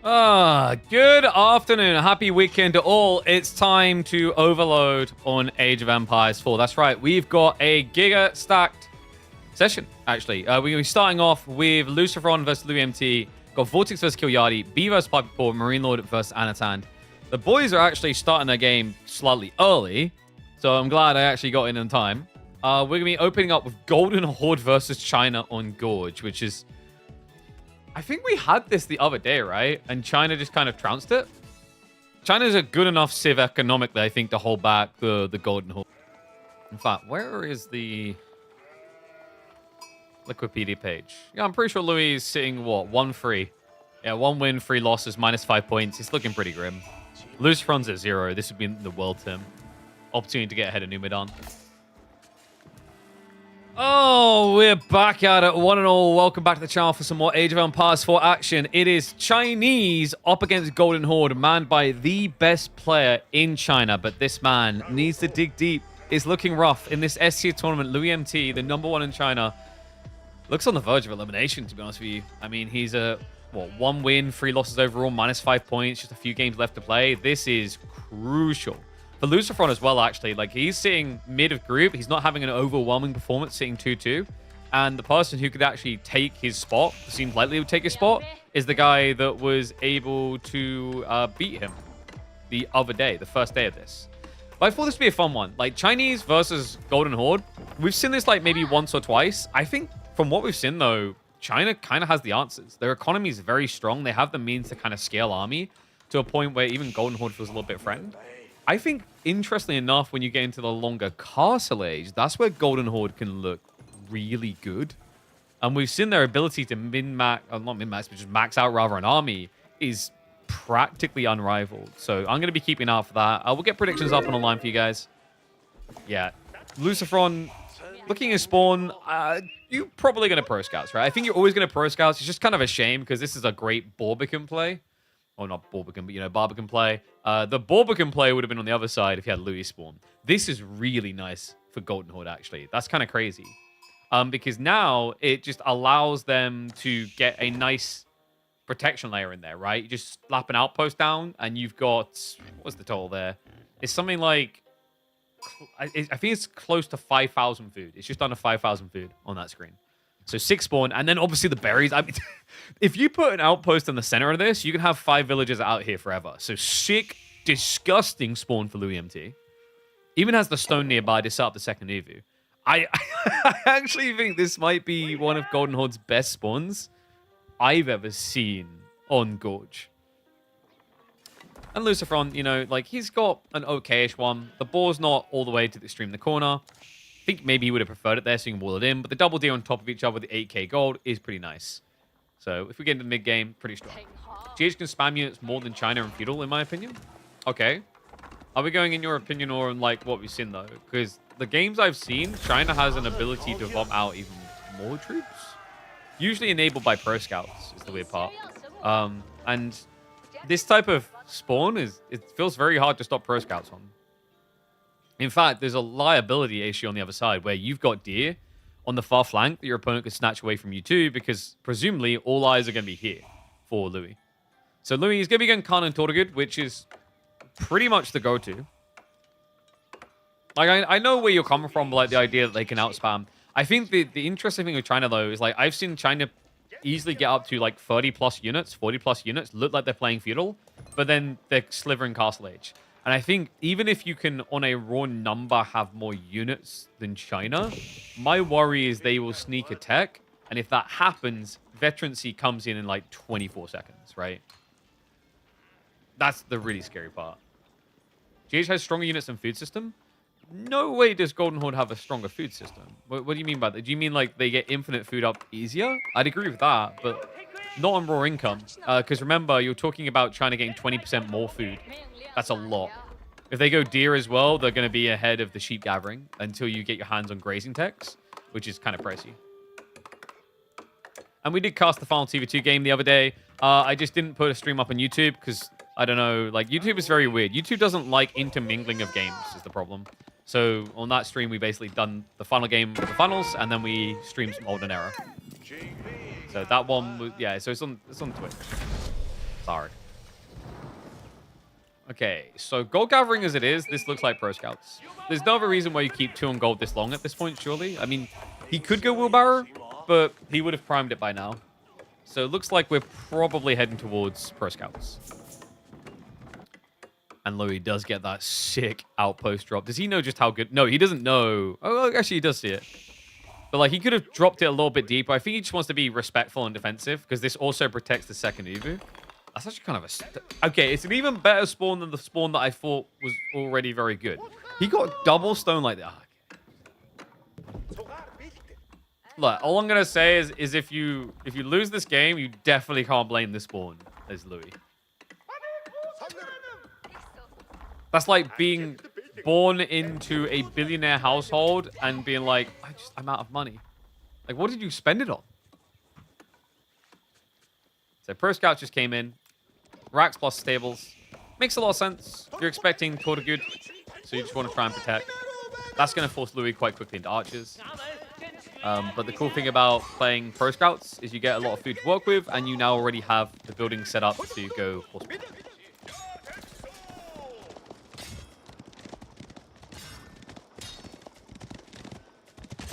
Good afternoon. Happy weekend to all. It's time to overload on Age of Empires 4. That's right. We've got a giga stacked session, actually. We're going to be starting off with Lucifron versus Louis MT. Got Vortex versus Kilyadi, B versus Piper Paw, Marine Lord versus Anatan. The boys are actually starting their game slightly early, so I'm glad I actually got in time. We're going to be opening up with Golden Horde versus China on Gorge, which is... I think we had this the other day, right? And China just kind of trounced it. China's a good enough civ economically, I think, to hold back the Golden Horde. In fact, where is the Wikipedia page? Yeah, I'm pretty sure Louis is sitting, what, 1-3. Yeah, 1 win, 3 losses, -5 points. It's looking pretty grim. Lucifron's at 0. This would be the world term. Opportunity to get ahead of Numidan. Oh, we're back at it, one and all. Welcome back to the channel for some more Age of Empires 4 action. It is Chinese up against Golden Horde, manned by the best player in China. But this man needs to dig deep. It's looking rough in this S-tier tournament. Louis MT, the #1 in China, looks on the verge of elimination, to be honest with you. I mean, he's a, 1 win, 3 losses overall, -5 points, just a few games left to play. This is crucial. For Lucifron as well, actually. Like, he's sitting mid of group. He's not having an overwhelming performance, sitting 2-2. And the person who could actually take his spot, seems likely would take his spot, is the guy that was able to beat him the other day, the first day of this. But I thought this would be a fun one. Like, Chinese versus Golden Horde. We've seen this, like, maybe once or twice. I think, from what we've seen, though, China kind of has the answers. Their economy is very strong. They have the means to kind of scale army to a point where even Golden Horde feels a little bit threatened. I think, interestingly enough, when you get into the longer Castle Age, that's where Golden Horde can look really good. And we've seen their ability to min-max, not min-max, but just max out rather an army is practically unrivaled. So I'm going to be keeping an eye for that. We'll get predictions up on online for you guys. Yeah, Lucifron, looking at spawn, you're probably going to pro scouts, right? I think you're always going to pro scouts. It's just kind of a shame because this is a great Barbican play. Or not Barbican, but, you know, Barbican play. The Barbican play would have been on the other side if you had Louis spawn. This is really nice for Golden Horde, actually. That's kind of crazy. Because now it just allows them to get a nice protection layer in there, right? You just slap an outpost down, and you've got... What's the total there? It's something like... I think it's close to 5,000 food. It's just under 5,000 food on that screen. So 6 spawn, and then obviously the berries. I mean, if you put an outpost in the center of this, you can have 5 villagers out here forever. So sick, disgusting spawn for Louis MT. Even has the stone nearby to set up the second Evu. I actually think this might be one of Golden Horde's best spawns I've ever seen on Gorge. And Lucifron, you know, like, he's got an okay-ish one. The boar's not all the way to the extreme in the corner. I think maybe he would have preferred it there so you can wall it in, but the double deer on top of each other with the 8k gold is pretty nice. So if we get into the mid-game, pretty strong. GH can spam units more than China and Feudal, in my opinion. Okay. Are we going in your opinion or in, like, what we've seen, though? Because the games I've seen, China has an ability to bomb out even more troops. Usually enabled by pro scouts, is the weird part. And this type of spawn, it feels very hard to stop pro scouts on. In fact, there's a liability issue on the other side where you've got deer on the far flank that your opponent could snatch away from you too, because presumably all eyes are going to be here for Louis. So Louis is going to be going Khan and Tortugud, which is pretty much the go-to. Like, I know where you're coming from, like the idea that they can outspam. I think the interesting thing with China, though, is like I've seen China easily get up to like 30+ units, 40+ units, look like they're playing Feudal, but then they're slivering Castle Age. And I think even if you can, on a raw number, have more units than China, my worry is they will sneak attack. And if that happens, Veterancy comes in like 24 seconds, right? That's the really scary part. GH has stronger units than food system? No way does Golden Horde have a stronger food system. What do you mean by that? Do you mean like they get infinite food up easier? I'd agree with that, but not on raw income. Because remember, you're talking about China getting 20% more food. That's a lot. If they go deer as well, they're going to be ahead of the sheep gathering until you get your hands on grazing techs, which is kind of pricey. And we did cast the final TV2 game the other day. I just didn't put a stream up on YouTube because, I don't know, like YouTube is very weird. YouTube doesn't like intermingling of games is the problem. So on that stream, we basically done the final game of the finals, and then we streamed some Olden Era. So that one was, yeah, so it's on Twitch. Sorry. Okay, so gold gathering as it is, this looks like Pro Scouts. There's no other reason why you keep 2 on gold this long at this point, surely. I mean, he could go wheelbarrow, but he would have primed it by now. So it looks like we're probably heading towards Pro Scouts. And Louis does get that sick outpost drop. Does he know just how good? No, he doesn't know. Oh, actually, he does see it. But, like, he could have dropped it a little bit deeper. I think he just wants to be respectful and defensive because this also protects the second Evu. That's actually kind of a... Okay, it's an even better spawn than the spawn that I thought was already very good. He got double stone like that. Look, all I'm going to say is if you lose this game, you definitely can't blame the spawn as Louis. That's like being born into a billionaire household and being like, I'm out of money. Like, what did you spend it on? So Pro Scout just came in. Racks plus stables. Makes a lot of sense. You're expecting Tortugud, so you just want to try and protect. That's going to force Louis quite quickly into archers. But the cool thing about playing Pro Scouts is you get a lot of food to work with, and you now already have the building set up to go horseback.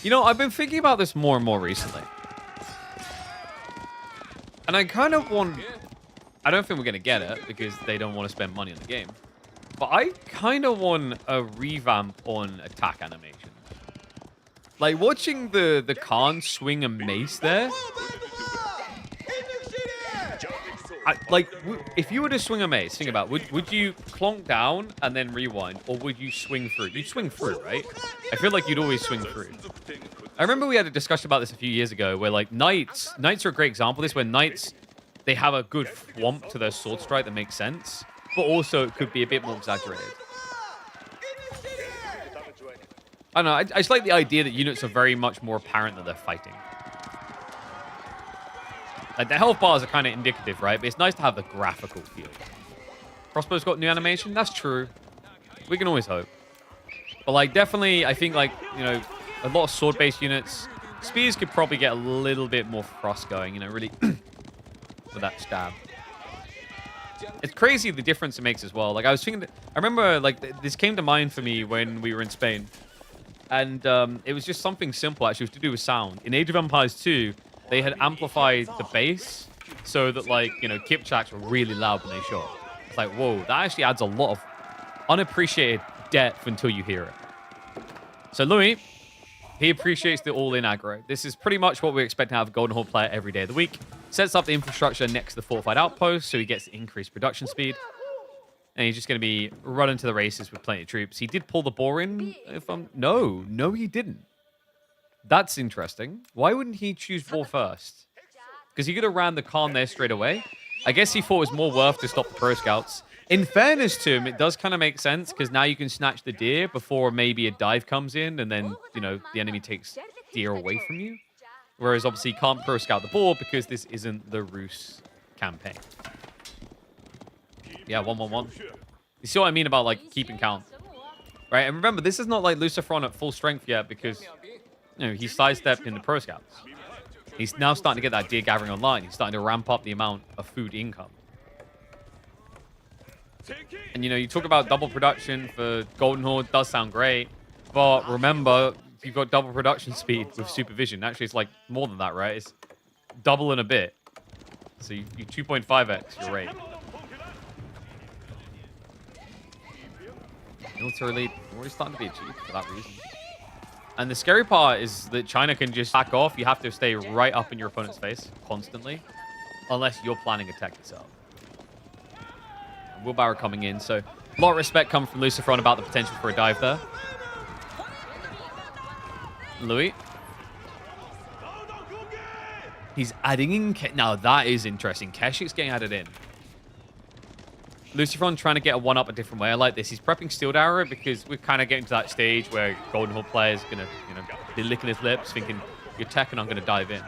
You know, I've been thinking about this more and more recently. And I kind of want... I don't think we're going to get it because they don't want to spend money on the game. But I kind of want a revamp on attack animation. Like, watching the Khan swing a mace there... if you were to swing a mace, think about it, would you clonk down and then rewind, or would you swing through? You'd swing through, right? I feel like you'd always swing through. I remember we had a discussion about this a few years ago, where like knights are a great example of this, where knights, they have a good thwomp to their sword strike that makes sense, but also it could be a bit more exaggerated. I don't know, I just like the idea that units are very much more apparent that they're fighting. Like, the health bars are kind of indicative, right? But it's nice to have the graphical feel. Crossbow's got new animation? That's true. We can always hope. But, like, definitely, I think, like, you know, a lot of sword-based units. Spears could probably get a little bit more frost going, you know, really with that stab. It's crazy the difference it makes as well. Like, I was thinking, I remember, like, this came to mind for me when we were in Spain. And it was just something simple, actually. It was to do with sound. In Age of Empires 2... they had amplified the bass so that, like, you know, Kipchaks were really loud when they shot. It's like, whoa, that actually adds a lot of unappreciated depth until you hear it. So Louis, he appreciates the all-in aggro. This is pretty much what we expect to have a Golden Horde player every day of the week. Sets up the infrastructure next to the fortified outpost so he gets increased production speed. And he's just going to be running to the races with plenty of troops. He did pull the boar in. No, he didn't. That's interesting. Why wouldn't he choose boar first? Because he could have ran the Khan there straight away. I guess he thought it was more worth to stop the Pro Scouts. In fairness to him, it does kind of make sense because now you can snatch the deer before maybe a dive comes in and then, you know, the enemy takes deer away from you. Whereas obviously you can't Pro Scout the boar because this isn't the Rus campaign. Yeah, 1-1-1. You see what I mean about, like, keeping count? Right, and remember, this is not like Lucifron at full strength yet because... you know, he sidestepped into Pro Scouts. He's now starting to get that deer gathering online. He's starting to ramp up the amount of food income. And, you know, you talk about double production for Golden Horde. Does sound great. But remember, you've got double production speed with supervision. Actually, it's like more than that, right? It's double and a bit. So you 2.5x your rate. Military lead already starting to be achieved for that reason. And the scary part is that China can just back off. You have to stay right up in your opponent's face constantly. Unless you're planning a tech yourself. Wheelbarrow coming in. So a lot of respect coming from Lucifron about the potential for a dive there. Louis. He's adding in... Now that is interesting. Keshik's getting added in. Lucifron trying to get a one-up a different way. I like this. He's prepping Steeled Arrow because we're kind of getting to that stage where Golden Horde players going to, you know, be licking his lips, thinking, you're tech and I'm going to dive in.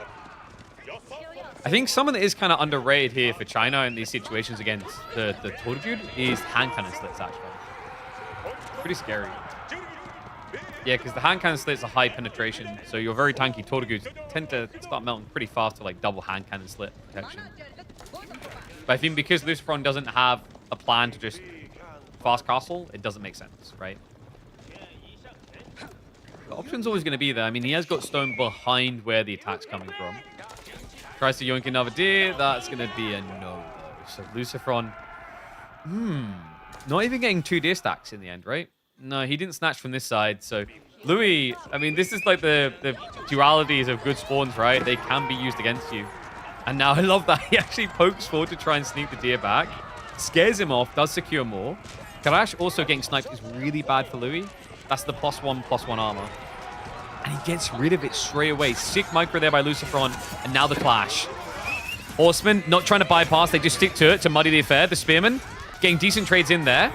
I think someone that is kind of underrated here for China in these situations against the Tortugud is hand cannon slits, actually. Pretty scary. Yeah, because the hand cannon slits are high penetration, so your very tanky Tortuguds tend to start melting pretty fast to, like, double hand cannon slit protection. But I think because Lucifron doesn't have a plan to just fast castle, it doesn't make sense, right? The option's always going to be there. I mean, he has got stone behind where the attack's coming from. Tries to yoink another deer. That's going to be a no, though. So Lucifron, not even getting 2 deer stacks in the end, right? No, he didn't snatch from this side. So Louis, I mean, this is like the dualities of good spawns, right? They can be used against you. And now I love that he actually pokes forward to try and sneak the deer back. Scares him off, does secure more. Karash also getting sniped is really bad for Louis. That's the +1/+1 armor. And he gets rid of it straight away. Sick micro there by Lucifron. And now the clash. Horseman not trying to bypass. They just stick to it to muddy the affair. The Spearman getting decent trades in there.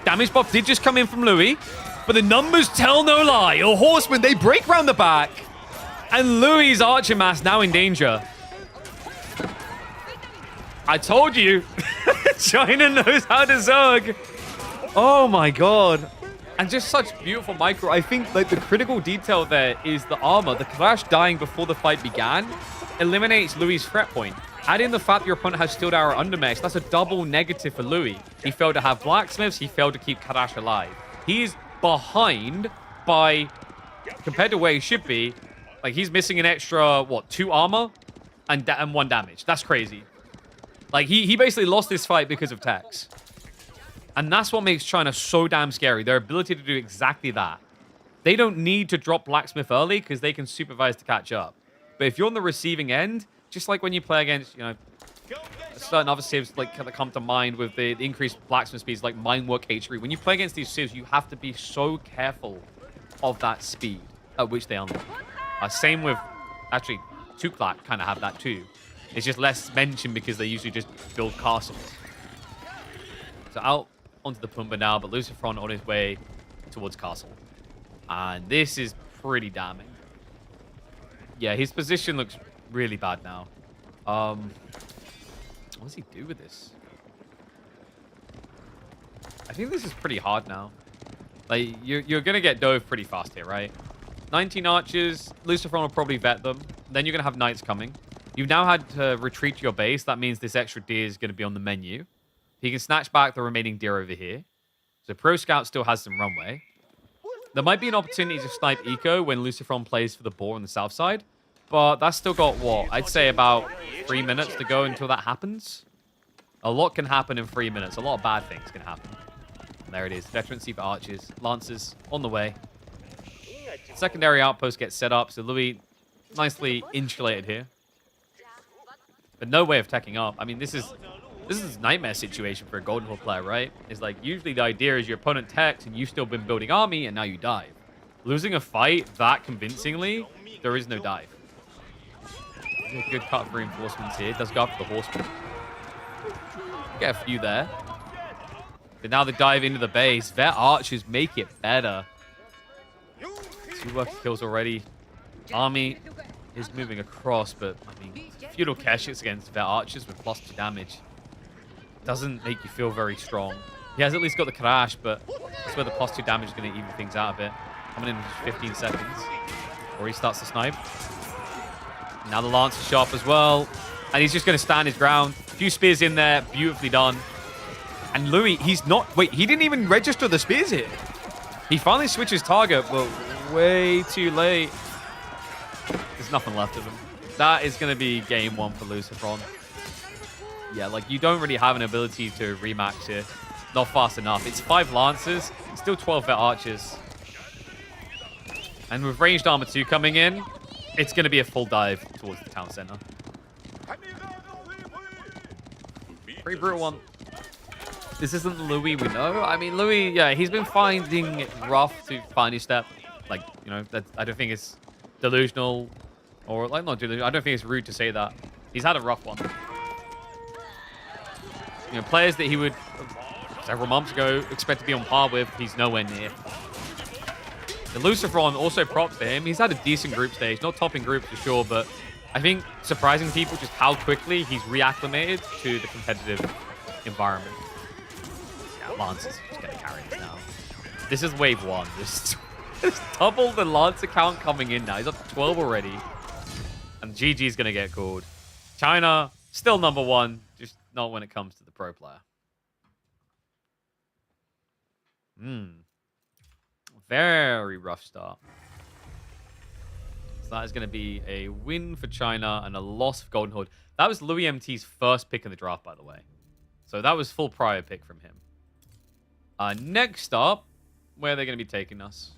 Damage buff did just come in from Louis. But the numbers tell no lie. Your Horsemen, they break round the back. And Louis' Archer Mass now in danger. I told you. China knows how to Zerg. Oh my god. And just such beautiful micro. I think like the critical detail there is the armor. The Clash dying before the fight began eliminates Louis' threat point. Add in the fact that your opponent has Steel Arrow under mesh. That's a double negative for Louis. He failed to have blacksmiths. He failed to keep Karash alive. He's behind by, compared to where he should be, like he's missing an extra, what, 2 armor and 1 damage. That's crazy. Like he basically lost this fight because of Tex. And that's what makes China so damn scary. Their ability to do exactly that. They don't need to drop Blacksmith early because they can supervise to catch up. But if you're on the receiving end, just like when you play against, you know, certain other civs like that come to mind with the increased Blacksmith speeds like Minework H3. When you play against these civs, you have to be so careful of that speed at which they unlock. Same with, actually, Tuklat kind of have that too. It's just less mentioned because they usually just build castles. So out onto the Pumbaa now, but Lucifron on his way towards castle. And this is pretty damning. Yeah, his position looks really bad now. What does he do with this? I think this is pretty hard now. Like, you're going to get dove pretty fast here, right? 19 archers. Lucifron will probably vet them. Then you're going to have knights coming. You've now had to retreat to your base. That means this extra deer is going to be on the menu. He can snatch back the remaining deer over here. So Pro Scout still has some runway. There might be an opportunity to snipe Eco when Lucifron plays for the boar on the south side. But that's still got, what? I'd say about 3 minutes to go until that happens. A lot can happen in 3 minutes. A lot of bad things can happen. And there it is. Veterancy for archers. Lancers on the way. Secondary outpost gets set up. So Louis nicely insulated here. But no way of teching up. I mean, this is a nightmare situation for a Golden Horde player, right? It's like, usually the idea is your opponent techs and you've still been building army and now you dive. Losing a fight that convincingly, there is no dive. A good cut for reinforcements here. Does go up for the horseman. Get a few there. But now they dive into the base. Their archers make it better. 2 worker kills already. Army is moving across, but I mean, Feudal Keshets against their archers with +2 damage doesn't make you feel very strong. He has at least got the Karash, but that's where the +2 damage is going to even things out a bit. Coming in just 15 seconds. Or he starts to snipe. Now the lance is sharp as well. And he's just going to stand his ground. A few spears in there. Beautifully done. And Louis, he's not... Wait, he didn't even register the spears here. He finally switches target, but way too late. There's nothing left of him. That is going to be game 1 for Lucifron. Yeah, like, you don't really have an ability to rematch here. Not fast enough. It's 5 Lancers. Still 12 vet archers. And with ranged armor 2 coming in, it's going to be a full dive towards the town center. Pretty brutal one. This isn't the Louis we know. I mean, Louis, yeah, he's been finding it rough to find his step. Like, you know, I don't think it's delusional or, like, not delusional. I don't think it's rude to say that. He's had a rough one. You know, players that he would, several months ago, expect to be on par with, he's nowhere near. The Lucifron, also props to him. He's had a decent group stage. Not topping group for sure, but I think surprising people just how quickly he's reacclimated to the competitive environment. Yeah, Lance is just getting carried now. This is wave 1. There's double the Lance account coming in now. He's up to 12 already. And GG's going to get called. China, still number 1. Just Not when it comes to the pro player. Very rough start. So that is going to be a win for China and a loss for Golden Horde. That was Louis MT's first pick in the draft, by the way. So that was full prior pick from him. Next up, where are they going to be taking us?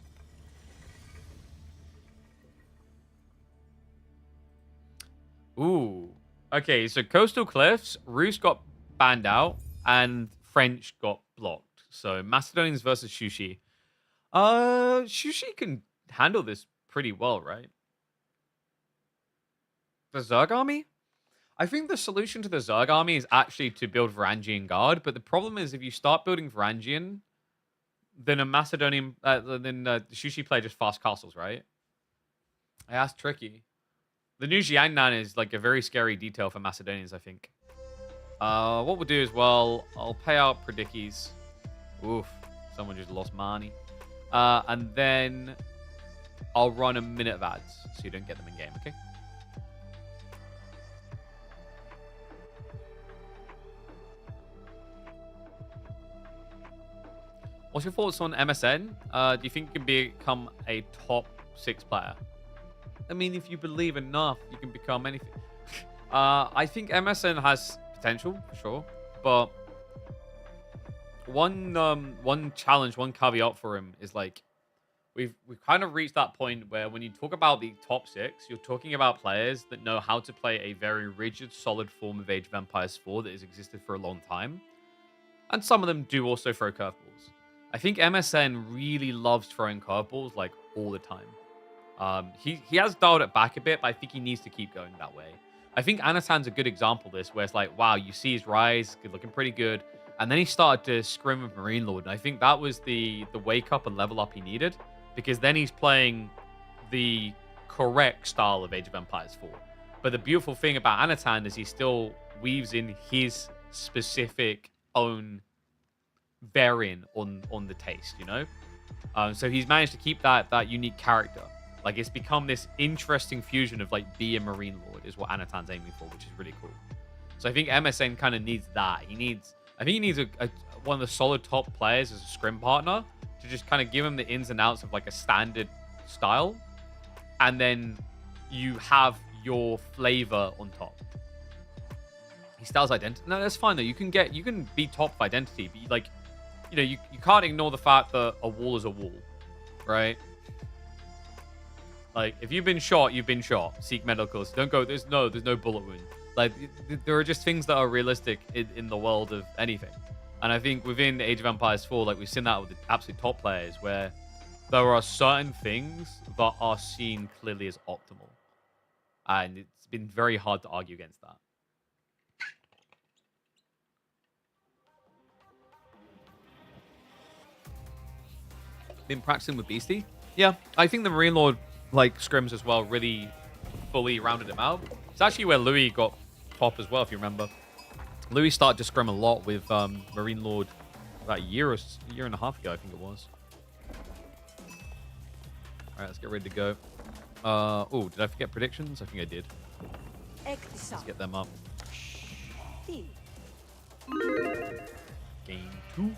Ooh. Okay, so Coastal Cliffs, Rus got banned out, and French got blocked. So Macedonians versus Xushi. Xushi can handle this pretty well, right? The Zerg army? I think the solution to the Zerg army is actually to build Varangian Guard, but the problem is if you start building Varangian, then a Macedonian, the Xushi player just fast castles, right? Yeah, that's tricky. The new Jiangnan is like a very scary detail for Macedonians, I think. What we'll do is, well, I'll pay out Predickies. Oof, someone just lost money. And then I'll run a minute of ads so you don't get them in game, okay? What's your thoughts on MSN? Do you think you can become a top 6 player? I mean, if you believe enough, you can become anything. I think MSN has potential, for sure. But one challenge, one caveat for him is like, we've kind of reached that point where when you talk about the top 6, you're talking about players that know how to play a very rigid, solid form of Age of Empires 4 that has existed for a long time. And some of them do also throw curveballs. I think MSN really loves throwing curveballs like all the time. He has dialed it back a bit, but I think he needs to keep going that way. I think Anatan's a good example of this, where it's like, wow, you see his rise, looking pretty good, and then he started to scrim with Marine Lord, and I think that was the wake up and level up he needed, because then he's playing the correct style of Age of Empires 4. But the beautiful thing about Anatan is he still weaves in his specific own variant on the taste, you know? So he's managed to keep that unique character. Like, it's become this interesting fusion of, like, be a Marine Lord is what Anatan's aiming for, which is really cool. So I think MSN kind of needs that. I think he needs one of the solid top players as a scrim partner to just kind of give him the ins and outs of, like, a standard style. And then you have your flavor on top. He styles identity. No, that's fine, though. You can be top of identity, but, like, you know, you can't ignore the fact that a wall is a wall, right? Like, if you've been shot, you've been shot. Seek medicals. Don't go, there's no bullet wound. Like, there are just things that are realistic in the world of anything. And I think within Age of Empires 4, like, we've seen that with the absolute top players, where there are certain things that are seen clearly as optimal. And it's been very hard to argue against that. Been practicing with Beastie? Yeah, I think the Marine Lord, like, scrims as well, really fully rounded him out. It's actually where Louis got top as well, if you remember. Louis started to scrim a lot with Marine Lord about a year and a half ago, I think it was. All right, let's get ready to go. Oh, did I forget predictions? I think I did. Let's get them up. Game 2.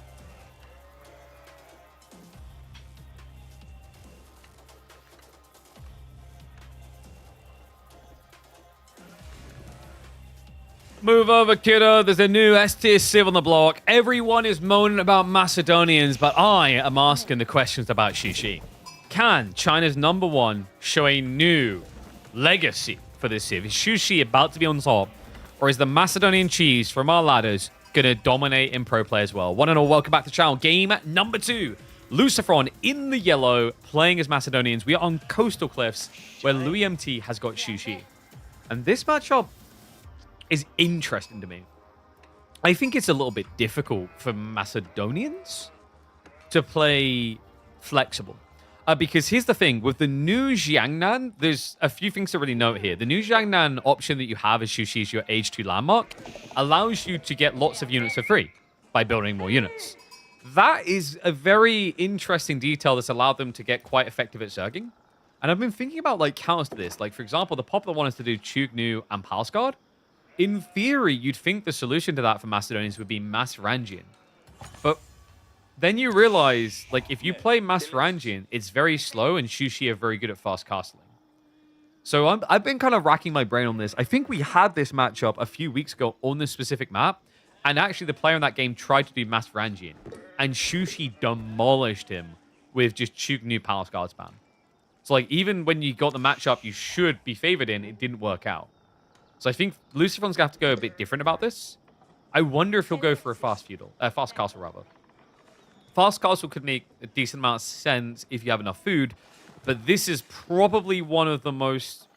Move over, kiddo. There's a new S-tier Civ on the block. Everyone is moaning about Macedonians, but I am asking the questions about Xushi. Can China's #1 show a new legacy for this Civ? Is Xushi about to be on top? Or is the Macedonian cheese from our ladders going to dominate in pro play as well? One and all, welcome back to the channel. Game number 2. Lucifron in the yellow, playing as Macedonians. We are on Coastal Cliffs, where Louis MT has got Xushi. And this matchup is interesting to me. I think it's a little bit difficult for Macedonians to play flexible. Because here's the thing, with the new Jiangnan, there's a few things to really note here. The new Jiangnan option that you have as Xushi is your Age 2 landmark, allows you to get lots of units for free by building more units. That is a very interesting detail that's allowed them to get quite effective at zerging. And I've been thinking about, like, counters to this. Like, for example, the popular one is to do Chugnu and Palace Guard. In theory, you'd think the solution to that for Macedonians would be Mass Rangian. But then you realize, like, if you play Mass Rangian, it's very slow, and Shushi are very good at fast castling. So I've been kind of racking my brain on this. I think we had this matchup a few weeks ago on this specific map, and actually the player in that game tried to do Mass Rangian, and Shushi demolished him with just Chuk Nu Palace Guard spam. So, like, even when you got the matchup you should be favored in, it didn't work out. So I think Lucifer's going to have to go a bit different about this. I wonder if he'll go for a fast castle, rather. Fast castle could make a decent amount of sense if you have enough food, but this is probably one of the most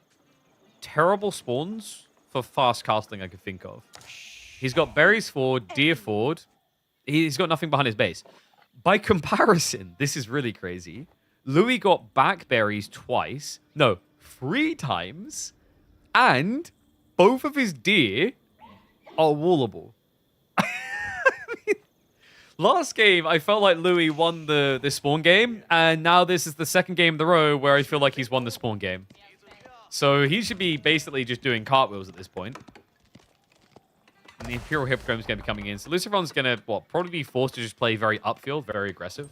terrible spawns for fast castling I could think of. He's got Berries Ford, Deer Ford. He's got nothing behind his base. By comparison, this is really crazy. Louis got back berries twice. No, 3 times. And both of his deer are wallable. Last game, I felt like Louis won the spawn game, and now this is the second game in the row where I feel like he's won the spawn game. So he should be basically just doing cartwheels at this point. And the Imperial Hippodrome is going to be coming in. So Lucifer's going to, probably be forced to just play very upfield, very aggressive.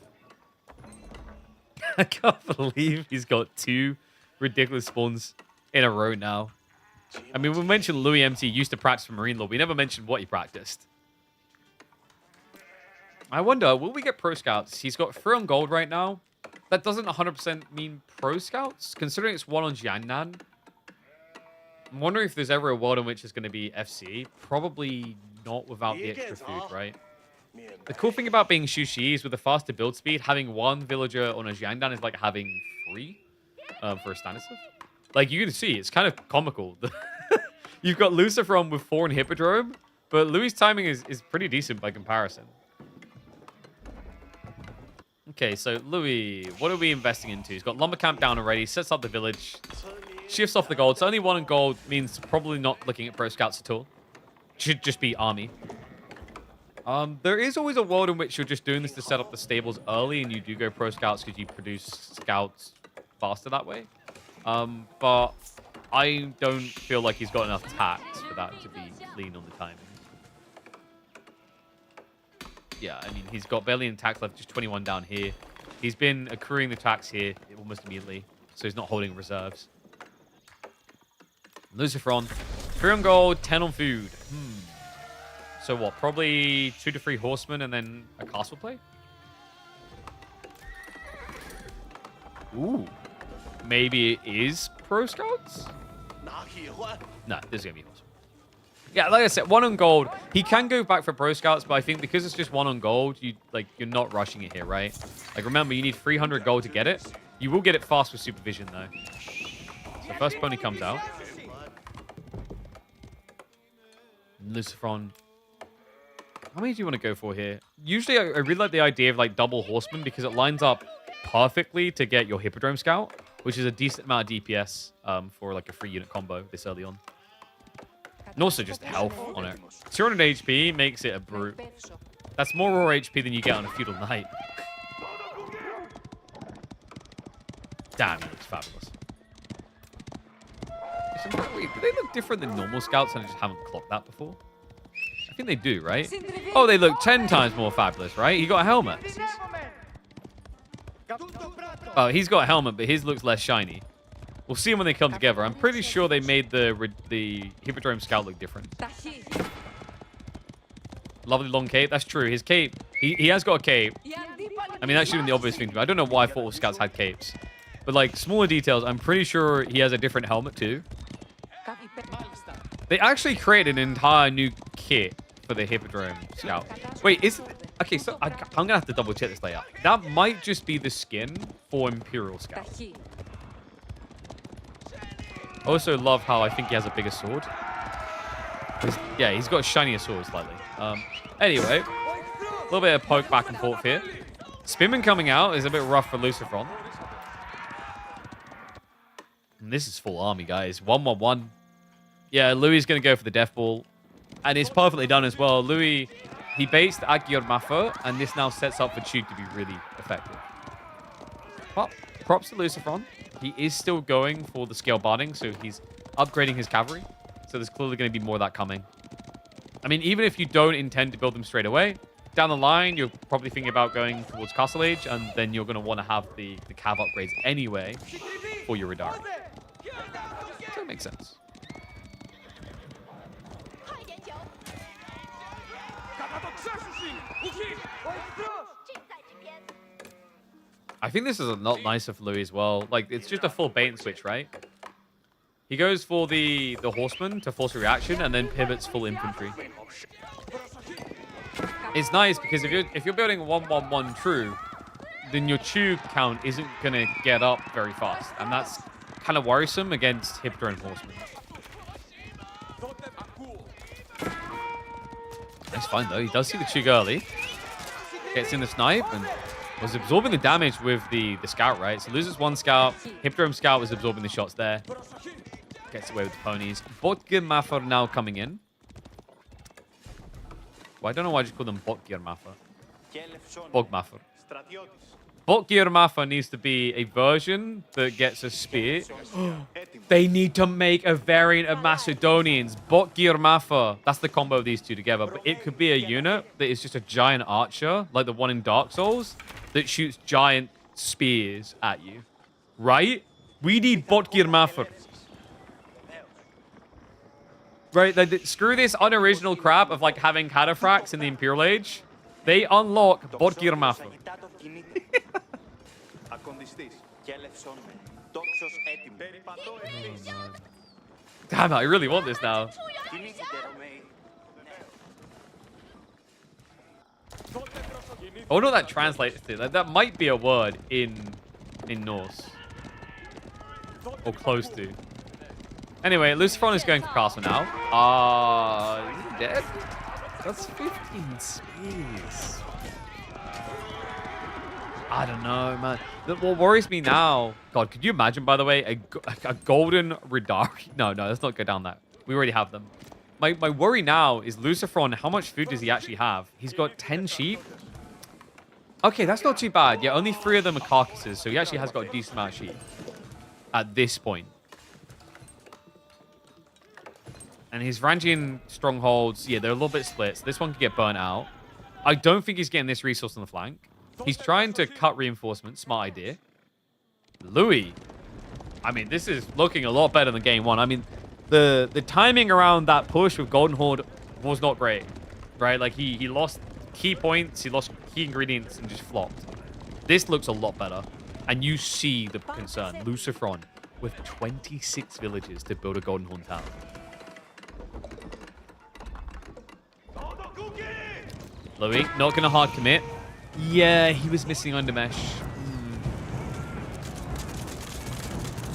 I can't believe he's got 2 ridiculous spawns in a row now. I mean, we mentioned Louis MT used to practice for Marine Law. We never mentioned what he practiced. I wonder, will we get Pro Scouts? He's got 3 on gold right now. That doesn't 100% mean Pro Scouts, considering it's 1 on Jiangnan. I'm wondering if there's ever a world in which it's going to be FC. Probably not without the extra food, right? The cool thing about being Shushi is with the faster build speed, having 1 villager on a Jiangnan is like having 3 for a Stanislav. Like, you can see, it's kind of comical. You've got Lucifer on with 4 in Hippodrome, but Louis' timing is pretty decent by comparison. Okay, so Louis, what are we investing into? He's got Lumber Camp down already, sets up the village, shifts off the gold. So only 1 in gold means probably not looking at Pro Scouts at all. Should just be army. There is always a world in which you're just doing this to set up the stables early, and you do go Pro Scouts because you produce scouts faster that way. But I don't feel like he's got enough tact for that to be lean on the timing. Yeah, I mean, he's got barely any tax left, just 21 down here. He's been accruing the tax here almost immediately, so he's not holding reserves. Lucifer on 3 on gold, 10 on food. So what, probably 2 to 3 horsemen and then a castle play? Ooh. Maybe it is Pro Scouts? No, this is going to be horsemen. Yeah, like I said, 1 on gold. He can go back for Pro Scouts, but I think because it's just 1 on gold, you're not rushing it here, right? Like, remember, you need 300 gold to get it. You will get it fast with supervision, though. So first pony comes out. Lucifron. How many do you want to go for here? Usually, I really like the idea of, like, double horsemen because it lines up perfectly to get your Hippodrome Scout, which is a decent amount of DPS for, like, a free unit combo this early on. And also just health on it. 200 HP makes it a brute. That's more raw HP than you get on a Feudal Knight. Damn, he looks fabulous. Wait, do they look different than normal scouts and I just haven't clocked that before? I think they do, right? Oh, they look 10 times more fabulous, right? He got a helmet. Oh, he's got a helmet, but his looks less shiny. We'll see them when they come together. I'm pretty sure they made the Hippodrome Scout look different. Lovely long cape. That's true. His cape, he has got a cape. I mean, that's even the obvious thing to me. I don't know why I thought all scouts had capes. But, like, smaller details, I'm pretty sure he has a different helmet, too. They actually created an entire new kit for the Hippodrome Scout. Wait, okay, so I'm going to have to double check this layout. That might just be the skin for Imperial Scout. I also love how I think he has a bigger sword. Yeah, he's got a shinier sword slightly. Anyway, a little bit of poke back and forth here. Spinman coming out is a bit rough for Lucifron. And this is full army, guys. 1-1-1. Yeah, Louis is going to go for the Death Ball. And it's perfectly done as well. Louis, he baits the Agior Mafo, and this now sets up for Chuk to be really effective. But props to Lucifron. He is still going for the scale barding, so he's upgrading his cavalry. So there's clearly going to be more of that coming. I mean, even if you don't intend to build them straight away, down the line, you're probably thinking about going towards Castle Age, and then you're going to want to have the cav upgrades anyway for your Radari. So that makes sense. I think this is a lot nicer for Louis as well. Like, it's just a full bait and switch, right? He goes for the horseman to force a reaction, and then pivots full infantry. It's nice because if you're building 1-1-1 true, then your Chu count isn't gonna get up very fast, and that's kind of worrisome against Hippodrome horsemen. Nice find though. He does see the Chu early, gets in the snipe, and was absorbing the damage with the scout, right? So loses one scout. Hippodrome scout was absorbing the shots there. Gets away with the ponies. Botgir Maffer now coming in. Well, I don't know why I just call them Botgir Maffer. Bogmaffer. Botgir Maffer needs to be a version that gets a spear. They need to make a variant of Macedonians. Botgir Maffer. That's the combo of these two together. But it could be a unit that is just a giant archer, like the one in Dark Souls, that shoots giant spears at you. Right? We need Botgir Maffer. Right, like, screw this unoriginal crap of like having cataphracts in the Imperial Age. They unlock Botgir Maffer. Damn it, I really want this now. I wonder what that translates to. That might be a word in Norse. Or close to. Anyway, Lucifron is going for castle now. Is he dead? That's 15 spears. I don't know, man. What worries me now... God, could you imagine, by the way, a golden Radari? No, let's not go down that. We already have them. My worry now is Lucifron, how much food does he actually have? He's got 10 sheep. Okay, that's not too bad. Yeah, only 3 of them are carcasses, so he actually has got a decent amount of sheep at this point. And his Varangian strongholds, yeah, they're a little bit split. So this one could get burnt out. I don't think he's getting this resource on the flank. He's trying to cut reinforcements. Smart idea. Louis. I mean, this is looking a lot better than game one. I mean, the timing around that push with Golden Horde was not great. Right? Like, he lost key points. He lost key ingredients and just flopped. This looks a lot better. And you see the concern. Lucifron with 26 villages to build a Golden Horn tower. Louis, not going to hard commit. Yeah, he was missing Undermesh.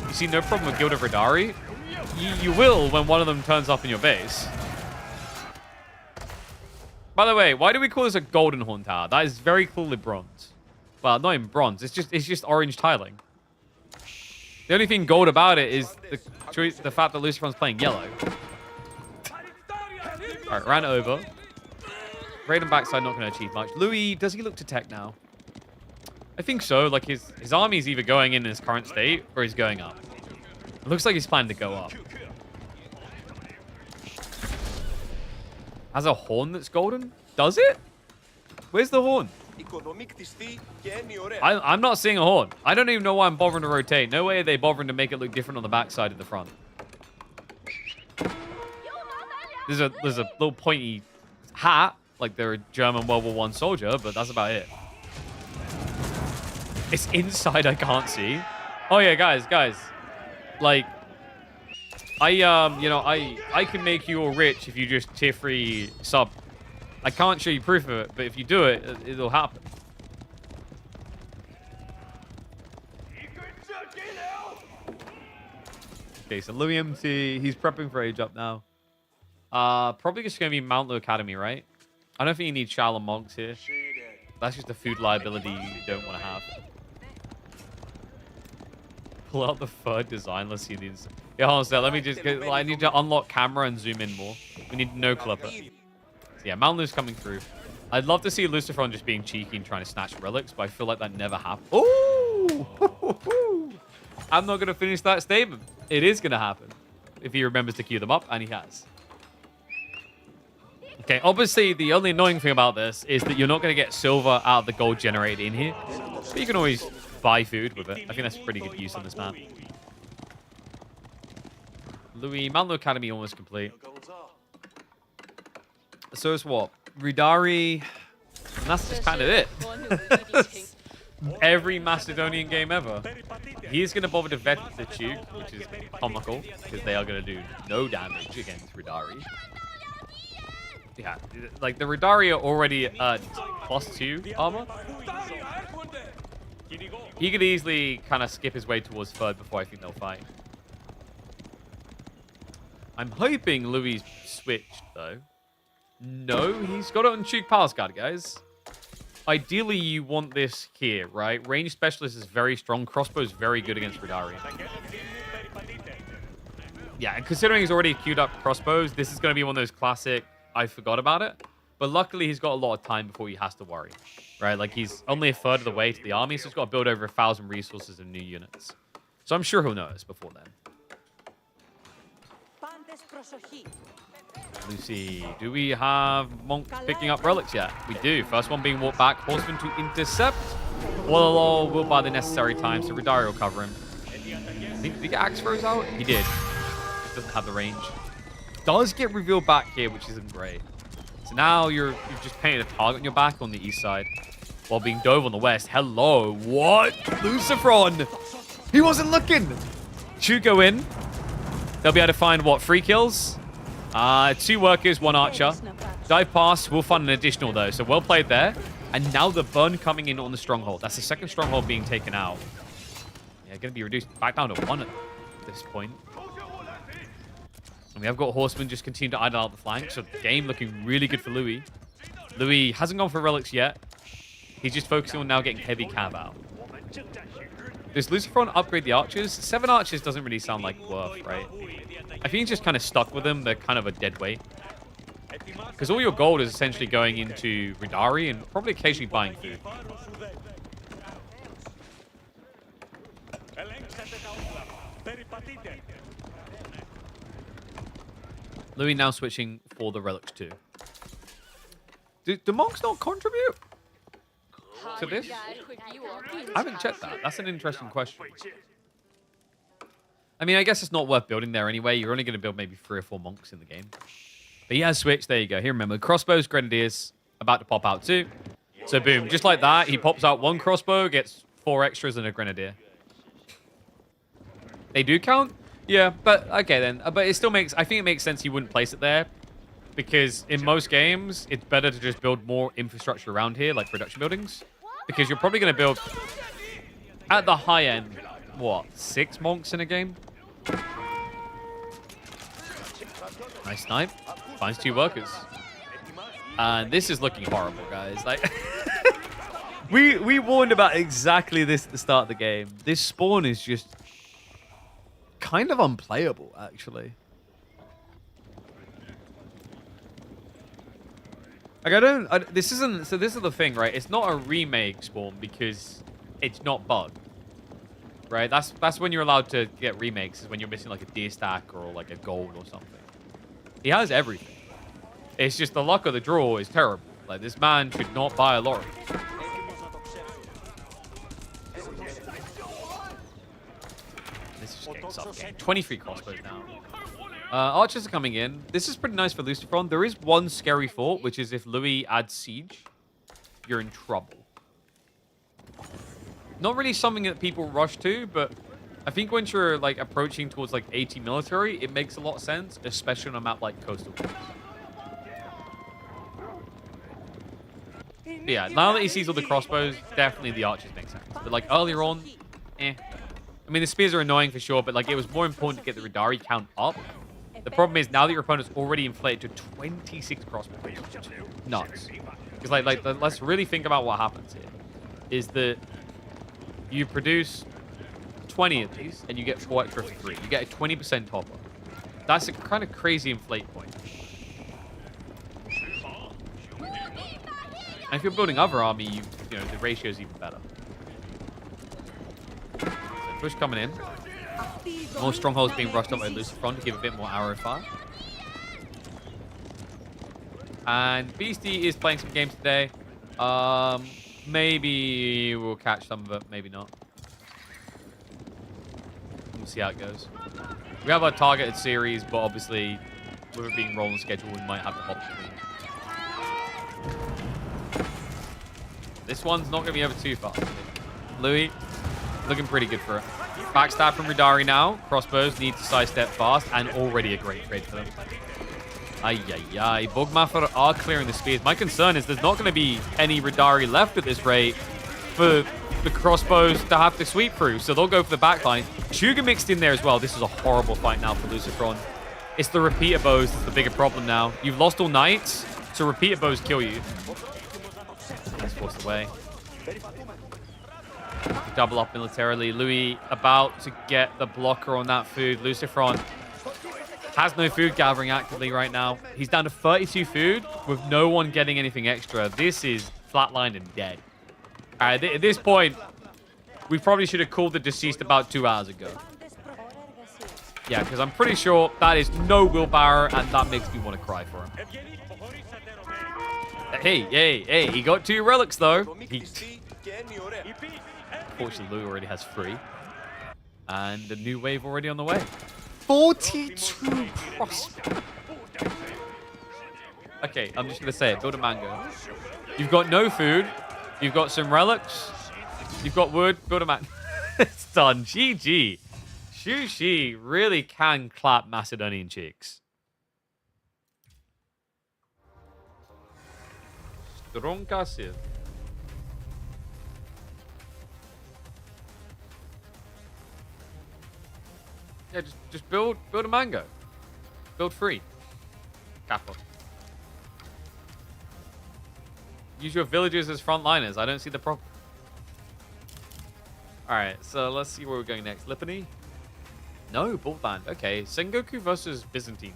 You see, no problem with Guild of Radari. You will when one of them turns up in your base. By the way, why do we call this a Golden Horn Tower? That is very clearly bronze. Well, not even bronze. It's just orange tiling. The only thing gold about it is the fact that Lucifron's playing yellow. All right, ran over. Raiden backside not going to achieve much. Louis, does he look to tech now? I think so. Like, his army is either going in its current state or he's going up. It looks like he's planning to go up. Has a horn that's golden? Does it? Where's the horn? I'm not seeing a horn. I don't even know why I'm bothering to rotate. No way are they bothering to make it look different on the backside of the front. There's a little pointy hat. Like they're a German World War I soldier, but that's about it. It's inside, I can't see. Oh yeah, guys. Like, I can make you all rich if you just tier 3 sub. I can't show you proof of it, but if you do it, it'll happen. Okay, so Louis MT, he's prepping for age up now. Probably just gonna be Mount Lu Academy, right? I don't think you need Shaolin monks here. That's just a food liability you don't want to have. Pull out the third design. Let's see these. Yeah, hold on a sec. Let me just get... I need to unlock camera and zoom in more. We need no clipper. So yeah, Mount Lu's coming through. I'd love to see Lucifron just being cheeky and trying to snatch relics, but I feel like that never happened. Ooh! I'm not going to finish that statement. It is going to happen. if he remembers to queue them up, and he has. Okay, obviously, the only annoying thing about this is that you're not going to get silver out of the gold generated in here. But you can always buy food with it. I think that's pretty good use on this map. Louis, Mount Academy almost complete. So it's what? Rudari. And that's just kind of it. Every Macedonian game ever. He's going to bother to vet the Duke, which is comical, because they are going to do no damage against Rudari. Yeah, like the Rudari are already at +2 armor. He could easily kind of skip his way towards third before I think they'll fight. I'm hoping Louis switched, though. No, he's got it on Duke Palace Guard, guys. Ideally, you want this here, right? Range Specialist is very strong. Crossbow is very good against Rudari. Yeah, and considering he's already queued up crossbows, this is going to be one of those classic, I forgot about it. But luckily, he's got a lot of time before he has to worry, right? Like, he's only a third of the way to the army, so he's got to build over 1,000 resources and new units. So I'm sure he'll notice before then. Lucy, do we have monks picking up relics yet? We do. First one being walked back. Horseman to intercept. Wololo will buy the necessary time, so Rudari will cover him. Did he get axe throws out? He did. Just doesn't have the range. Does get revealed back here, which isn't great. So now you've just painted a target on your back on the east side, while being dove on the west. Hello. What? Lucifron. He wasn't looking. Should go in. They'll be able to find, what, 3 kills? 2 workers, 1 archer. Dive past. We'll find an additional, though. So well played there. And now the burn coming in on the stronghold. That's the second stronghold being taken out. Yeah, going to be reduced back down to 1 at this point. And we have got Horsemen just continue to idle out the flank. So the game looking really good for Louis. Louis hasn't gone for relics yet. He's just focusing on now getting heavy cav out. Does Lucifron upgrade the archers? 7 archers doesn't really sound like worth, right? I think he's just kind of stuck with them. They're kind of a dead weight. Because all your gold is essentially going into Rudari and probably occasionally buying food. Louis now switching for the relics too. Do monks not contribute to this? I haven't checked that. That's an interesting question. I mean, I guess it's not worth building there anyway. You're only going to build maybe 3 or 4 monks in the game. But he has switched. There you go. Here, remember, crossbows, grenadiers, about to pop out too. So boom, just like that, he pops out 1 crossbow, gets 4 extras and a grenadier. They do count? Yeah, but okay then. But it still makes, I think it makes sense he wouldn't place it there. Because in most games, it's better to just build more infrastructure around here, like production buildings. Because you're probably going to build, at the high end, what, 6 monks in a game? Nice snipe. Finds 2 workers. And this is looking horrible, guys. Like, we warned about exactly this at the start of the game. This spawn is just kind of unplayable, actually. Like, this isn't, so this is the thing, right? It's not a remake spawn because it's not bugged, right? That's when you're allowed to get remakes, is when you're missing like a deer stack or like a gold or something. He has everything. It's just the luck of the draw is terrible. Like, this man should not buy a lorry. This is just getting suffocated. 23 crossbows now. Archers are coming in. This is pretty nice for Lucifron. There is one scary thought, which is if Louis adds siege, you're in trouble. Not really something that people rush to, but I think once you're like approaching towards like 80 military, it makes a lot of sense, especially on a map like Coastal Kings. But yeah, now that he sees all the crossbows, definitely the archers make sense. But like earlier on, I mean, the spears are annoying for sure, but like it was more important to get the Rudari count up. The problem is now that your opponent's already inflated to 26 crossbows. Nuts. Because like let's really think about what happens here. Is that you produce 20 of these and you get 4 extra for free. You get a 20% top up. That's a kind of crazy inflate point. And if you're building other army, you know the ratio is even better. So push coming in. More strongholds being rushed up by Lucifron to give a bit more arrow fire. And Beastie is playing some games today. Maybe we'll catch some of it, maybe not. We'll see how it goes. We have our targeted series, but obviously, with it being rolling schedule, we might have to hop between. This one's not going to be over too fast. Louis, looking pretty good for it. Backstab from Rudari now. Crossbows need to sidestep fast, and already a great trade for them. Ay. Bugmaffer are clearing the spears. My concern is there's not going to be any Rudari left at this rate for the crossbows to have to sweep through, so they'll go for the backline. Sugar mixed in there as well. This is a horrible fight now for Lucifron. It's the repeater bows that's the bigger problem now. You've lost all knights, so repeater bows kill you. That's forced away. Double up militarily. Louis about to get the blocker on that food. Lucifron has no food gathering actively right now. He's down to 32 food with no one getting anything extra. This is flatlined and dead. All right, at this point, we probably should have called the deceased about 2 hours ago. Yeah, because I'm pretty sure that is no wheelbarrow, and that makes me want to cry for him. Hey, he got 2 relics, though. Unfortunately, Lou already has 3. And a new wave already on the way. 42 prospect. Okay, I'm just going to say it. Build a mango. You've got no food. You've got some relics. You've got wood. Build a mango. It's done. GG. Shushi really can clap Macedonian cheeks. Strong Kasir. Yeah, just build a mango. Build free. Kappa. Use your villagers as frontliners. I don't see the problem. Alright, so let's see where we're going next. Lipany? No, Bullband. Okay, Sengoku versus Byzantines.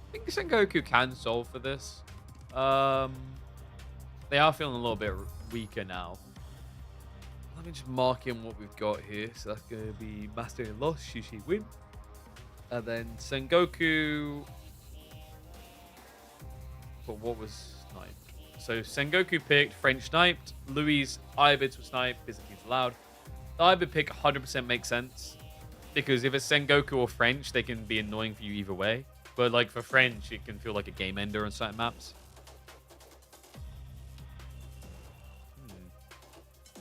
I think Sengoku can solve for this. They are feeling a little bit weaker now. Let me just mark in what we've got here. So that's going to be Master in loss, Shushi win. And then Sengoku. But what was sniped? So Sengoku picked French sniped. Louis Ibids was sniped. Byzantines allowed. The Ibid pick 100% makes sense. Because if it's Sengoku or French, they can be annoying for you either way. But like for French, it can feel like a game ender on certain maps.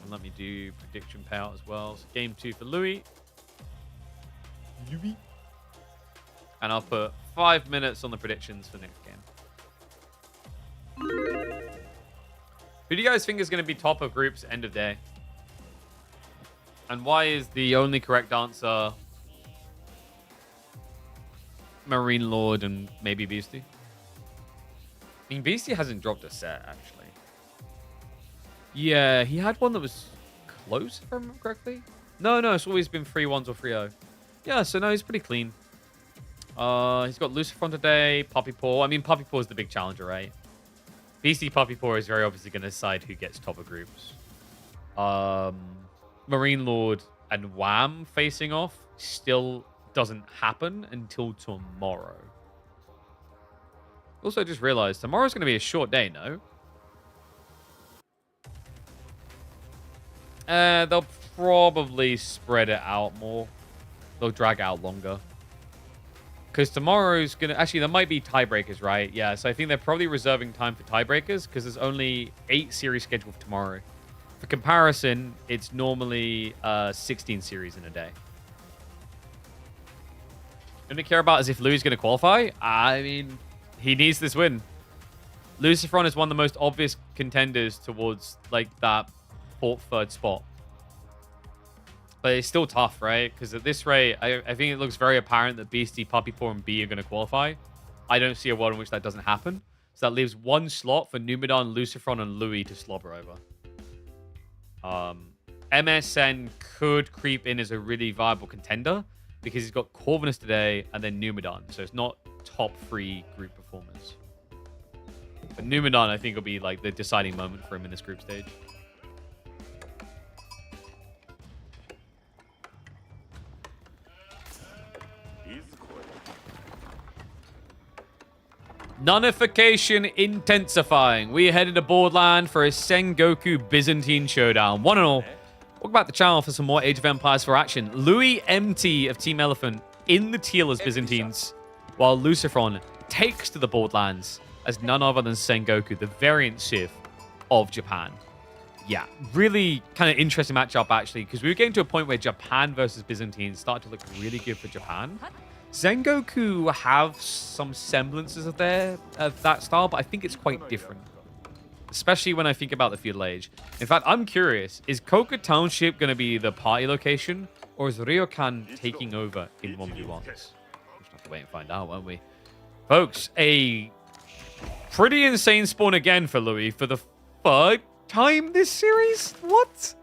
And let me do prediction payout as well. So game 2 for Louis. And I'll put 5 minutes on the predictions for next game. Who do you guys think is going to be top of groups end of day? And why is the only correct answer Marine Lord and maybe Beastie? I mean, Beastie hasn't dropped a set, actually. Yeah, he had one that was close, if I remember correctly. No, it's always been 3-1s or 3-0. Yeah, so no, he's pretty clean. He's got Lucifron today, Puppy Paw. I mean, Puppy Paw is the big challenger, right? Beastie Puppy Paw is very obviously going to decide who gets top of groups. Marine Lord and Wham facing off still doesn't happen until tomorrow. Also, just realized tomorrow's going to be a short day, no? They'll probably spread it out more. They'll drag out longer. Because tomorrow's going to... Actually, there might be tiebreakers, right? Yeah, so I think they're probably reserving time for tiebreakers because there's only 8 series scheduled for tomorrow. For comparison, it's normally 16 series in a day. The only care about is if Louis is going to qualify. I mean, he needs this win. Lucifron is one of the most obvious contenders towards like that 4th, 3rd spot. But it's still tough, right? Because at this rate, I think it looks very apparent that Beastie, Puppy Paw, and B are going to qualify. I don't see a world in which that doesn't happen. So that leaves 1 slot for Numidon, Lucifron, and Louis to slobber over. MSN could creep in as a really viable contender because he's got Corvinus today and then Numidon. So it's not top 3 group performers. But Numidon, I think, will be like the deciding moment for him in this group stage. Nullification intensifying. We are headed to Borderland for a Sengoku Byzantine showdown. One and all. Welcome back to the channel for some more Age of Empires 4 action. Louis MT of Team Elephant in the teal as Byzantines, while Lucifron takes to the Borderlands as none other than Sengoku, the variant Civ of Japan. Yeah, really kind of interesting matchup, actually, because we were getting to a point where Japan versus Byzantine started to look really good for Japan. Sengoku have some semblances of that style, but I think it's quite different, especially when I think about the feudal age. In fact, I'm curious, is Koka Township going to be the party location, or is Ryokan taking over in 1v1s? We'll just have to wait and find out, won't we? Folks, a pretty insane spawn again for Louis for the third time this series? What?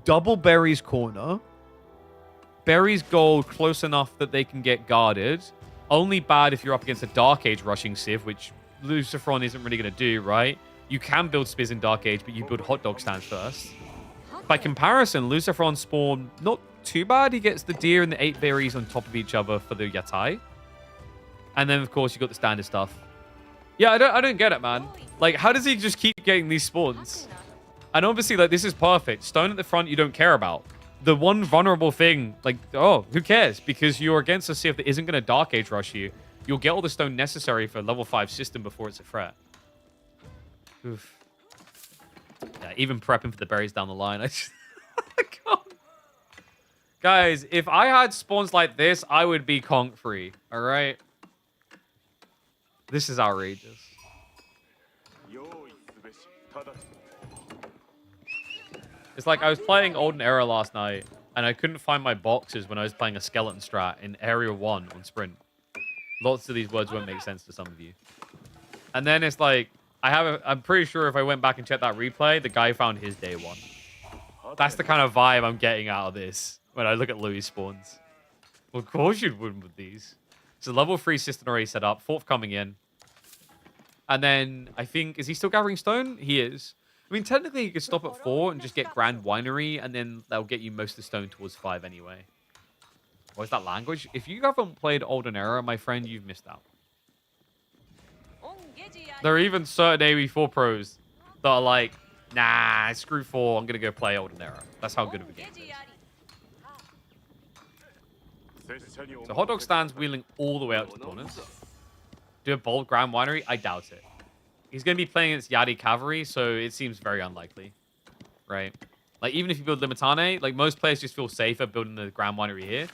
Double Berries Corner. Berries Gold close enough that they can get guarded. Only bad if you're up against a Dark Age rushing Civ, which Lucifron isn't really going to do, right? You can build Spiz in Dark Age, but you build hot dog stands first. By comparison, Lucifron spawn not too bad. He gets the deer and the 8 berries on top of each other for the Yatai. And then, of course, you got the standard stuff. Yeah, I don't get it, man. Like, how does he just keep getting these spawns? And obviously, like, this is perfect. Stone at the front, you don't care about. The one vulnerable thing, like, oh, who cares? Because you're against a Civ that isn't going to Dark Age rush you. You'll get all the stone necessary for a level 5 system before it's a threat. Oof. Yeah, even prepping for the berries down the line. I can't. Guys, if I had spawns like this, I would be conk free. All right? This is outrageous. It's like I was playing Olden Era last night, and I couldn't find my boxes when I was playing a skeleton strat in Area 1 on Sprint. Lots of these words won't make sense to some of you. And then it's like, I'm pretty sure if I went back and checked that replay, the guy found his day 1. That's the kind of vibe I'm getting out of this when I look at Louis spawns. Well, of course you'd win with these. So level 3 system already set up, 4th coming in. And then I think, is he still gathering stone? He is. I mean, technically, you could stop at 4 and just get Grand Winery, and then that'll get you most of the stone towards 5 anyway. What is that language? If you haven't played Olden Era, my friend, you've missed out. There are even certain AoE4 pros that are like, nah, screw 4, I'm going to go play Olden Era. That's how good of a game it is. So Hot Dog stands wheeling all the way out to the corners. Do a bold Grand Winery? I doubt it. He's going to be playing against Yadi Cavalry, so it seems very unlikely, right? Like, even if you build Limitane, like, most players just feel safer building the Grand Winery here.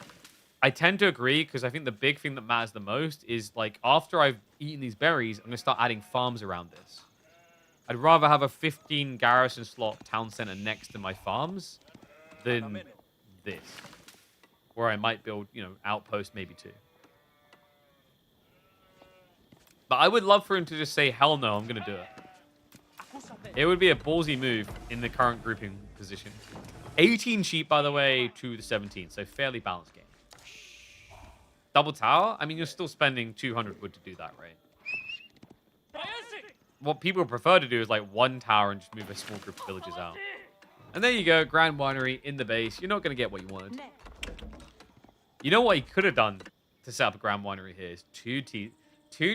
I tend to agree, because I think the big thing that matters the most is, like, after I've eaten these berries, I'm going to start adding farms around this. I'd rather have a 15 garrison slot town center next to my farms than this, where I might build, you know, outpost maybe 2. But I would love for him to just say, hell no, I'm going to do it. It would be a ballsy move in the current grouping position. 18 sheep, by the way, to the 17. So fairly balanced game. Double tower? I mean, you're still spending 200 wood to do that, right? What people prefer to do is like 1 tower and just move a small group of villages out. And there you go, Grand Winery in the base. You're not going to get what you wanted. You know what he could have done to set up a Grand Winery here is 2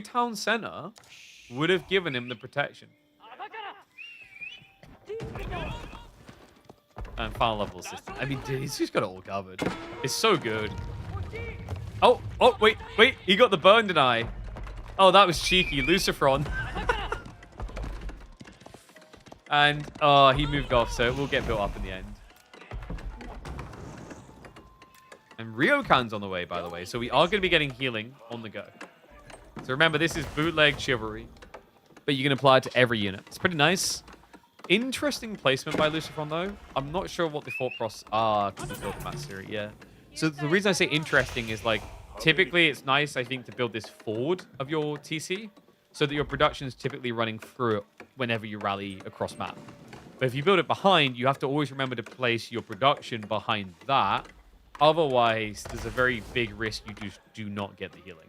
town center would have given him the protection. And final level assistant. I mean, dude, he's just got it all covered. It's so good. Oh, wait. He got the burn deny. Oh, that was cheeky. Lucifron. And, he moved off, so it will get built up in the end. And Ryokan's on the way, by the way. So we are going to be getting healing on the go. So remember, this is bootleg chivalry, but you can apply it to every unit. It's pretty nice. Interesting placement by Lucifron, though. I'm not sure what the thought process are to build the Matsuri. Yeah. So the reason I say interesting is, like, typically it's nice, I think, to build this forward of your TC so that your production is typically running through it whenever you rally across map. But if you build it behind, you have to always remember to place your production behind that. Otherwise, there's a very big risk you just do not get the healing.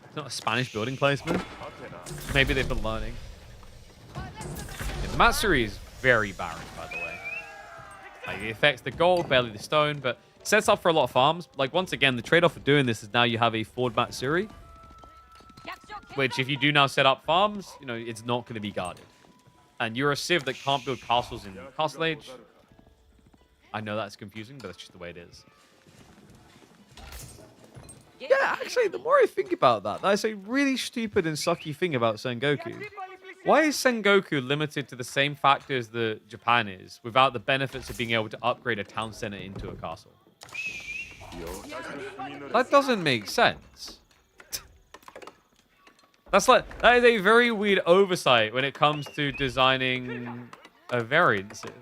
It's not a Spanish building placement. Maybe they've been learning. Yeah, the Matsuri is very barren, by the way. Like, it affects the gold, barely the stone, but sets up for a lot of farms. Like, once again, the trade-off of doing this is now you have a forward Matsuri. which if you do now set up farms, you know, it's not going to be guarded. And you're a Civ that can't build castles in Castle Age. I know that's confusing, but that's just the way it is. Yeah, actually, the more I think about that, that's a really stupid and sucky thing about Sengoku. Why is Sengoku limited to the same factors that Japan is, without the benefits of being able to upgrade a town center into a castle? That doesn't make sense. That is a very weird oversight when it comes to designing a variant Civ.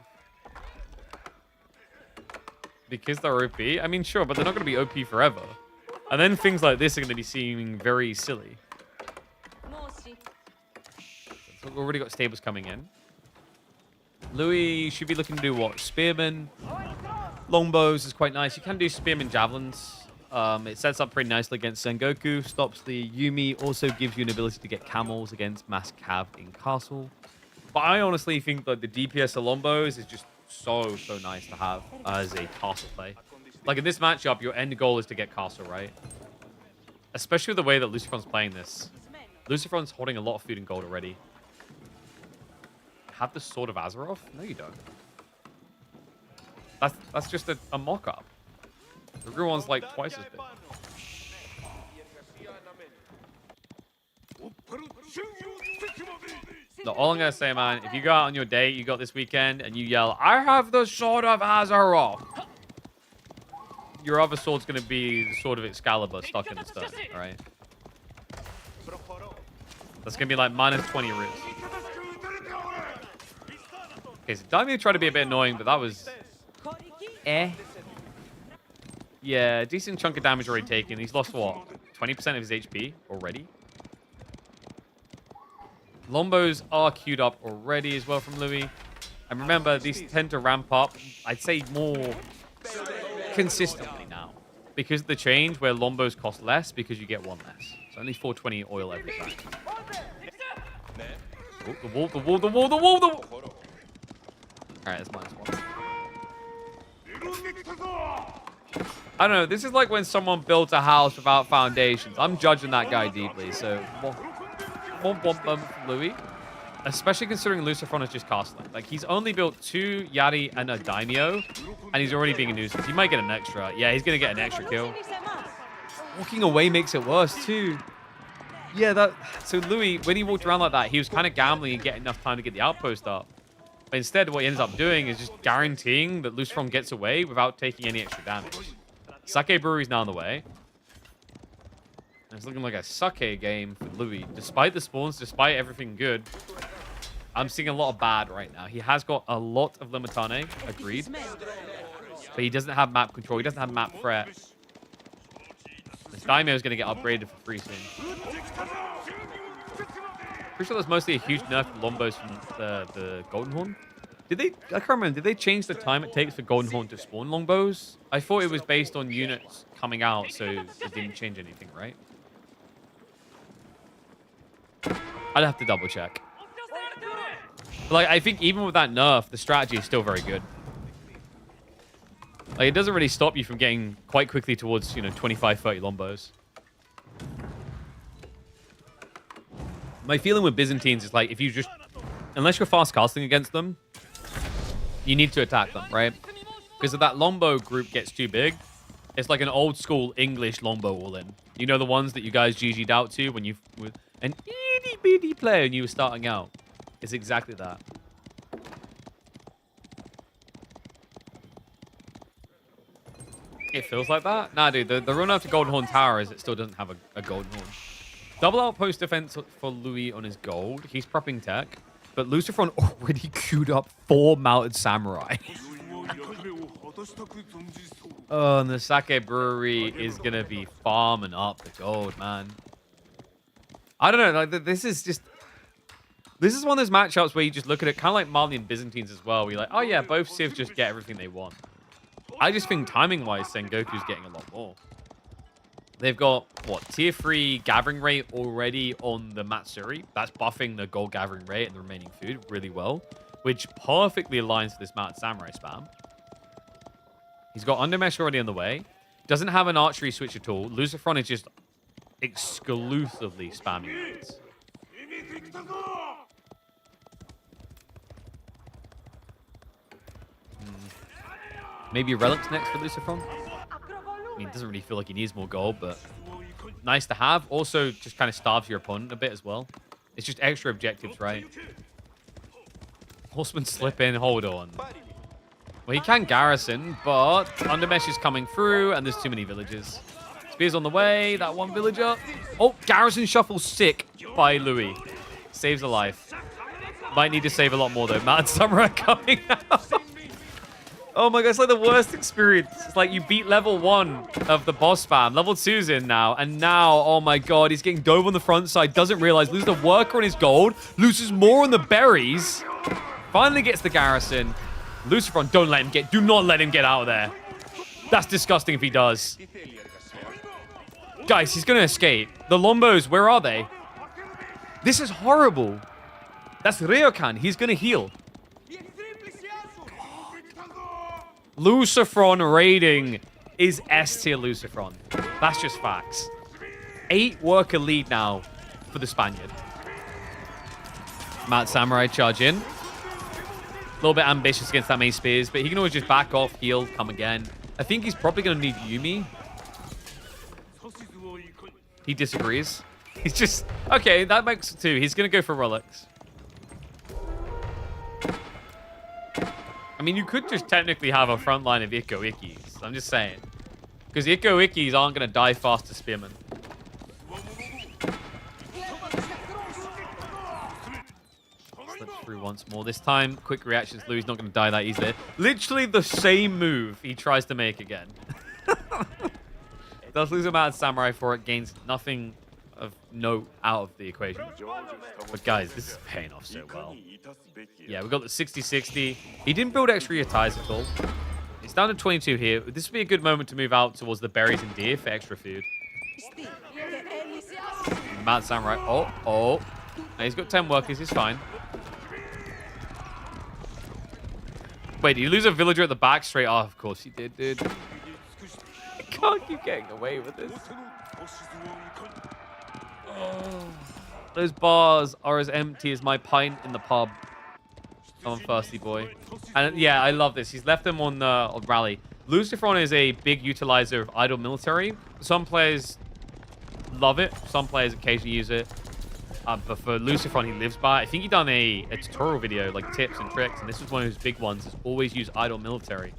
Because they're OP? I mean, sure, but they're not going to be OP forever. And then things like this are going to be seeming very silly. So we've already got stables coming in. Louis should be looking to do what? Spearmen. Longbows is quite nice. You can do spearmen javelins. It sets up pretty nicely against Sengoku. Stops the Yumi. Also gives you an ability to get camels against mass cav in castle. But I honestly think that the DPS of Longbows is just so nice to have as a castle play. Like in this matchup, your end goal is to get castle, right? Especially with the way that Lucifron's playing this. Lucifron's holding a lot of food and gold already. Have the Sword of Azeroth? No, you don't. That's just a mock-up. The real one's like twice as big. No, all I'm going to say, man, if you go out on your date, you got this weekend, and you yell, I have the Sword of Azeroth, your other sword's going to be the Sword of Excalibur stuck in the stone, alright? That's going to be like minus 20 roots. Okay, so Daimyo tried to be a bit annoying, but that was... Yeah, decent chunk of damage already taken. He's lost, what, 20% of his HP already? Longbows are queued up already as well from Louis. And remember, these tend to ramp up, I'd say, more consistently now. Because of the change where Longbows cost less because you get one less. So only 420 oil every time. Oh, the wall, the wall, the wall, the wall, the wall! Alright, that's -1. I don't know, this is like when someone builds a house without foundations. I'm judging that guy deeply, so... Louis. Especially considering Lucifron is just castling. Like, he's only built 2 Yari and a Daimyo, and he's already being a nuisance. He might get an extra. Yeah, he's going to get an extra kill. Walking away makes it worse, too. Yeah, so Louis, when he walked around like that, he was kind of gambling and getting enough time to get the outpost up. But instead, what he ends up doing is just guaranteeing that Lucifron gets away without taking any extra damage. Sake Brewery's now on the way. It's looking like a sake game for Louis. Despite the spawns, despite everything good, I'm seeing a lot of bad right now. He has got a lot of Limitane, agreed. But he doesn't have map control. He doesn't have map threat. This Daimyo is going to get upgraded for free soon. Pretty sure that's mostly a huge nerf to Longbows from the Golden Horn. I can't remember, did they change the time it takes for Golden Horn to spawn Longbows? I thought it was based on units coming out, so it didn't change anything, right? I'd have to double check. But like, I think even with that nerf, the strategy is still very good. Like, it doesn't really stop you from getting quite quickly towards, you know, 25, 30 Longbows. My feeling with Byzantines is like, if you just... Unless you're fast casting against them, you need to attack them, right? Because if that Longbow group gets too big, it's like an old school English Longbow all-in. You know the ones that you guys GG'd out to when you... An itty-bitty player and you were starting out. It's exactly that. It feels like that? Nah, dude. The run after Golden Horn Tower is it still doesn't have a Golden Horn. Double outpost defense for Louis on his gold. He's prepping tech. But Lucifron already queued up 4 Mounted Samurai. Oh, and the Sake Brewery is going to be farming up the gold, man. I don't know. Like, this is one of those matchups where you just look at it kind of like Mali and Byzantines as well. Where you're like, oh yeah, both civs just get everything they want. I just think timing-wise, Sengoku's getting a lot more. They've got, what, tier 3 gathering rate already on the Matsuri. That's buffing the gold gathering rate and the remaining food really well, which perfectly aligns to this Mounted Samurai spam. He's got Undermesh already on the way. Doesn't have an archery switch at all. Lucifron is just exclusively spamming units. Maybe Relics next for Lucifron. I mean, it doesn't really feel like he needs more gold, but nice to have. Also, just kind of starves your opponent a bit as well. It's just extra objectives, right? Horseman slip in, hold on. Well, he can garrison, but Undermesh is coming through, and there's too many villagers. Spear's on the way. That one villager. Oh, garrison shuffle sick by Louis. Saves a life. Might need to save a lot more, though. Mad Samurai coming out. Oh my god, it's like the worst experience. It's like you beat level 1 of the boss spam. Level 2's in now. And now, oh my god, he's getting dove on the front side. Doesn't realize. Loses the worker on his gold. Loses more on the berries. Finally gets the garrison. Lucifron, don't let him get... Do not let him get out of there. That's disgusting if he does. Guys, he's going to escape. The Lombos, where are they? This is horrible. That's Ryokan. He's going to heal. Lucifron raiding is S-tier Lucifron. That's just facts. 8 worker lead now for the Spaniard. Mad Samurai charge in. A little bit ambitious against that many spears, but he can always just back off, heal, come again. I think he's probably going to need Yumi. He disagrees. He's just... Okay, that makes it 2. He's going to go for relics. I mean, you could just technically have a front line of Ikko Ikkis. I'm just saying. Because Ikko Ikkis aren't going to die fast to Spearmen. Slip through once more. This time, quick reactions. Louis not going to die that easily. Literally the same move he tries to make again. Does lose a Mad Samurai for it. Gains nothing of note out of the equation. But guys, this is paying off so well. Yeah, we got the 60-60. He didn't build extra ties at all. It's down to 22 here. This would be a good moment to move out towards the berries and deer for extra food. Mad Samurai. Oh. Now he's got 10 workers. He's fine. Wait, did you lose a villager at the back straight off? Of course he did, dude. I can't keep getting away with this. Oh, those bars are as empty as my pint in the pub. Come on, thirsty boy. And yeah, I love this. He's left them on rally. Lucifron is a big utilizer of idle military. Some players love it. Some players occasionally use it. But for Lucifron, he lives by it. I think he done a tutorial video, like tips and tricks. And this was one of his big ones. Is always use idle military.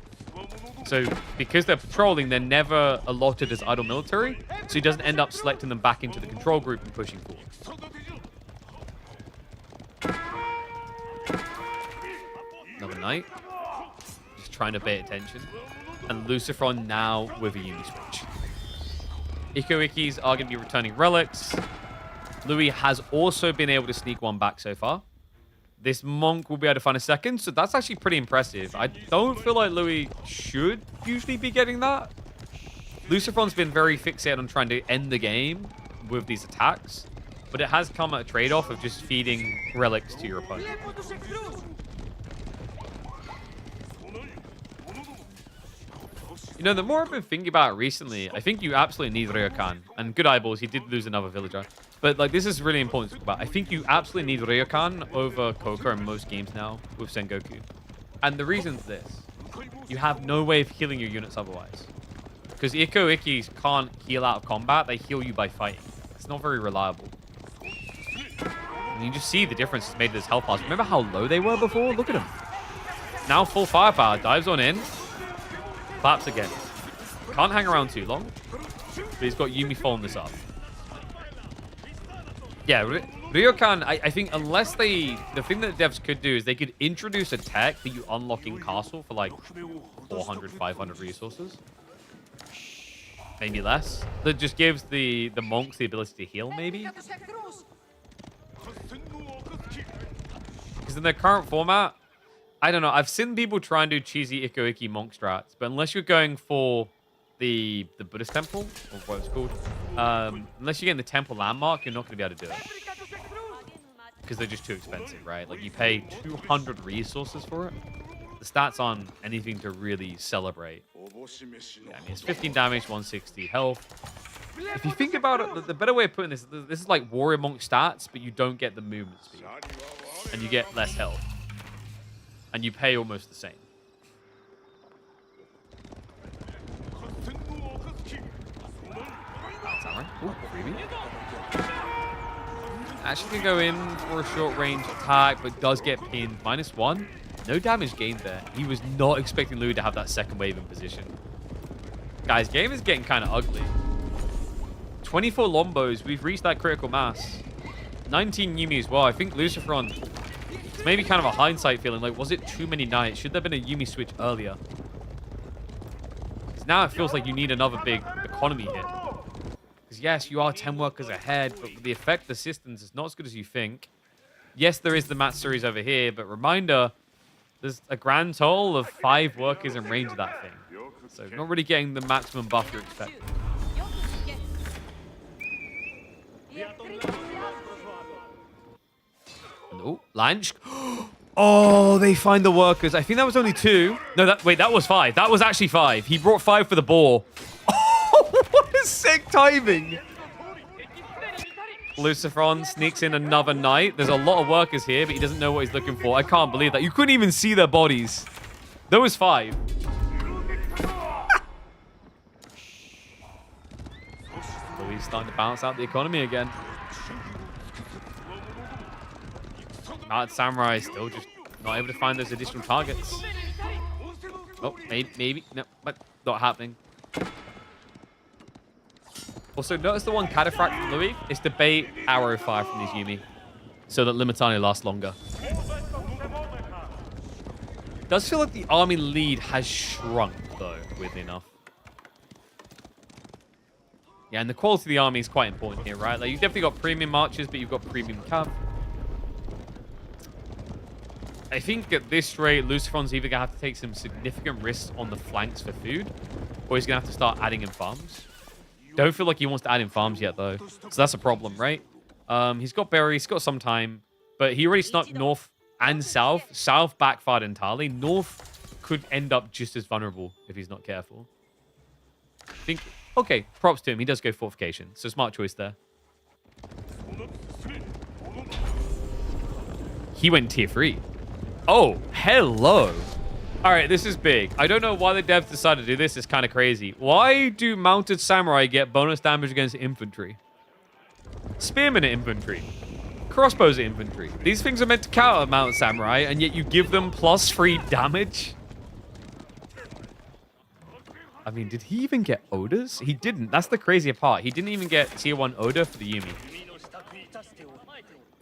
So because they're patrolling, they're never allotted as idle military. So he doesn't end up selecting them back into the control group and pushing forward. Another knight. Just trying to pay attention. And Lucifron now with a Uni switch. Ikko Ikkis are going to be returning relics. Louis has also been able to sneak one back so far. This monk will be able to find a second, so that's actually pretty impressive. I don't feel like Louis should usually be getting that. Lucifron's been very fixated on trying to end the game with these attacks, but it has come at a trade-off of just feeding relics to your opponent. You know, the more I've been thinking about it recently, I think you absolutely need Ryokan. And good eyeballs, he did lose another villager. But, like, this is really important to talk about. I think you absolutely need Ryokan over Koko in most games now with Sengoku. And the reason's this. You have no way of healing your units otherwise. Because Ikko Ikkis can't heal out of combat. They heal you by fighting. It's not very reliable. And you just see the difference it's made to this health bars. Remember how low they were before? Look at them. Now full firepower. Dives on in. Claps again. Can't hang around too long. But he's got Yumi following this up. Yeah, Ryokan, I think unless they... The thing that devs could do is they could introduce a tech that you unlock in Castle for like 400, 500 resources. Maybe less. That just gives the monks the ability to heal, maybe. Because in their current format, I don't know. I've seen people try and do cheesy Ikko Ikki monk strats, but unless you're going for the Buddhist temple, or what it's called, unless you're getting the temple landmark, you're not going to be able to do it. Because they're just too expensive, right? Like, you pay 200 resources for it. The stats aren't anything to really celebrate. Yeah, I mean, it's 15 damage, 160 health. If you think about it, the better way of putting this is like Warrior Monk stats, but you don't get the movement speed. And you get less health. And you pay almost the same. Ooh, actually can go in for a short range attack, but does get pinned. -1. No damage gained there. He was not expecting Louis to have that second wave in position. Guys, game is getting kind of ugly. 24 Lombos. We've reached that critical mass. 19 Yumi as well. I think Luciferon, it's maybe kind of a hindsight feeling. Like, was it too many knights? Should there have been a Yumi switch earlier? Because now it feels like you need another big economy hit. Because yes, you are 10 workers ahead, but the effect assistance is not as good as you think. Yes, there is the Matsuris over here, but reminder, there's a grand total of 5 workers in range of that thing. So not really getting the maximum buff you're expecting. Oh, Lanch. Oh, they find the workers. I think that was only 2. No, wait, that was 5. That was actually 5. He brought 5 for the boar. Oh, what a sick timing. Luciferon sneaks in another knight. There's a lot of workers here, but he doesn't know what he's looking for. I can't believe that. You couldn't even see their bodies. There was 5. Louis starting to balance out the economy again. Mad Samurai still just not able to find those additional targets. Oh, maybe. No, but not happening. Also, notice the one cataphract from Louis is to bait arrow fire from these Yumi so that Limitani lasts longer. It does feel like the army lead has shrunk, though, weirdly enough. Yeah, and the quality of the army is quite important here, right? Like, you've definitely got premium archers, but you've got premium cav. I think at this rate, Luciferon's either going to have to take some significant risks on the flanks for food, or he's going to have to start adding in farms. Don't feel like he wants to add in farms yet, though. So that's a problem, right? He's got berries, he's got some time, but he already snuck north and south. South backfired entirely. North could end up just as vulnerable if he's not careful. I think, okay, props to him. He does go fortification, so smart choice there. He went tier 3. Oh, hello. All right, this is big. I don't know why the devs decided to do this. It's kind of crazy. Why do mounted samurai get bonus damage against infantry? Spearmen at infantry. Crossbows at infantry. These things are meant to counter mounted samurai, and yet you give them +3 damage? I mean, did he even get Oders? He didn't. That's the crazier part. He didn't even get tier 1 Oda for the Yumi.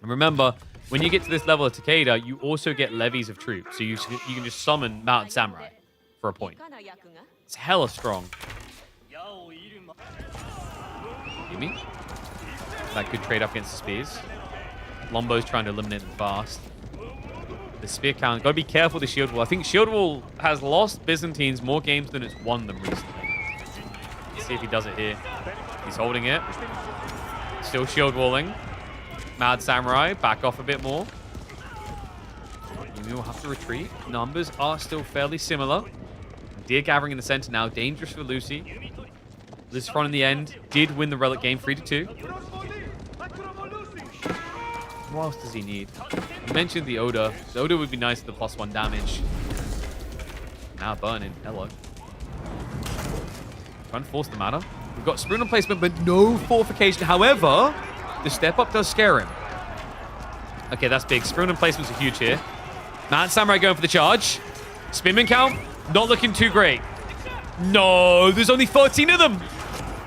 And remember, when you get to this level of Takeda, you also get levies of troops. So you can just summon mounted samurai for a point. It's hella strong. Yumi? That could trade up against the spears. Lombo's trying to eliminate them fast. The spear count. Gotta be careful with the shield wall. I think shield wall has lost Byzantines more games than it's won them recently. Let's see if he does it here. He's holding it. Still shield walling. Mad Samurai, back off a bit more. Yumi will have to retreat. Numbers are still fairly similar. Deer gathering in the center now. Dangerous for Lucy. Luciferon in the end did win the relic game 3-2. What else does he need? You mentioned the Oda. The Oda would be nice for the +1 damage. Now burning. Hello. Trying to force the mana. We've got Sprune placement, but no fortification. However, the step up does scare him. Okay, that's big. Sprune placements are huge here. Mad Samurai going for the charge. Spearman count, not looking too great. No, there's only 13 of them.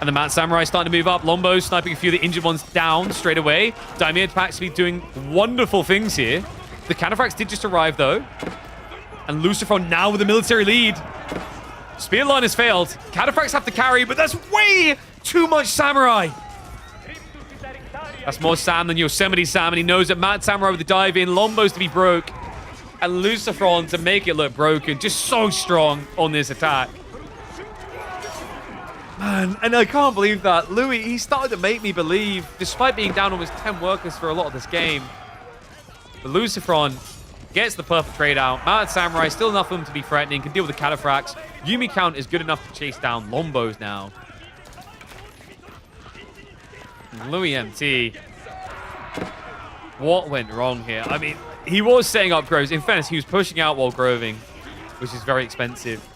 And the Mad Samurai starting to move up. Lombo sniping a few of the injured ones down straight away. Daimir actually doing wonderful things here. The Cataphracts did just arrive, though. And Luciferon now with a military lead. Spear line has failed. Cataphracts have to carry, but that's way too much Samurai. That's more Sam than Yosemite Sam, and he knows that Mad Samurai with the dive in, Lombo's to be broke, and Luciferon to make it look broken. Just so strong on this attack. Man, and I can't believe that. Louis, he started to make me believe, despite being down almost 10 workers for a lot of this game. But Luciferon gets the perfect trade out. Mad Samurai, still enough for him to be threatening, can deal with the Cataphracts. Yumi count is good enough to chase down Lombos now. Louis MT. What went wrong here? I mean, he was setting up groves. In fairness, he was pushing out while groving, which is very expensive.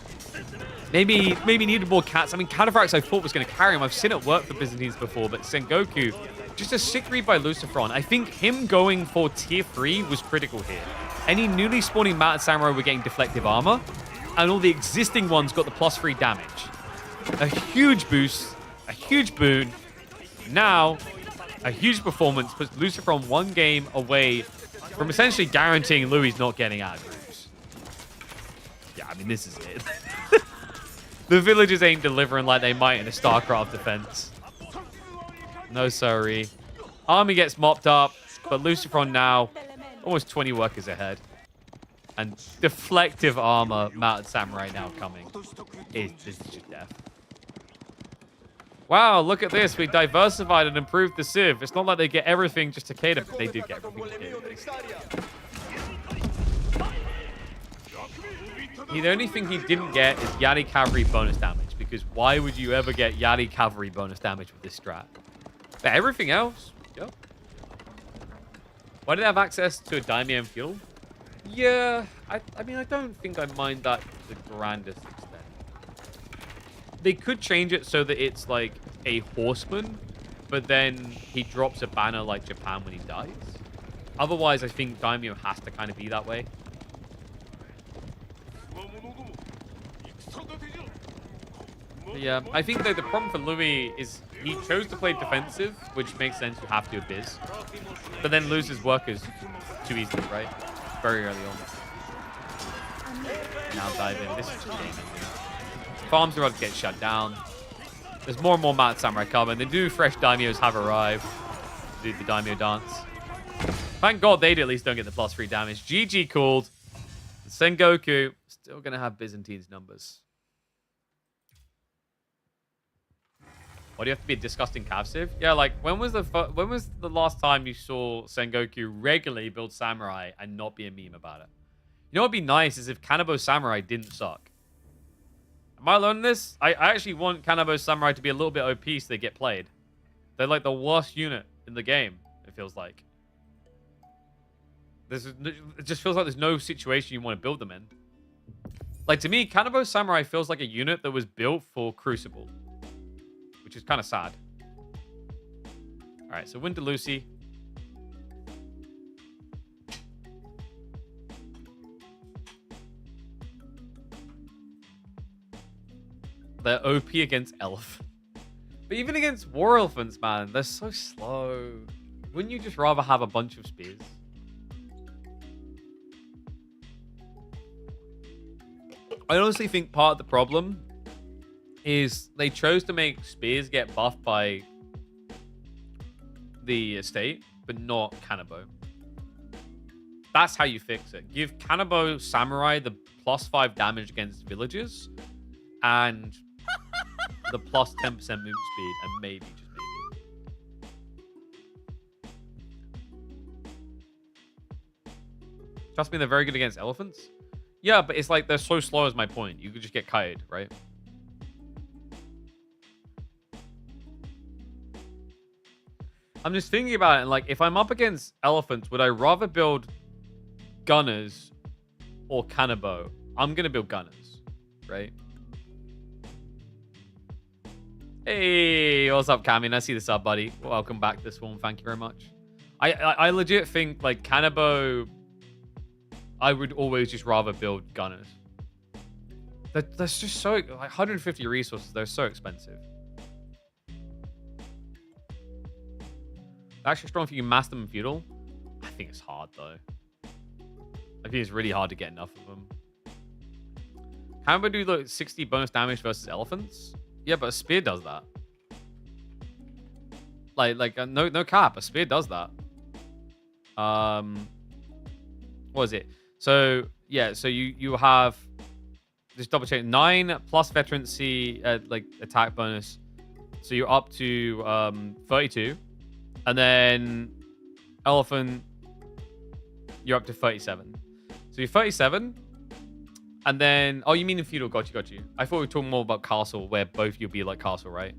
Maybe needed more cats. I mean, Cataphracts I thought was going to carry him. I've seen it work for Byzantines before, but Sengoku, just a sick read by Lucifron. I think him going for tier 3 was critical here. Any newly spawning Mounted Samurai were getting deflective armor, and all the existing ones got the +3 damage. A huge boost, a huge boon. Now, a huge performance puts Lucifron one game away from essentially guaranteeing Louis not getting out of groups. Yeah, I mean, this is it. The villagers ain't delivering like they might in a StarCraft defense. No, sorry. Army gets mopped up, but Lucifron now almost 20 workers ahead. And deflective armor Mounted Samurai now coming. This is just death. Wow, look at this. We diversified and improved the Civ. It's not like they get everything just to cater, but they do get everything to cater. The only thing he didn't get is Yari Cavalry bonus damage, because why would you ever get Yari Cavalry bonus damage with this strat? But everything else, yeah. Why did they have access to a Daimyo Fuel? Yeah, I mean, I don't think I mind that to the grandest extent. They could change it so that it's like a horseman, but then he drops a banner like Japan when he dies. Otherwise, I think Daimyo has to kind of be that way. Yeah, I think though the problem for Louis is he chose to play defensive, which makes sense. You have to do Biz, but then loses workers too easily, right? Very early on. Now dive in. This is just game. Farms are about to get shut down. There's more and more Mounted Samurai coming. The new fresh daimyos have arrived to do the daimyo dance. Thank God they at least don't get the +3 damage. GG called. Sengoku still gonna have Byzantines numbers. Why do you have to be a disgusting cav civ? Yeah, like when was the last time you saw Sengoku regularly build samurai and not be a meme about it? You know what'd be nice is if Kanabo Samurai didn't suck. Am I learning this? I actually want Kanabo Samurai to be a little bit OP so they get played. They're like the worst unit in the game, it feels like. It just feels like there's no situation you want to build them in. Like, to me, Kanabo Samurai feels like a unit that was built for Crucible, which is kind of sad. All right, so Winter Lucy. They're OP against Elf. But even against War Elephants, man, they're so slow. Wouldn't you just rather have a bunch of spears? I honestly think part of the problem is they chose to make spears get buffed by the estate, but not Kanabo. That's how you fix it. Give Kanabo Samurai the +5 damage against villagers and the +10% move speed, and maybe, just maybe. Trust me, they're very good against elephants. Yeah, but it's like they're so slow is my point. You could just get kited, right? I'm just thinking about it, and like, if I'm up against elephants, would I rather build gunners or Kanabo? I'm gonna build gunners, right? Hey, what's up, Cami? I see the sub, buddy. Welcome back to this one. Thank you very much. I legit think like Kanabo, I would always just rather build gunners. That's just so like 150 resources. They're so expensive. Actually strong if you can master them in feudal. I think it's hard though. I think it's really hard to get enough of them. How about do like 60 bonus damage versus elephants? Yeah, but a spear does that. Like no cap. A spear does that. What is it? So yeah, so you have just double check 9 plus veterancy like attack bonus. So you're up to 32. And then elephant, you're up to 37. So you're 37. And then, oh, you mean in feudal? Got you. I thought we were talking more about castle, where both you'll be like castle, right?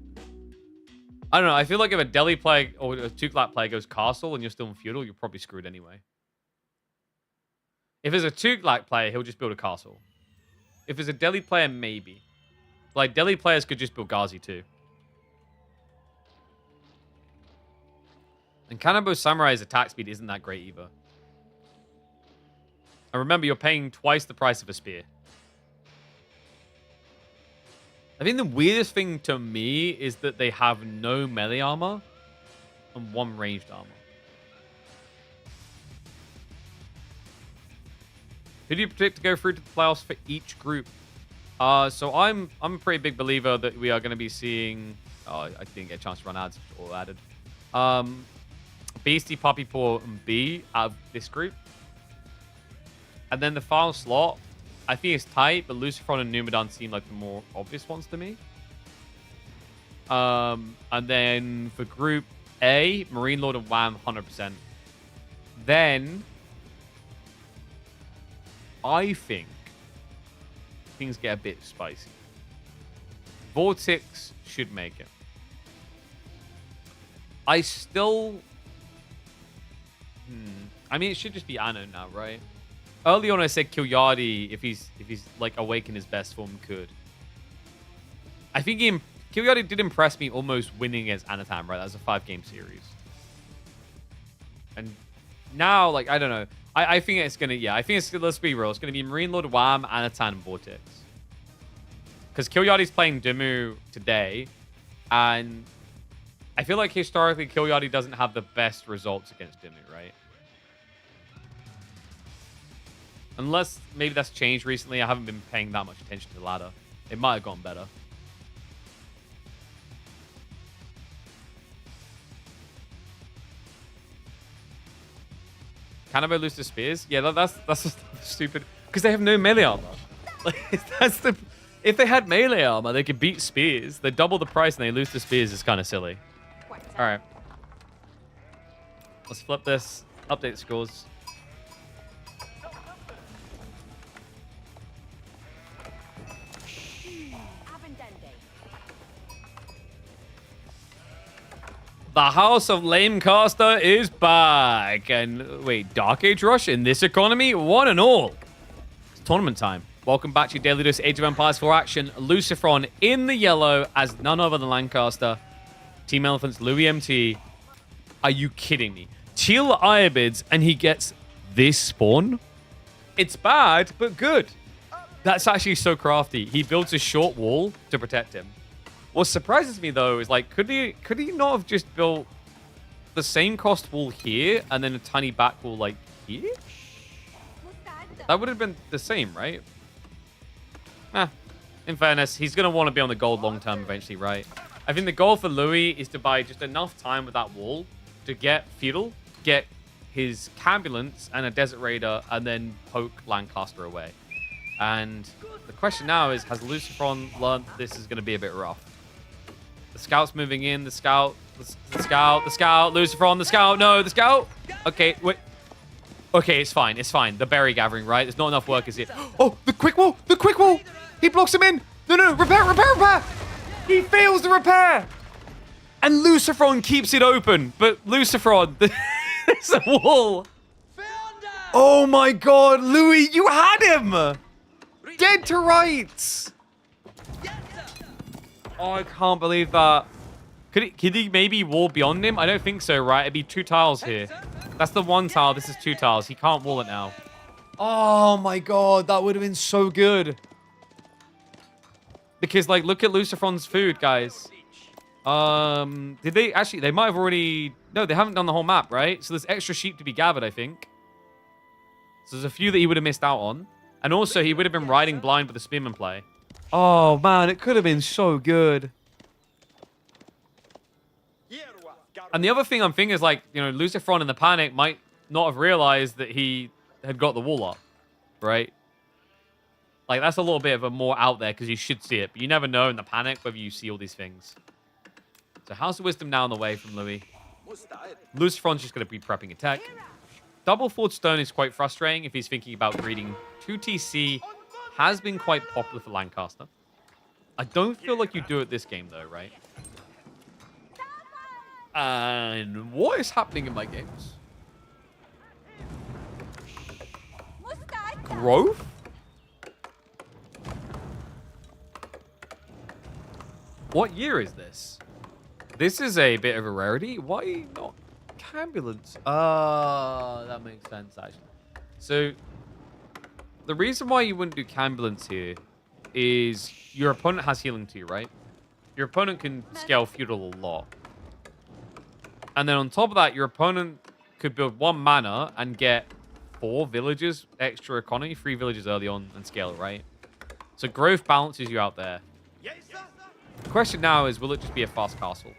I don't know. I feel like if a Delhi player or a Tuklat player goes castle and you're still in feudal, you're probably screwed anyway. If there's a Tuklat player, he'll just build a castle. If there's a Delhi player, maybe. Like, Delhi players could just build Ghazi too. And Kanabo Samurai's attack speed isn't that great either. And remember, you're paying twice the price of a spear. I think the weirdest thing to me is that they have no melee armor and 1 ranged armor. Who do you predict to go through to the playoffs for each group? So I'm a pretty big believer that we are going to be seeing... Oh, I didn't get a chance to run ads. All added. Beastie, Puppy Paw, and B out of this group. And then the final slot, I think it's tight, but Lucifron and Numidan seem like the more obvious ones to me. And then for Group A, Marine Lord and Wham, 100%. Then, I think things get a bit spicy. Vortex should make it. I still... I mean, it should just be Anno now, right? Early on, I said Kilyadi, if he's like awake in his best form, could. I think Kilyadi did impress me almost winning against Anatam, right? That was a 5-game series. And now, like, I don't know. I think it's gonna, yeah, I think it's, let's be real, it's gonna be Marine Lord, Wham, Anatam, and Vortex. Because Kilyadi's playing Dimmu today, and I feel like historically Kilyadi doesn't have the best results against Dimmu, right? Unless maybe that's changed recently. I haven't been paying that much attention to the ladder. It might have gotten better. Kanabo lose to spears? Yeah, that's just stupid. Because they have no melee armor. Like, that's the... If they had melee armor, they could beat spears. They double the price and they lose to spears. It's kind of silly. All right. Let's flip this. Update scores. The House of Lamecaster is back. And wait, Dark Age Rush in this economy? One and all. It's tournament time. Welcome back to your Daily Dose Age of Empires 4 action. Lucifron in the yellow as none other than Lancaster. Team Elephants, Louis MT. Are you kidding me? Teal Irobids and he gets this spawn? It's bad, but good. That's actually so crafty. He builds a short wall to protect him. What surprises me, though, is, like, could he not have just built the same cost wall here and then a tiny back wall, like, here? That would have been the same, right? In fairness, he's going to want to be on the gold long term eventually, right? I think the goal for Louis is to buy just enough time with that wall to get Feudal, get his Cambulance and a Desert Raider, and then poke Lancaster away. And the question now is, has Lucifron learned this is going to be a bit rough? The scout's moving in. The scout. The scout. The scout. Lucifron. The scout. No, the scout. Okay, wait. Okay, it's fine. It's fine. The berry gathering, right? There's not enough workers here. Oh, the quick wall. The quick wall. He blocks him in. No, no. Repair, repair, repair. He fails the repair. And Lucifron keeps it open. But Lucifron, there's a wall. Oh my god, Louis, you had him. Dead to rights. Oh, I can't believe that. Could he maybe wall beyond him? I don't think so, right? It'd be 2 tiles here. That's the 1 tile. This is 2 tiles. He can't wall it now. Oh my god, that would have been so good. Because, like, look at Lucifron's food, guys. Did they actually? They might have already. No, they haven't done the whole map, right? So there's extra sheep to be gathered, I think. So there's a few that he would have missed out on. And also, he would have been riding blind with the Spearman play. Oh, man, it could have been so good. And the other thing I'm thinking is, like, you know, Lucifron in the panic might not have realized that he had got the wall up, right? Like, that's a little bit of a more out there because you should see it. But you never know in the panic whether you see all these things. So House of Wisdom now on the way from Louis. Lucifron's just going to be prepping a tech. Double Forged Stone is quite frustrating if he's thinking about greeting 2TC. Has been quite popular for Lancaster. I don't feel like you do it this game, though, right? And what is happening in my games? Growth? What year is this? This is a bit of a rarity. Why not Cambulance? That makes sense, actually. So, the reason why you wouldn't do Cambulance here is your opponent has healing too, right? Your opponent can scale Feudal a lot. And then on top of that, your opponent could build 1 mana and get 4 villages extra economy, 3 villages early on, and scale it, right? So growth balances you out there. The question now is, will it just be a fast castle?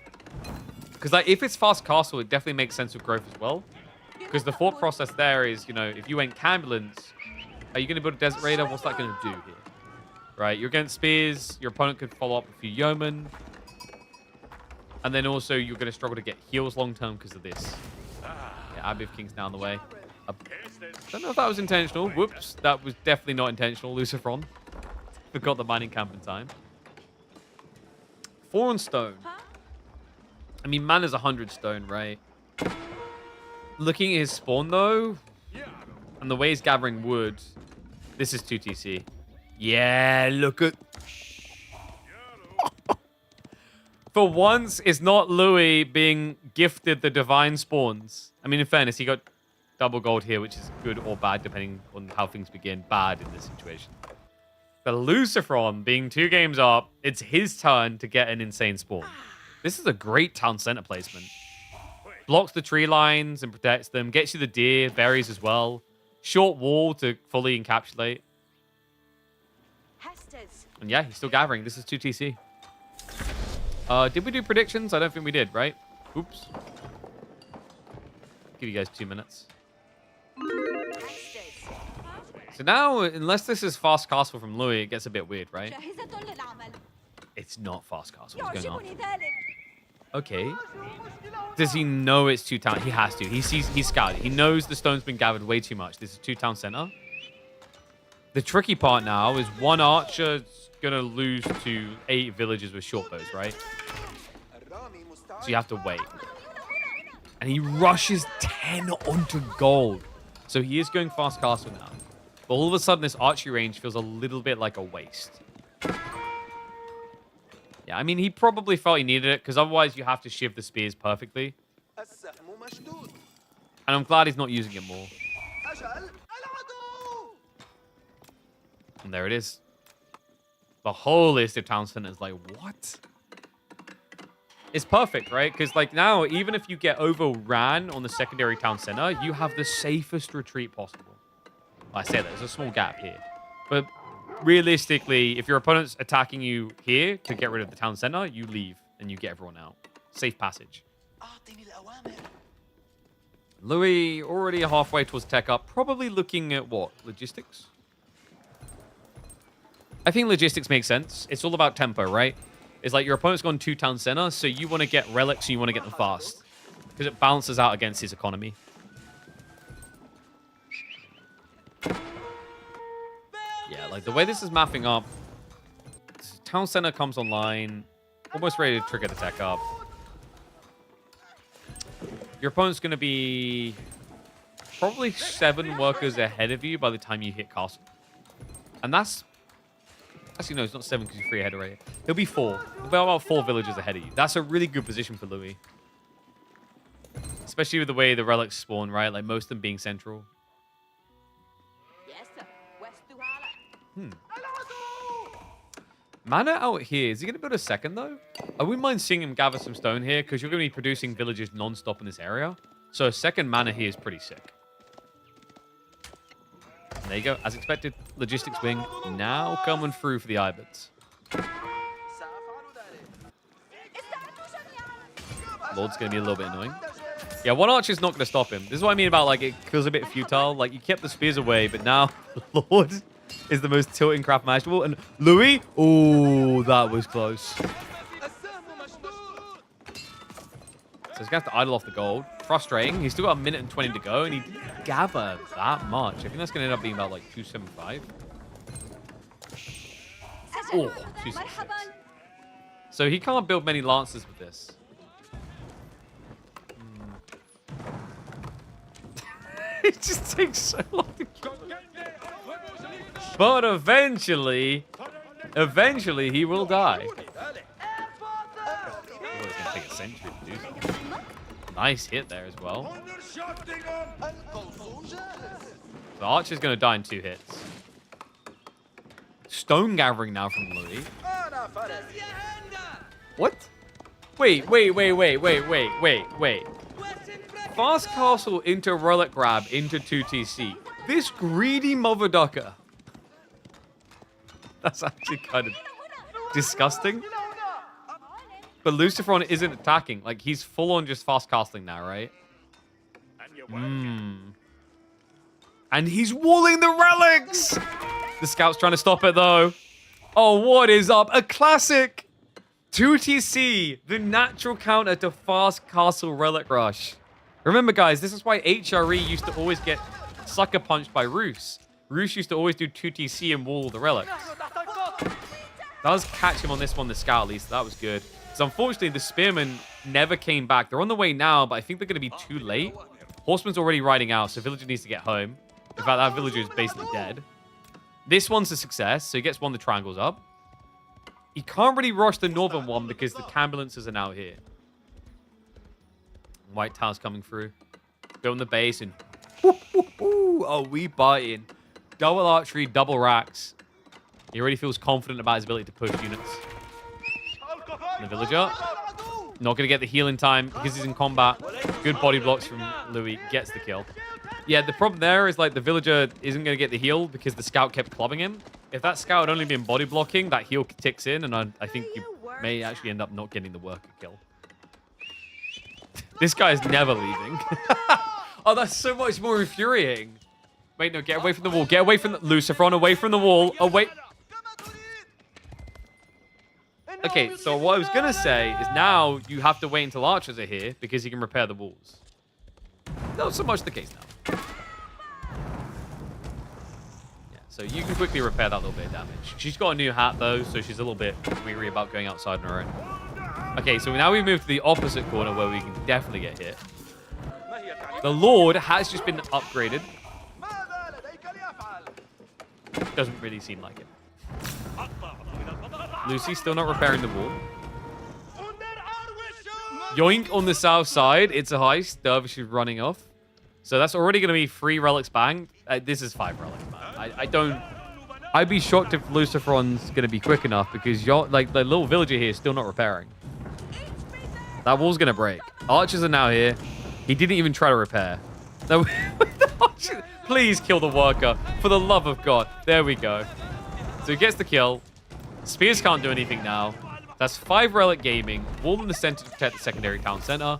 Because like, if it's fast castle, it definitely makes sense with growth as well. Because the thought process there is, you know, if you went Cambulance, are you going to build a Desert Raider? What's that going to do here? Right, you're against spears. Your opponent could follow up with a few yeomen. And then also, you're going to struggle to get heals long-term because of this. Yeah, Abbey of King's down the way. I don't know if that was intentional. Whoops, that was definitely not intentional. Lucifron. Forgot the mining camp in time. Thorn Stone. I mean, mana's 100 stone, right? Looking at his spawn, though, and the way he's gathering wood, this is 2 TC. Yeah, look at... For once, it's not Louis being gifted the divine spawns. I mean, in fairness, he got double gold here, which is good or bad, depending on how things begin. Bad in this situation. But Lucifron being 2 games up, it's his turn to get an insane spawn. This is a great town center placement. Blocks the tree lines and protects them. Gets you the deer, berries as well. Short wall to fully encapsulate. And yeah, he's still gathering. This is 2 TC. Did we do predictions? I don't think we did, right? Oops. Give you guys 2 minutes. So now, unless this is fast castle from Louis, it gets a bit weird, right? It's not fast castle. What's going on? Okay. Does he know it's 2 town? He has to. He's scouted. He knows the stone's been gathered way too much. This is 2 town center. The tricky part now is 1 archer's gonna lose to 8 villages with short bows, right? So you have to wait. And he rushes 10 onto gold. So he is going fast castle now. But all of a sudden, this archery range feels a little bit like a waste. Yeah, I mean, he probably felt he needed it, because otherwise you have to shiv the spears perfectly. And I'm glad he's not using it more. And there it is. The whole list of town centers, like, what? It's perfect, right? Because, like, now, even if you get overran on the secondary town center, you have the safest retreat possible. I say that, there's a small gap here. But realistically, if your opponent's attacking you here to get rid of the town center, you leave and you get everyone out. Safe passage. Louis already halfway towards tech up, probably looking at what? Logistics? I think logistics makes sense. It's all about tempo, right? It's like your opponent's gone 2 town center, so you want to get relics and you want to get them fast. Because it balances out against his economy. Yeah, like the way this is mapping up, town center comes online, almost ready to trigger the tech up. Your opponent's going to be probably 7 workers ahead of you by the time you hit castle. And that's... Actually, no, it's not 7 because you're 3 ahead already. He'll be 4. He'll be about 4 villages ahead of you. That's a really good position for Louis. Especially with the way the relics spawn, right? Like most of them being central. Mana out here. Is he going to build a second, though? I wouldn't mind seeing him gather some stone here, because you're going to be producing villages non-stop in this area. So a second mana here is pretty sick. And there you go. As expected, logistics wing now coming through for the Iberts. Lord's going to be a little bit annoying. Yeah, 1 archer's not going to stop him. This is what I mean about, like, it feels a bit futile. Like, you kept the spears away, but now Lord is the most tilting craft imaginable. And Louis, oh, that was close. So he's going to have to idle off the gold. Frustrating. He's still got 1 minute and 20 to go, and he didn't gather that much. I think that's going to end up being about, like, 275. Oh, 266. So he can't build many lances with this. It just takes so long to kill. But eventually he will die. Oh, it's gonna take a century to do something. Nice hit there as well. The Archer's gonna die in 2 hits. Stone gathering now from Louis. What? Wait. Fast castle into relic grab into 2TC. This greedy mother ducker. That's actually kind of disgusting. But Lucifron isn't attacking. Like, he's full on just fast casting now, right? And he's walling the relics! The scout's trying to stop it, though. Oh, what is up? A classic! 2TC, the natural counter to fast castle relic rush. Remember, guys, this is why HRE used to always get sucker punched by Roos. Roos used to always do 2TC and wall the relics. Does catch him on this one, the scout at least. That was good. So unfortunately, the spearmen never came back. They're on the way now, but I think they're going to be too late. Horseman's already riding out, so villager needs to get home. In fact, that villager is basically dead. This one's a success, so he gets one of the triangles up. He can't really rush the northern one because the ambulances are now here. White Tower's coming through. Building the base and... Oh, we biting. Double archery, double racks. He already feels confident about his ability to push units. And the villager. Not going to get the heal in time because he's in combat. Good body blocks from Louis. Gets the kill. Yeah, the problem there is like the villager isn't going to get the heal because the scout kept clubbing him. If that scout had only been body blocking, that heal ticks in, and I think you may actually end up not getting the worker kill. This guy is never leaving. Oh, that's so much more infuriating. Wait, no, get away from the wall. Get away from the... Lucifron, away from the wall. Away... Okay, so what I was going to say is now you have to wait until archers are here because he can repair the walls. Not so much the case now. Yeah, so you can quickly repair that little bit of damage. She's got a new hat, though, so she's a little bit weary about going outside on her own. Okay, so now we move to the opposite corner where we can definitely get hit. The Lord has just been upgraded. Doesn't really seem like it. Lucy's still not repairing the wall. Yoink on the south side. It's a heist. Dervish is running off. So that's already going to be 3 relics banged. This is 5 relics, man. I'd be shocked if Lucifron's going to be quick enough because like the little villager here is still not repairing. That wall's going to break. Archers are now here. He didn't even try to repair. No, please kill the worker. For the love of God. There we go. So he gets the kill. Spears can't do anything now. That's 5 relic gaming. Wall in the center to protect the secondary town center.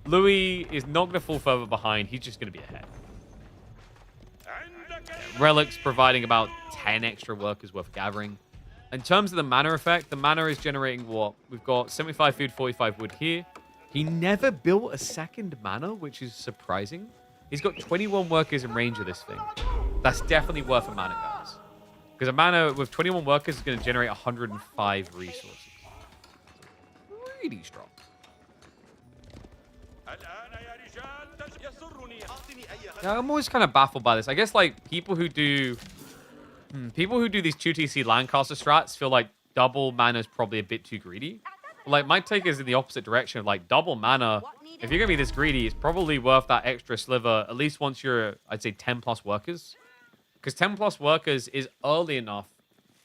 Louis is not going to fall further behind. He's just going to be ahead. Relics providing about 10 extra workers worth of gathering. In terms of the mana effect, the mana is generating what? We've got 75 food, 45 wood here. He never built a second mana, which is surprising. He's got 21 workers in range of this thing. That's definitely worth a mana, guys. Because a mana with 21 workers is going to generate 105 resources. Really strong. Yeah, I'm always kind of baffled by this. I guess like people who do these 2TC Lancaster strats feel like double mana is probably a bit too greedy. But, like my take is in the opposite direction of like double mana. If you're gonna be this greedy, it's probably worth that extra sliver at least once you're, I'd say, 10 plus workers. Because 10 plus workers is early enough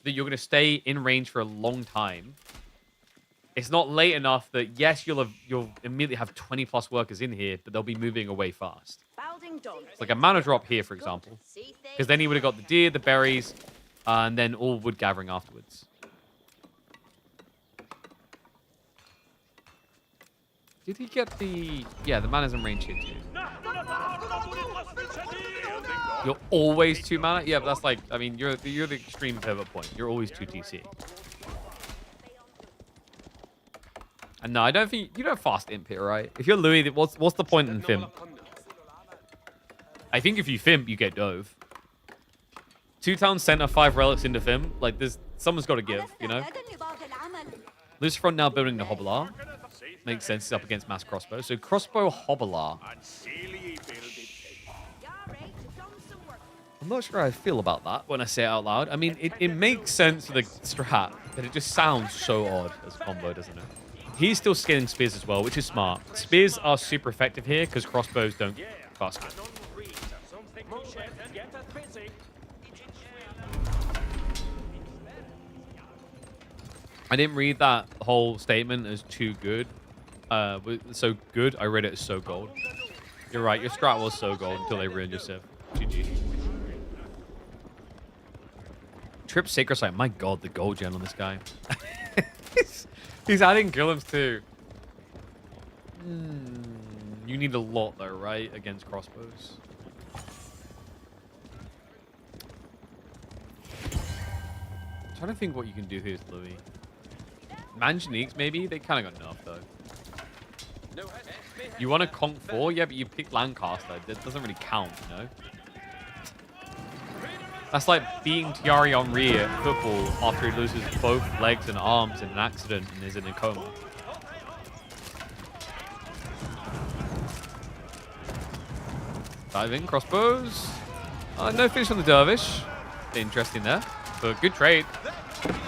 that you're gonna stay in range for a long time. It's not late enough that yes, you'll immediately have 20 plus workers in here, but they'll be moving away fast. It's like a mana drop here, for example, because then he would have got the deer, the berries, and then all wood gathering afterwards. Did he get the... Yeah, the mana's in range here too. You're always 2 mana? Yeah, but that's like... I mean, you're the extreme pivot point. You're always 2 TC. And no, I don't think... You don't fast imp here, right? If you're Louis, what's the point in Fimp? I think if you Fimp, you get Dove. 2 town center, 5 relics into Fimp. Like, someone's got to give, you know? Lucifron now building the Hobbler. Makes sense. It's up against mass crossbow. So crossbow Hobbler. I'm not sure how I feel about that when I say it out loud. I mean, it makes sense for the strat, but it just sounds so odd as a combo, doesn't it? He's still scaling spears as well, which is smart. Spears are super effective here because crossbows don't basket. I didn't read that whole statement as too good. So good, I read it as so gold. You're right, your strat was so gold until they ruined your civ. GG. Trip Sacred Site. My god, the gold gen on this guy. He's adding Guillims too. You need a lot though, right? Against crossbows. I'm trying to think what you can do here with Louis. Manjaniques, maybe? They kind of got enough though. You want a Conk 4? Yeah, but you pick Lancaster. That doesn't really count, you know? That's like beating Thierry Henry at football after he loses both legs and arms in an accident and is in a coma. Diving, crossbows. No finish on the Dervish. Interesting there, but good trade.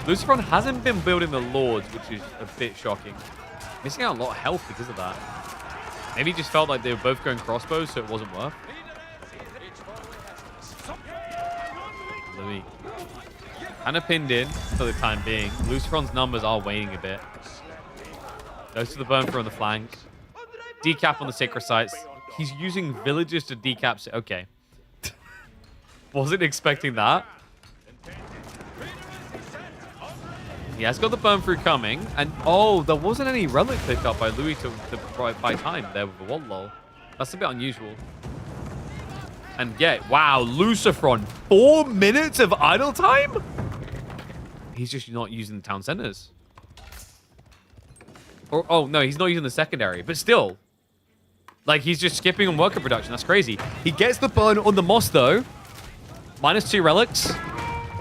Luciferon hasn't been building the Lords, which is a bit shocking. Missing out a lot of health because of that. Maybe he just felt like they were both going crossbows, so it wasn't worth. Louis. Kind of pinned in for the time being. Luciferon's numbers are waning a bit. Goes to the burn through on the flank. Decap on the Sacred Sites. He's using villagers to decap. Okay. Wasn't expecting that. He has got the burn through coming. And oh, there wasn't any relic picked up by Louis to buy time there with the wall lol. That's a bit unusual. And yeah, wow, Luciferon, 4 minutes of idle time? He's just not using the town centers. Or, oh, no, he's not using the secondary, but still. Like, he's just skipping on worker production. That's crazy. He gets the burn on the Moss, though. -2 relics.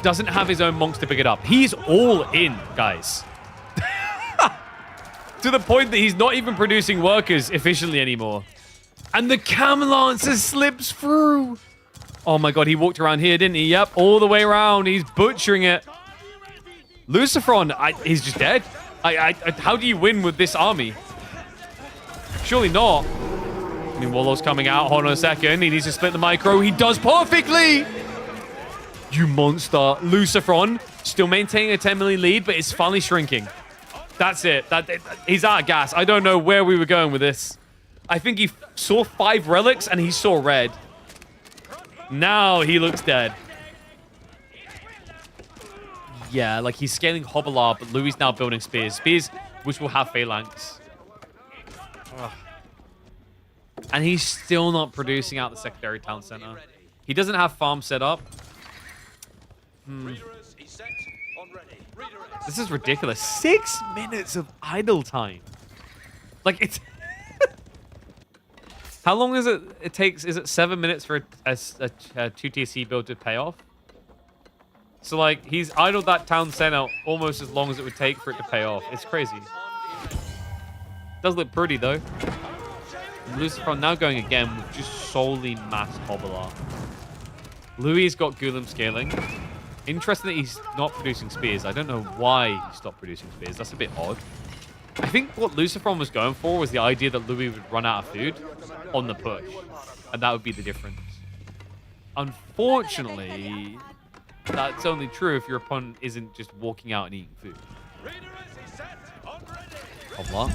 Doesn't have his own monks to pick it up. He's all in, guys. To the point that he's not even producing workers efficiently anymore. And the Camelancer slips through. Oh my god, he walked around here, didn't he? Yep, all the way around. He's butchering it. Luciferon, he's just dead. How do you win with this army? Surely not. I mean, Warlord's coming out. Hold on a second. He needs to split the micro. He does perfectly. You monster. Luciferon still maintaining a 10 million lead, but it's finally shrinking. That's it. He's out of gas. I don't know where we were going with this. I think he saw 5 relics and he saw red. Now he looks dead. Yeah, like he's scaling Hobbler, but Louis now building spears. Spears, which will have phalanx. Ugh. And he's still not producing out the secondary town center. He doesn't have farm set up. This is ridiculous. 6 minutes of idle time. Like, it's... How long is it? It takes... Is it 7 minutes for a 2TC build to pay off? So, like, he's idled that town center almost as long as it would take for it to pay off. It's crazy. Does look pretty, though. Luciferon now going again with just solely mass Hobbler. Louis got Gulam scaling. Interesting that he's not producing spears. I don't know why he stopped producing spears. That's a bit odd. I think what Luciferon was going for was the idea that Louis would run out of food on the push. And that would be the difference. Unfortunately, that's only true if your opponent isn't just walking out and eating food. Hobbler.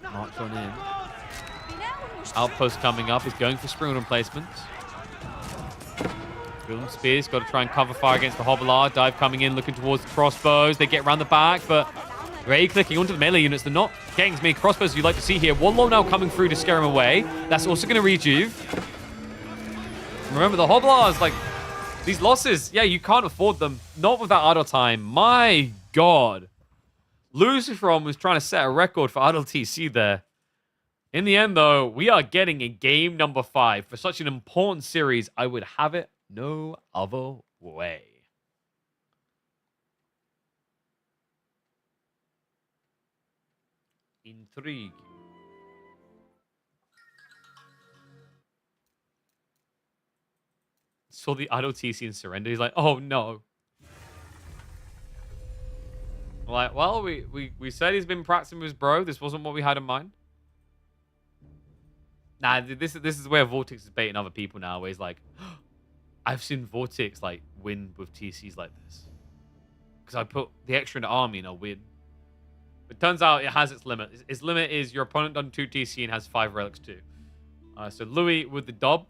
March on in. Outpost coming up. He's going for spring replacements. Gulam Spears got to try and cover fire against the Hobbler. Dive coming in, looking towards the crossbows. They get around the back, but Ray clicking onto the melee units. They're not getting as many crossbows as you'd like to see here. Warlord now coming through to scare him away. That's also going to rejuve. Remember, the Hobblers, like, these losses, yeah, you can't afford them. Not with that idle time. My God. Luciferon was trying to set a record for idle TC there. In the end, though, we are getting a game number 5. For such an important series, I would have it no other way. Intrigue. saw the idle TC and surrender. He's like, oh no. Like, well, we said he's been practicing with his bro. This wasn't what we had in mind. Nah, this is where Vortex is baiting other people now, where he's like, I've seen Vortex like win with TCs like this. Because I put the extra in the army and I'll win. But turns out it has its limit. Its limit is your opponent done 2 TC and has 5 relics too. So Louis with the dub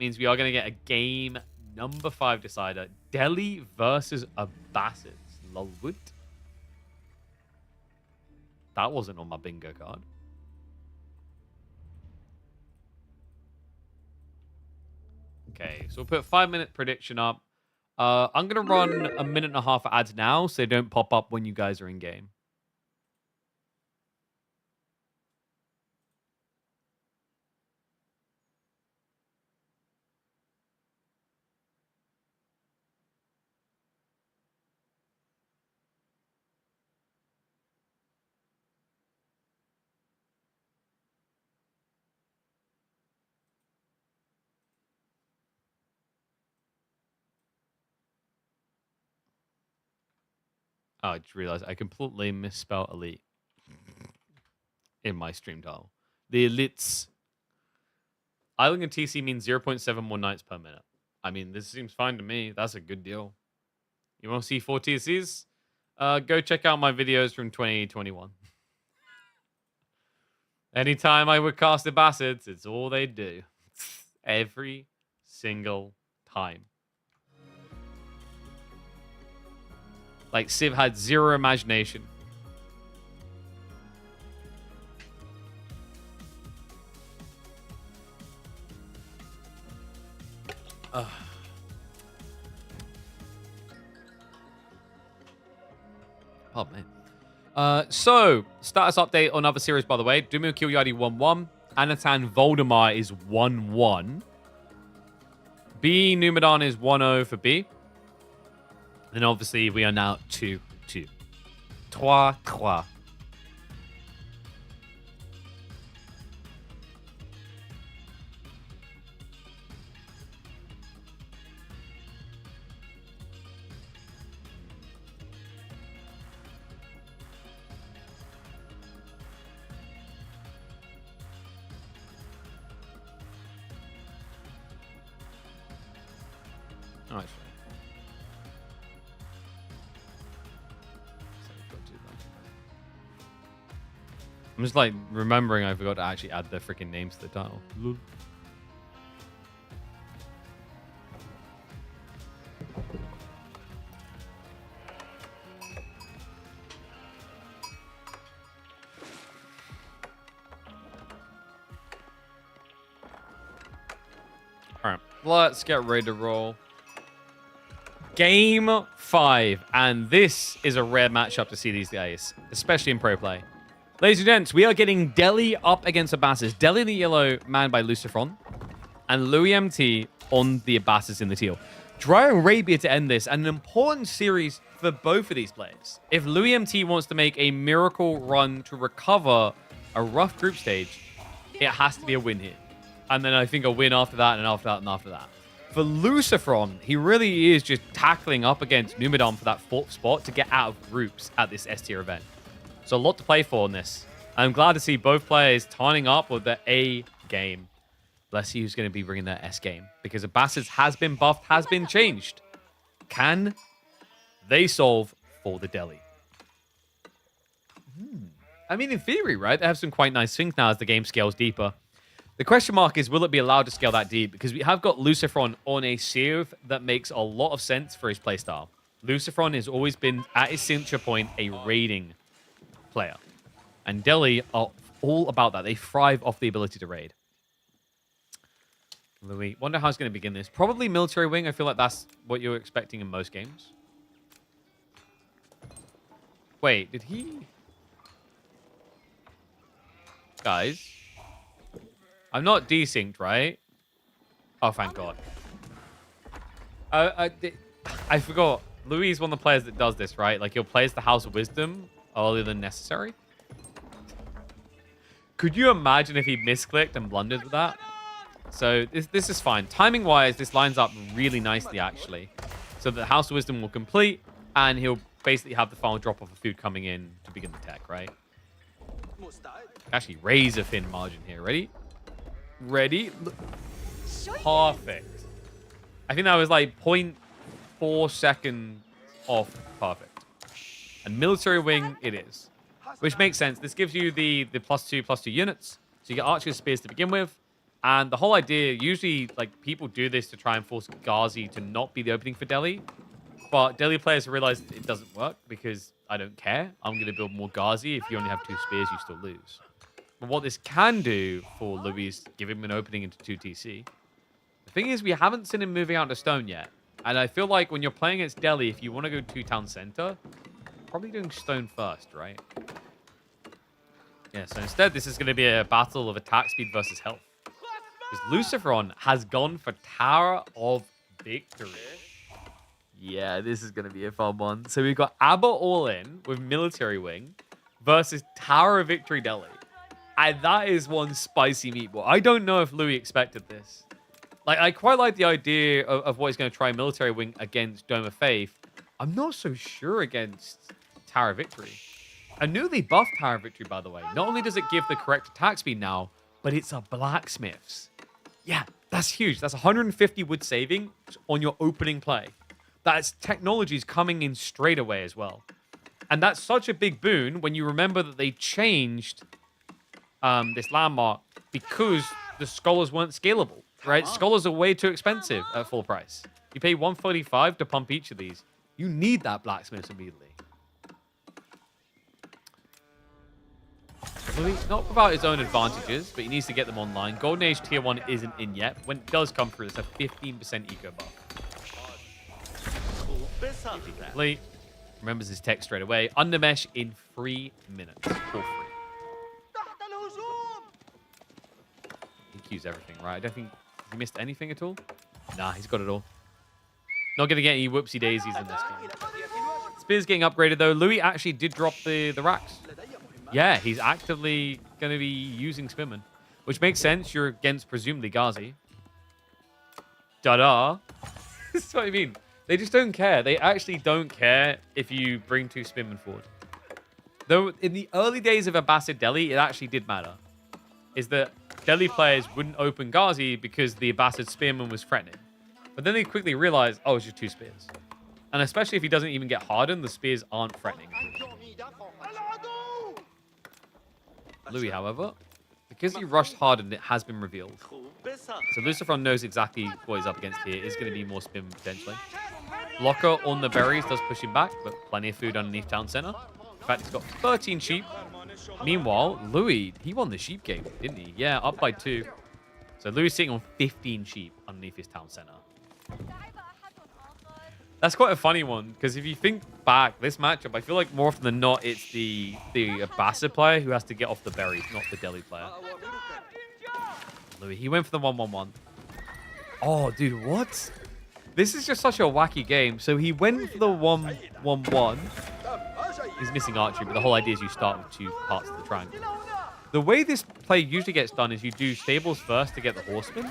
means we are going to get a game number 5 decider. Delhi versus Abbasid. Lolwood. That wasn't on my bingo card. Okay, so we'll put a 5-minute prediction up. I'm going to run a minute and a half of ads now so they don't pop up when you guys are in game. Oh, I just realized I completely misspelled elite in my stream title. The elites. Idling and TC means 0.71 nights per minute. I mean, this seems fine to me. That's a good deal. You want to see 4 TCs? Go check out my videos from 2021. Anytime I would cast Abbasids, it's all they do. Every single time. Like, Civ had 0 imagination. Oh, man. So, status update on other series, by the way. Dumio Kilyadi 1-1. Anatan Voldemar is 1-1. B Numedan is 1-0 for B. And obviously, we are now 2-2. 3-3. Nice. I'm just like remembering I forgot to actually add the freaking names to the title. Alright, let's get ready to roll. Game 5, and this is a rare matchup to see these days, especially in pro play. Ladies and gents, we are getting Delhi up against Abbasid. Delhi in the yellow, manned by Lucifron, and Louis MT on the Abbasids in the teal. Dry Arabia to end this, and an important series for both of these players. If Louis MT wants to make a miracle run to recover a rough group stage, it has to be a win here. And then I think a win after that, and after that, and after that. For Lucifron, he really is just tackling up against Numedan for that 4th spot to get out of groups at this S-tier event. So a lot to play for in this. I'm glad to see both players tying up with the A game. Let's see who's going to be bringing their S game. Because Abbasids has been buffed, has been changed. Can they solve for the Delhi? I mean, in theory, right? They have some quite nice things now as the game scales deeper. The question mark is, will it be allowed to scale that deep? Because we have got Lucifron on a Civ that makes a lot of sense for his playstyle. Lucifron has always been, at his signature point, a raiding player. And Delhi are all about that. They thrive off the ability to raid. Louis, wonder how he's going to begin this. Probably military wing. I feel like that's what you're expecting in most games. Wait, did he... Guys... I'm not desynced, right? Oh, thank God. I forgot. Louis is one of the players that does this, right? Like, he'll play as the House of Wisdom earlier than necessary. Could you imagine if he misclicked and blundered with that? So this is fine. Timing-wise, this lines up really nicely, actually. So the House of Wisdom will complete, and he'll basically have the final drop-off of food coming in to begin the tech, right? Actually, razor thin margin here. Ready? Ready? Look. Perfect. I think that was like 0.4 seconds off perfect. And military wing it is. Which makes sense. This gives you the +2/+2 units. So you get archers, spears to begin with. And the whole idea, usually like people do this to try and force Ghazi to not be the opening for Delhi. But Delhi players have realized it doesn't work because I don't care. I'm going to build more Ghazi. If you only have 2 spears, you still lose. But what this can do for Louis is give him an opening into 2 TC. The thing is, we haven't seen him moving out to stone yet. And I feel like when you're playing against Delhi, if you want to go to town center, probably doing stone first, right? Yeah, so instead, this is going to be a battle of attack speed versus health. Because Luciferon has gone for Tower of Victory. Yeah, this is going to be a fun one. So we've got Abba all in with Military Wing versus Tower of Victory Delhi. And that is one spicy meatball. I don't know if Louis expected this. Like, I quite like the idea of what he's going to try Military Wing against Dome of Faith. I'm not so sure against Tower of Victory. A newly buffed Tower of Victory, by the way. Not only does it give the correct attack speed now, but it's a blacksmith's. Yeah, that's huge. That's 150 wood saving on your opening play. That's technologies coming in straight away as well. And that's such a big boon when you remember that they changed this landmark because the scholars weren't scalable, right? Scholars are way too expensive at full price. You pay 145 to pump each of these. You need that blacksmith immediately. Louis, not without his own advantages, but he needs to get them online. Golden Age Tier 1 isn't in yet. When it does come through, it's a 15% eco buff. Complete. Remembers his tech straight away. Undermesh in 3 minutes for free. He queues everything, right? I don't think he missed anything at all. Nah, he's got it all. Not going to get any whoopsie daisies in this game. Spear's getting upgraded, though. Louis actually did drop the racks. Yeah, he's actively going to be using Spearman, which makes sense. You're against, presumably, Ghazi. Da-da. That's what I mean. They just don't care. They actually don't care if you bring 2 Spearmen forward. Though, in the early days of Abbasid Delhi, it actually did matter. Is that Delhi players wouldn't open Ghazi because the Abbasid Spearman was threatening. But then they quickly realized, oh, it's just 2 spears. And especially if he doesn't even get hardened, the spears aren't threatening. Louis, however, because he rushed hardened, it has been revealed. So Luciferon knows exactly what he's up against here. It's going to be more spin potentially. Locker on the berries does push him back, but plenty of food underneath town center. In fact, he's got 13 sheep. Meanwhile, Louis, he won the sheep game, didn't he? Yeah, up by 2. So Louis sitting on 15 sheep underneath his town center. That's quite a funny one, because if you think back, this matchup, I feel like more often than not, it's the Abbasid player who has to get off the berries, not the Delhi player. Louis, he went for the 1-1-1. Oh, dude, what? This is just such a wacky game. So he went for the 1-1-1. He's missing archery, but the whole idea is you start with 2 parts of the triangle. The way this play usually gets done is you do stables first to get the horseman.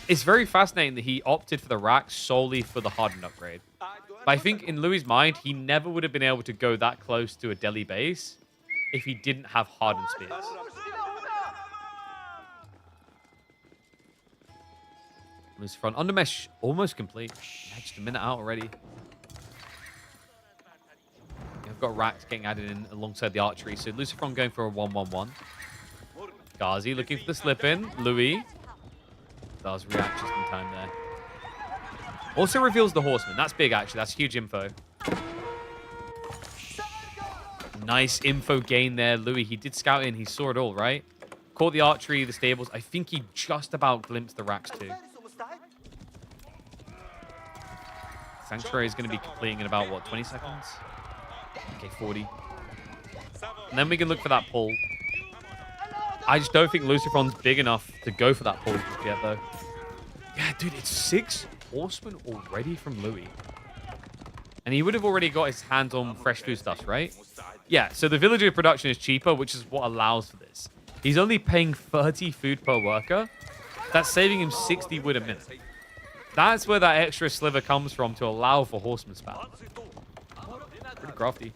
It's very fascinating that he opted for the rack solely for the hardened upgrade. But I think in Louis' mind, he never would have been able to go that close to a Delhi base if he didn't have hardened spears. Louis front. Undermesh almost complete. Just a minute out already. I've got racks getting added in alongside the archery. So Luciferon going for a 1-1-1. Ghazi looking for the slip in. Louis does react just in time there. Also reveals the horseman. That's big, actually. That's huge info. Nice info gain there. Louis, he did scout in. He saw it all, right? Caught the archery, the stables. I think he just about glimpsed the racks, too. Sanctuary is going to be completing in about, what, 20 seconds? Okay, 40. And then we can look for that pull. I just don't think Luciferon's big enough to go for that pull just yet, though. Yeah, dude, it's 6 horsemen already from Louis. And he would have already got his hands on fresh foodstuffs, right? Yeah, so the villager production is cheaper, which is what allows for this. He's only paying 30 food per worker. That's saving him 60 wood a minute. That's where that extra sliver comes from to allow for horseman spam. Pretty crafty.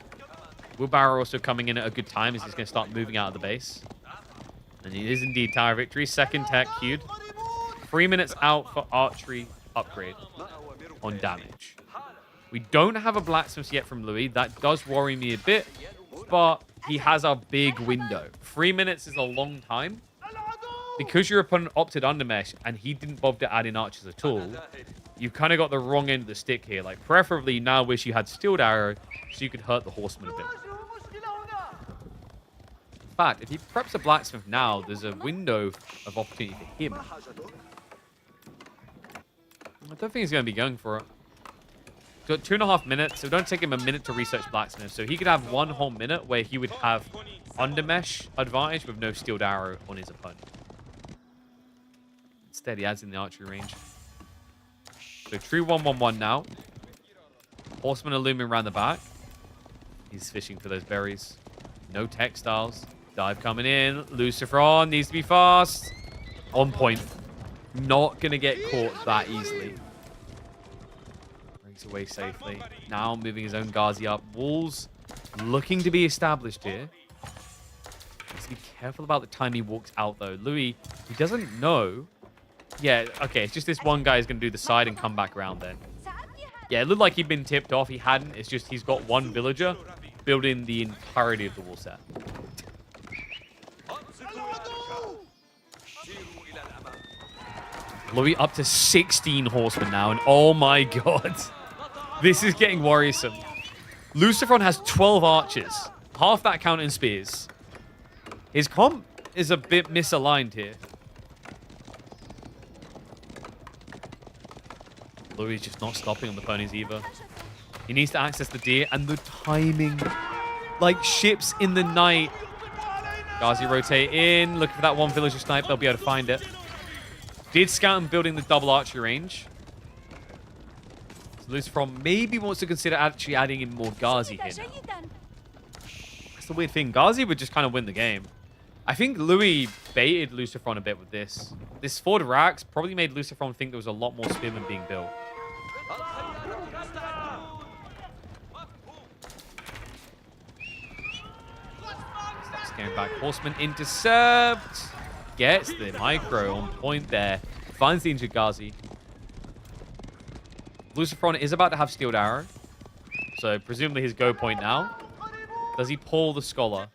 Wheelbarrow also coming in at a good time as he's going to start moving out of the base. And it is indeed Tower Victory. Second tech queued. 3 minutes out for archery upgrade on damage. We don't have a blacksmith yet from Louis. That does worry me a bit. But he has a big window. 3 minutes is a long time. Because your opponent opted Undermesh and he didn't bother to add in archers at all, you've kind of got the wrong end of the stick here. Like, preferably, you now wish you had Steeled Arrow so you could hurt the horseman a bit. In fact, if he preps a blacksmith now, there's a window of opportunity for him. I don't think he's going to be going for it. He's got 2.5 minutes, so don't take him a minute to research blacksmith. So he could have 1 whole minute where he would have Undermesh advantage with no Steeled Arrow on his opponent. Instead, he adds in the archery range. So true 1-1-1 now. Horseman are looming around the back. He's fishing for those berries. No textiles. Dive coming in. Lucifron needs to be fast. On point. Not going to get caught that easily. Breaks away safely. Now moving his own Ghazi up. Walls looking to be established here. Needs to be careful about the time he walks out, though. Louis, he doesn't know. Yeah, okay, it's just this one guy is going to do the side and come back around then. Yeah, it looked like he'd been tipped off. He hadn't. It's just he's got one villager building the entirety of the wall set. Louis up to 16 horsemen now, and oh my god. This is getting worrisome. Lucifron has 12 archers. Half that count in spears. His comp is a bit misaligned here. Louis is just not stopping on the ponies either. He needs to access the deer, and the timing. Like ships in the night. Ghazi rotate in, looking for that one villager snipe. They'll be able to find it. Did scout him building the double archery range. So Lucifron maybe wants to consider actually adding in more Ghazi here now. That's the weird thing. Ghazi would just kind of win the game. I think Louis baited Lucifron a bit with this. This Ford Rax probably made Lucifron think there was a lot more spearmen being built. Scaring back. Horseman intercept. Gets the micro on point there. Finds the injured Ghazi. Lucifron is about to have Steeled Arrow. So presumably his go point now. Does he pull the Scholar?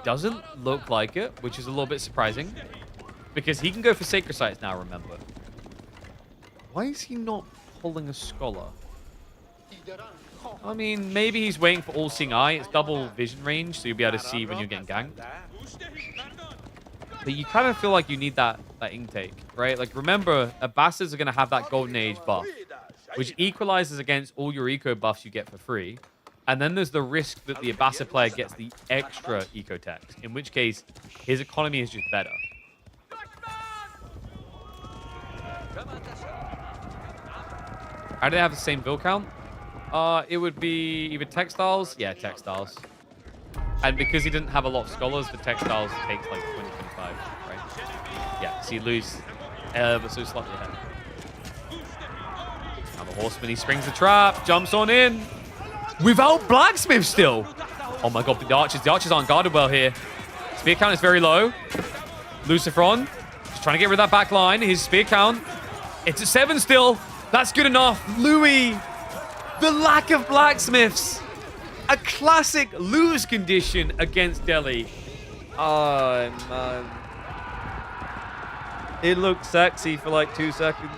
Doesn't look like it, which is a little bit surprising. Because he can go for Sacred Sites now, remember. Why is he not pulling a Scholar? I mean, maybe he's waiting for All-Seeing Eye. It's double vision range, so you'll be able to see when you're getting ganked. But you kind of feel like you need that intake, right? Like, remember, Abbassids are going to have that Golden Age buff, which equalizes against all your eco buffs you get for free. And then there's the risk that the Abbasid player gets the extra eco text, in which case his economy is just better. How do they have the same build count? It would be either textiles. Yeah, textiles. And because he didn't have a lot of scholars, the textiles takes like 20-25, right? Yeah, so you lose but so slightly ahead. Now the horseman, he springs the trap, jumps on in. Without blacksmith still. Oh my god, the archers aren't guarded well here. Spear count is very low. Lucifron just trying to get rid of that back line. His spear count, it's at 7 still. That's good enough. Louis, the lack of blacksmiths. A classic lose condition against Delhi. Oh, man. It looked sexy for like 2 seconds.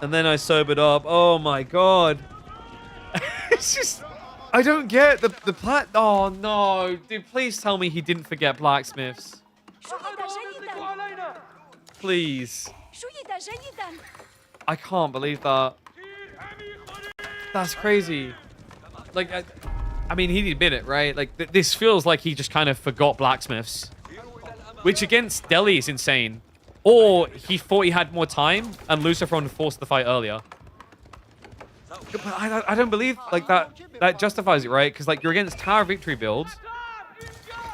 And then I sobered up. Oh, my God. It's just... I don't get the plat... Oh, no. Dude, please tell me he didn't forget blacksmiths. Please. I can't believe that. That's crazy. Like, I mean, he'd admit it, right? Like, this feels like he just kind of forgot blacksmiths. Which, against Delhi, is insane. Or he thought he had more time, and Lucifron forced the fight earlier. But I don't believe, like, that justifies it, right? Because, like, you're against Tower Victory builds.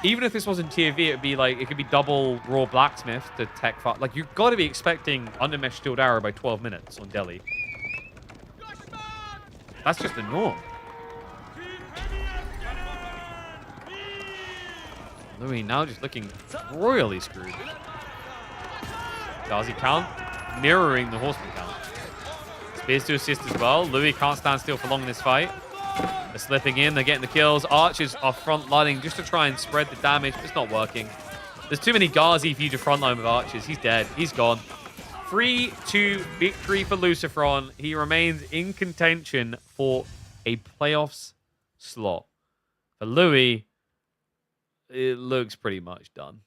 even if this wasn't TOV, it would be like, it could be double Raw Blacksmith to tech fart. Like, you've got to be expecting Undermesh Steel Arrow by 12 minutes on Delhi. That's just the norm. Louis now just looking royally screwed. Gazi count, mirroring the Horseman count. Spears to assist as well. Louis can't stand still for long in this fight. They're slipping in, they're getting the kills. Archers are front lining just to try and spread the damage. It's not working. There's too many Gazi for you to frontline with Archers. He's dead. He's gone. 3-2 victory for Lucifron. He remains in contention for a playoffs slot. For Louis, it looks pretty much done.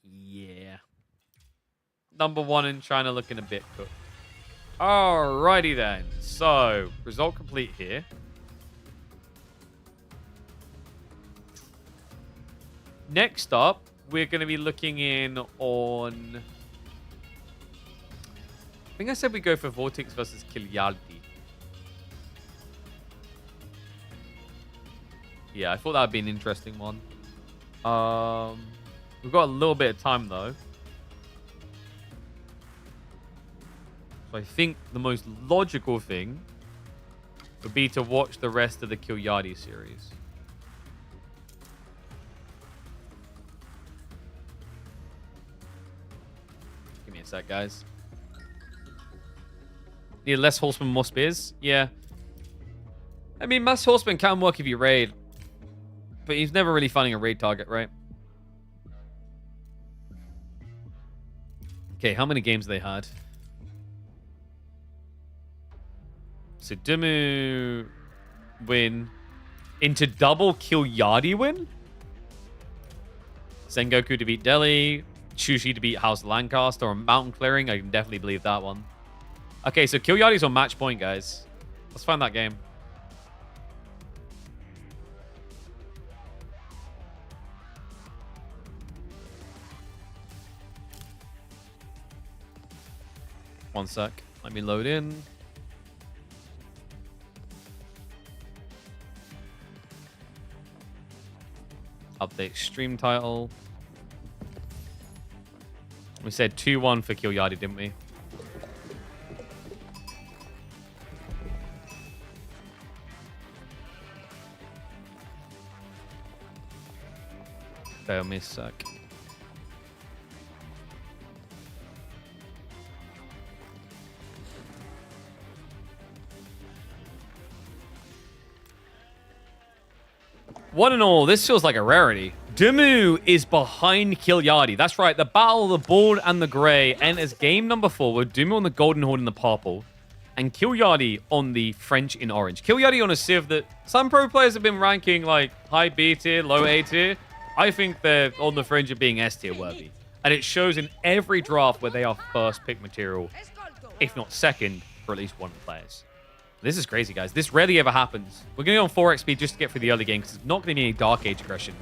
Yeah. Number 1 in China looking a bit cooked. Alrighty then. So, result complete here. Next up, we're going to be looking in on... I think I said we go for Vortex versus Kilyaldi. Yeah, I thought that would be an interesting one. We've got a little bit of time, though. So I think the most logical thing would be to watch the rest of the Kilyadi series. Give me a sec, guys. Need less Horseman, more Spears? Yeah. I mean, mass Horseman can work if you raid. But he's never really finding a raid target, right? Okay, how many games they had? So Dumu win into double Kilyadi win? Sengoku to beat Delhi. Chushi to beat House Lancaster or Mountain Clearing. I can definitely believe that one. Okay, so Kilyadi's on match point, guys. Let's find that game. One sec. Let me load in. Update stream title. We said 2-1 for Kilyadi, didn't we? Bear me a sec. One and all, this feels like a rarity. Dumu is behind Kilyadi. That's right, the Battle of the Bald and the Grey enters game number 4 with Dumu on the Golden Horde in the purple and Kilyadi on the French in orange. Kilyadi on a civ that some pro players have been ranking like high B tier, low A tier. I think they're on the fringe of being S tier worthy. And it shows in every draft where they are first pick material, if not second, for at least one of the players. This is crazy, guys. This rarely ever happens. We're going to go on 4x speed just to get through the early game because it's not going to be any Dark Age aggression.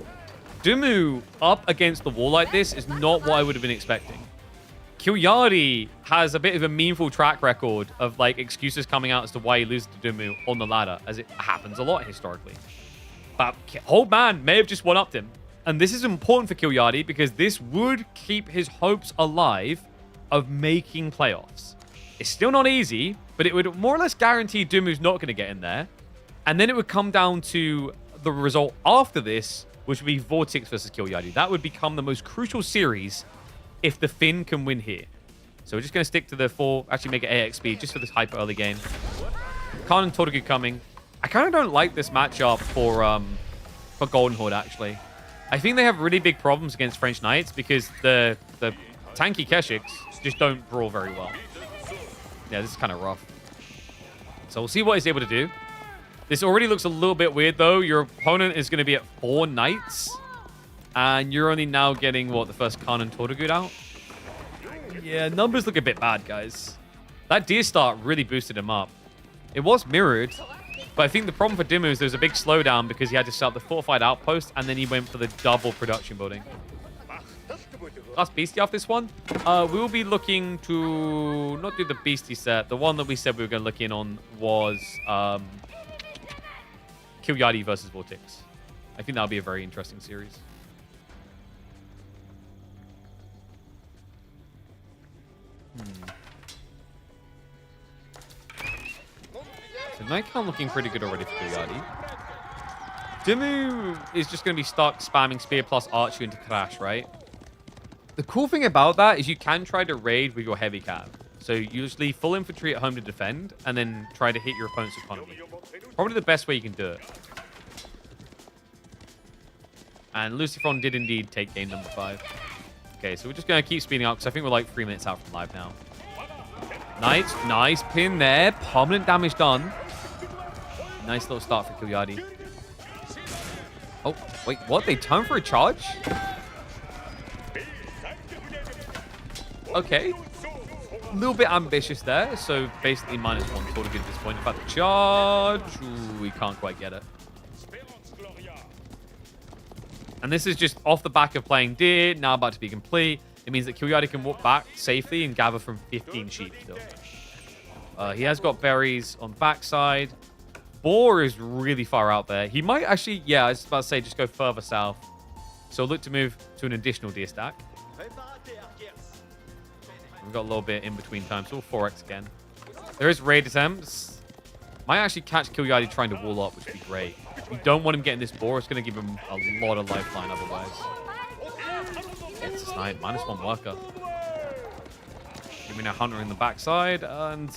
Dumu up against the wall like this is not what I would have been expecting. Kilyadi has a bit of a meaningful track record of like excuses coming out as to why he loses to Dumu on the ladder, as it happens a lot historically. But Old Man may have just one-upped him. And this is important for Kilyadi because this would keep his hopes alive of making playoffs. It's still not easy, but it would more or less guarantee Dumu's not going to get in there. And then it would come down to the result after this, which would be Vortex versus Kilyadi. That would become the most crucial series if the Finn can win here. So we're just going to stick to the 4, actually make it AX speed just for this hyper early game. Khan and Tortugu coming. I kind of don't like this matchup for Golden Horde, actually. I think they have really big problems against French Knights because the tanky Keshiks just don't brawl very well. Yeah, this is kind of rough. So we'll see what he's able to do. This already looks a little bit weird, though. Your opponent is going to be at 4 Knights. And you're only now getting, what, the first Khan and Tortugu out? Yeah, numbers look a bit bad, guys. That Deer start really boosted him up. It was mirrored. But I think the problem for Dumu is there's a big slowdown because he had to start the fortified outpost and then he went for the double production building. Last beastie off this one. We will be looking to not do the beastie set. The one that we said we were going to look in on was Kill versus Vortex. I think that'll be a very interesting series. So night count looking pretty good already for Kill. Dimu is just going to be stuck spamming Spear plus Archer into Crash, right? The cool thing about that is you can try to raid with your heavy cav. So usually full infantry at home to defend, and then try to hit your opponent's economy. Probably the best way you can do it. And Lucifron did indeed take game number 5. Okay, so we're just going to keep speeding up, because I think we're like 3 minutes out from live now. Nice pin there. Permanent damage done. Nice little start for Kill. Oh, wait, what? They turn for a charge? Okay. A little bit ambitious there. So basically -1 sort of at this point. In fact, the charge. Ooh, we can't quite get it. And this is just off the back of playing Deer, now about to be complete. It means that Kill can walk back safely and gather from 15 sheep still. He has got berries on backside. Boar is really far out there. He might actually, yeah, I was about to say, just go further south. So look to move to an additional deer stack. We've got a little bit in between time, so we'll 4x again. There is raid attempts. Might actually catch Kill trying to wall up, which would be great. We don't want him getting this boar. It's going to give him a lot of lifeline otherwise. It's a snipe. -1 worker. Giving a hunter in the backside. And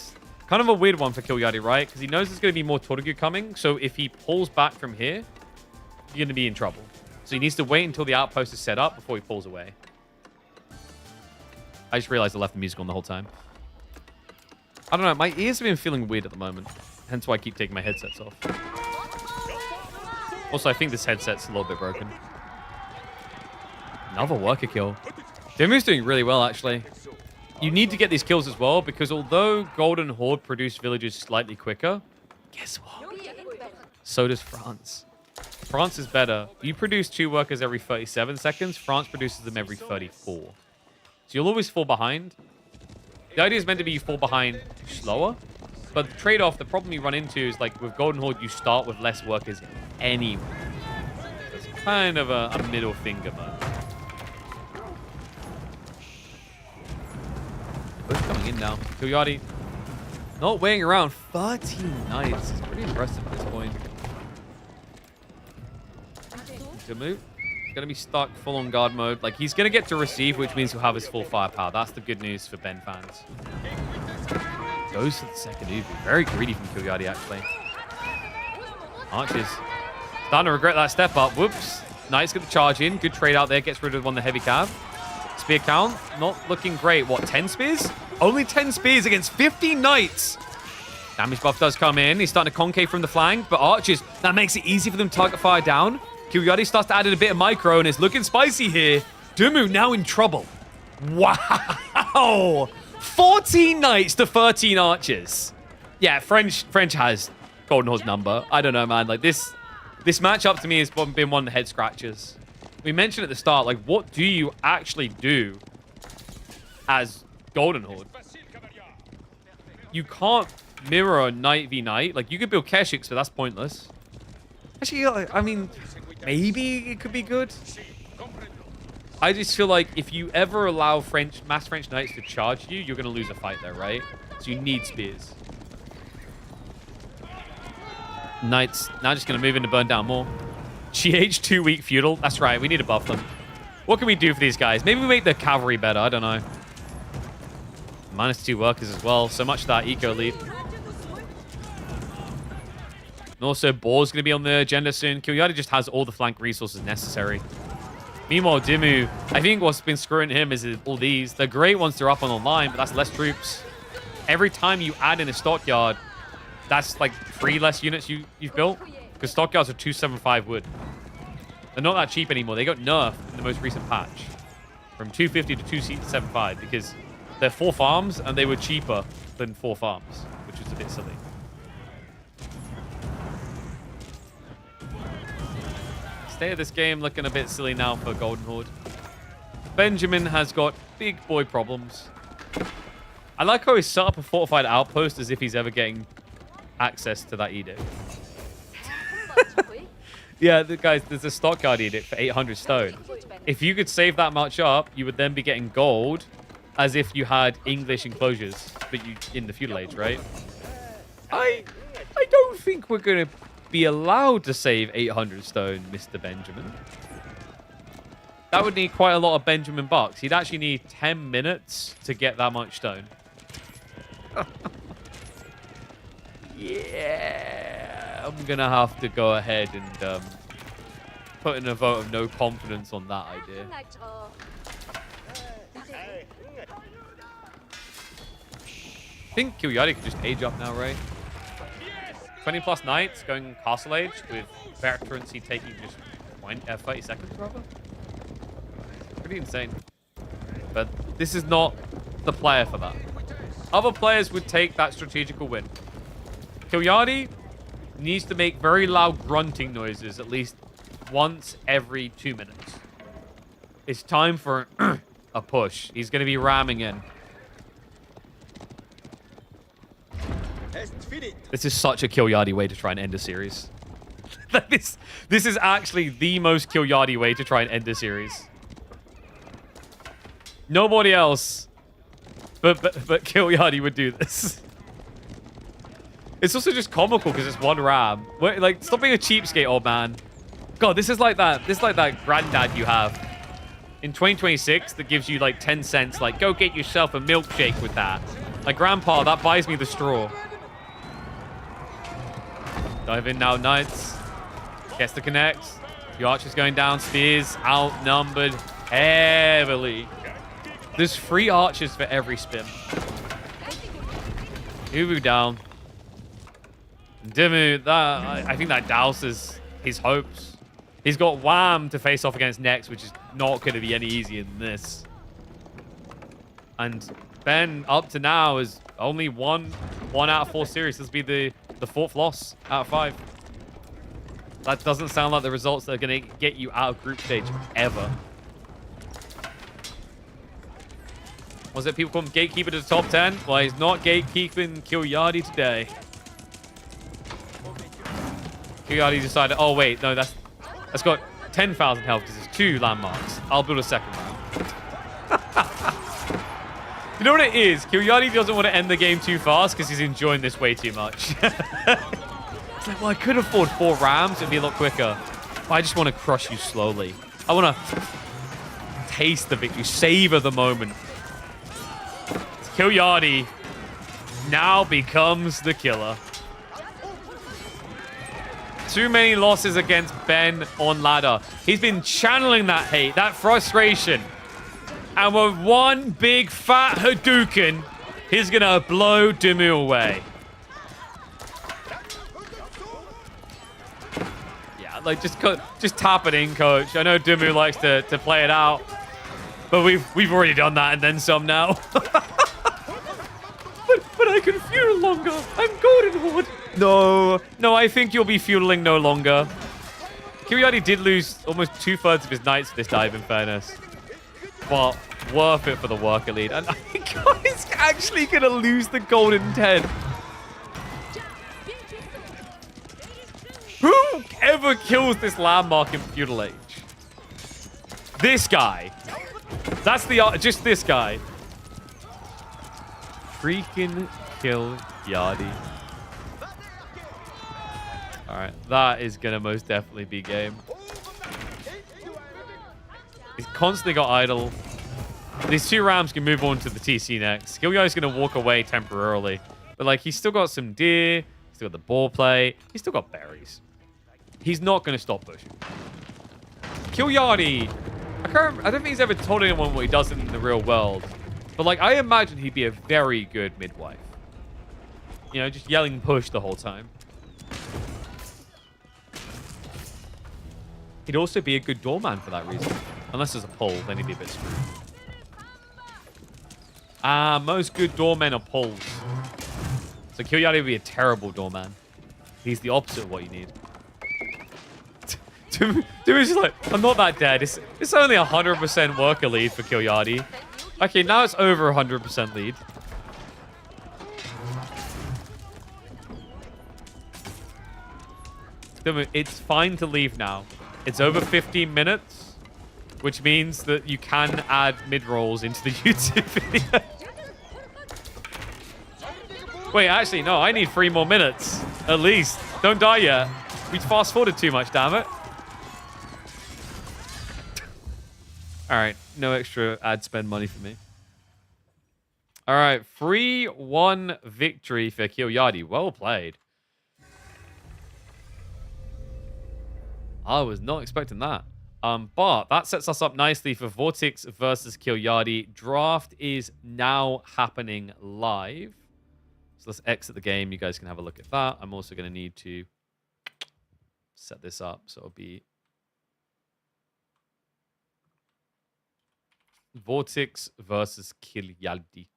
kind of a weird one for Kill right? Because he knows there's going to be more Tortugu coming. So if he pulls back from here, you're going to be in trouble. So he needs to wait until the outpost is set up before he pulls away. I just realized I left the music on the whole time. I don't know. My ears have been feeling weird at the moment. Hence why I keep taking my headsets off. Also, I think this headset's a little bit broken. Another worker kill. Dimu's doing really well, actually. You need to get these kills as well, because although Golden Horde produce villages slightly quicker, guess what? So does France. France is better. You produce 2 workers every 37 seconds. France produces them every 34. So you'll always fall behind. The idea is meant to be you fall behind slower. But the trade-off, the problem you run into is, like, with Golden Horde, you start with less workers anyway. So it's kind of a middle finger, man. Both coming in now. Kill not weighing around 13 knights. It's pretty impressive at this point. Good move. Going to be stuck full on guard mode. Like, he's going to get to receive, which means he'll have his full firepower. That's the good news for Ben fans. Goes for the second Ubu. Very greedy from Kill actually. Archers starting to regret that step up. Whoops. Nice, get the charge in. Good trade out there. Gets rid of one of the heavy cav. Spear count, not looking great. What, 10 spears? Only 10 spears against 15 knights. Damage buff does come in. He's starting to concave from the flank, but Archers, that makes it easy for them to target fire down. Kill starts to add in a bit of micro, and it's looking spicy here. Dimu now in trouble. Wow. 14 knights to 13 archers. Yeah, French has Golden Horde's number. I don't know, man. Like, this matchup to me has been one of the head scratchers. We mentioned at the start, like, what do you actually do as Golden Horde? You can't mirror Knight v Knight. Like, you could build Keshiks, but that's pointless. Actually, I mean, maybe it could be good. I just feel like if you ever allow mass French Knights to charge you, you're going to lose a fight there, right? So you need spears. Knights now just going to move in to burn down more. GH 2 weak feudal. That's right. We need to buff them. What can we do for these guys? Maybe we make the cavalry better. I don't know. -2 workers as well. So much of that eco lead. And also, Boar's going to be on the agenda soon. Kill just has all the flank resources necessary. Meanwhile, Dimu, I think what's been screwing him is all these. The great ones are up on online, but that's less troops. Every time you add in a stockyard, that's like 3 less units you've built. Because stockyards are 275 wood. They're not that cheap anymore. They got nerfed in the most recent patch. From 250 to 275 because they're 4 farms and they were cheaper than 4 farms, which is a bit silly. State of this game looking a bit silly now for Golden Horde. Benjamin has got big boy problems. I like how he set up a fortified outpost as if he's ever getting access to that edict. Yeah, guys, there's a stockyard edict for 800 stone. If you could save that much up, you would then be getting gold as if you had English enclosures, but you in the feudal age, right? I don't think we're going to be allowed to save 800 stone, Mr. Benjamin. That would need quite a lot of Benjamin bucks. He'd actually need 10 minutes to get that much stone. Yeah, I'm going to have to go ahead and put in a vote of no confidence on that idea. I think Kilyadi could just age up now, right? 20 plus knights going castle age with veterancy taking just 30 seconds, rather. Pretty insane. But this is not the player for that. Other players would take that strategical win. Kilyadi needs to make very loud grunting noises at least once every 2 minutes. It's time for a push. He's going to be ramming in. This is such a Kilyadi way to try and end a series. this is actually the most Kilyadi way to try and end a series. Nobody else but Kilyadi would do this. It's also just comical because it's one ram. Like, stop being a cheapskate, old man. God, this is like that. This is like that granddad you have in 2026 that gives you like 10 cents. Like, go get yourself a milkshake with that. Like, grandpa, that buys me the straw. Dive in now, knights. Gets the connect. The archer's going down. Spears outnumbered heavily. There's 3 archers for every spin. Ubu down. Dimmu, I think that douses his hopes. He's got Wham to face off against next, which is not going to be any easier than this. And Ben, up to now, is only one out of 4 series. This will be the 4th loss out of 5. That doesn't sound like the results that are going to get you out of group stage ever. Was it people call him gatekeeper to the top 10? Well, he's not gatekeeping Kilyadi today. Kilyadi decided, oh wait, no, that's got 10,000 health because it's 2 landmarks. I'll build a second round. You know what it is? Kilyadi doesn't want to end the game too fast because he's enjoying this way too much. It's like, well, I could afford 4 rams. It'd be a lot quicker. But I just want to crush you slowly. I want to taste the victory, savor the moment. Kilyadi now becomes the killer. Too many losses against Ben on ladder. He's been channeling that hate, that frustration. And with one big fat Hadouken, he's going to blow Dimmu away. Yeah, like just tap it in, coach. I know Dimmu likes to play it out. But we've already done that and then some now. But I can feudal longer. I'm Golden Horde. No, I think you'll be feudling no longer. Kilyadi did lose almost 2/3 of his knights for this dive, in fairness. But worth it for the worker lead. And I think he's actually going to lose the Golden 10. Who ever kills this landmark in feudal age? This guy. That's just this guy. Freaking Kilyadi. Alright, that is going to most definitely be game. He's constantly got idle. These 2 rams can move on to the TC next. Kilyadi's going to walk away temporarily. But, like, he's still got some deer. He's still got the ball play. He's still got berries. He's not going to stop pushing. Kilyadi. I don't think he's ever told anyone what he does in the real world. But, like, I imagine he'd be a very good midwife. You know, just yelling push the whole time. He'd also be a good doorman for that reason. Unless there's a pull, then he'd be a bit screwed. Most good doormen are pulls. So Kilyadi would be a terrible doorman. He's the opposite of what you need. Dude's just like, I'm not that dead. It's only 100% worker lead for Kilyadi. Okay, now it's over 100% lead. It's fine to leave now. It's over 15 minutes, which means that you can add mid-rolls into the YouTube video. Wait, actually, no, I need 3 more minutes, at least. Don't die yet. We fast-forwarded too much, damn it. All right, no extra ad spend money for me. All right, 3-1 victory for Kilyadi. Well played. I was not expecting that. But that sets us up nicely for Vortex versus Kilyadi. Draft is now happening live. So let's exit the game. You guys can have a look at that. I'm also going to need to set this up. So it'll be Vortex versus Kilyadi.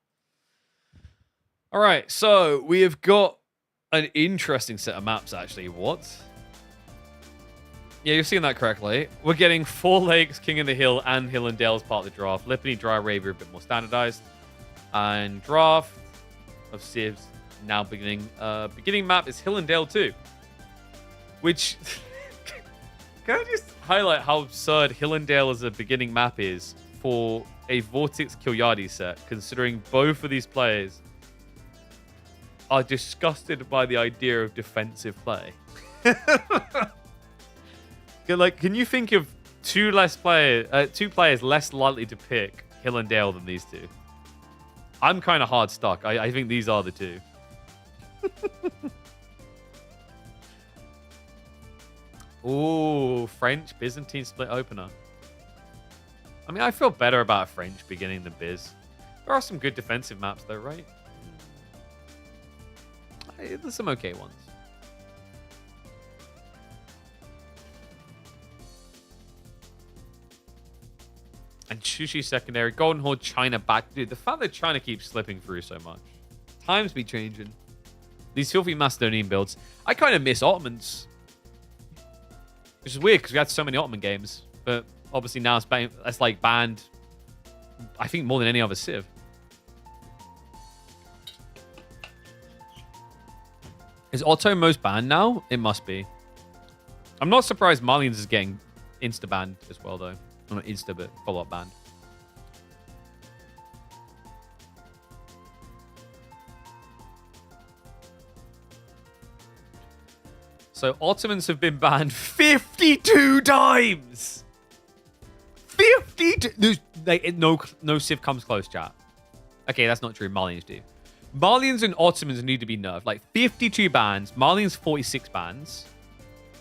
All right, so we have got an interesting set of maps, actually. What? Yeah, you're seeing that correctly. We're getting Four Lakes, King of the Hill, and Hill and Dale as part of the draft. Lippany, Dry Arabia, a bit more standardized. And draft of Civs now beginning. Beginning map is Hill and Dale 2. Which, can I just highlight how absurd Hill and Dale as a beginning map is for a Vortex Kilyadi set, considering both of these players are disgusted by the idea of defensive play. Like, can you think of two players less likely to pick Hill and Dale than these two? I'm kind of hard stuck. I think these are the two. Ooh, French Byzantine split opener. I mean, I feel better about French beginning than Biz. There are some good defensive maps, though, right? There's some okay ones. And Sushi secondary. Golden Horde, China back. Dude, the fact that China keeps slipping through so much. Times be changing. These filthy Macedonian builds. I kind of miss Ottomans. Which is weird because we had so many Ottoman games. But obviously now it's like banned, I think, more than any other Civ. Is Otto most banned now? It must be. I'm not surprised Malians is getting insta-banned as well, though. Not insta, but follow-up banned. So Ottomans have been banned 52 times! 52! No Civ comes close, chat. Okay, that's not true. Malians do. Malians and Ottomans need to be nerfed. Like 52 bans. Malians 46 bans.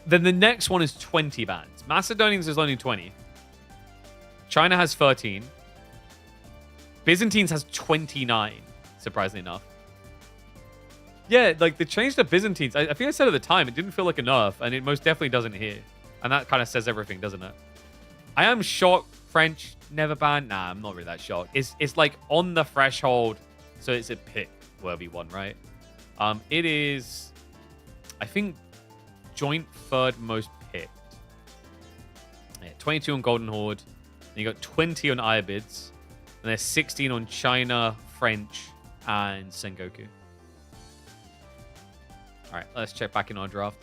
Then the next one is 20 bans. Macedonians is only 20. China has 13. Byzantines has 29, surprisingly enough. Yeah, like the change to Byzantines, I think I said at the time, it didn't feel like a nerf, and it most definitely doesn't here. And that kind of says everything, doesn't it? I am shocked French never banned. Nah, I'm not really that shocked. It's like on the threshold, so it's a pick-worthy one, right? It is, I think, joint third most picked. Yeah, 22 on Golden Horde. Then you got 20 on Ayabids. And there's 16 on China, French, and Sengoku. All right, let's check back in our draft.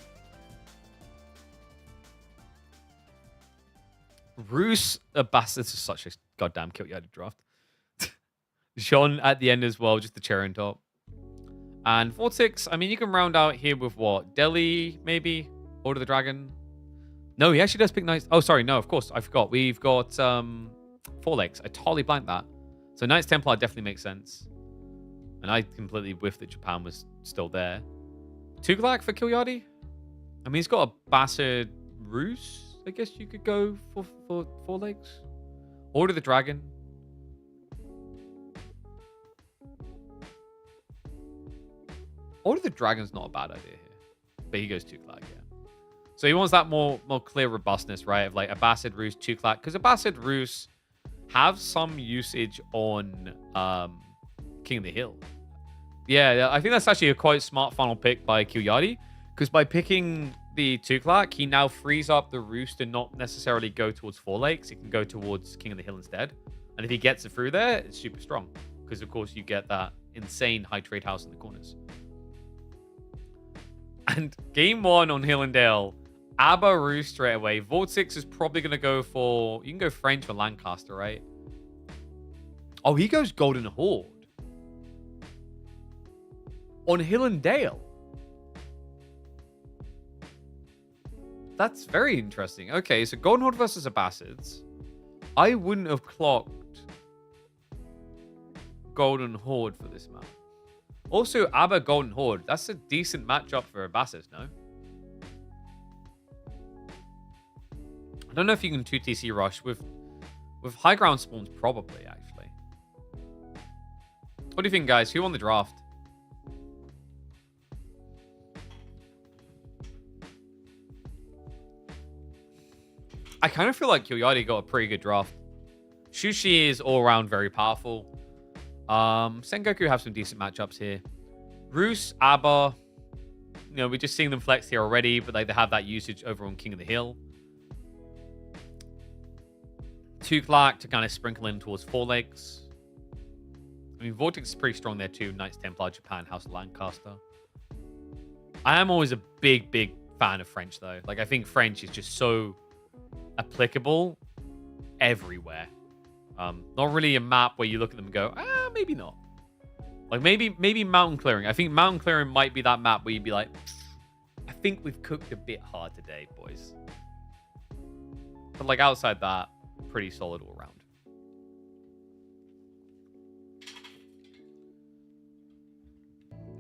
Rus Abbas, this is such a goddamn Kilyadi draft. Jean at the end as well, just the cherry on top. And Vortex, I mean, you can round out here with what? Delhi, maybe? Order the Dragon? No, he actually does pick Knights. Oh, sorry, no, of course, I forgot. We've got Four Lakes. I totally blanked that. So Knights Templar definitely makes sense. And I completely whiffed that Japan was still there. Tughlaq for Kilyadi? I mean, he's got a Bastard Rus. I guess you could go for Four Lakes. Order the Dragon. Order the Dragon's not a bad idea here. But he goes Tughlaq, yeah. So he wants that more clear robustness, right? Of like Abbasid Rus, Tughlaq. Because Abbasid Rus have some usage on King of the Hill. Yeah, I think that's actually a quite smart final pick by Kilyadi. Because by picking the Tuklak, he now frees up the Roost to not necessarily go towards Four Lakes. It can go towards King of the Hill instead. And if he gets it through there, it's super strong. Because, of course, you get that insane high trade house in the corners. And game 1 on Hillendale, Abba Roost straight away. Vortex is probably going to go for... You can go French for Lancaster, right? Oh, he goes Golden Horde. On Hillendale. That's very interesting. Okay, so Golden Horde versus Abbasids. I wouldn't have clocked Golden Horde for this map. Also, Abba Golden Horde. That's a decent matchup for Abbasids, no? I don't know if you can 2TC rush with high ground spawns, probably, actually. What do you think, guys? Who won the draft? I kind of feel like Kilyadi got a pretty good draft. Shushi is all around very powerful. Sengoku have some decent matchups here. Roos, Abba, you know, we're just seeing them flex here already, but like they have that usage over on King of the Hill. Tuklak to kind of sprinkle in towards Four Lakes. I mean, Vortex is pretty strong there too. Knights Templar, Japan, House of Lancaster. I am always a big fan of French though. Like I think French is just so applicable everywhere. Not really a map where you look at them and go, maybe not. Like maybe Mountain Clearing. I think Mountain Clearing might be that map where you'd be like, I think we've cooked a bit hard today, boys. But like outside that, pretty solid all around.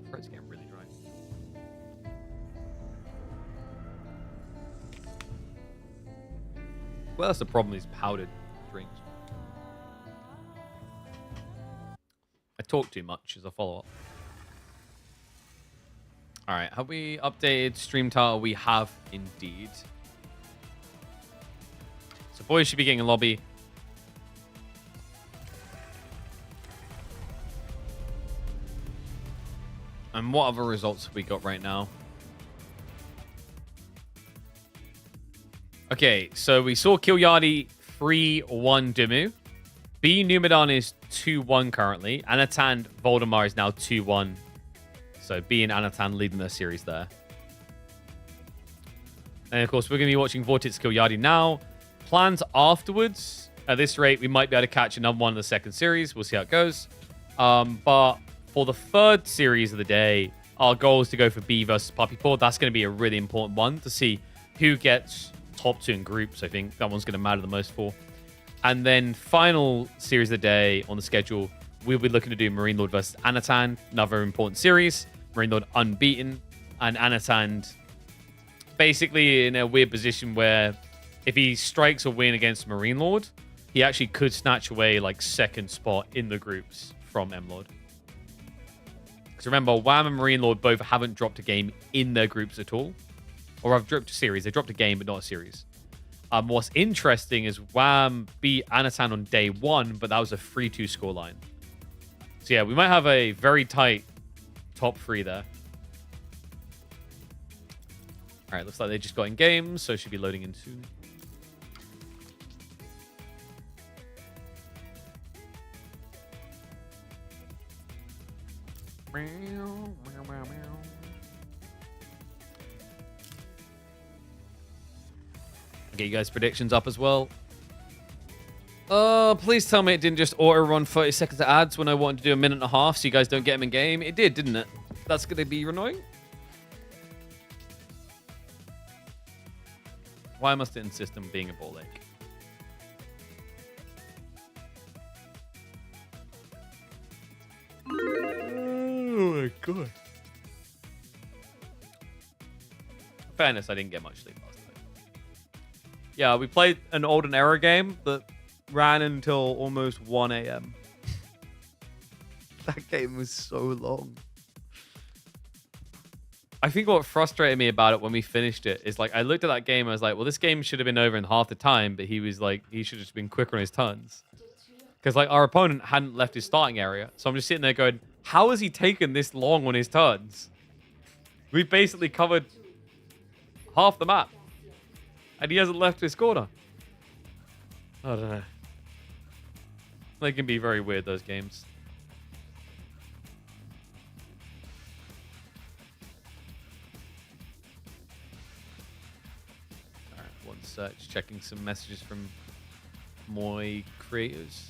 The throat's getting really dry. Well, that's the problem, these powdered drinks. I talk too much as a follow-up. All right, have we updated stream title? We have indeed. So boys should be getting a lobby. And what other results have we got right now? Okay, so we saw Kilyadi 3-1 Dimu. B Numidan is 2-1 currently. Anatan Voldemar is now 2-1. So B and Anatan leading their series there. And of course, we're going to be watching Vortex Kilyadi now. Plans afterwards. At this rate, we might be able to catch another one in the second series. We'll see how it goes. But for the third series of the day, our goal is to go for B versus Puppy Paw. That's going to be a really important one to see who gets top 2 in groups. I think that one's going to matter the most for. And then final series of the day on the schedule, we'll be looking to do Marine Lord versus Anatan. Another important series. Marine Lord unbeaten. And Anatan basically in a weird position where if he strikes a win against Marine Lord, he actually could snatch away like second spot in the groups from M-Lord. Because remember, Wham and Marine Lord both haven't dropped a game in their groups at all. Or I've dropped a series. They dropped a game, but not a series. What's interesting is Wham beat Anatan on day 1, but that was a 3-2 scoreline. So yeah, we might have a very tight top 3 there. All right, looks like they just got in games, so should be loading in soon. Get you guys' predictions up as well. Please tell me it didn't just auto-run 30 seconds of ads when I wanted to do a minute and a half so you guys don't get them in game. It did, didn't it? That's going to be annoying. Why must it insist on being a ball lake? Oh my god. In fairness, I didn't get much sleep last night. Yeah, we played an old and error game that ran until almost 1 a.m. That game was so long. I think what frustrated me about it when we finished it is like I looked at that game and I was like, well, this game should have been over in half the time, but he was like, he should have just been quicker on his turns. Because like our opponent hadn't left his starting area. So I'm just sitting there going, how has he taken this long on his turns? We basically covered half the map. And he hasn't left his corner. I don't know. They can be very weird, those games. Alright, one search. Checking some messages from my creators.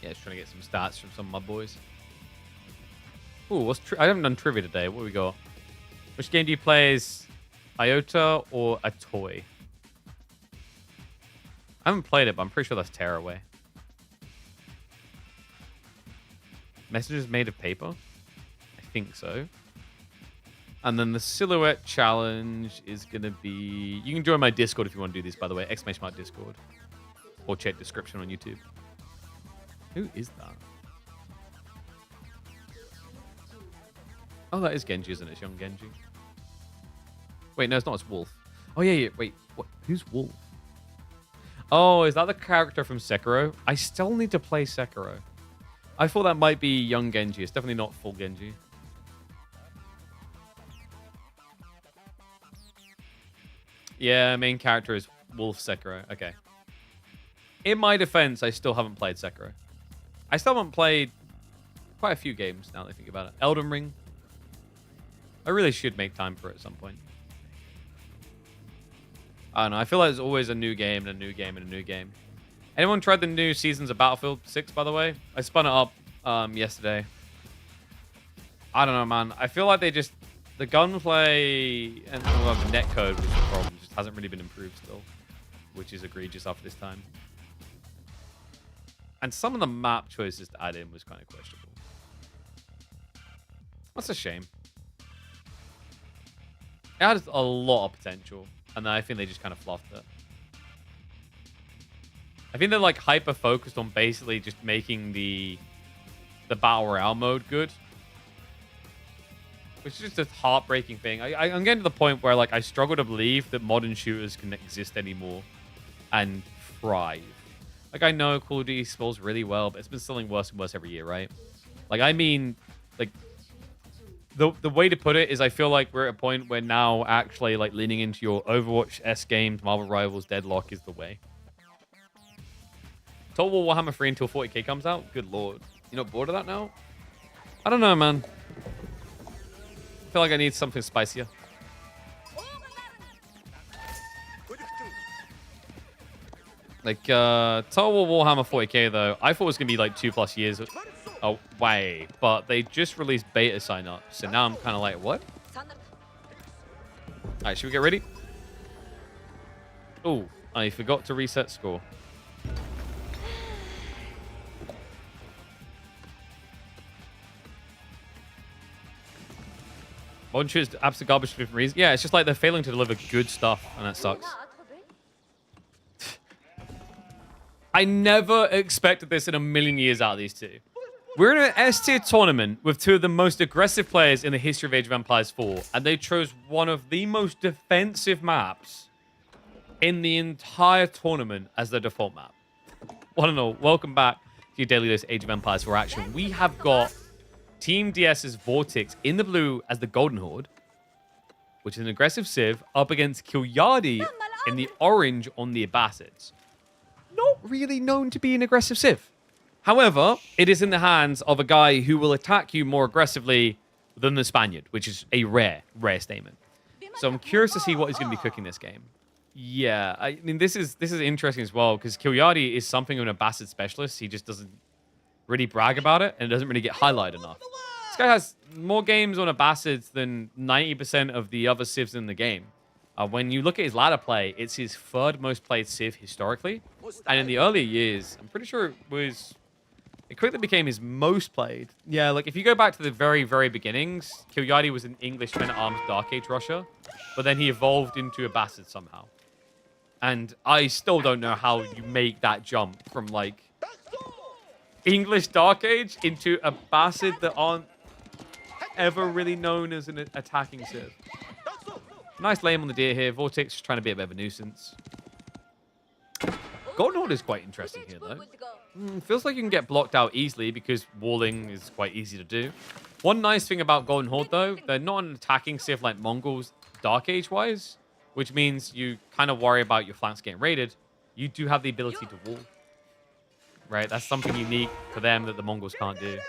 Yeah, just trying to get some stats from some of my boys. Ooh, I haven't done trivia today. What do we got? Which game do you play as Iota or a toy? I haven't played it, but I'm pretty sure that's Tearaway. Messages made of paper? I think so. And then the silhouette challenge is going to be... You can join my Discord if you want to do this, by the way. !mark Discord. Or check description on YouTube. Who is that? Oh, that is Genji, isn't it? It's young Genji. Wait, no, it's not. It's Wolf. Oh, yeah. Wait, what? Who's Wolf? Oh, is that the character from Sekiro? I still need to play Sekiro. I thought that might be young Genji. It's definitely not full Genji. Yeah, main character is Wolf Sekiro. Okay. In my defense, I still haven't played Sekiro. I still haven't played quite a few games now that I think about it. Elden Ring. I really should make time for it at some point. I don't know. I feel like there's always a new game and a new game and a new game. Anyone tried the new seasons of Battlefield 6, by the way? I spun it up yesterday. I don't know, man. I feel like they just... The gunplay and well, the netcode was the problem. Just hasn't really been improved still. Which is egregious after this time. And some of the map choices to add in was kind of questionable. That's a shame. It had a lot of potential. And then I think they just kind of fluffed it. I think they're like hyper focused on basically just making the Battle Royale mode good. Which is just a heartbreaking thing. I'm getting to the point where like I struggle to believe that modern shooters can exist anymore and thrive. Like, I know Call of Duty sells really well, but it's been selling worse and worse every year, right? Like, I mean, like, the way to put it is I feel like we're at a point where now actually, like, leaning into your Overwatch, S games, Marvel Rivals, Deadlock is the way. Total War Warhammer 3 until 40k comes out? Good lord. You're not bored of that now? I don't know, man. I feel like I need something spicier. Like, Total War Warhammer 40k, though, I thought it was going to be, like, 2+ years away. But they just released beta sign-ups. So now I'm kind of like, what? Alright, should we get ready? Oh, I forgot to reset score. Modern Shoot is absolute garbage for different reasons. Yeah, it's just like they're failing to deliver good stuff, and that sucks. I never expected this in a million years out of these two. We're in an S-tier tournament with two of the most aggressive players in the history of Age of Empires 4, and they chose one of the most defensive maps in the entire tournament as their default map. One and all, welcome back to your daily dose Age of Empires 4 action. We have got Team DS's Vortex in the blue as the Golden Horde, which is an aggressive Civ, up against Kilyadi in the orange on the Abbasids. Not really known to be an aggressive Civ. However, it is in the hands of a guy who will attack you more aggressively than the Spaniard, which is a rare statement. So I'm curious to see what he's going to be cooking this game. Yeah, I mean, this is interesting as well, because Kilyadi is something of an Abbasid specialist. He just doesn't really brag about it, and it doesn't really get highlighted enough. This guy has more games on Abbasids than 90% of the other Civs in the game. When you look at his ladder play, it's his third most played Civ historically. And in the earlier years, I'm pretty sure it quickly became his most played. Yeah, like if you go back to the very, very beginnings, Kilyadi was an English Men-at-Arms Dark Age Russia, but then he evolved into Abbasid somehow. And I still don't know how you make that jump from, like, English Dark Age into a Basid that aren't ever really known as an attacking civ. Nice lame on the deer here. Vortex trying to be a bit of a nuisance. Golden Horde is quite interesting here, though. Feels like you can get blocked out easily because walling is quite easy to do. One nice thing about Golden Horde, though, they're not an attacking civ like Mongols Dark Age-wise, which means you kind of worry about your flanks getting raided. You do have the ability to wall. Right? That's something unique for them that the Mongols can't do.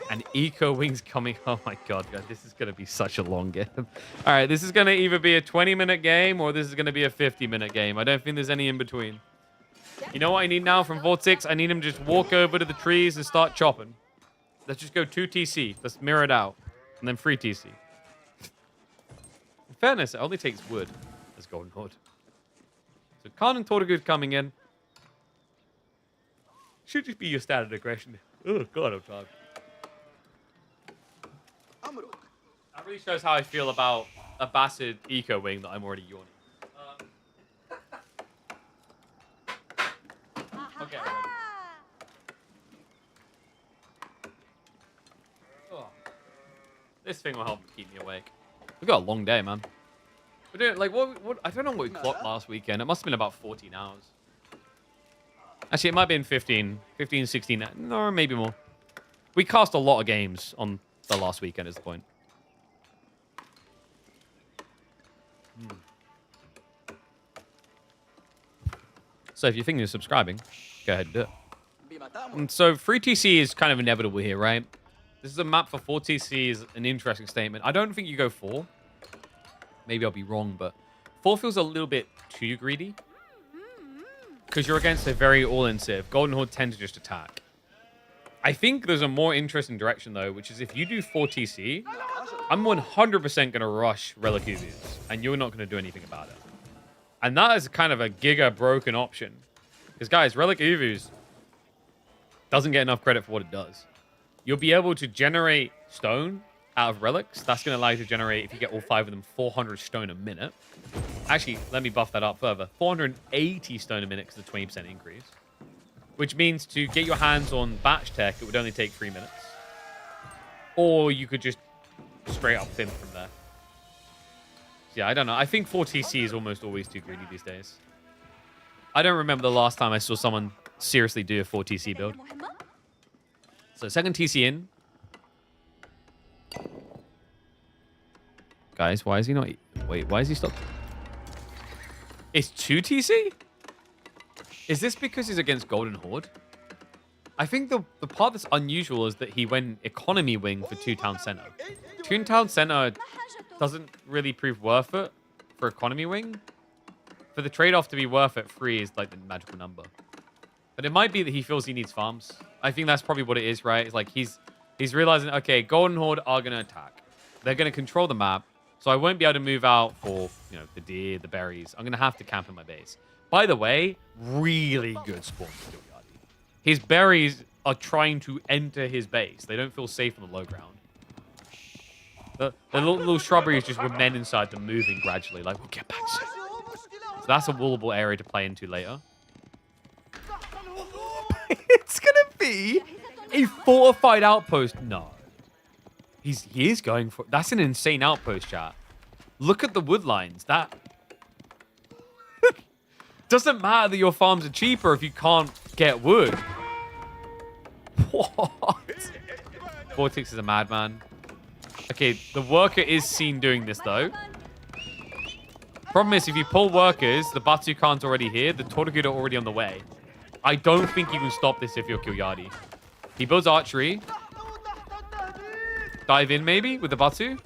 And Eco Wings coming. Oh my god, guys. This is going to be such a long game. All right, this is going to either be a 20-minute game or this is going to be a 50-minute game. I don't think there's any in between. You know what I need now from Vortex? I need him to just walk over to the trees and start chopping. Let's just go 2 TC. Let's mirror it out. And then 3 TC. In fairness, it only takes wood as Golden Horde. So Khan and Tortugud coming in. Should just be your standard aggression. Oh god, I'm tired. That really shows how I feel about a Basid Eco Wing that I'm already yawning. Okay. Oh. This thing will help keep me awake. We've got a long day, man. We're doing, like, what? I don't know what we clocked last weekend. It must have been about 14 hours. Actually, it might have been 15, 16, no, maybe more. We cast a lot of games on the last weekend is the point. So if you're thinking of subscribing, go ahead and do it. And so 3 TC is kind of inevitable here, right? This is a map for 4 TC is an interesting statement. I don't think you go 4. Maybe I'll be wrong, but 4 feels a little bit too greedy. Because you're against a very all-in civ. Golden Horde tend to just attack. I think there's a more interesting direction, though, which is if you do 4 TC, I'm 100% going to rush Relic Uvius, and you're not going to do anything about it. And that is kind of a giga broken option. Because, guys, Relic Uvius doesn't get enough credit for what it does. You'll be able to generate stone out of relics. That's going to allow you to generate, if you get all 5 of them, 400 stone a minute. Actually, let me buff that up further. 480 stone a minute because of the 20% increase. Which means to get your hands on batch tech, it would only take 3 minutes. Or you could just straight up thin from there. Yeah, I don't know. I think 4 TC is almost always too greedy these days. I don't remember the last time I saw someone seriously do a 4 TC build. So second TC in. Guys, why is he not... Wait, why is he stopped? It's 2 TC? Is this because he's against Golden Horde? I think the part that's unusual is that he went economy wing for 2 town center. 2 town center doesn't really prove worth it for economy wing. For the trade-off to be worth it, 3 is like the magical number. But it might be that he feels he needs farms. I think that's probably what it is, right? It's like he's realizing, okay, Golden Horde are going to attack. They're going to control the map. So I won't be able to move out for, you know, the deer, the berries. I'm going to have to camp in my base. By the way, really good spawn for Gilliardi. His berries are trying to enter his base. They don't feel safe on the low ground. The little shrubberies just with men inside them moving gradually. Like, we'll get back soon. So that's a wallable area to play into later. It's going to be a fortified outpost. No. He is going for... That's an insane outpost, chat. Look at the wood lines. That... Doesn't matter that your farms are cheaper if you can't get wood. What? Vortex is a madman. Okay, the worker is seen doing this, though. Problem is, if you pull workers, the Batu Khan's already here. The Tortugud are already on the way. I don't think you can stop this if you're Gilliardi. He builds archery. Dive in, maybe, with the Batu.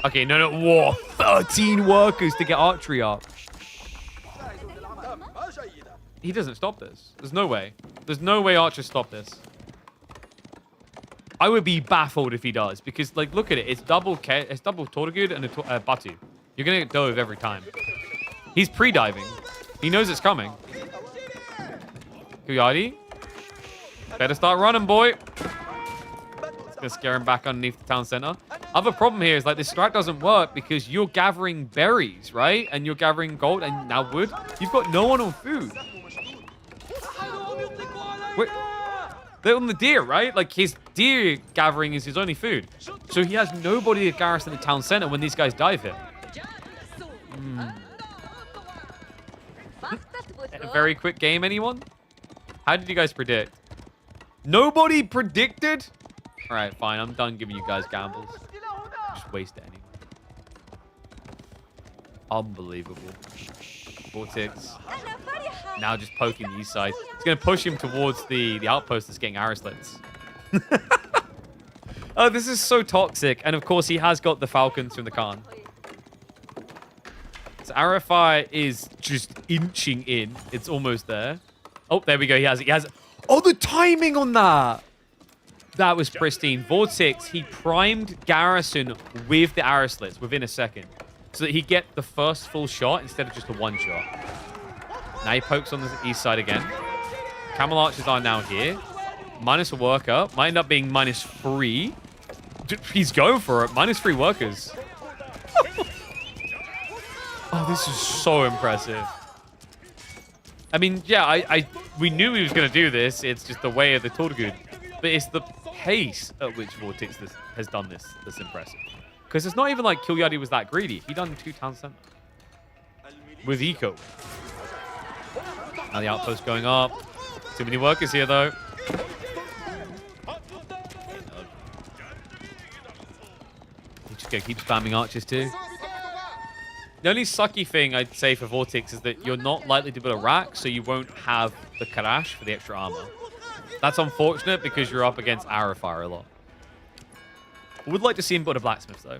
Okay, no. Whoa, 13 workers to get archery up. He doesn't stop this. There's no way. There's no way archers stop this. I would be baffled if he does, because, like, look at it. It's double Tortugud and a Batu. You're going to get dove every time. He's pre-diving. He knows it's coming. Gilliardi. Better start running, boy. It's going gonna scare him back underneath the town center. Other problem here is like this strat doesn't work because you're gathering berries, right? And you're gathering gold and now wood. You've got no one on food. Wait, they're on the deer, right? Like his deer gathering is his only food. So he has nobody to garrison the town center when these guys dive him. A very quick game, anyone? How did you guys predict? Nobody predicted? All right, fine. I'm done giving you guys gambles. Just waste it anyway. Unbelievable. Vortex. Now just poking the east side. It's going to push him towards the outpost that's getting arrow slits. Oh, this is so toxic. And of course, he has got the falcons from the Khan. So Arafai is just inching in. It's almost there. Oh, there we go. He has it. Oh, the timing on that. That was pristine. Vortex, he primed Garrison with the arrow slits within a second. So that he get the first full shot instead of just a one shot. Now he pokes on the east side again. Camel archers are now here. Minus a worker. Might end up being -3. He's going for it. -3 workers. Oh, this is so impressive. I mean, yeah, we knew he was going to do this. It's just the way of the Torgud. But it's the pace at which Vortex has done this that's impressive. Because it's not even like Kilyadi was that greedy. He done 2 town center. With eco. Now the outpost going up. Too many workers here, though. He's just going to keep spamming archers, too. The only sucky thing I'd say for Vortex is that you're not likely to build a rack, so you won't have the Karash for the extra armor. That's unfortunate because you're up against arrow fire a lot. I would like to see him build a blacksmith, though.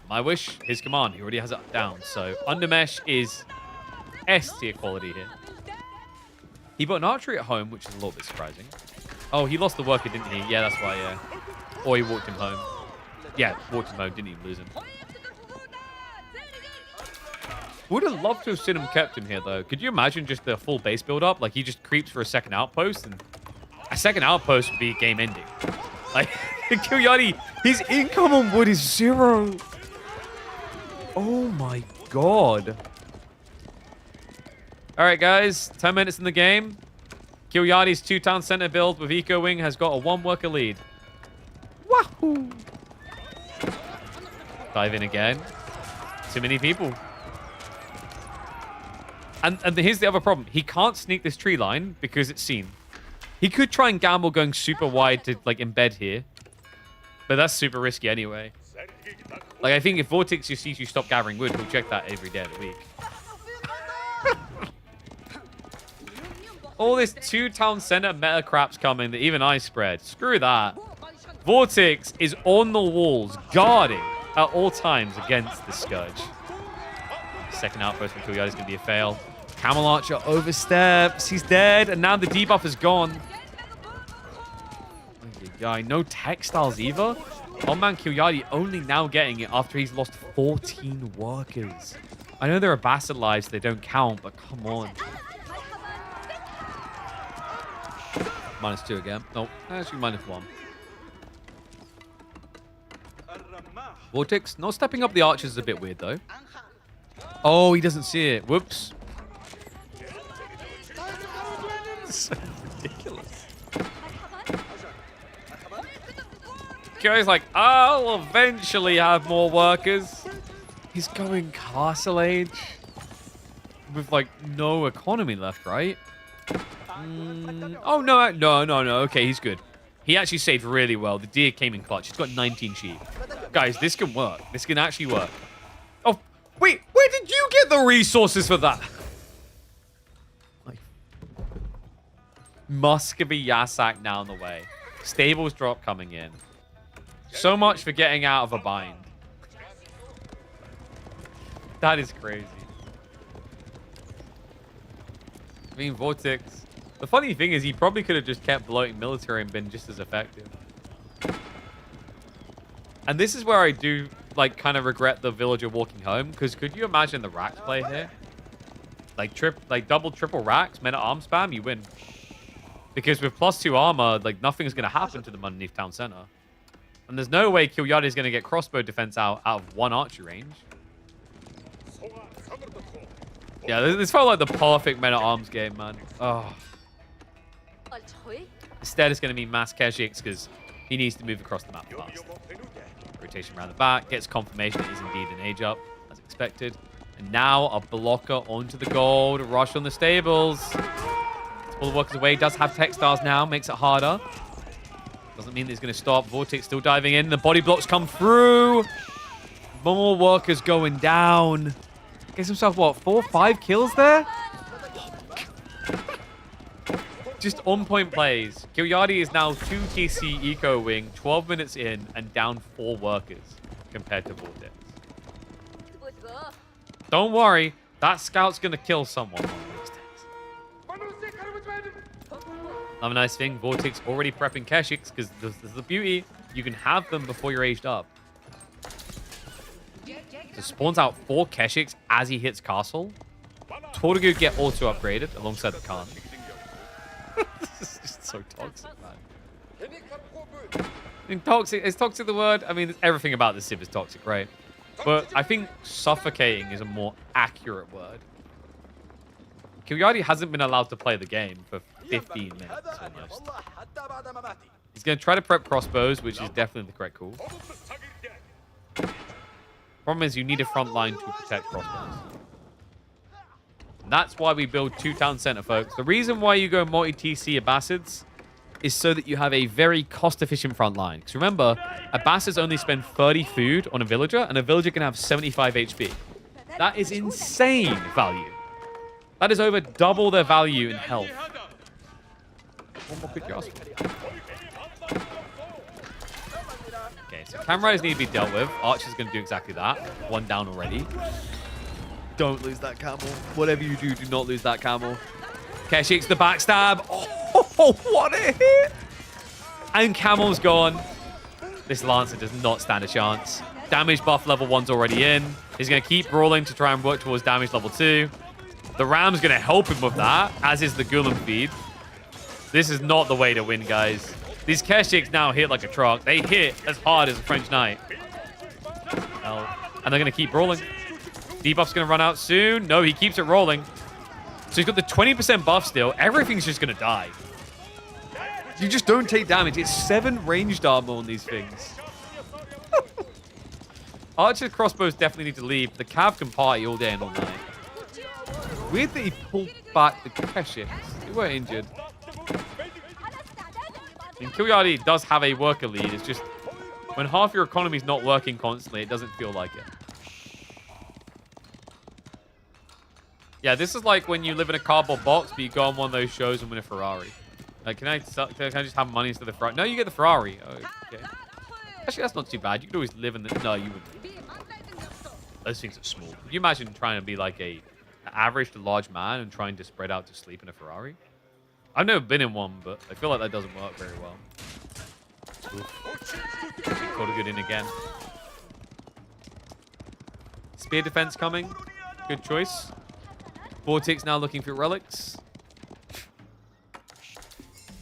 My wish, his command. He already has it down. So Undermesh is S tier quality here. He built an archery at home, which is a little bit surprising. Oh, he lost the worker, didn't he? Yeah, that's why, yeah. Or he walked him home. Yeah, walked him home. Didn't even lose him. Would have loved to have seen him kept him here, though. Could you imagine just the full base build-up? Like, he just creeps for a second outpost, and a second outpost would be game-ending. Like, Kilyadi, his income on wood is 0. Oh, my God. All right, guys. 10 minutes in the game. Kilyadi's 2-town center build with Eco Wing has got a 1-worker lead. Wahoo! Dive in again. Too many people. And here's the other problem. He can't sneak this tree line because it's seen. He could try and gamble going super wide to, like, embed here. But that's super risky anyway. Like, I think if Vortex just sees you stop gathering wood, he'll check that every day of the week. All this 2-town center meta crap's coming that even I spread. Screw that. Vortex is on the walls, guarding at all times against the Scourge. Second outpost from Kilyadi is going to be a fail. Camel Archer oversteps. He's dead. And now the debuff is gone. No textiles either. Oh man, Kilyadi only now getting it after he's lost 14 workers. I know there are bastard lives, they don't count, but come on. -2 again. No, actually -1. Vortex, not stepping up the archers is a bit weird though. Oh, he doesn't see it. Whoops. So ridiculous. Kyo's like, I'll eventually have more workers. He's going Castle Age with like no economy left, right? Oh, no. Okay, he's good. He actually saved really well. The deer came in clutch. He's got 19 sheep. Guys, this can work. This can actually work. Oh, wait. Where did you get the resources for that? Like, Muscovy Yasak now on the way. Stables drop coming in. So much for getting out of a bind. That is crazy. I mean, Vortex. The funny thing is he probably could have just kept bloating military and been just as effective. And this is where I do, like, kind of regret the villager walking home. Because could you imagine the racks play here? Like, double, triple racks, men at arm spam, you win. Because with +2 armor, like, nothing's going to happen to them underneath town center. And there's no way Kilyadi is going to get crossbow defense out of 1 archery range. Yeah, this felt like the perfect men-at-arms game, man. Oh. Instead, it's going to be mass Keshiks because he needs to move across the map fast. Rotation around the back, gets confirmation it is indeed an age up, as expected. And now a blocker onto the gold, rush on the stables. All the workers away, does have Techstars now, makes it harder. Doesn't mean that he's going to stop. Vortex still diving in, the body blocks come through. More workers going down. Gets himself, what, 4 or 5 kills there? Just on-point plays. Kilyadi is now 2 TC Eco Wing, 12 minutes in, and down 4 workers compared to Vortex. Don't worry, that scout's going to kill someone one of these days. Another nice thing, Vortex already prepping Keshiks, because this is the beauty. You can have them before you're aged up. So spawns out 4 Keshiks as he hits castle. Tortugu get auto upgraded alongside the Khan. This is just so toxic, man. I mean, toxic, is toxic the word? I mean, everything about this Civ is toxic, right? But I think suffocating is a more accurate word. Kilyadi hasn't been allowed to play the game for 15 minutes almost. He's going to try to prep crossbows, which is definitely the correct call. Problem is, you need a front line to protect crossbows. And that's why we build 2 town center, folks. The reason why you go multi-TC Abbasids is so that you have a very cost-efficient front line. Because remember, Abbasids only spend 30 food on a villager, and a villager can have 75 HP. That is insane value. That is over double their value in health. What more could you ask for? Okay, so Cam Riders need to be dealt with. Archer's going to do exactly that. 1 down already. Don't lose that camel. Whatever you do, do not lose that camel. Keshik's the backstab. Oh, what a hit! And camel's gone. This Lancer does not stand a chance. Damage buff level 1's already in. He's going to keep brawling to try and work towards damage level 2. The Ram's going to help him with that, as is the Gulam feed. This is not the way to win, guys. These Keshiks now hit like a truck. They hit as hard as a French knight. And they're going to keep rolling. Debuff's going to run out soon. No, he keeps it rolling. So he's got the 20% buff still. Everything's just going to die. You just don't take damage. It's 7 ranged armor on these things. Archer crossbows definitely need to leave. The Cav can party all day and all night. Weird that he pulled back the Keshiks. They were injured. And Kilyadi does have a worker lead. It's just when half your economy is not working constantly, it doesn't feel like it. Yeah, this is like when you live in a cardboard box, but you go on one of those shows and win a Ferrari. Like, can I just have money instead of the Ferrari? No, you get the Ferrari. Oh, okay. Actually, that's not too bad. You could always live in the... No, you wouldn't. Those things are small. Can you imagine trying to be like an average to large man and trying to spread out to sleep in a Ferrari? I've never been in one, but I feel like that doesn't work very well. Got a good in again. Spear defense coming. Good choice. Vortex now looking for relics.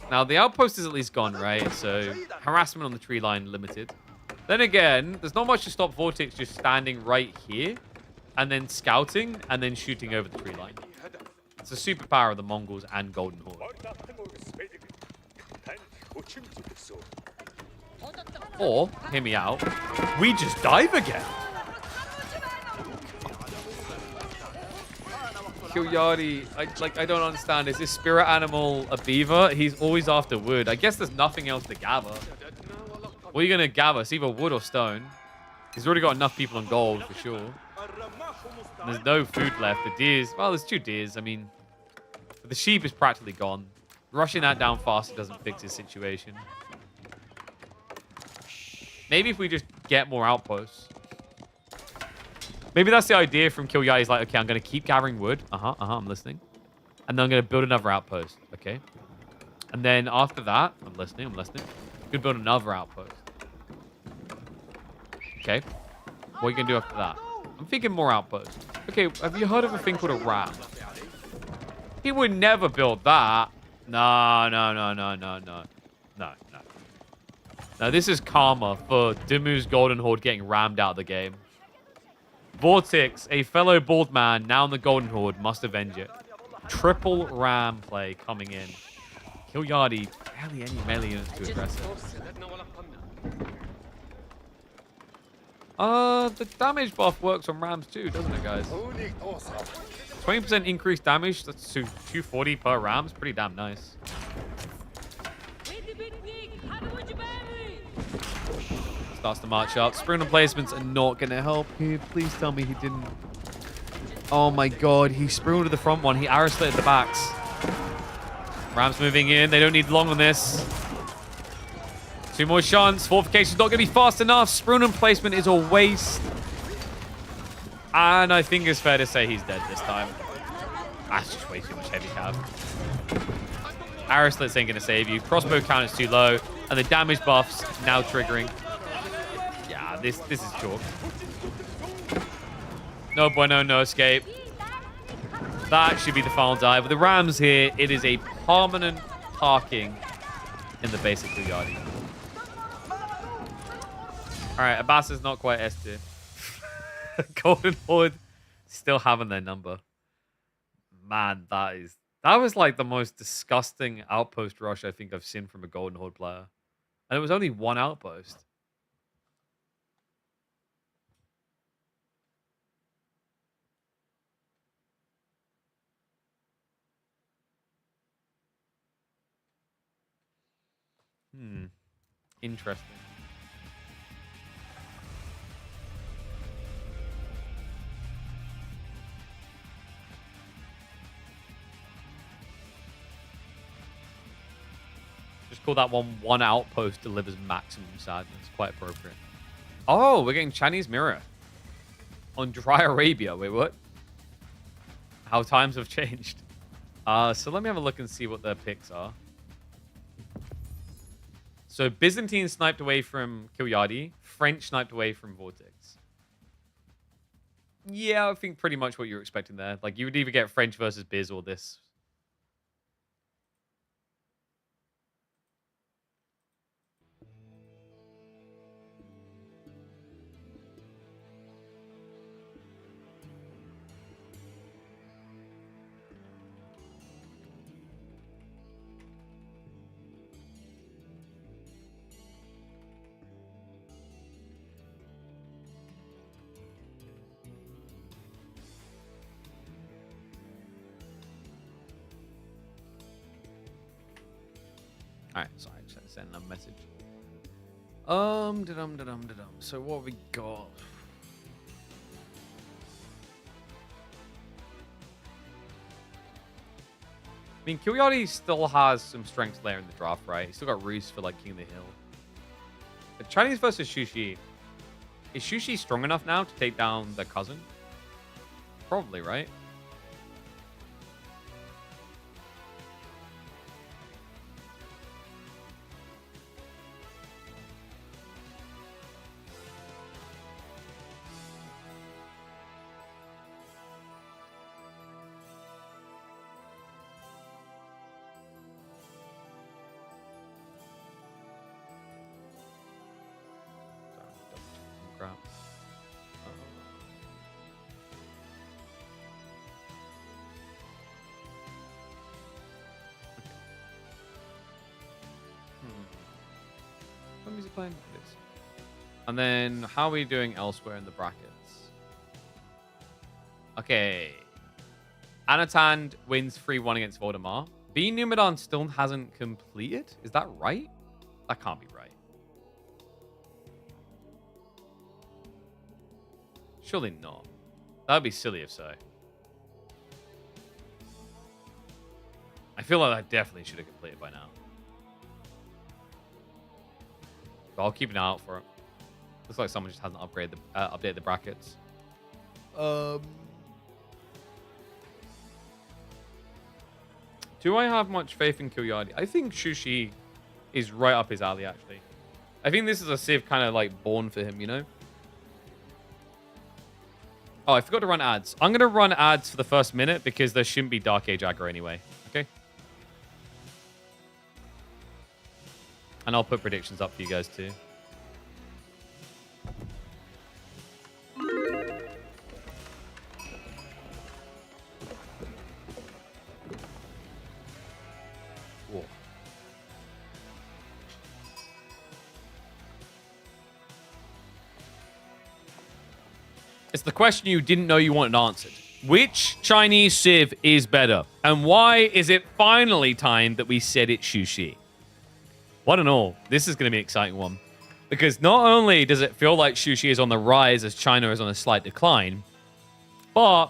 Now, the outpost is at least gone, right? So, harassment on the tree line limited. Then again, there's not much to stop Vortex just standing right here and then scouting and then shooting over the tree line. It's a superpower of the Mongols and Golden Horde. Or, hear me out, we just dive again. Kilyadi, I don't understand. Is this spirit animal a beaver? He's always after wood. I guess there's nothing else to gather. What are you going to gather? It's either wood or stone. He's already got enough people on gold, for sure. And there's no food left. The deers... Well, there's 2 deers. I mean, the sheep is practically gone. Rushing that down faster doesn't fix his situation. Maybe if we just get more outposts. Maybe that's the idea from Kilyadi. He's like, okay, I'm going to keep gathering wood. I'm listening. And then I'm going to build another outpost. Okay. And then after that, I'm listening. I'm going to build another outpost. Okay. What are you going to do after that? I'm thinking more outposts. Okay, have you heard of a thing called a ram? He would never build that. No, no, no, no, no, no. No, no. No, this is karma for Dimu's Golden Horde getting rammed out of the game. Vortex, a fellow bald man, now in the Golden Horde, must avenge it. Triple ram play coming in. Kilyadi, barely any melee units to address it. The damage buff works on rams too, doesn't it, guys? 20% increased damage, that's to 240 per rams. Pretty damn nice. Starts to march up. Spring placements are not going to help here. Please tell me he didn't. Oh my god, he sprinted to the front one. He arrow slitted the backs. Rams moving in. They don't need long on this. 2 more shots. Fortification's not going to be fast enough. Sprune placement is a waste. And I think it's fair to say he's dead this time. That's just way too much heavy cav. Arrow slits ain't going to save you. Crossbow count is too low. And the damage buffs now triggering. Yeah, this is chalk. No bueno, no escape. That should be the final dive. With the Rams here, it is a permanent parking in the basic Bugatti. Alright, Abbas is not quite S tier. Golden Horde still having their number. Man, that was like the most disgusting outpost rush I think I've seen from a Golden Horde player. And it was only 1 outpost. Interesting. Just call that one outpost delivers maximum sadness. Quite appropriate. Oh, we're getting Chinese Mirror on Dry Arabia. Wait, what? How times have changed. So let me have a look and see what their picks are. So Byzantine sniped away from Kilyadi. French sniped away from Vortex. Yeah, I think pretty much what you were expecting there. Like, you would either get French versus Biz or this. Alright, sorry, I just had to send a message. So what have we got? I mean, Kilyadi still has some strengths there in the draft, right? He's still got Reese for, like, King of the Hill. But Chinese versus Shushi. Is Shushi strong enough now to take down their cousin? Probably, right? When was he playing this? And then how are we doing elsewhere in the brackets? Okay. Anatand wins 3-1 against Voldemar. B Numedan still hasn't completed? Is that right? That can't be right. Surely not. That would be silly if so. I feel like I definitely should have completed by now. But I'll keep an eye out for it. Looks like someone just hasn't updated the brackets. Do I have much faith in Kilyadi? I think Shushi is right up his alley, actually. I think this is a Civ kind of like born for him, you know? Oh, I forgot to run ads. I'm going to run ads for the first minute because there shouldn't be Dark Age aggro anyway. Okay? And I'll put predictions up for you guys too. Whoa. It's the question you didn't know you wanted answered. Which Chinese civ is better? And why is it finally time that we said it's Xu Shi? What and all, this is going to be an exciting one. Because not only does it feel like Xu Shi is on the rise as China is on a slight decline, but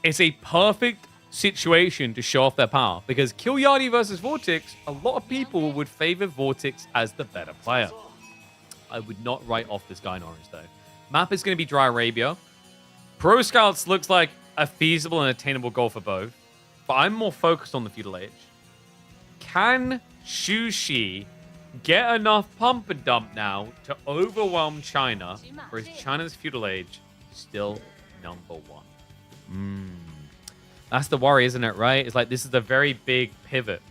it's a perfect situation to show off their power. Because Kill versus Vortex, a lot of people would favor Vortex as the better player. I would not write off this guy in orange, though. Map is going to be Dry Arabia. Pro Scouts looks like a feasible and attainable goal for both. But I'm more focused on the Feudal Age. Can Xu Shi get enough pump and dump now to overwhelm China? Or is China's Feudal Age still number one? That's the worry, isn't it, right? It's like this is a very big pivot.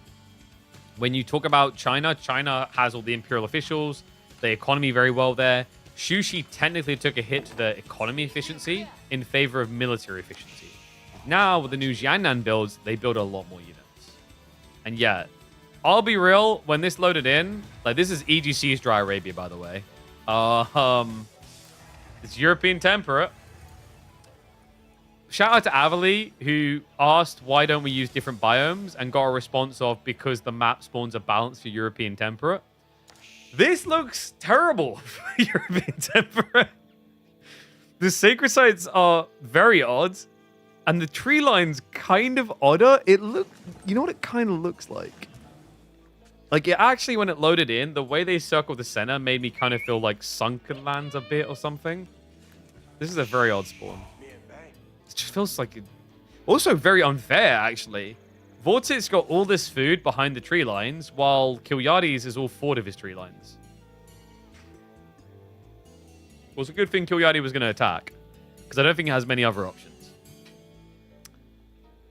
When you talk about China, China has all the imperial officials, the economy very well there. Xu Shi technically took a hit to the economy efficiency in favor of military efficiency. Now, with the new Jiangnan builds, they build a lot more units. And yeah, I'll be real, when this loaded in, like this is EGC's Dry Arabia, by the way. It's European temperate. Shout out to Avali, who asked why don't we use different biomes and got a response of because the map spawns a balance for European temperate. This looks terrible for European temperate. The sacred sites are very odd, and the tree line's kind of odder. It look, you know what it kind of looks like? Like, it actually, when it loaded in, the way they circled the center made me kind of feel like Sunken Lands a bit or something. This is a very odd spawn. It just feels like... Also very unfair, actually. Vortex got all this food behind the tree lines, while Kilyades is all forward of his tree lines. Well, it's a good thing Kilyade was going to attack, because I don't think it has many other options.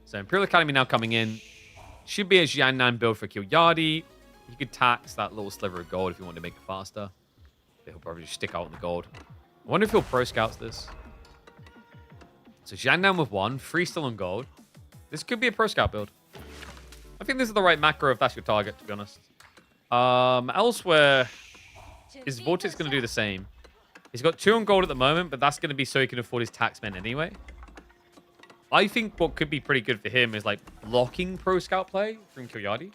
So Imperial Academy now coming in. Should be a Jiangnan build for Kilyade. You could tax that little sliver of gold if you want to make it faster. He'll probably just stick out in the gold. I wonder if he'll pro scouts this. So Jiangnan with 1, 3 still on gold. This could be a pro scout build. I think this is the right macro if that's your target, to be honest. Elsewhere, is Vortex going to do the same? He's got 2 on gold at the moment, but that's going to be so he can afford his taxmen anyway. I think what could be pretty good for him is like blocking pro scout play from Kilyade.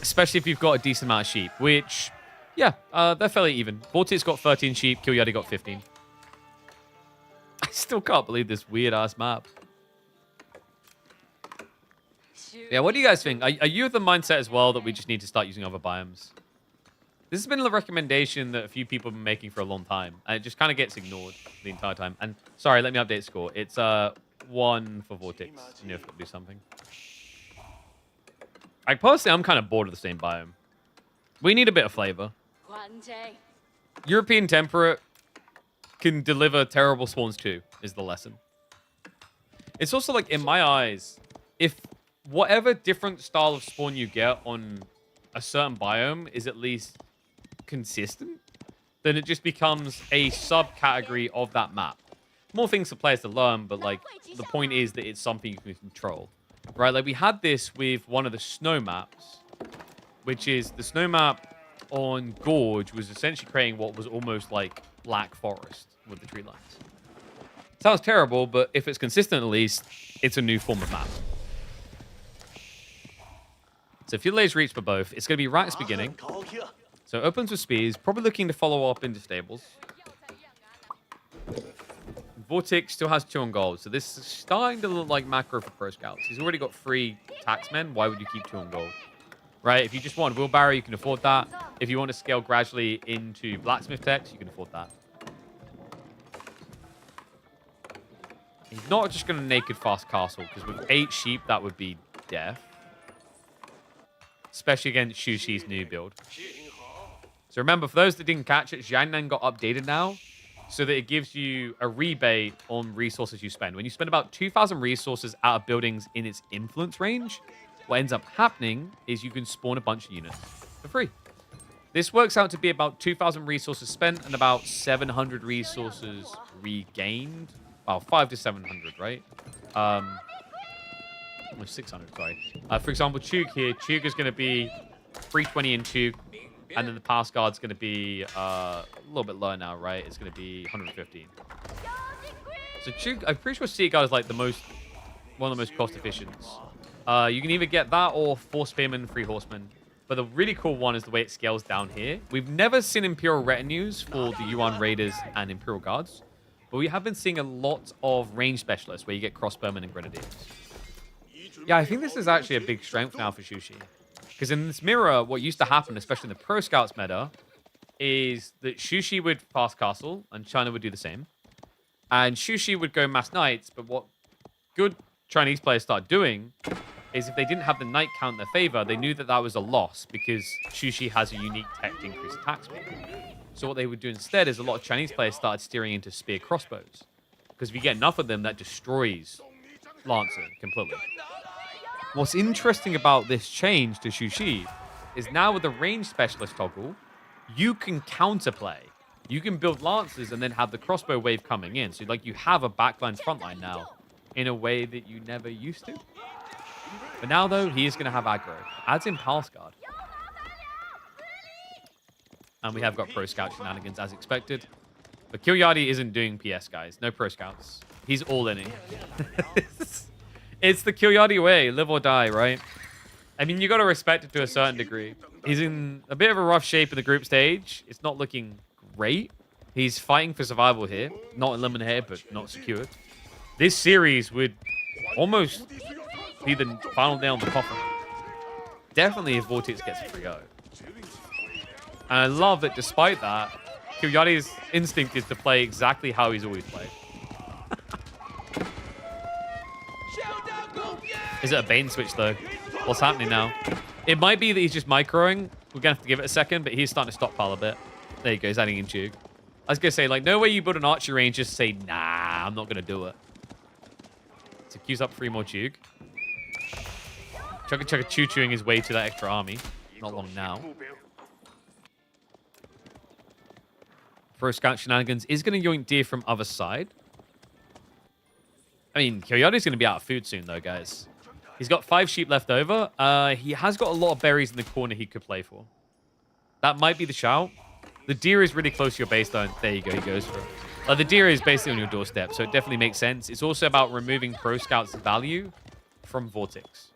Especially if you've got a decent amount of sheep, which, yeah, they're fairly even. Vortex got 13 sheep, Kilyade got 15. I still can't believe this weird-ass map. Yeah, what do you guys think? Are you of the mindset as well that we just need to start using other biomes? This has been a recommendation that a few people have been making for a long time, and it just kind of gets ignored the entire time. And sorry, let me update score. It's 1 for Vortex. You know, if it'll do something. Like, personally, I'm kind of bored of the same biome. We need a bit of flavor. European temperate can deliver terrible spawns too, is the lesson. It's also like, in my eyes, if whatever different style of spawn you get on a certain biome is at least consistent, then it just becomes a subcategory of that map. More things for players to learn, but like the point is that it's something you can control, right? Like we had this with one of the snow maps, which is the snow map on Gorge was essentially creating what was almost like Black Forest with the tree lines. Sounds terrible, but if it's consistent at least, it's a new form of map. So Feudal Age reach for both. It's going to be Rack's beginning. So opens with speeds, probably looking to follow up into stables. Vortex still has 2 on gold, so this is starting to look like macro for pro scouts. He's already got 3 taxmen. Why would you keep 2 on gold? Right? If you just want wheelbarrow, you can afford that. If you want to scale gradually into blacksmith techs, you can afford that. He's not just going to naked fast castle, because with 8 sheep, that would be death. Especially against Xu Shi's new build. So remember, for those that didn't catch it, Jiangnan got updated now, so that it gives you a rebate on resources you spend. When you spend about 2,000 resources out of buildings in its influence range, what ends up happening is you can spawn a bunch of units for free. This works out to be about 2,000 resources spent and about 700 resources regained. Well, 500 to 700, right? Almost 600, sorry. For example, Chug here. Chug is going to be 320 in Chug. And then the pass guard's going to be a little bit lower now, right? It's going to be 115. So Chug, I'm pretty sure Sea Guard is like one of the most cost efficient. You can either get that or 4 Spearmen, 3 Horsemen. But the really cool one is the way it scales down here. We've never seen Imperial Retinues for the Yuan Raiders and Imperial Guards. But we have been seeing a lot of range specialists where you get crossbowmen and grenadiers. Yeah, I think this is actually a big strength now for Xu Shi. Because in this mirror, what used to happen, especially in the Pro Scouts meta, is that Xu Shi would fast castle, and China would do the same. And Xu Shi would go mass knights, but what good Chinese players started doing is if they didn't have the knight count in their favor, they knew that that was a loss because Xu Shi has a unique tech to increase attack speed. So what they would do instead is a lot of Chinese players started steering into spear crossbows. Because if you get enough of them, that destroys Lancer completely. What's interesting about this change to Xu Shi is now with the range specialist toggle, you can counterplay. You can build Lancers and then have the crossbow wave coming in. So like you have a backline frontline now in a way that you never used to. But now, though, he is going to have aggro. Adds in Pulse Guard. And we have got Pro Scout shenanigans as expected. But Kilyadi isn't doing PS, guys. No Pro Scouts. He's all-inning. It's the Kilyadi way. Live or die, right? I mean, you got to respect it to a certain degree. He's in a bit of a rough shape in the group stage. It's not looking great. He's fighting for survival here. Not eliminated, but not secured. This series would almost be the final nail in the coffin. Definitely if Vortex gets a 3-0. And I love that despite that, Kilyadi's instinct is to play exactly how he's always played. Is it a bait and switch, though? What's happening now? It might be that he's just microing. We're going to have to give it a second, but he's starting to stockpile a bit. There you go. He's adding in Chug. I was going to say, like, no way you build an archery range, just say, nah, I'm not going to do it. So queues up 3 more Chug. Chugga Chugga choo-chooing his way to that extra army. Not long now. Pro Scout shenanigans is going to yoink deer from other side. I mean, Kilyadi's going to be out of food soon, though, guys. He's got 5 sheep left over. He has got a lot of berries in the corner he could play for. That might be the shout. The deer is really close to your base, though. There you go. He goes for it. The deer is basically on your doorstep, so it definitely makes sense. It's also about removing Pro Scout's value from Vortex.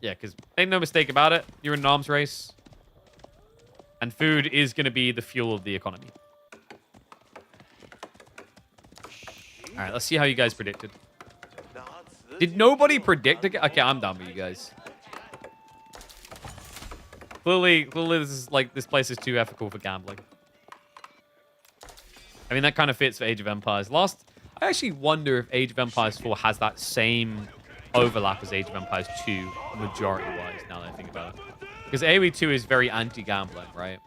Yeah, because ain't no mistake about it. You're in an arms race. And food is going to be the fuel of the economy. All right, let's see how you guys predicted. Did nobody predict again? Okay, I'm done with you guys. Clearly, this place is too ethical for gambling. I mean, that kind of fits for Age of Empires. I actually wonder if Age of Empires 4 has that same overlap as Age of Empires 2, majority-wise, now that I think about it. Because AoE 2 is very anti-gambling, right?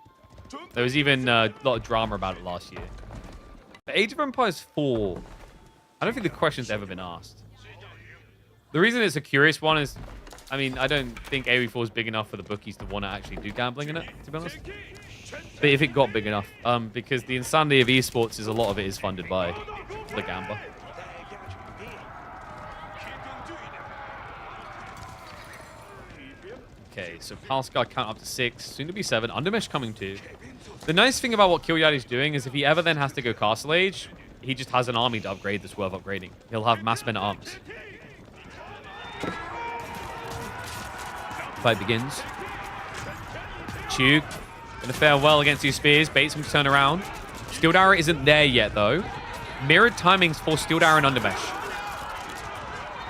There was even a lot of drama about it last year. But Age of Empires 4, I don't think the question's ever been asked. The reason it's a curious one is, I mean, I don't think AoE 4 is big enough for the bookies to want to actually do gambling in it, to be honest. But if it got big enough, because the insanity of esports is a lot of it is funded by the gambler. Okay, so Pulse Guard count up to 6, soon to be 7. Undermesh coming too. The nice thing about what Kilyadi's doing is if he ever then has to go Castle Age, he just has an army to upgrade that's worth upgrading. He'll have mass men at arms. Fight begins. Chug gonna fare well against these spears. Baits him to turn around. Steeled Arrow isn't there yet, though. Mirrored timings for Steeled Arrow and Undermesh.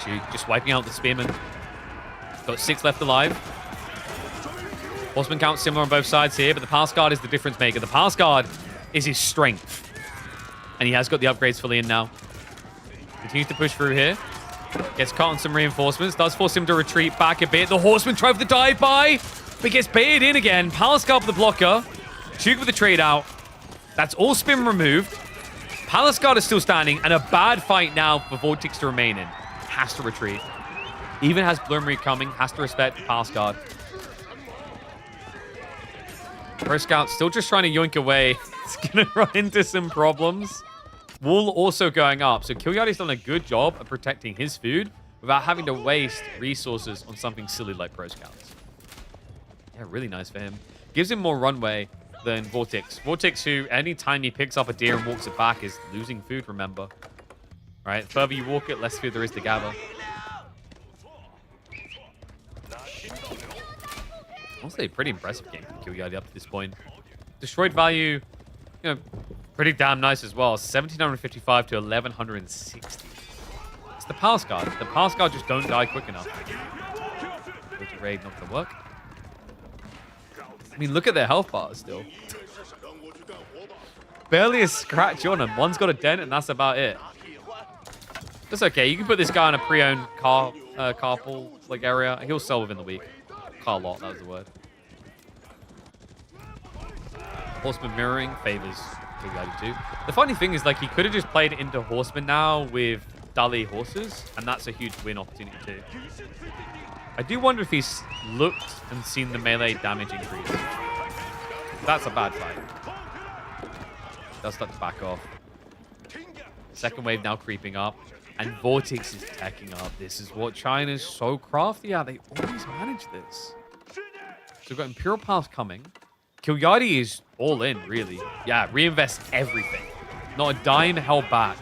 Chug just wiping out the spearmen. Got 6 left alive. Horseman count similar on both sides here, but the Pulse Guard is the difference maker. The Pulse Guard is his strength. And he has got the upgrades fully in now. Continues to push through here. Gets caught on some reinforcements. Does force him to retreat back a bit. The Horseman tried for the dive by, but gets baited in again. Pulse Guard with the blocker. Chug with the trade out. That's all spin removed. Pulse Guard is still standing, and a bad fight now for Vortex to remain in. Has to retreat. Even has Bloomery coming, has to respect Palace Guard. Pro Scout still just trying to yoink away. It's going to run into some problems. Wool also going up. So Killyardi's done a good job of protecting his food without having to waste resources on something silly like Pro Scouts. Yeah, really nice for him. Gives him more runway than Vortex. Vortex, who anytime he picks up a deer and walks it back, is losing food, remember. Right? The further you walk it, less food there is to gather. Honestly, a pretty impressive game from Killyardi up to this point. Destroyed value, you know, pretty damn nice as well. 1,755 to 1,160. It's the Palace Guard. The Palace Guard just don't die quick enough. Go to raid, not gonna work. I mean, look at their health bars still. Barely a scratch on them. One's got a dent, and that's about it. That's okay. You can put this guy on a pre-owned carpool like area. He'll sell within the week. Car lot, that was the word. Horseman mirroring favors Killyardi too. The funny thing is, like, he could have just played into Horseman now with Dali horses, and that's a huge win opportunity too. I do wonder if he's looked and seen the melee damage increase. That's a bad fight. Does start to back off. Second wave now creeping up, and Vortex is teching up. This is what China's so crafty at. They always manage this. So we've got Imperial Palace coming. Killyardi is all in, really. Yeah, reinvest everything. Not a dime held back.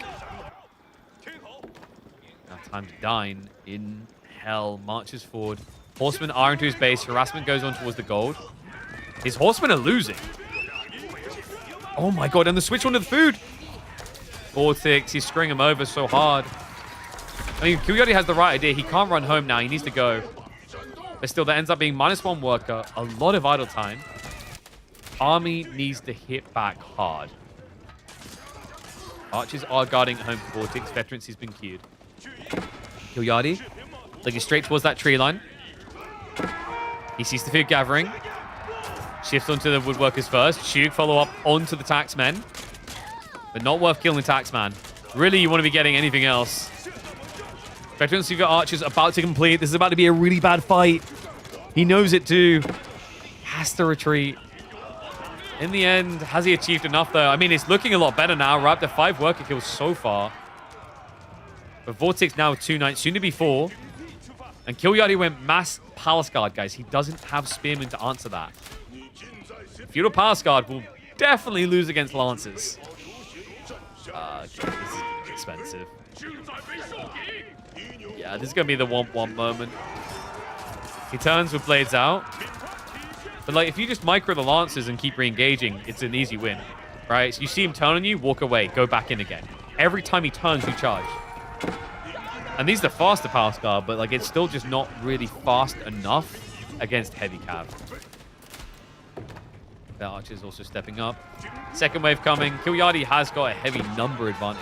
Now time to dine in hell. Marches forward. Horsemen are into his base. Harassment goes on towards the gold. His horsemen are losing. Oh my god, and the switch onto the food. Vortex, he's screwing him over so hard. I mean, Killyardi has the right idea. He can't run home now. He needs to go. But still, that ends up being -1 worker. A lot of idle time. Army needs to hit back hard. Archers are guarding at home for Vortex. Veterans has been queued. Killyardi looking straight towards that tree line. He sees the food gathering. Shifts onto the woodworkers first. Chug follow up onto the taxmen. But not worth killing the taxman. Really, you want to be getting anything else. Veterans, you've got archers about to complete. This is about to be a really bad fight. He knows it too. Has to retreat. In the end, has he achieved enough though? I mean, it's looking a lot better now. We're up to 5 worker kills so far. But Vortex now with 2 knights, soon to be 4. And Killyardi went mass Palace Guard, guys. He doesn't have Spearmen to answer that. Feudal Palace Guard will definitely lose against Lancers. Okay, this is expensive. Yeah, this is going to be the 1-1 moment. He turns with blades out. But, like, if you just micro the Lancers and keep re-engaging, it's an easy win, right? So you see him turn on you, walk away, go back in again. Every time he turns, you charge. And these are the faster Palace Guard, but, like, it's still just not really fast enough against heavy cav. The archers also stepping up. Second wave coming. Killyardi has got a heavy number advantage.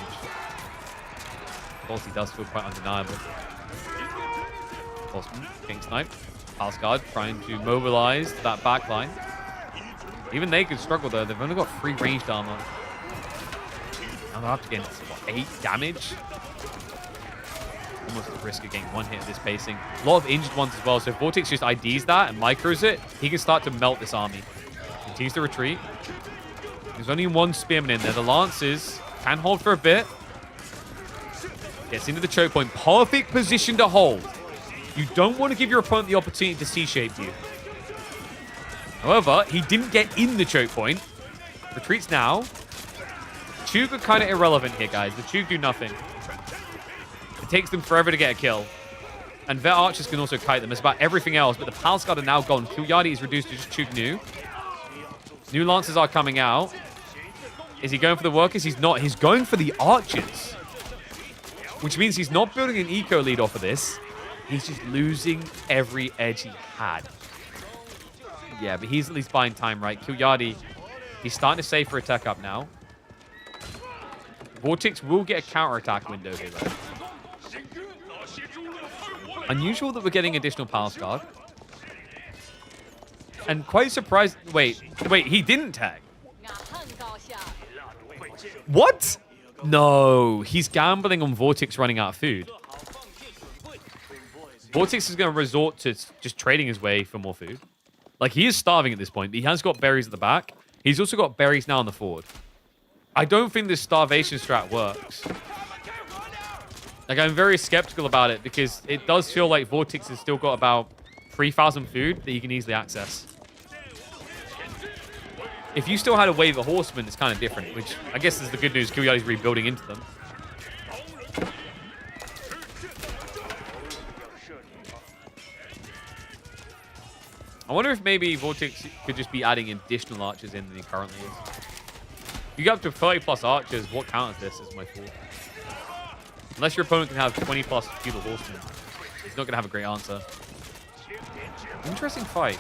Of course, he does feel quite undeniable. Horseman getting sniped. Palace Guard trying to mobilize that back line. Even they could struggle though. They've only got 3 ranged armor. Now they're up against, what, 8 damage? Almost at risk of getting 1 hit at this pacing. A lot of injured ones as well. So if Vortex just IDs that and micros it, he can start to melt this army. Continues to retreat. There's only 1 spearman in there. The Lancers can hold for a bit. Gets into the choke point. Perfect position to hold. You don't want to give your opponent the opportunity to C-shape you. However, he didn't get in the choke point. Retreats now. Chug are kind of irrelevant here, guys. The Chug do nothing. It takes them forever to get a kill. And Vet Archers can also kite them. It's about everything else, but the Palace Guard are now gone. Killyardi is reduced to just Chug New. New Lancers are coming out. Is he going for the workers? He's not. He's going for the Archers. Which means he's not building an eco lead off of this. He's just losing every edge he had. Yeah, but he's at least buying time, right? Killyardi, he's starting to save for a tech up now. Vortex will get a counterattack window here, though. Unusual that we're getting additional Palace Guard. And quite surprised... Wait, he didn't tag. What? No, he's gambling on Vortex running out of food. Vortex is going to resort to just trading his way for more food. Like, he is starving at this point, but he has got berries at the back. He's also got berries now on the forward. I don't think this starvation strat works. Like, I'm very skeptical about it because it does feel like Vortex has still got about 3,000 food that he can easily access. If you still had a wave of horsemen, it's kind of different, which I guess is the good news. Kill.Yardi's rebuilding into them. I wonder if maybe Vortex could just be adding additional archers in than he currently is. You get up to 30 plus archers, what counters this is my thought. Unless your opponent can have 20 plus feudal horsemen, he's not going to have a great answer. Interesting fight.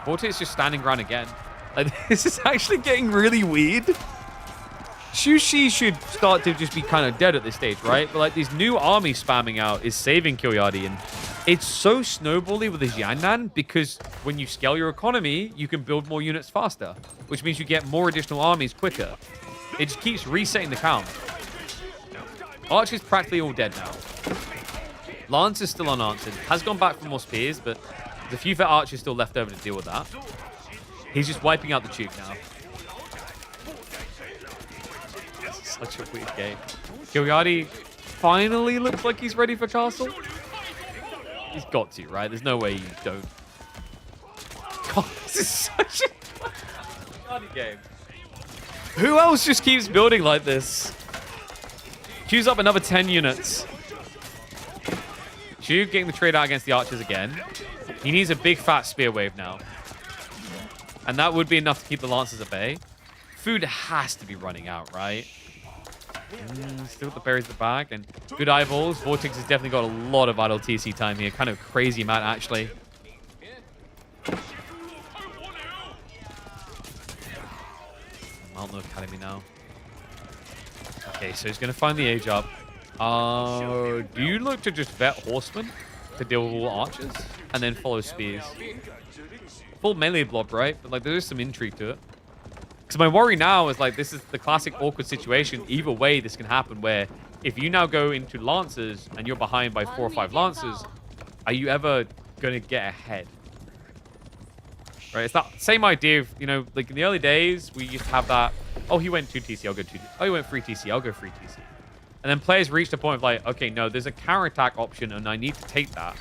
Vortex just standing ground again. Like, this is actually getting really weird. Xu Shi should start to just be kind of dead at this stage, right? But like these new armies spamming out is saving Kill.Yardi, and it's so snowbally with his Yandan because when you scale your economy, you can build more units faster, which means you get more additional armies quicker. It just keeps resetting the count. Archer's practically all dead now. Lance is still unanswered. Has gone back for more spears, but there's a few vet archers still left over to deal with that. He's just wiping out the Duke now. Such a weird game. Kill.Yardi finally looks like he's ready for castle. He's got to, right? There's no way you don't. God, this is such a funny game. Who else just keeps building like this? Queues up another 10 units. Xu getting the trade out against the archers again. He needs a big fat spear wave now. And that would be enough to keep the lancers at bay. Food has to be running out, right? Still with the berries at the back and good eyeballs. Vortex has definitely got a lot of idle TC time here. Kind of crazy amount, actually. Mountain Academy now. Okay, so he's going to find the age up. Do you look to just vet horsemen to deal with all archers and then follow spears? Full melee blob, right? But like there is some intrigue to it. Because my worry now is like this is the classic awkward situation. Either way, this can happen where if you now go into lancers and you're behind by 4 or 5 lancers, are you ever going to get ahead? Right? It's that same idea of, you know, like in the early days, we used to have that, oh, he went 2 TC, I'll go 2 TC. Oh, he went 3 TC, I'll go 3 TC. And then players reached a point of like, okay, no, there's a counterattack option and I need to take that.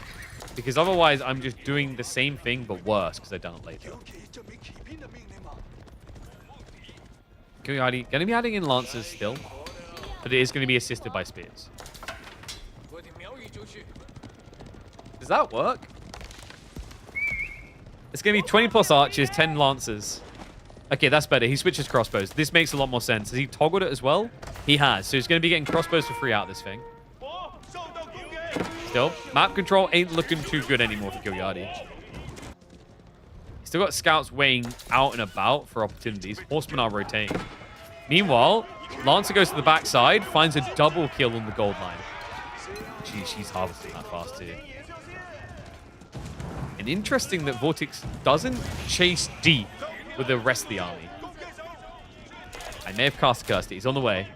Because otherwise, I'm just doing the same thing, but worse, because I've done it later. Kill.Yardi going to be adding in lancers still, but it is going to be assisted by spears. Does that work? It's going to be 20 plus archers, 10 lancers. Okay, that's better. He switches crossbows. This makes a lot more sense. Has he toggled it as well? He has. So he's going to be getting crossbows for free out of this thing. Still, map control ain't looking too good anymore for Kill.Yardi. He's still got scouts weighing out and about for opportunities. Horsemen are rotating. Meanwhile, Lancer goes to the backside, finds a double kill on the gold line. Geez, she's harvesting that fast too. And interesting that Vortex doesn't chase deep with the rest of the army. I may have cast Cursed. He's on the way.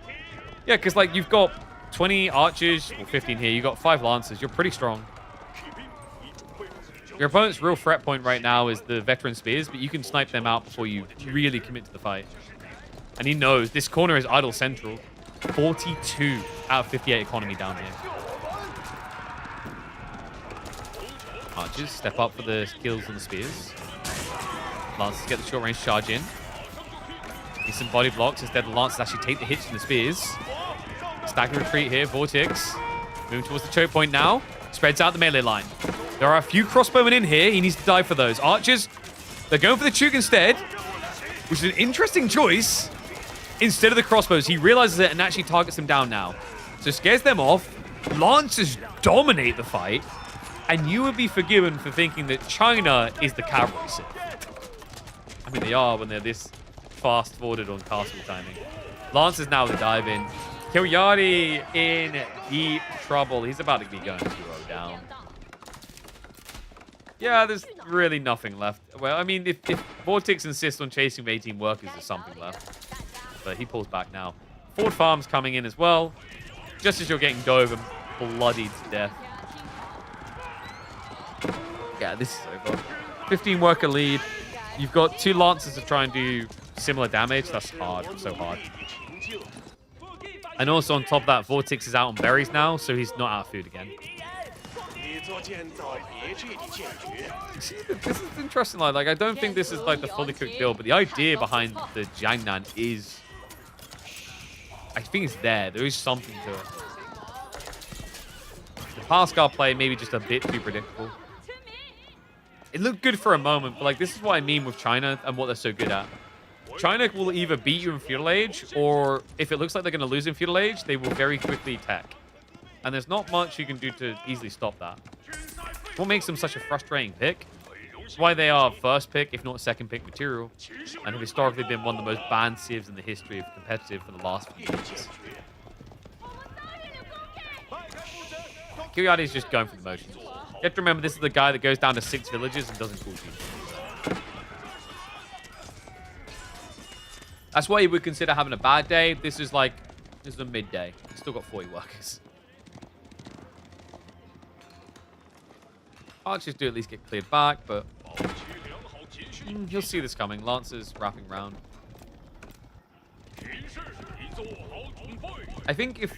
Yeah, because like you've got 20 archers, or 15 here. You've got 5 lancers. You're pretty strong. Your opponent's real threat point right now is the veteran spears, but you can snipe them out before you really commit to the fight. And he knows this corner is idle central. 42 out of 58 economy down here. Archers step up for the kills on the spears. Lancers get the short range charge in. Need some body blocks. Instead, the Lancers actually take the hits from the spears. Stagger retreat here. Vortex moving towards the choke point now. Spreads out the melee line. There are a few crossbowmen in here. He needs to dive for those. Archers, they're going for the Chuk instead, which is an interesting choice. Instead of the crossbows, he realizes it and actually targets them down now. So scares them off. Lancers dominate the fight. And you would be forgiven for thinking that China is the cavalry Sith. I mean, they are when they're this fast-forwarded on castle timing. Lancers now the dive in. Kill.Yardi in deep trouble. He's about to be going 2-0 down. Yeah, there's really nothing left. Well, I mean, if Vortex insists on chasing with 18 workers, there's something left. But he pulls back now. Ford Farm's coming in as well. Just as you're getting dove and bloodied to death. Yeah, this is over. 15 worker lead. You've got 2 Lancers to try and do similar damage. That's hard. So hard. And also on top of that, Vortex is out on berries now, so he's not out of food again. This is interesting. Like I don't think this is like the fully cooked build, but the idea behind the Jiangnan is, I think it's there. There is something to it. The Pascal play maybe just a bit too predictable. It looked good for a moment, but like this is what I mean with China and what they're so good at. China will either beat you in Feudal Age, or if it looks like they're going to lose in Feudal Age, they will very quickly tech. And there's not much you can do to easily stop that. What makes them such a frustrating pick? It's why they are first pick, if not second pick material, and have historically been one of the most banned civs in the history of competitive for the last few years. Kiriati is just going for the motions. You have to remember, this is the guy that goes down to 6 villages and doesn't call you. That's why you would consider having a bad day. This is a midday. He's still got 40 workers. Archers do at least get cleared back, but you'll see this coming. Lancers wrapping around. I think if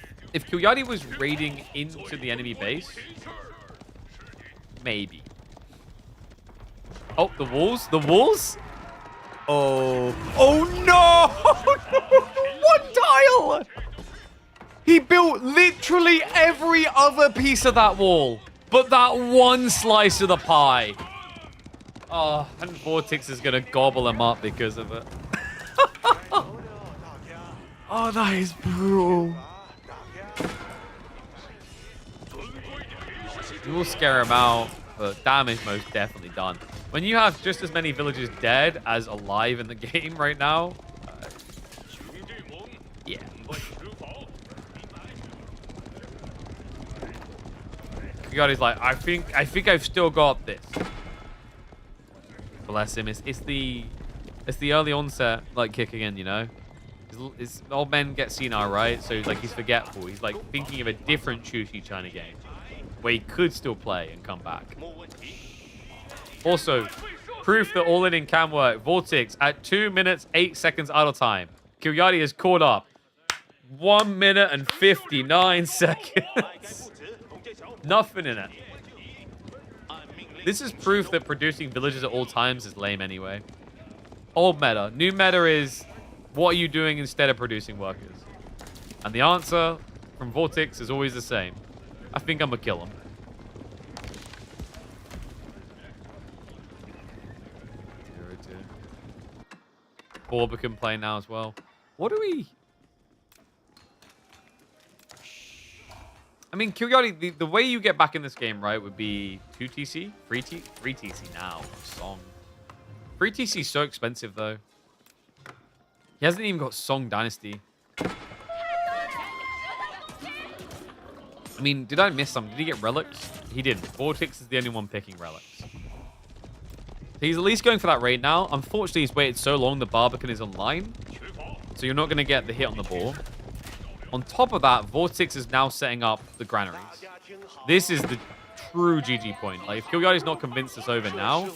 Kyoyari was raiding into the enemy base, maybe. Oh, the walls? The walls? Oh. Oh, no! One tile! He built literally every other piece of that wall, but that one slice of the pie. Oh, and Vortex is going to gobble him up because of it. Oh, that is brutal. You will scare him out, but damage most definitely done. When you have just as many villagers dead as alive in the game right now, yeah. Kagati's like, I think I've still got this. Bless him. It's the early onset like kick again, you know. His old men get senile, right? So like he's forgetful. He's like thinking of a different Chushi China game where he could still play and come back. Also, proof that all in can work. Vortex at 2 minutes 8 seconds idle time. Kyoyari is caught up. 1 minute and 59 seconds. Nothing in it. This is proof that producing villages at all times is lame anyway. Old meta. New meta is, what are you doing instead of producing workers? And the answer from Vortex is always the same. I think I'm gonna kill him. Borba can play now as well. What do we... I mean, Kyoyari, the way you get back in this game, right, would be 2 TC? 3 TC now. Song. 3 TC is so expensive, though. He hasn't even got Song Dynasty. I mean, did I miss something? Did he get relics? He didn't. Vortex is the only one picking relics. He's at least going for that raid now. Unfortunately, he's waited so long the Barbican is online. So you're not going to get the hit on the ball. On top of that, Vortex is now setting up the granaries. This is the true GG point. Like, if Kyoyari's not convinced it's over now,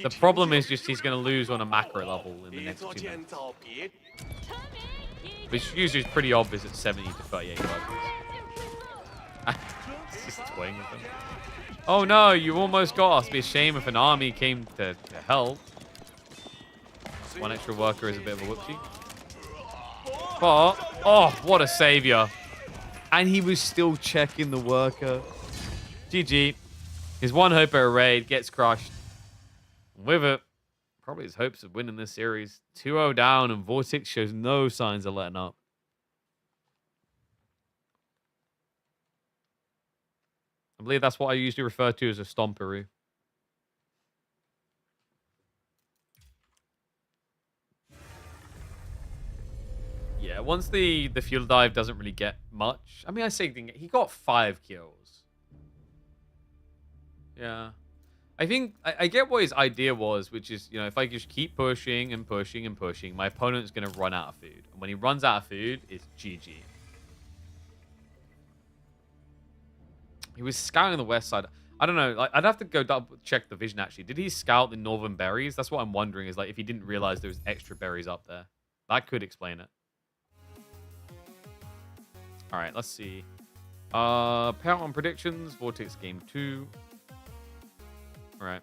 the problem is just he's going to lose on a macro level in the next 2 minutes. Which usually is pretty obvious at 70 to 38 workers. It's just toying with them. Oh no, you almost got us. It'd be a shame if an army came to help. 1 extra worker is a bit of a whoopsie. But, oh, what a savior. And he was still checking the worker. GG. His one hope at a raid gets crushed. With it, probably his hopes of winning this series. 2-0 down, and Vortex shows no signs of letting up. I believe that's what I usually refer to as a stomperoo. Yeah, once the fuel dive doesn't really get much. I mean, I say he got 5 kills. Yeah. I think I get what his idea was, which is, you know, if I just keep pushing and pushing and pushing, my opponent's going to run out of food. And when he runs out of food, it's GG. He was scouting the west side. I don't know. Like, I'd have to go double check the vision, actually. Did he scout the northern berries? That's what I'm wondering, is like if he didn't realize there was extra berries up there. That could explain it. All right, let's see. Payout on predictions. Vortex game 2. All right.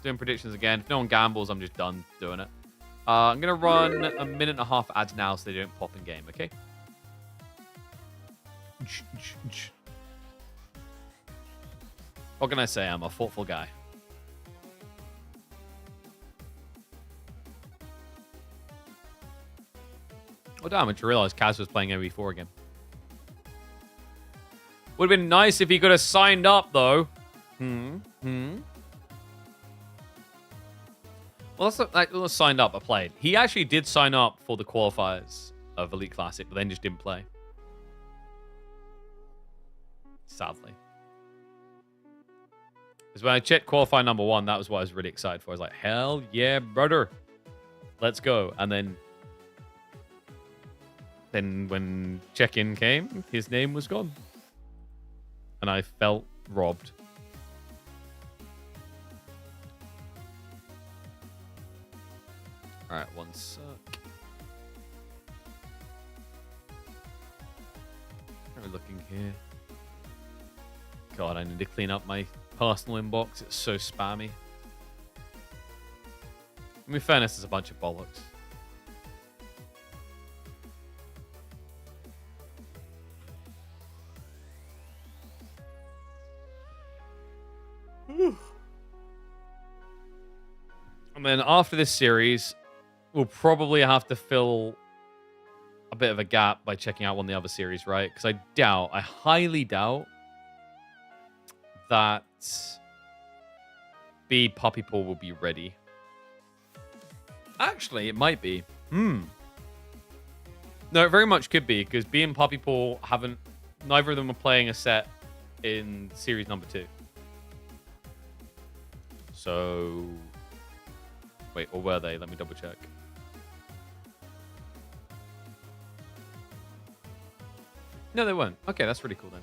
Doing predictions again. If no one gambles, I'm just done doing it. I'm going to run a minute and a half ads now so they don't pop in game, okay? What can I say? I'm a thoughtful guy. Oh, damn. I just realized Kaz was playing MV4 again. Would have been nice if he could have signed up, though. Well, let's signed up. I played. He actually did sign up for the qualifiers of Elite Classic, but then just didn't play. Sadly. Because when I checked qualifier number 1, that was what I was really excited for. I was like, hell yeah, brother. Let's go. And then when check-in came, his name was gone. And I felt robbed. All right, one sec. How are we looking here? God, I need to clean up my personal inbox. It's so spammy. In fairness, it's a bunch of bollocks. And then after this series, we'll probably have to fill a bit of a gap by checking out one of the other series, right? Because I highly doubt that B Puppy Pool will be ready. Actually, it might be. No, it very much could be, because B and Puppy Pool neither of them are playing a set in series number 2. So, wait, or were they? Let me double check. No, they weren't. Okay, that's really cool then.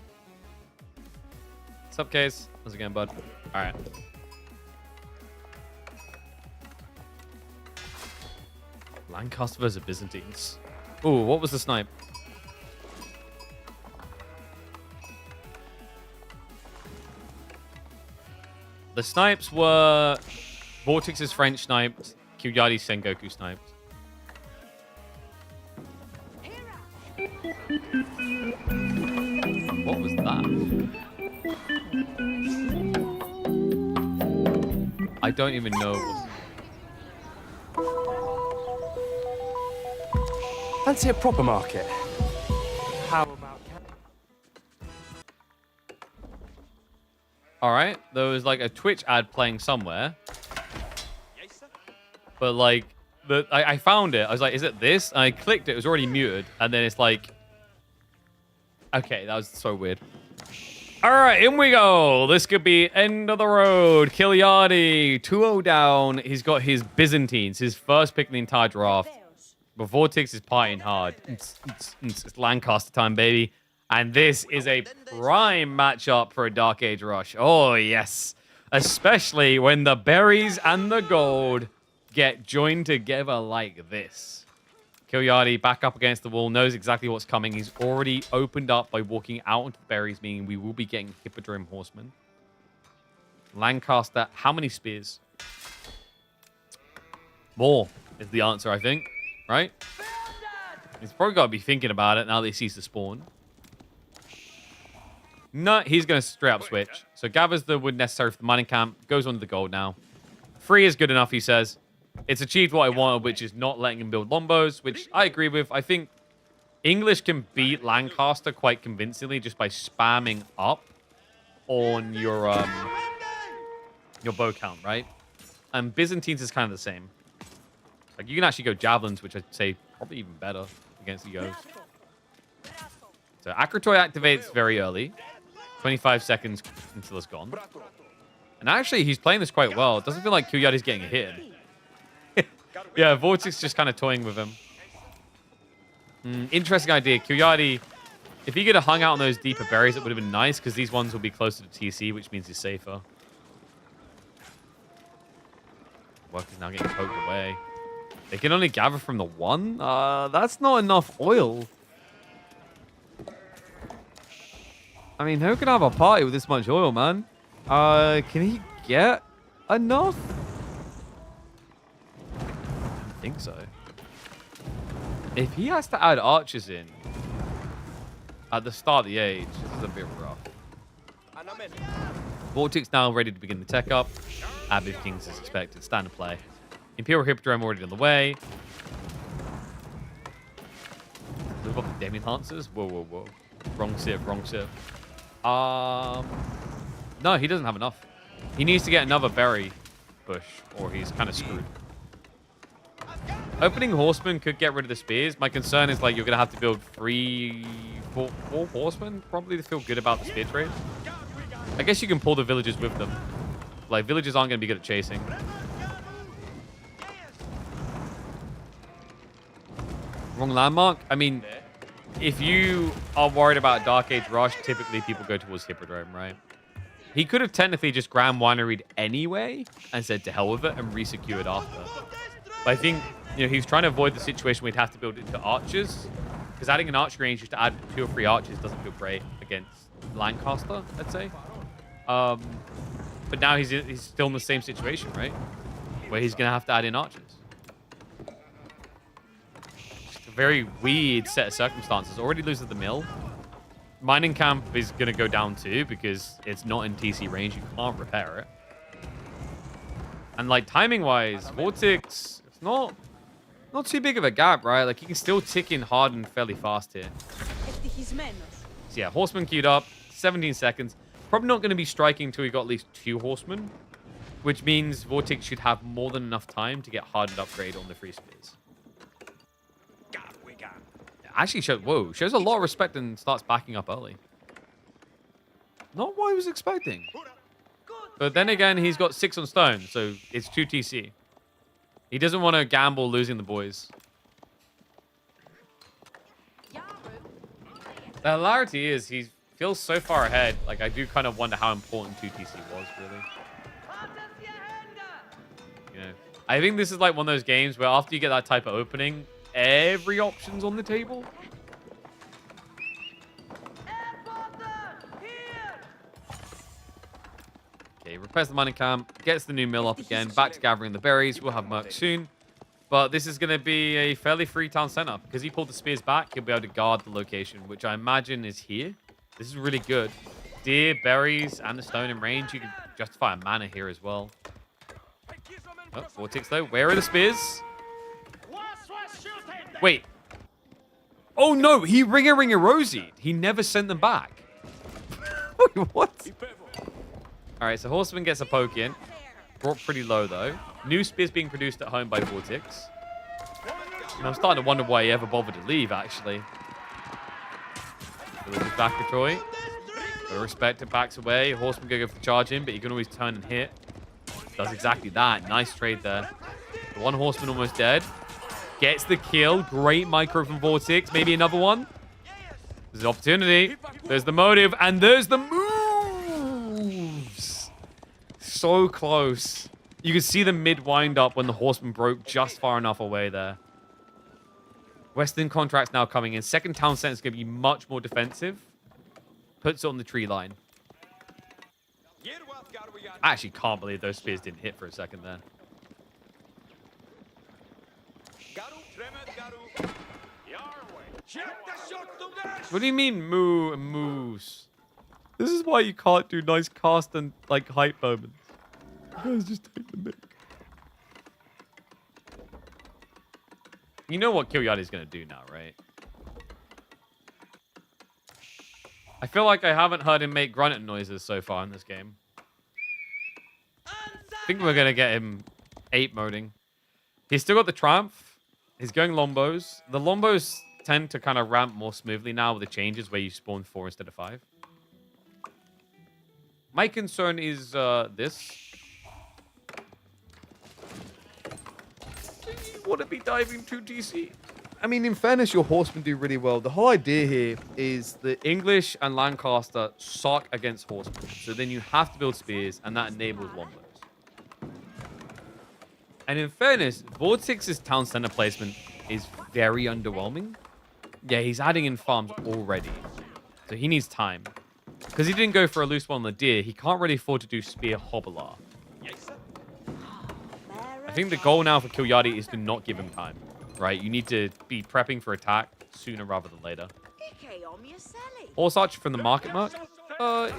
What's up, Case? How's it going, bud? All right. Lancaster versus Byzantines. Ooh, what was the snipe? The snipes were Vortex's French sniped, Kyuyadi's Sengoku sniped. What was that? I don't even know. Fancy a proper market? How about... Alright, there was like a Twitch ad playing somewhere. But like, I found it. I was like, is it this? And I clicked it. It was already muted. And then it's like... Okay, that was so weird. Alright, in we go. This could be end of the road. Kyuyadi, 2-0 down. He's got his Byzantines, his first pick in the entire draft. But Vortex is partying hard. It's Lancaster time, baby. And this is a prime matchup for a Dark Age Rush. Oh, yes. Especially when the berries and the gold get joined together like this. Kyuyadi back up against the wall, knows exactly what's coming. He's already opened up by walking out into the berries, meaning we will be getting Hippodrome Horsemen. Lancaster, how many spears? More is the answer, I think. Right? He's probably got to be thinking about it now that he sees the spawn. No, he's going to straight up switch. So gathers the wood necessary for the mining camp. Goes on to the gold now. 3 is good enough, he says. It's achieved what I wanted, which is not letting him build Lombos, which I agree with. I think English can beat Lancaster quite convincingly just by spamming up on your bow count, right? And Byzantines is kind of the same. Like, you can actually go Javelins, which I'd say probably even better against the Yos. So Akratoy activates very early. 25 seconds until it's gone. And actually, he's playing this quite well. It doesn't feel like Kyuyadi's getting a hit. Yeah, Vortex just kind of toying with him. Interesting idea. Kyuyadi If he could have hung out on those deeper berries, it would have been nice, because these ones will be closer to TC, which means he's safer. Workers now getting poked away. They can only gather from the one? That's not enough oil. I mean, who can have a party with this much oil, man? Can he get enough? I don't think so. If he has to add archers in at the start of the age, this is a bit rough. Vortex now ready to begin the tech up. Abbey of Kings is expected. Standard play. Imperial Hippodrome already on the way. Move up the Demi Lancers. Whoa, whoa, whoa. Wrong sieve, wrong sieve. No, he doesn't have enough. He needs to get another berry push, or he's kind of screwed. Opening Horsemen could get rid of the spears. My concern is, like, you're going to have to build four Horsemen, probably, to feel good about the spear trade. I guess you can pull the villagers with them. Like, villagers aren't going to be good at chasing. Wrong landmark? I mean, if you are worried about Dark Age Rush, typically people go towards Hippodrome, right? He could have technically just Grand Winery anyway and said to hell with it and re-secured after. But I think, you know, he was trying to avoid the situation where he'd have to build into archers. Because adding an archer range just to add 2 or 3 archers doesn't feel great against Lancaster, let's say. But now he's still in the same situation, right? Where he's going to have to add in archers. Just a very weird set of circumstances. Already loses the mill. Mining camp is going to go down too because it's not in TC range. You can't repair it. And like timing-wise, Vortex, it's not too big of a gap, right? Like he can still tick in hard and fairly fast here. So yeah, Horseman queued up, 17 seconds. Probably not going to be striking until we got at least 2 Horsemen, which means Vortex should have more than enough time to get hardened upgrade on the free spears. Actually shows a lot of respect and starts backing up early. Not what I was expecting. But then again, he's got 6 on stone, so it's 2 TC. He doesn't want to gamble losing the boys. The hilarity is he feels so far ahead. Like, I do kind of wonder how important 2 TC was, really. You know, I think this is like one of those games where after you get that type of opening, every option's on the table. Okay, repairs the mining camp, gets the new mill up again, back to gathering the berries. We'll have Merc soon. But this is going to be a fairly free town center. Because he pulled the spears back, he'll be able to guard the location, which I imagine is here. This is really good. Deer, berries, and the stone in range. You can justify a mana here as well. Oh, Vortex, though. Where are the spears? Wait. Oh, no. He Ring-a-Ring-a-Rosied. He never sent them back. Wait, what? All right, so Horseman gets a poke in. Brought pretty low, though. New spears being produced at home by Vortex. And I'm starting to wonder why he ever bothered to leave, actually. Villagers back to Troy. Gotta respect it, backs away. Horseman gonna go for the charge in, but he can always turn and hit. Does exactly that. Nice trade there. The one Horseman almost dead. Gets the kill. Great micro from Vortex. Maybe another one. There's the opportunity. There's the motive. And there's the moves. So close. You can see the mid wind up when the Horseman broke just far enough away there. Western contracts now coming in. Second town center is going to be much more defensive. Puts it on the tree line. I actually can't believe those spears didn't hit for a second there. What do you mean moo and moose? This is why you can't do nice cast and like hype moments. You guys just take the mic. You know what Kilyadi's going to do now, right? I feel like I haven't heard him make grunting noises so far in this game. I think we're going to get him 8-moding. He's still got the Triumph. He's going Lombos. The Lombos tend to kind of ramp more smoothly now with the changes where you spawn 4 instead of 5. My concern is this. You want to be diving 2 TC? I mean, in fairness, your horsemen do really well. The whole idea here is the English and Lancaster suck against horsemen. So then you have to build spears, and that enables longbows. And in fairness, Vortix's town center placement is very underwhelming. Yeah, he's adding in farms already. So he needs time. Because he didn't go for a loose one on the deer, he can't really afford to do spear hobbler. I think the goal now for Kilyadi is to not give him time. Right? You need to be prepping for attack sooner rather than later. Horse archer from the market mark?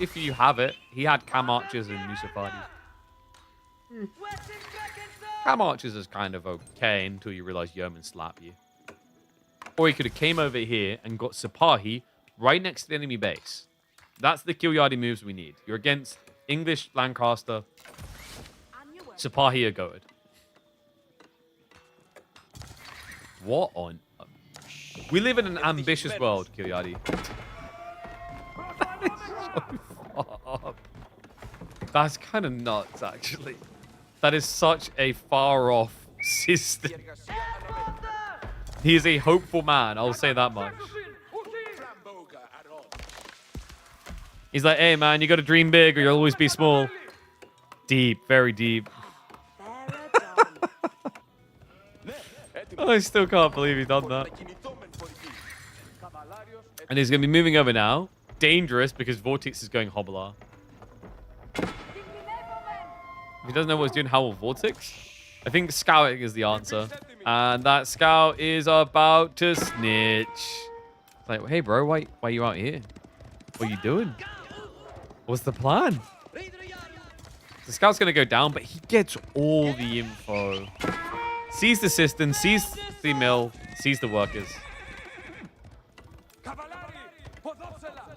If you have it. He had cam archers and Musafadi. Cam archers is kind of okay until you realize Yeomen slap you. Or he could have came over here and got Sipahi right next to the enemy base. That's the Kilyadi moves we need. You're against English, Lancaster, Sipahi are goated. What on... We live in an ambitious world, Kilyadi. That is so far up. That's kind of nuts, actually. That is such a far-off system. He is a hopeful man, I'll say that much. He's like, hey, man, you got to dream big or you'll always be small. Deep, very deep. I still can't believe he's done that. And he's going to be moving over now. Dangerous because Vortex is going Hobbler. If he doesn't know what he's doing, how will Vortex? I think scouting is the answer. And that scout is about to snitch. It's like, hey, bro, why are you out here? What are you doing? What's the plan? The scout's going to go down, but he gets all the info. Sees the system, sees the mill, sees the workers.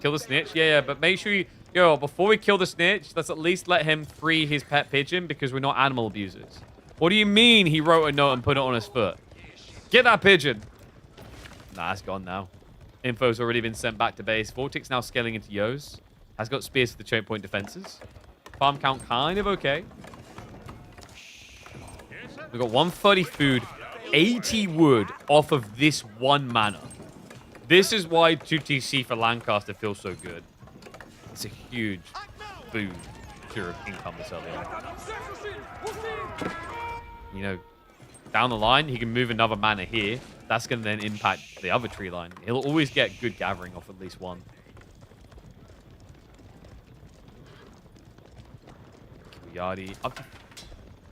Kill the snitch? Yeah, but make sure you... Yo, before we kill the snitch, let's at least let him free his pet pigeon because we're not animal abusers. What do you mean he wrote a note and put it on his foot? Get that pigeon. Nah, it's gone now. Info's already been sent back to base. Vortex now scaling into Yos. Has got spears for the choke point defenses. Farm count kind of okay. We've got 130 food, 80 wood off of this one mana. This is why 2TC for Lancaster feels so good. It's a huge boon to your income this early on. You know, down the line, he can move another mana here. That's going to then impact the other tree line. He'll always get good gathering off at least one. Kilyadi up to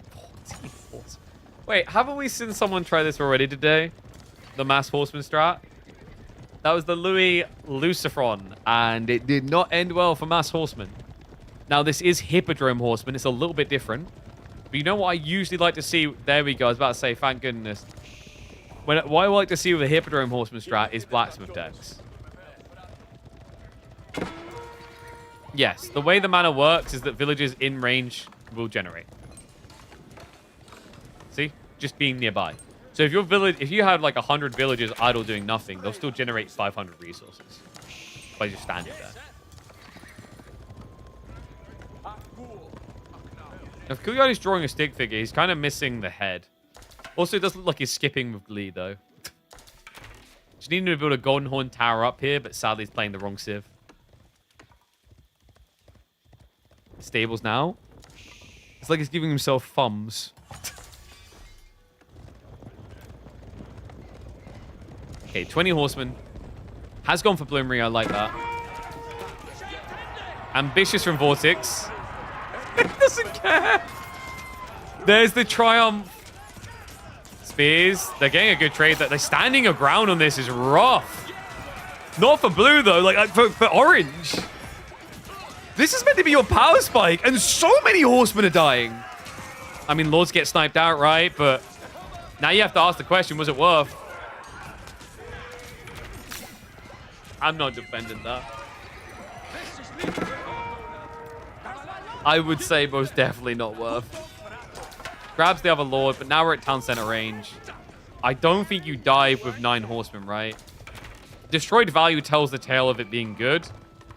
14 horse. Wait, haven't we seen someone try this already today? The mass horseman strat? That was the Louis Lucifron, and it did not end well for mass horsemen. Now, this is Hippodrome horseman. It's a little bit different. But you know what I usually like to see? There we go. I was about to say, thank goodness. What I like to see with a Hippodrome horseman strat is blacksmith decks. Yes, the way the mana works is that villages in range will generate. See? Just being nearby. So if you have like 100 villages idle doing nothing, they'll still generate 500 resources by just standing there. Now, if Kilyadi's drawing a stick figure, he's kind of missing the head. Also, it doesn't look like he's skipping with glee, though. Just needing to build a Golden Horn tower up here, but sadly he's playing the wrong civ. Stables now. It's like he's giving himself thumbs. Okay, 20 horsemen. Has gone for Bloomery. I like that. Ambitious from Vortex. He doesn't care. There's the triumph. Spears. They're getting a good trade. They're standing your ground on this is rough. Not for blue, though. Like for orange. This is meant to be your power spike, and so many horsemen are dying. I mean, Lords get sniped out, right? But now you have to ask the question, was it worth? I'm not defending that. I would say most definitely not worth. Grabs the other Lord, but now we're at town center range. I don't think you dive with 9 horsemen, right? Destroyed value tells the tale of it being good.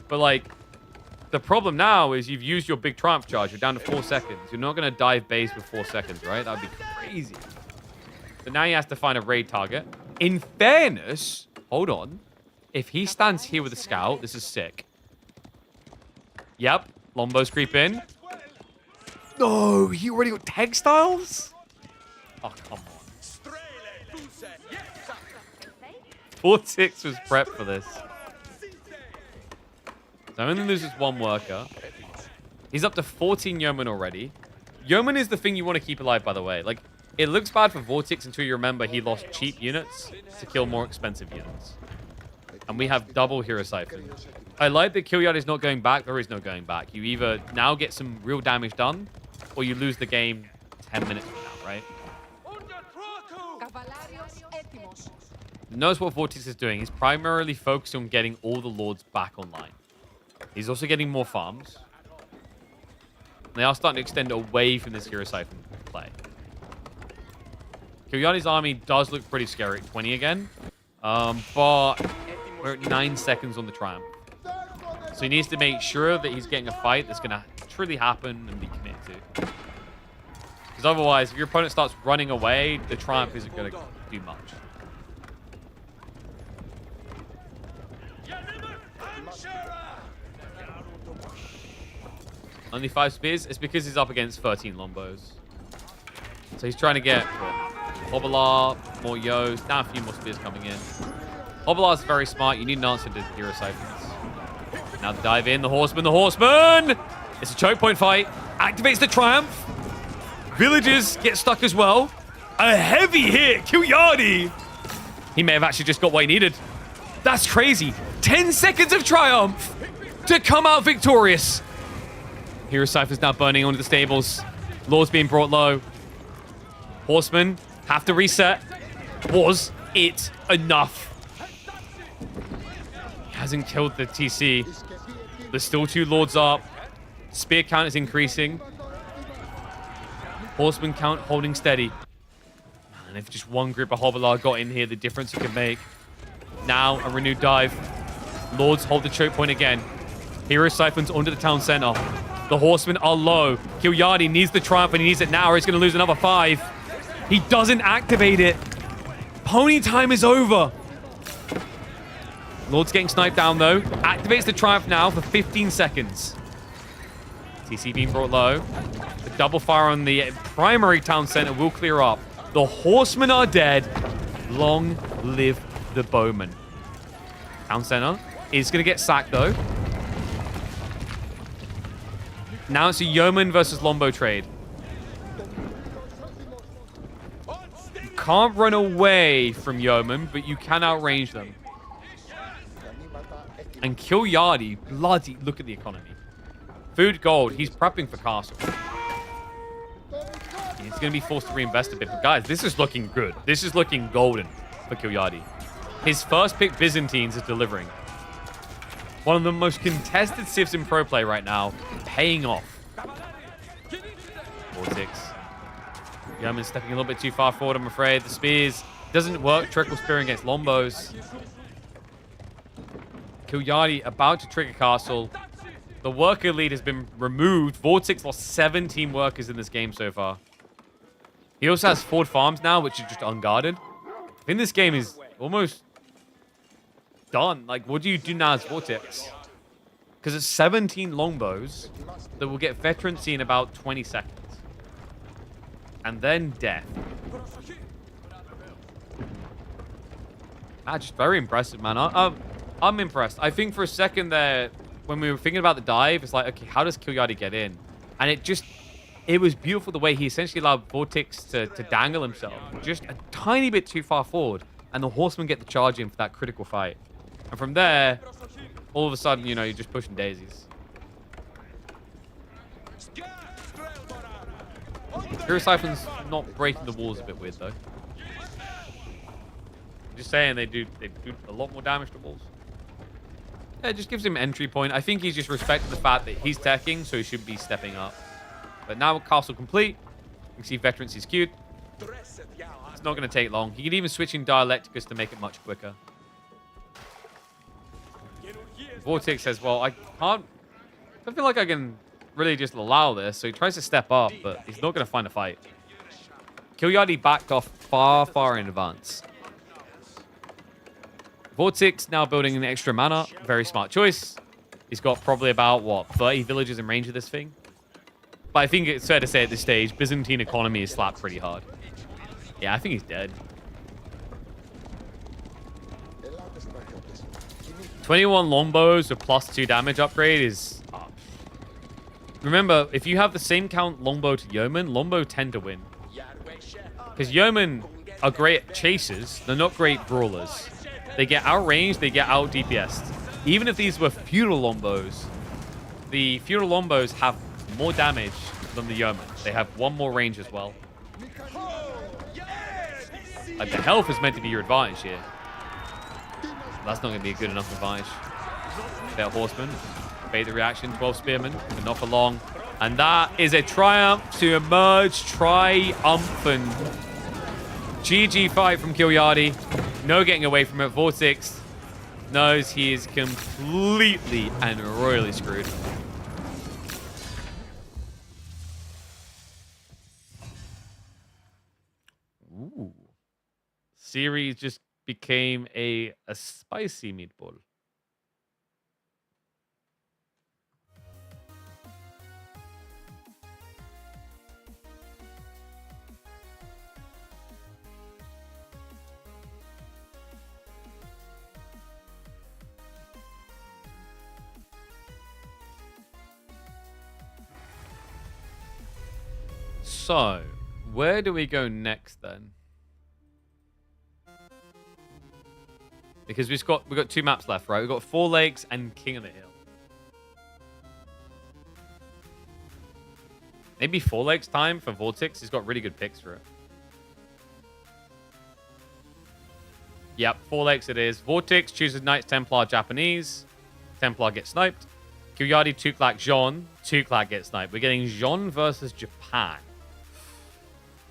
But, like, the problem now is you've used your big triumph charge. You're down to 4 seconds. You're not going to dive base with 4 seconds, right? That would be crazy. So now he has to find a raid target. In fairness, hold on. If he stands here with a scout, this is sick. Yep, Lombo's creep in. No, he already got textiles? Oh, come on. Vortex was prepped for this. So only loses one worker. He's up to 14 Yeoman already. Yeoman is the thing you want to keep alive, by the way. Like, it looks bad for Vortex until you remember he lost cheap units to kill more expensive units. And we have double Hero Siphon. I like that Kill is not going back. There is no going back. You either now get some real damage done, or you lose the game 10 minutes from now, right? Notice what Vortex is doing. He's primarily focused on getting all the Lords back online. He's also getting more farms. They are starting to extend away from this Hero Siphon play. Kill army does look pretty scary at 20 again. But we're at 9 seconds on the Triumph. So he needs to make sure that he's getting a fight that's going to truly happen and be committed to. Because otherwise, if your opponent starts running away, the Triumph isn't going to do much. Only 5 spears? It's because he's up against 13 Lombos. So he's trying to get Hobbler, more Yos, now a few more spears coming in. Hobbler is very smart. You need an answer to Hero Siphons. Now dive in, the Horseman, the Horseman! It's a choke point fight. Activates the Triumph. Villagers get stuck as well. A heavy hit, Kilyadi! He may have actually just got what he needed. That's crazy. 10 seconds of Triumph to come out victorious. Hero Siphon's now burning onto the stables. Lord's being brought low. Horsemen have to reset. Was it enough? He hasn't killed the TC. There's still 2 Lords up. Spear count is increasing. Horseman count holding steady. And if just one group of Hobbler got in here, the difference it could make. Now a renewed dive. Lords hold the choke point again. Hero Siphon's onto the town center. The Horsemen are low. Kilyadi needs the Triumph, and he needs it now, or he's going to lose another 5. He doesn't activate it. Pony time is over. Lord's getting sniped down, though. Activates the Triumph now for 15 seconds. TC being brought low. The double fire on the primary town center will clear up. The Horsemen are dead. Long live the Bowmen. Town center is going to get sacked, though. Now it's a Yeoman versus Lombo trade. You can't run away from Yeoman, but you can outrange them. And Kilyadi, bloody, look at the economy. Food, gold, he's prepping for castle. He's going to be forced to reinvest a bit. But guys, this is looking good. This is looking golden for Kilyadi. His first pick, Byzantines, is delivering. One of the most contested civs in pro play right now, paying off. Vortex. Yeoman's stepping a little bit too far forward, I'm afraid. The spears doesn't work. Trickle spearing against Lombos. Kilyadi about to trigger castle. The worker lead has been removed. Vortex lost 17 workers in this game so far. He also has 4 farms now, which are just unguarded. I think this game is almost done. Like, what do you do now as Vortex? Because it's 17 Longbows that will get veterancy in about 20 seconds. And then death. Just very impressive, man. I'm impressed. I think for a second there, when we were thinking about the dive, it's like, okay, how does Kilyadi get in? And it was beautiful the way he essentially allowed Vortex to dangle himself just a tiny bit too far forward. And the Horsemen get the charge in for that critical fight. And from there, all of a sudden, you know, you're just pushing daisies. Hero Siphon's not breaking the walls a bit weird, though. Just saying, they do a lot more damage to walls. Yeah, it just gives him entry point. I think he's just respecting the fact that he's teching, so he should be stepping up. But now castle complete. You can see veterans is queued. It's not going to take long. He can even switch in Dialecticus to make it much quicker. Vortex says, well, I don't feel like I can really just allow this. So he tries to step up, but he's not going to find a fight. Kilyadi backed off far in advance. Vortex now building an extra mana. Very smart choice. He's got probably about, what, 30 villages in range of this thing? But I think it's fair to say at this stage, Byzantine economy is slapped pretty hard. Yeah, I think he's dead. 21 longbows with +2 damage upgrade is up. Remember, if you have the same count longbow to yeoman, longbow tend to win. Because yeomen are great chasers, they're not great brawlers. They get outranged, they get out DPS'd. Even if these were feudal longbows, the feudal longbows have more damage than the yeoman. They have one more range as well. Like, the health is meant to be your advantage here. That's not going to be a good enough advantage. Fair horseman. Bait the reaction. 12 spearmen. But not for long. And that is a triumph to emerge triumphant. GG fight from Kilyadi. No getting away from it. Vortex knows he is completely and royally screwed. Ooh. Series just became a spicy meatball. So, where do we go next then? Because we've got 2 maps left, right? We've got Four Lakes and King of the Hill. Maybe Four Lakes time for Vortex. He's got really good picks for it. Yep, Four Lakes it is. Vortex chooses Knights Templar Japanese. Templar gets sniped. Kilyadi, Tuklak, Jean. Tuklak gets sniped. We're getting Jean versus Japan.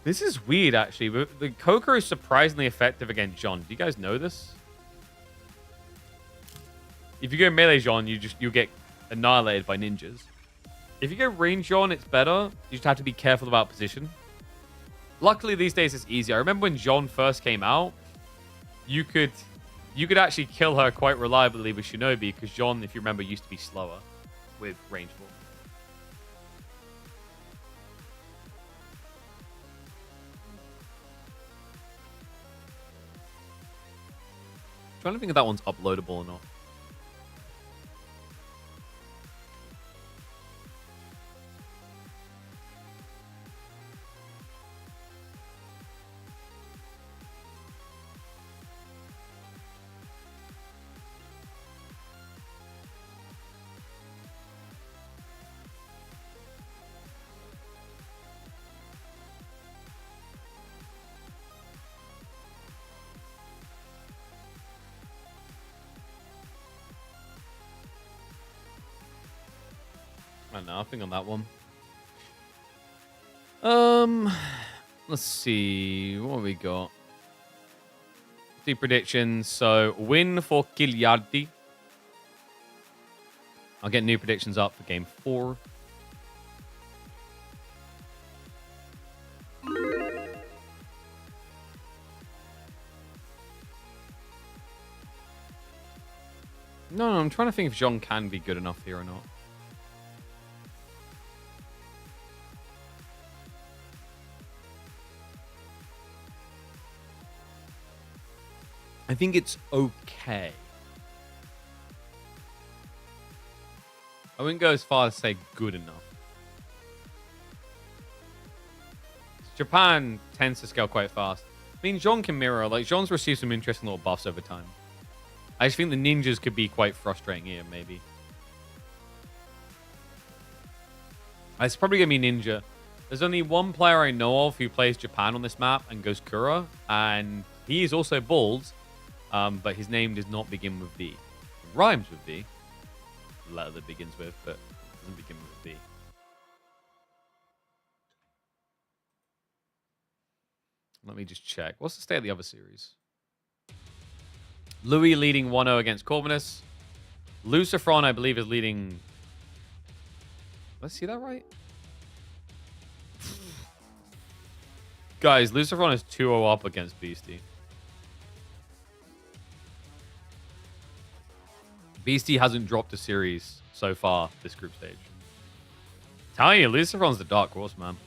This is weird, actually. The Coco is surprisingly effective against Jean. Do you guys know this? If you go melee Jean, you'll get annihilated by ninjas. If you go range Jean, it's better. You just have to be careful about position. Luckily, these days it's easy. I remember when Jean first came out, you could actually kill her quite reliably with Shinobi, because Jean, if you remember, used to be slower with range form. I'm trying to think if that one's uploadable or not. I don't know, nothing on that one. Let's see. What have we got? The predictions. So, win for Kilyadi. I'll get new predictions up for game 4. No, I'm trying to think if Jean can be good enough here or not. I think it's okay. I wouldn't go as far as say good enough. Japan tends to scale quite fast. I mean, Jean can mirror. Like, Jean's received some interesting little buffs over time. I just think the ninjas could be quite frustrating here, maybe. It's probably going to be Ninja. There's only one player I know of who plays Japan on this map and goes Kura. And he is also bald. But his name does not begin with V. It rhymes with V. The letter that begins with, but it doesn't begin with V. Let me just check. What's the state of the other series? Louis leading 1-0 against Corvinus. Lucifron, I believe, is leading... Let's see that right? Guys, Lucifron is 2-0 up against Beastie. Beastie hasn't dropped a series so far this group stage. Tell you, Luciferon's the dark horse, man.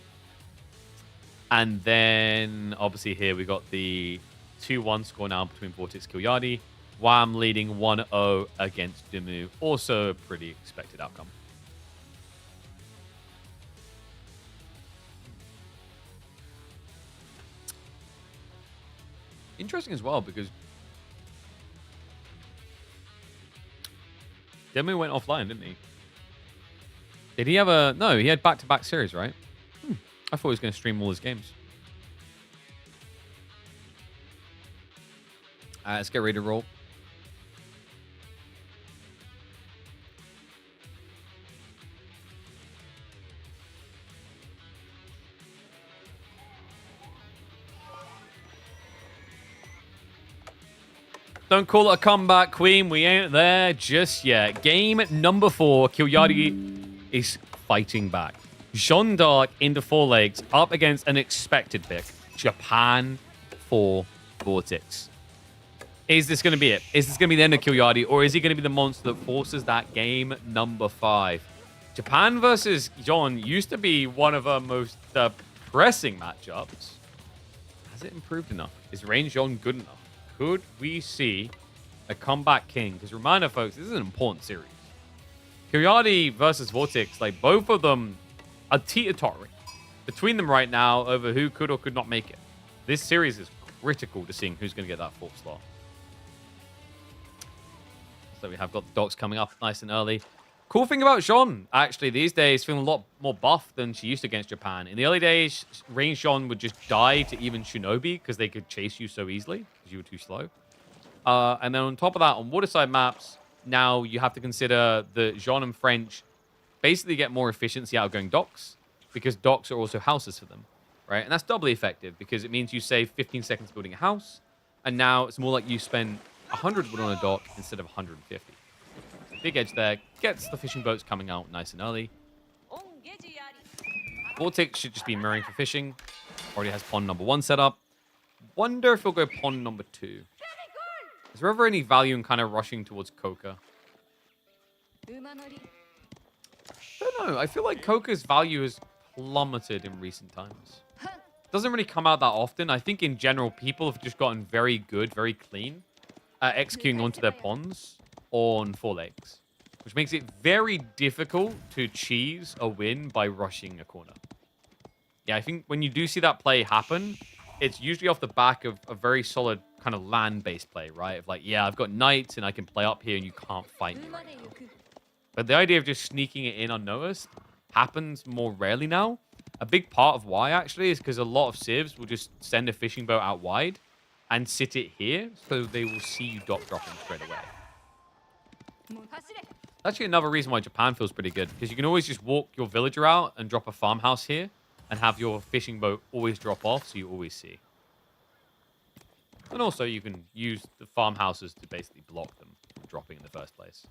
And then, obviously, here we got the 2-1 score now between Vortex Kilyadi. Wham leading 1-0 against Dimu. Also a pretty expected outcome. Interesting as well, because Dimu went offline, didn't he? Did he have a... No, he had back-to-back series, right? I thought he was going to stream all his games. Let's get ready to roll. Don't call it a comeback, Queen. We ain't there just yet. Game number 4. Kilyadi is fighting back. Jean d'Arc into 4 legs up against an expected pick. Japan for Vortex. Is this going to be it? Is this going to be the end of Kilyadi, or is he going to be the monster that forces that game number 5? Japan versus Jean used to be one of our most pressing matchups. Has it improved enough? Is Rain Jean good enough? Could we see a comeback king? Because reminder, folks, this is an important series. Kilyadi versus Vortex, like both of them are teeter-tottering between them right now over who could or could not make it. This series is critical to seeing who's going to get that 4th slot. So we have got the docks coming up nice and early. Cool thing about Jean, actually, these days, feeling a lot more buff than she used to against Japan. In the early days, Rain Jean would just die to even Shinobi because they could chase you so easily because you were too slow. And then on top of that, on waterside maps, now you have to consider that Jean and French basically get more efficiency out of going docks because docks are also houses for them, right? And that's doubly effective because it means you save 15 seconds building a house, and now it's more like you spend 100 wood on a dock instead of 150. So big edge there, gets the fishing boats coming out nice and early. Vortex should just be mirroring for fishing. Already has pond number 1 set up. Wonder if he'll go pond number 2. Is there ever any value in kind of rushing towards Coca? I don't know. I feel like Coca's value has plummeted in recent times. Doesn't really come out that often. I think in general, people have just gotten very good, very clean at executing onto their ponds on 4 legs, which makes it very difficult to cheese a win by rushing a corner. Yeah, I think when you do see that play happen, it's usually off the back of a very solid kind of land-based play, right? Of like, yeah, I've got knights and I can play up here and you can't fight me right now. But the idea of just sneaking it in unnoticed happens more rarely now. A big part of why, actually, is because a lot of civs will just send a fishing boat out wide and sit it here, so they will see you dock dropping straight away. Actually, another reason why Japan feels pretty good, because you can always just walk your villager out and drop a farmhouse here and have your fishing boat always drop off, so you always see. And also, you can use the farmhouses to basically block them from dropping in the first place.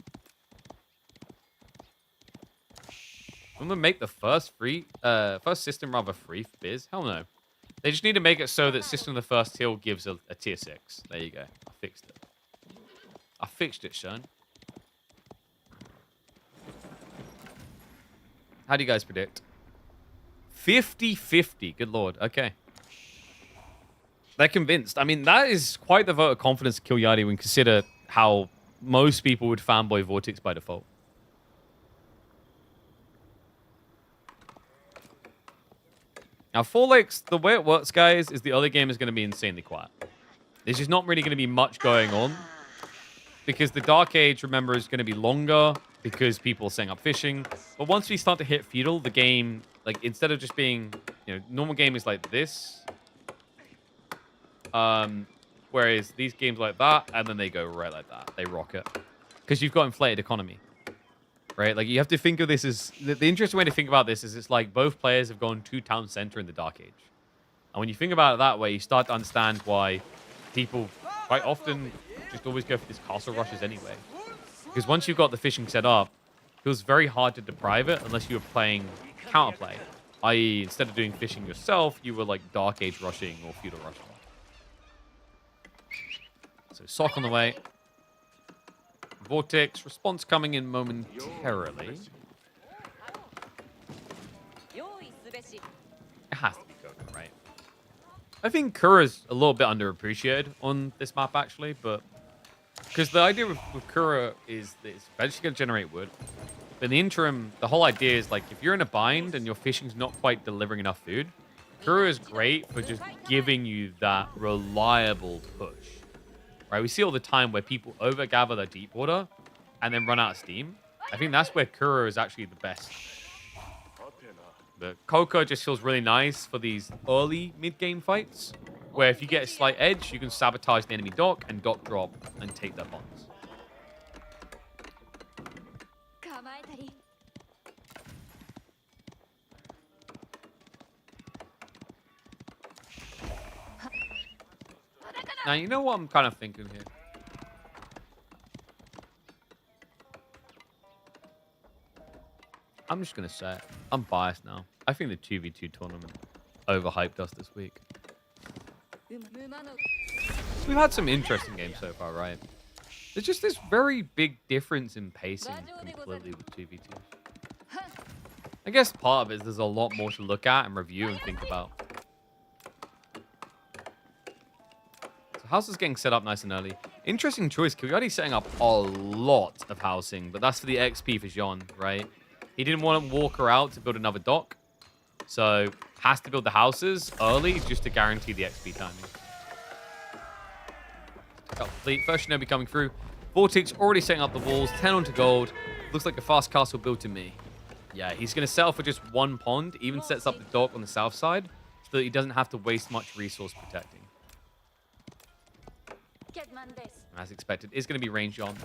I'm gonna make the first system rather free for Biz. Hell no. They just need to make it so that system of the first hill gives a tier 6. There you go. I fixed it. I fixed it, son. How do you guys predict? 50-50. Good lord. Okay. They're convinced. I mean, that is quite the vote of confidence of Kilyadi when you consider how most people would fanboy Vortex by default. Now, 4 Lakes, the way it works, guys, is the early game is going to be insanely quiet. There's just not really going to be much going on. Because the Dark Age, remember, is going to be longer because people are setting up fishing. But once we start to hit Feudal, the game, like, instead of just being, you know, normal game is like this. Whereas these games like that, and then they go right like that. They rock it. Because you've got inflated economy. Right? Like, you have to think of this as... The interesting way to think about this is it's like both players have gone to town center in the Dark Age. And when you think about it that way, you start to understand why people quite often just always go for these castle rushes anyway. Because once you've got the fishing set up, it feels very hard to deprive it unless you were playing counterplay. I.e., instead of doing fishing yourself, you were like Dark Age rushing or Feudal rushing. So, Sock on the way. Vortex response coming in momentarily. It has to be Koko, right? I think Kura's a little bit underappreciated on this map, actually, but because the idea with Kura is that it's eventually going to generate wood. But in the interim, the whole idea is like if you're in a bind and your fishing's not quite delivering enough food, Kura is great for just giving you that reliable push. Right? We see all the time where people overgather their deep water and then run out of steam. I think that's where Kura is actually the best. But Koko just feels really nice for these early mid-game fights, where if you get a slight edge, you can sabotage the enemy dock and dock drop and take their bonds. Now, you know what I'm kind of thinking here? I'm just going to say it. I'm biased now. I think the 2v2 tournament overhyped us this week. We've had some interesting games so far, right? There's just this very big difference in pacing completely with 2v2. I guess part of it is there's a lot more to look at and review and think about. So house is getting set up nice and early. Interesting choice. Kyoyaki's setting up a lot of housing, but that's for the XP for Jean, right? He didn't want to walk her out to build another dock. So, has to build the houses early just to guarantee the XP timing. Got fleet. First Shinobi coming through. Vortex already setting up the walls. 10 onto gold. Looks like a fast castle built to me. Yeah, he's going to settle for just one pond. Even sets up the dock on the south side so that he doesn't have to waste much resource protecting. As expected, is going to be range on.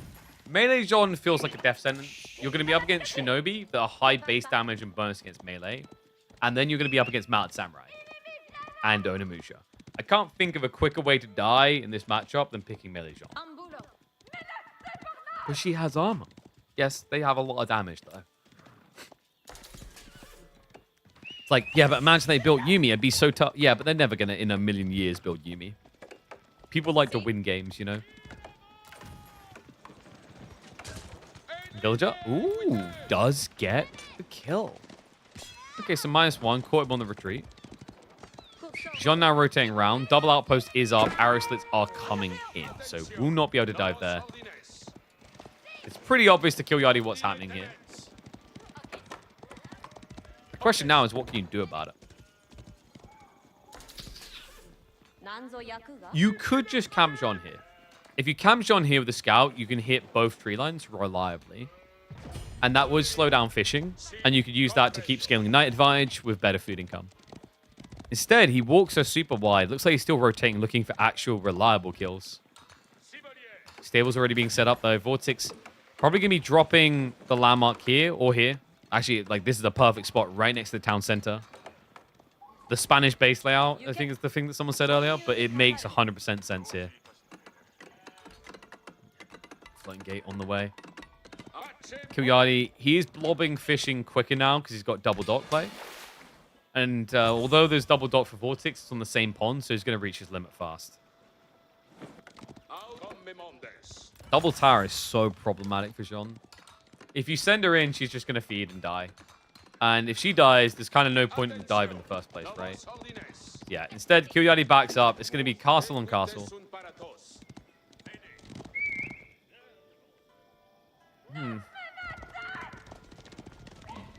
Melee Jean feels like a death sentence. You're going to be up against Shinobi that are high base damage and bonus against melee. And then you're going to be up against Mounted Samurai and Onimusha. I can't think of a quicker way to die in this matchup than picking Melee Jean. But she has armor. Yes, they have a lot of damage, though. It's like, yeah, but imagine they built Yuumi. It'd be so tough. Yeah, but they're never going to, in a million years, build Yuumi. People like to win games, you know? Villager, ooh, does get the kill. Okay, so -1, caught him on the retreat. Jean now rotating around. Double outpost is up. Arrow slits are coming in, so will not be able to dive there. It's pretty obvious to Kyoyari what's happening here. The question now is, what can you do about it? You could just camp Jean here. If you camp Jean here with a scout, you can hit both tree lines reliably. And that would slow down fishing. And you could use that to keep scaling night advantage with better food income. Instead, he walks so super wide. Looks like he's still rotating, looking for actual reliable kills. Stable's already being set up, though. Vortex probably going to be dropping the landmark here or here. Actually, like, this is a perfect spot right next to the town center. The Spanish base layout, I think, is the thing that someone said earlier. But it makes 100% sense here. Floating gate on the way. Kyoyari, he is blobbing fishing quicker now because he's got double dock play. And although there's double dock for Vortex, it's on the same pond, so he's going to reach his limit fast. Double tower is so problematic for Jean. If you send her in, she's just going to feed and die. And if she dies, there's kind of no point in the dive in the first place, right? Yeah, instead, Kyoyari backs up. It's going to be castle on castle.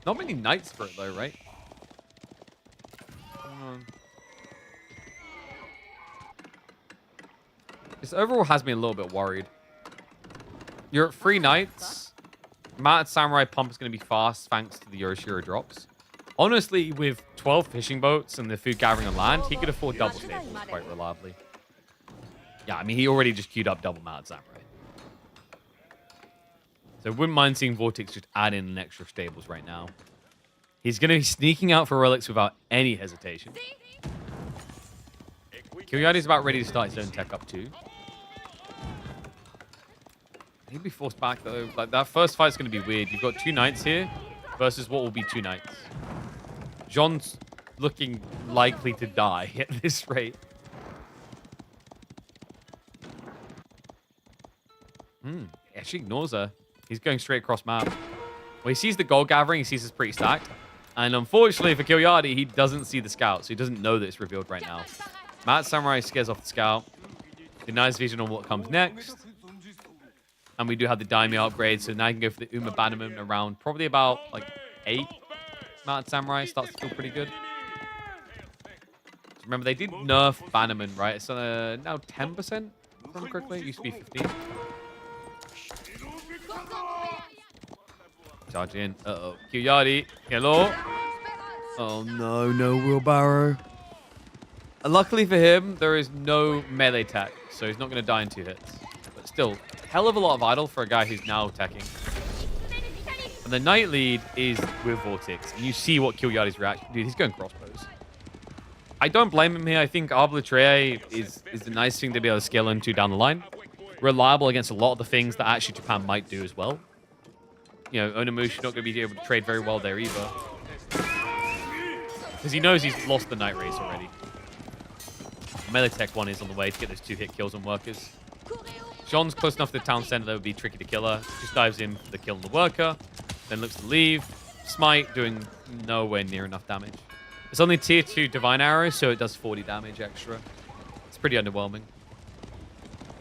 Not many knights for it, though, right? This overall has me a little bit worried. You're at 3 knights. Mounted Samurai pump is going to be fast thanks to the Yoshiro drops. Honestly, with 12 fishing boats and the food gathering on land, he could afford double stables quite reliably. Yeah, I mean, he already just queued up double Mounted Samurai. So wouldn't mind seeing Vortex just add in an extra stables right now. He's going to be sneaking out for relics without any hesitation. Kyoyari's about ready to start his own tech up too. He'd be forced back though. Like, that first fight's going to be weird. You've got 2 knights here versus what will be 2 knights. Jean's looking likely to die at this rate. He actually ignores her. He's going straight across map. Well, he sees the gold gathering. He sees it's pretty stacked. And unfortunately for Kilyadi, he doesn't see the scout. So he doesn't know that it's revealed right now. Mad Samurai scares off the scout. Denies vision on what comes next. And we do have the Daimyo upgrade. So now you can go for the Uma Bannerman around probably about like 8. Mad Samurai starts to feel pretty good. Remember, they did nerf Bannerman, right? It's now 10%, if I remember correctly. It used to be 15. Charge in. Uh-oh. Kilyadi. Hello. Oh, no. No wheelbarrow. Luckily for him, there is no melee tech, so he's not going to die in 2 hits. But still, hell of a lot of idle for a guy who's now teching. And the Knight lead is with Vortex. And you see what Kilyadi's reaction. Dude, he's going crossbows. I don't blame him here. I think Arbitrary is the nice thing to be able to scale into down the line. Reliable against a lot of the things that actually Japan might do as well. You know, Onimusha not going to be able to trade very well there either. Because he knows he's lost the Knight race already. Melee Tech 1 is on the way to get those 2-hit kills on workers. Jean's close enough to the town center that would be tricky to kill her. Just dives in for the kill on the worker. Then looks to leave. Smite doing nowhere near enough damage. It's only tier 2 Divine Arrow, so it does 40 damage extra. It's pretty underwhelming.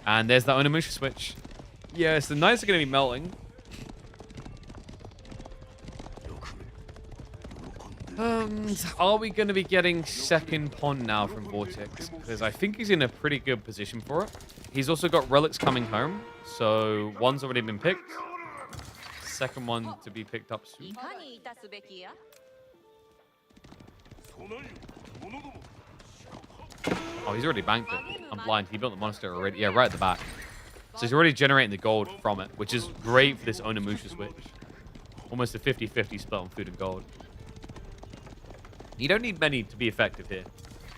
And there's that Onimusha switch. Yes, the Knights are going to be melting. Are we going to be getting second Pond now from Vortex? Because I think he's in a pretty good position for it. He's also got relics coming home, so one's already been picked. Second one to be picked up soon. Oh, he's already banked it. I'm blind. He built the monster already. Yeah, right at the back. So he's already generating the gold from it, which is great for this Onimusha switch. Almost a 50-50 split on food and gold. You don't need many to be effective here.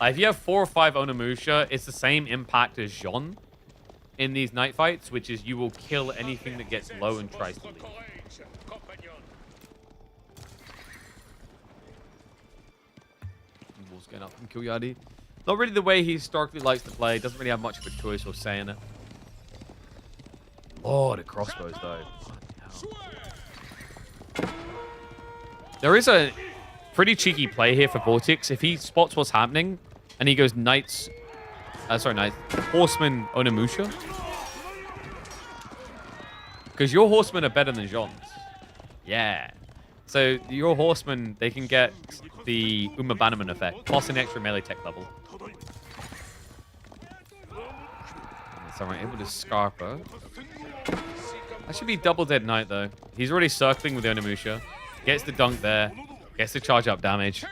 If you have 4 or 5 Onimusha, it's the same impact as Jean in these night fights, which is you will kill anything that gets low and tries to leave. Wolves going up from Kilyadi. Not really the way he historically likes to play. Doesn't really have much of a choice or say in it. Oh, the crossbows, though. There is a pretty cheeky play here for Vortex. If he spots what's happening and he goes Knights... Horseman Onimusha. Because your Horsemen are better than Jean's. Yeah. So your Horsemen, they can get the Uma Bannerman effect, plus an extra melee tech level. So I'm able to Scarpa. That should be double dead Knight, though. He's already circling with the Onimusha. Gets the dunk there. Gets the charge up damage.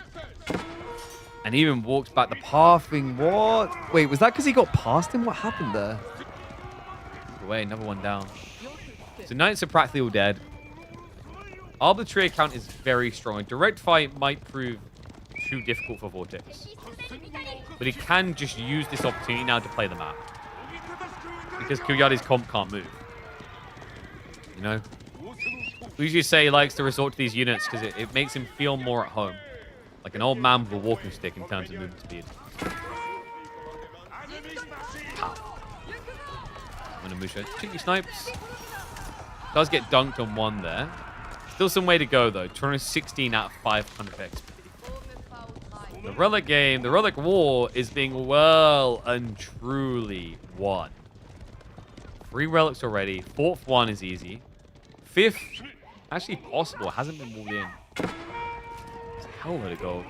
And even walks back the pathing. What? Wait, was that because he got past him? What happened there? Away, another one down. So Knights are practically all dead. Arbitrary count is very strong. A direct fight might prove too difficult for Vortex. But he can just use this opportunity now to play the map. Because Kilyadi's comp can't move. You know? We usually say he likes to resort to these units because it makes him feel more at home. Like an old man with a walking stick in terms of movement speed. Onimusha. Cheeky snipes. Does get dunked on one there. Still some way to go, though. 216 out of 500 XP. The Relic game, the Relic War, is being well and truly won. 3 relics already. 4th one is easy. 5th, actually possible. Hasn't been moved in. It's a hell of a goal.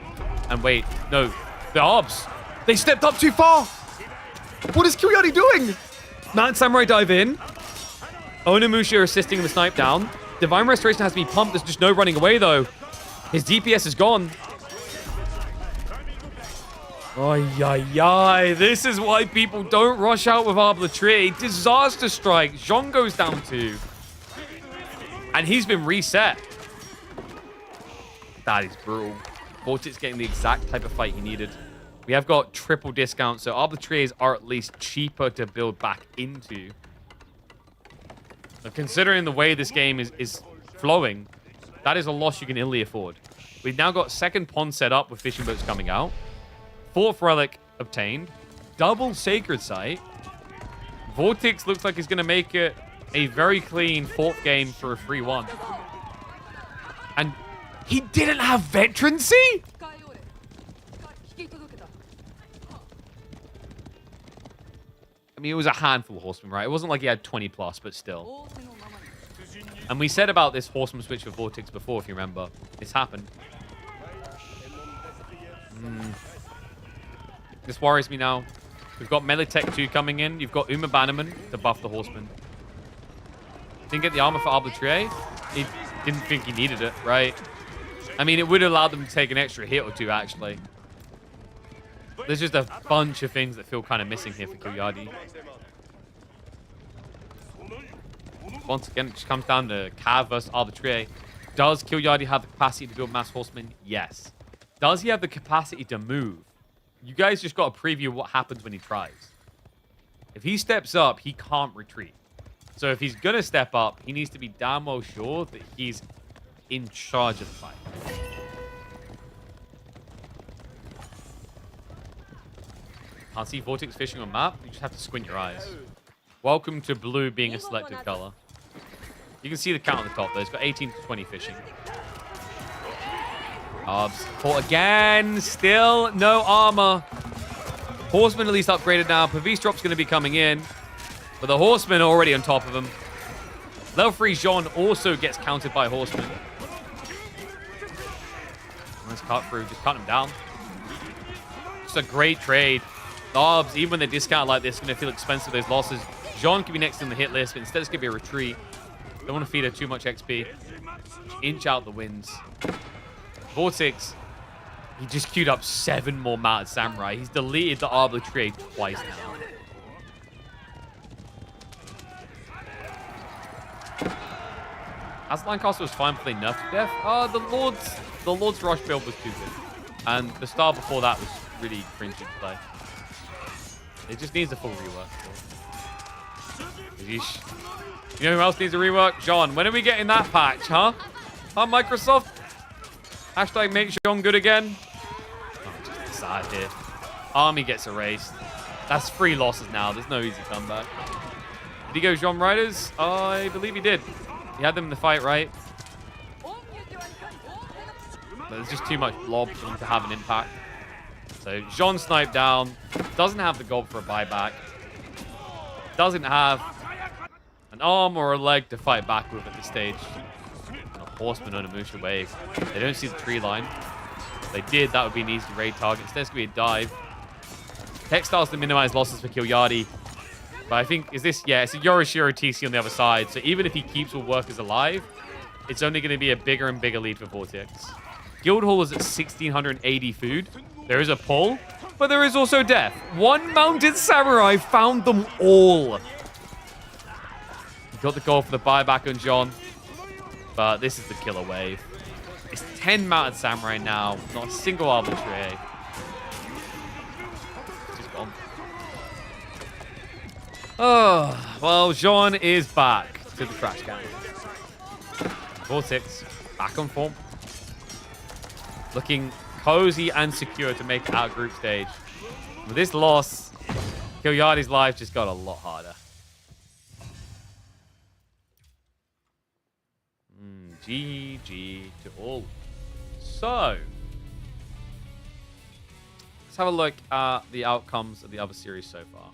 And wait, no. The Arbs. They stepped up too far. What is Kilyadi doing? Mad Samurai dive in. Onimusha assisting the snipe down. Divine Restoration has to be pumped. There's just no running away, though. His DPS is gone. Ay. This is why people don't rush out with Arbitrary. Disaster strike. Jean goes down 2. And he's been reset. That is brutal. Vortex getting the exact type of fight he needed. We have got triple discounts, so Arbitraries are at least cheaper to build back into. But considering the way this game is flowing, that is a loss you can illy afford. We've now got second pond set up with fishing boats coming out. 4th relic obtained. Double sacred site. Vortex looks like he's going to make it a very clean 4th game for a 3-1. And he didn't have veterancy? I mean, it was a handful of horsemen, right? It wasn't like he had 20 plus, but still. And we said about this horseman switch for Vortex before, if you remember. This happened. This worries me now. We've got Melitech 2 coming in. You've got Uma Bannerman to buff the horseman. Didn't get the armor for Arbitrary. He didn't think he needed it, right? I mean, it would allow them to take an extra hit or two, actually. There's just a bunch of things that feel kind of missing here for Kilyadi. Once again, it just comes down to Cav versus Arbitrary. Does Kilyadi have the capacity to build mass horsemen? Yes. Does he have the capacity to move? You guys just got to preview what happens when he tries. If he steps up, he can't retreat. So if he's going to step up, he needs to be damn well sure that he's in charge of the fight. Can't see Vortex fishing on map. You just have to squint your eyes. Welcome to blue being a selected color. You can see the count on the top there. It's got 18 to 20 fishing. Arbs caught again. Still no armor. Horseman at least upgraded now. Pavis drop's going to be coming in. But the Horsemen are already on top of him. Level 3 Jean also gets countered by Horseman. Nice cut through. Just cut him down. Just a great trade. The Arbs, even when they discount like this, going to feel expensive, those losses. Jean could be next in the hit list, but instead it's going to be a retreat. Don't want to feed her too much XP. Inch out the wins. Vortex, he just queued up 7 more Mounted Samurai. He's deleted the Arbitrary twice now. As Lancaster was fine, but they nerfed to death. The Lord's Rush build was too good. And the star before that was really cringy to play. It just needs a full rework. Yeesh. You know who else needs a rework? Jean. When are we getting that patch, huh? Huh, Microsoft? Hashtag make Jean good again. Oh, just sad here. Army gets erased. That's 3 losses now. There's no easy comeback. Did he go Jean Riders? I believe he did. He had them in the fight, right? But there's just too much blob for him to have an impact. So Jean sniped down. Doesn't have the gold for a buyback. Doesn't have an arm or a leg to fight back with at this stage. And a Horseman on a Musha wave. They don't see the tree line. If they did, that would be an easy raid target. Instead, it's going to be a dive. Textiles to minimize losses for Kilyadi. But I think, is this, yeah, it's a Yorishiro TC on the other side. So even if he keeps all workers alive, it's only going to be a bigger and bigger lead for Vortex. Guildhall is at 1,680 food. There is a pull, but there is also death. 1 Mounted Samurai found them all. He got the goal for the buyback on Jean, but this is the killer wave. It's 10 Mounted Samurai now, not a single Arbitrary. Just gone. Oh, well, Jean is back to the trash can. Vortex, back on form. Looking cozy and secure to make it out group stage. With this loss, Kilyadi's life just got a lot harder. GG to all. So, let's have a look at the outcomes of the other series so far.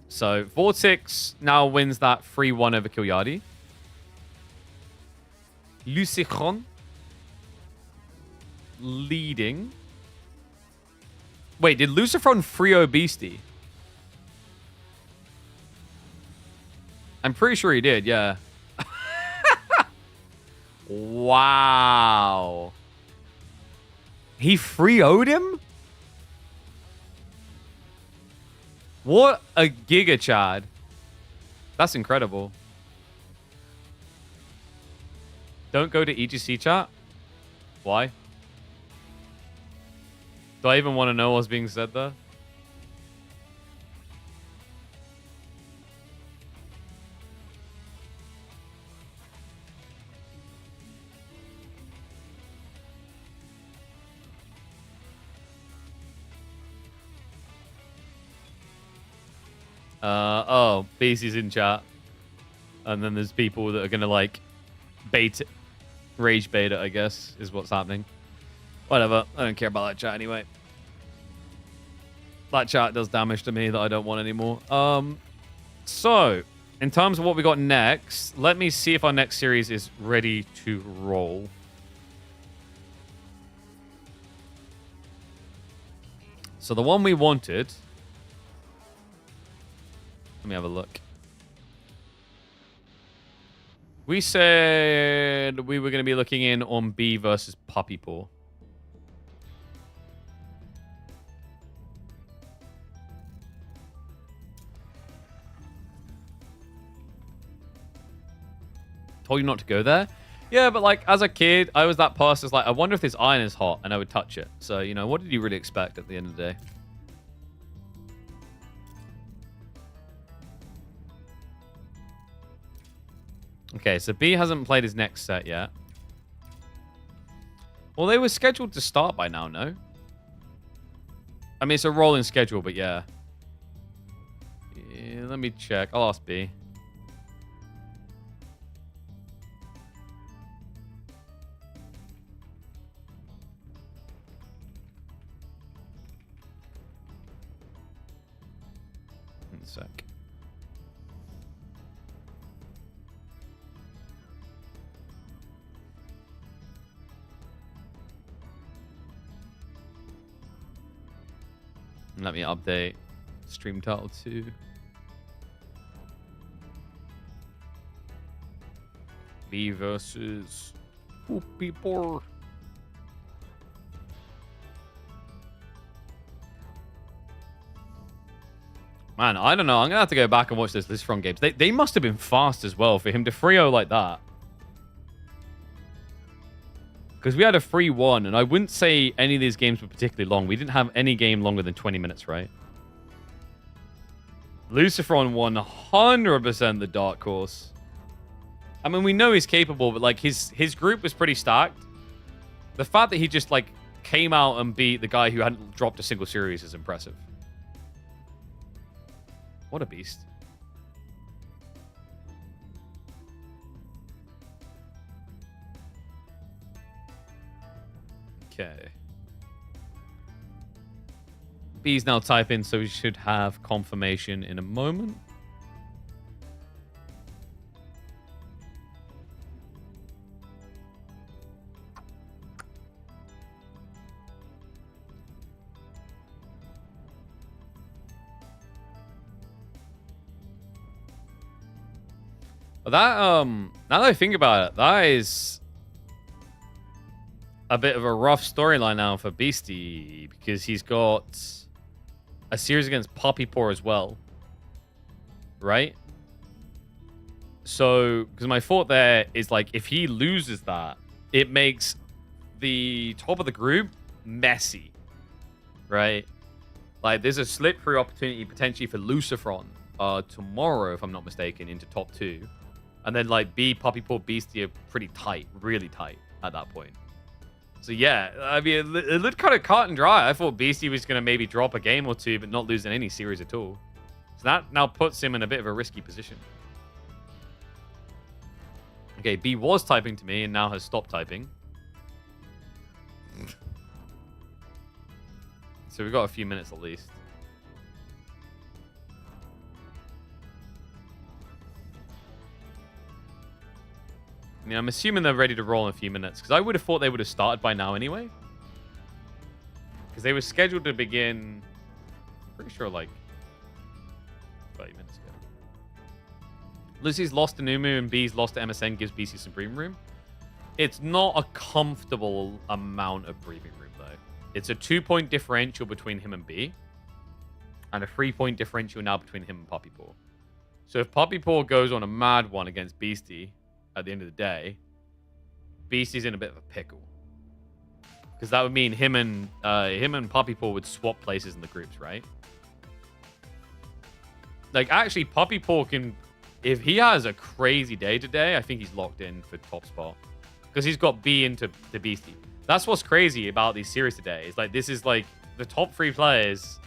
So, Vortex now wins that 3-1 over Kilyadi. Lucichon leading. Wait, did Lucifron 3-0 Beastie? I'm pretty sure he did, yeah. Wow. He 3-0'd him? What a giga Chad. That's incredible. Don't go to EGC chat. Why? Do I even want to know what's being said there? Oh, Beastie's in chat. And then there's people that are going to, like, bait it. Rage bait it, I guess, is what's happening. Whatever. I don't care about that chat anyway. That chat does damage to me that I don't want anymore. So, in terms of what we got next, let me see if our next series is ready to roll. So the one we wanted... Let me have a look. We said we were going to be looking in on B versus Puppy Paw. Told you not to go there. Yeah, but like as a kid, I was that person who's like, I wonder if this iron is hot, and I would touch it. So, you know, what did you really expect at the end of the day? Okay, so B hasn't played his next set yet. Well, they were scheduled to start by now, no? I mean, it's a rolling schedule, but yeah. Yeah, let me check. I'll ask B. One sec. Let me update stream title 2. B versus Puppy Paw. Man, I don't know. I'm going to have to go back and watch those Listron games. They must have been fast as well for him to 3-0 like that. Because we had a 3-1, and I wouldn't say any of these games were particularly long. We didn't have any game longer than 20 minutes, right? Lucifron 100% the dark horse. I mean, we know he's capable, but like his group was pretty stacked. The fact that he just like came out and beat the guy who hadn't dropped a single series is impressive. What a beast. Okay. B's now typing, so we should have confirmation in a moment. That, now that I think about it, that is a bit of a rough storyline now for Beastie, because he's got a series against Puppy Paw as well, right? So, because my thought there is like, if he loses that, it makes the top of the group messy, right? Like, there's a slip-through opportunity potentially for Lucifron tomorrow, if I'm not mistaken, into top 2. And then, like, B, Puppy Paw, Beastie are pretty tight, really tight at that point. So, yeah, I mean, it looked kind of cut and dry. I thought Beastie was going to maybe drop a game or two, but not lose in any series at all. So that now puts him in a bit of a risky position. Okay, B was typing to me and now has stopped typing. So we've got a few minutes at least. I mean, I'm assuming they're ready to roll in a few minutes, because I would have thought they would have started by now anyway. Because they were scheduled to begin, pretty sure, like 30 minutes ago. Lucy's lost to Numu and B's lost to MSN gives BC some breathing room. It's not a comfortable amount of breathing room, though. It's a 2-point differential between him and B, and a 3-point differential now between him and Puppy Paw. So if Puppy Paw goes on a mad one against Beastie, at the end of the day, Beastie's in a bit of a pickle, because that would mean him and Puppy Paw would swap places in the groups, right? Like, actually, Puppy Paw can, if he has a crazy day today, I think he's locked in for top spot, because he's got B into the Beastie. That's what's crazy about these series today. Is like, this is like the top 3 players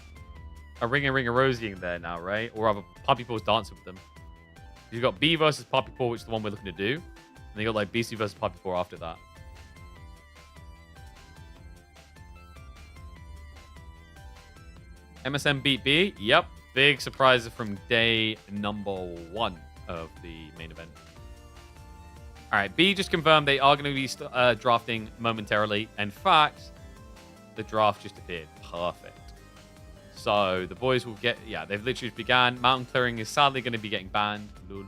a Ring a Rosie in there now, right? Or have a Puppy Paw's dancing with them. You've got B versus Puppy Paw, which is the one we're looking to do. And then you got like BC versus Puppy Paw after that. MSM beat B. Yep. Big surprise from day number 1 of the main event. All right. B just confirmed they are going to be drafting momentarily. In fact, the draft just appeared. Perfect. So the boys will get... Yeah, they've literally just began. Mountain clearing is sadly going to be getting banned. Lul.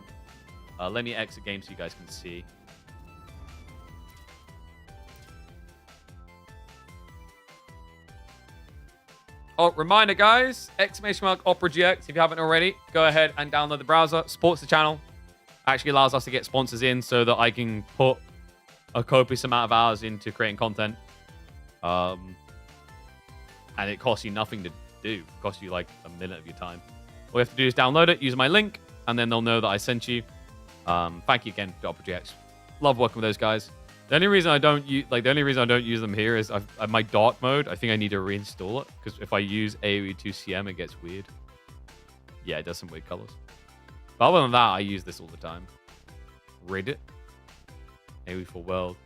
Let me exit game so you guys can see. Oh, reminder, guys. !Opera GX. If you haven't already, go ahead and download the browser. Supports the channel. Actually allows us to get sponsors in so that I can put a copious amount of hours into creating content. And it costs you nothing to do. It costs you like a minute of your time. All you have to do is download it, use my link, and then they'll know that I sent you. Thank you again to Opera GX. Love working with those guys. The only reason I don't use them here is my dark mode. I think I need to reinstall it because if I use AoE 2CM, it gets weird. Yeah, it does some weird colors. But other than that, I use this all the time. Reddit, AoE for World,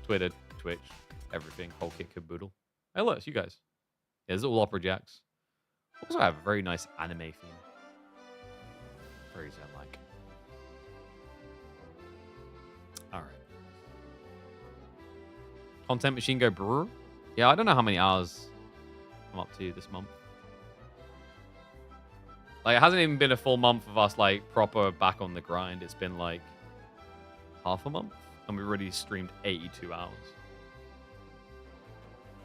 Twitter, Twitch, everything, whole kit caboodle. Hey, look, it's you guys. Yeah, this is all Opera Jacks. Also, have a very nice anime theme. Very zen-like. All right. Content Machine Go Brewer. Yeah, I don't know how many hours I'm up to this month. Like, it hasn't even been a full month of us, like, proper back on the grind. It's been, like, half a month. And we've already streamed 82 hours.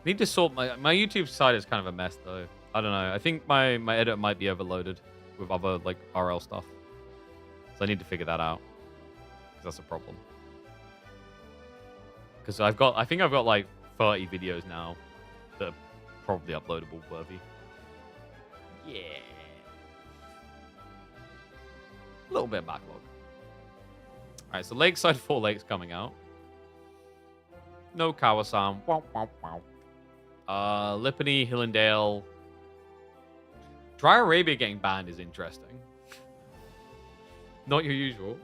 Need to sort my YouTube site is kind of a mess, though. I don't know. I think my editor might be overloaded with other, like, RL stuff. So I need to figure that out. Because that's a problem. Because I think I've got, like, 30 videos now that are probably uploadable worthy. Yeah. A little bit of backlog. All right, so Lakeside 4 Lakes coming out. No Kawasan. Wow, wow, wow. Lipany, Hillendale. Dry Arabia getting banned is interesting. Not your usual.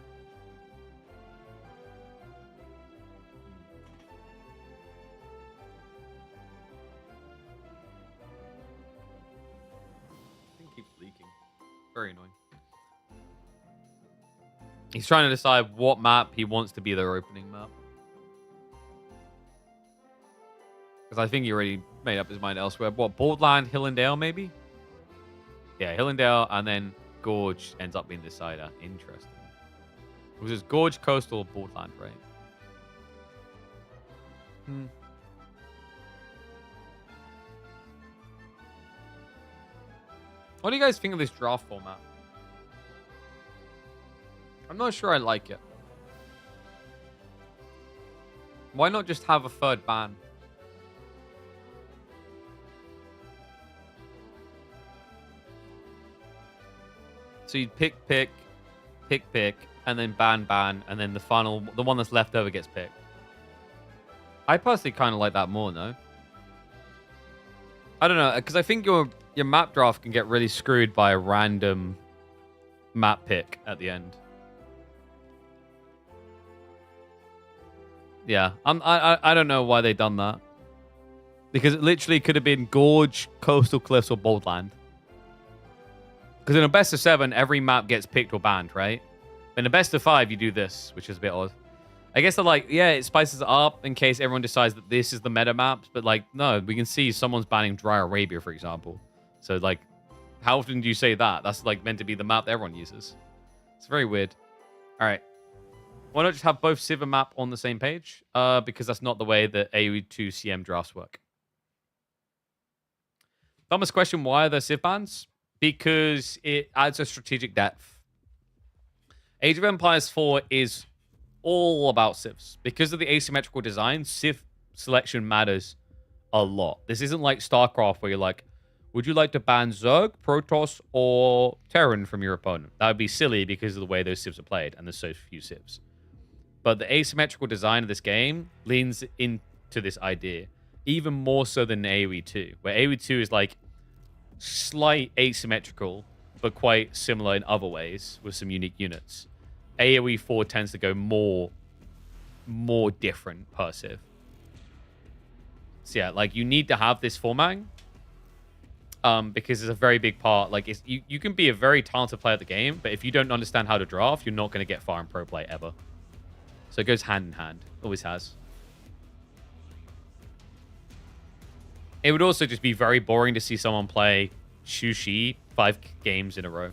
Thing keeps leaking. Very annoying. He's trying to decide what map he wants to be their opening map. Because I think he already made up his mind elsewhere. What, Boardland, Hillendale, maybe? Yeah, Hillendale, and then Gorge ends up being the decider. Interesting. Was it Gorge, Coastal, or Boardland, right? What do you guys think of this draft format? I'm not sure I like it. Why not just have a third ban? So you'd pick, and then ban, and then the one that's left over gets picked. I personally kind of like that more, no? I don't know, because I think your map draft can get really screwed by a random map pick at the end. Yeah, I don't know why they done that. Because it literally could have been Gorge, Coastal Cliffs, or Boldland. Because in a best of 7, every map gets picked or banned, right? In a best of 5, you do this, which is a bit odd. I guess they're like, yeah, it spices it up in case everyone decides that this is the meta maps. But like, no, we can see someone's banning Dry Arabia, for example. So like, how often do you say that? That's like meant to be the map that everyone uses. It's very weird. All right. Why not just have both Civ and map on the same page? Because that's not the way that AoE 2 CM drafts work. Thomas question, why are there Civ bans? Because it adds a strategic depth. Age of Empires 4 is all about Civs. Because of the asymmetrical design, Civ selection matters a lot. This isn't like StarCraft where you're like, would you like to ban Zerg, Protoss, or Terran from your opponent? That would be silly because of the way those Civs are played, and there's so few Civs. But the asymmetrical design of this game leans into this idea, even more so than AoE 2, where AoE 2 is like, slight asymmetrical, but quite similar in other ways with some unique units. AoE 4 tends to go more different per civ. So yeah, like you need to have this format because it's a very big part. Like you can be a very talented player at the game, but if you don't understand how to draft, you're not going to get far in pro play ever. So it goes hand in hand. Always has. It would also just be very boring to see someone play Shu Shi 5 games in a row.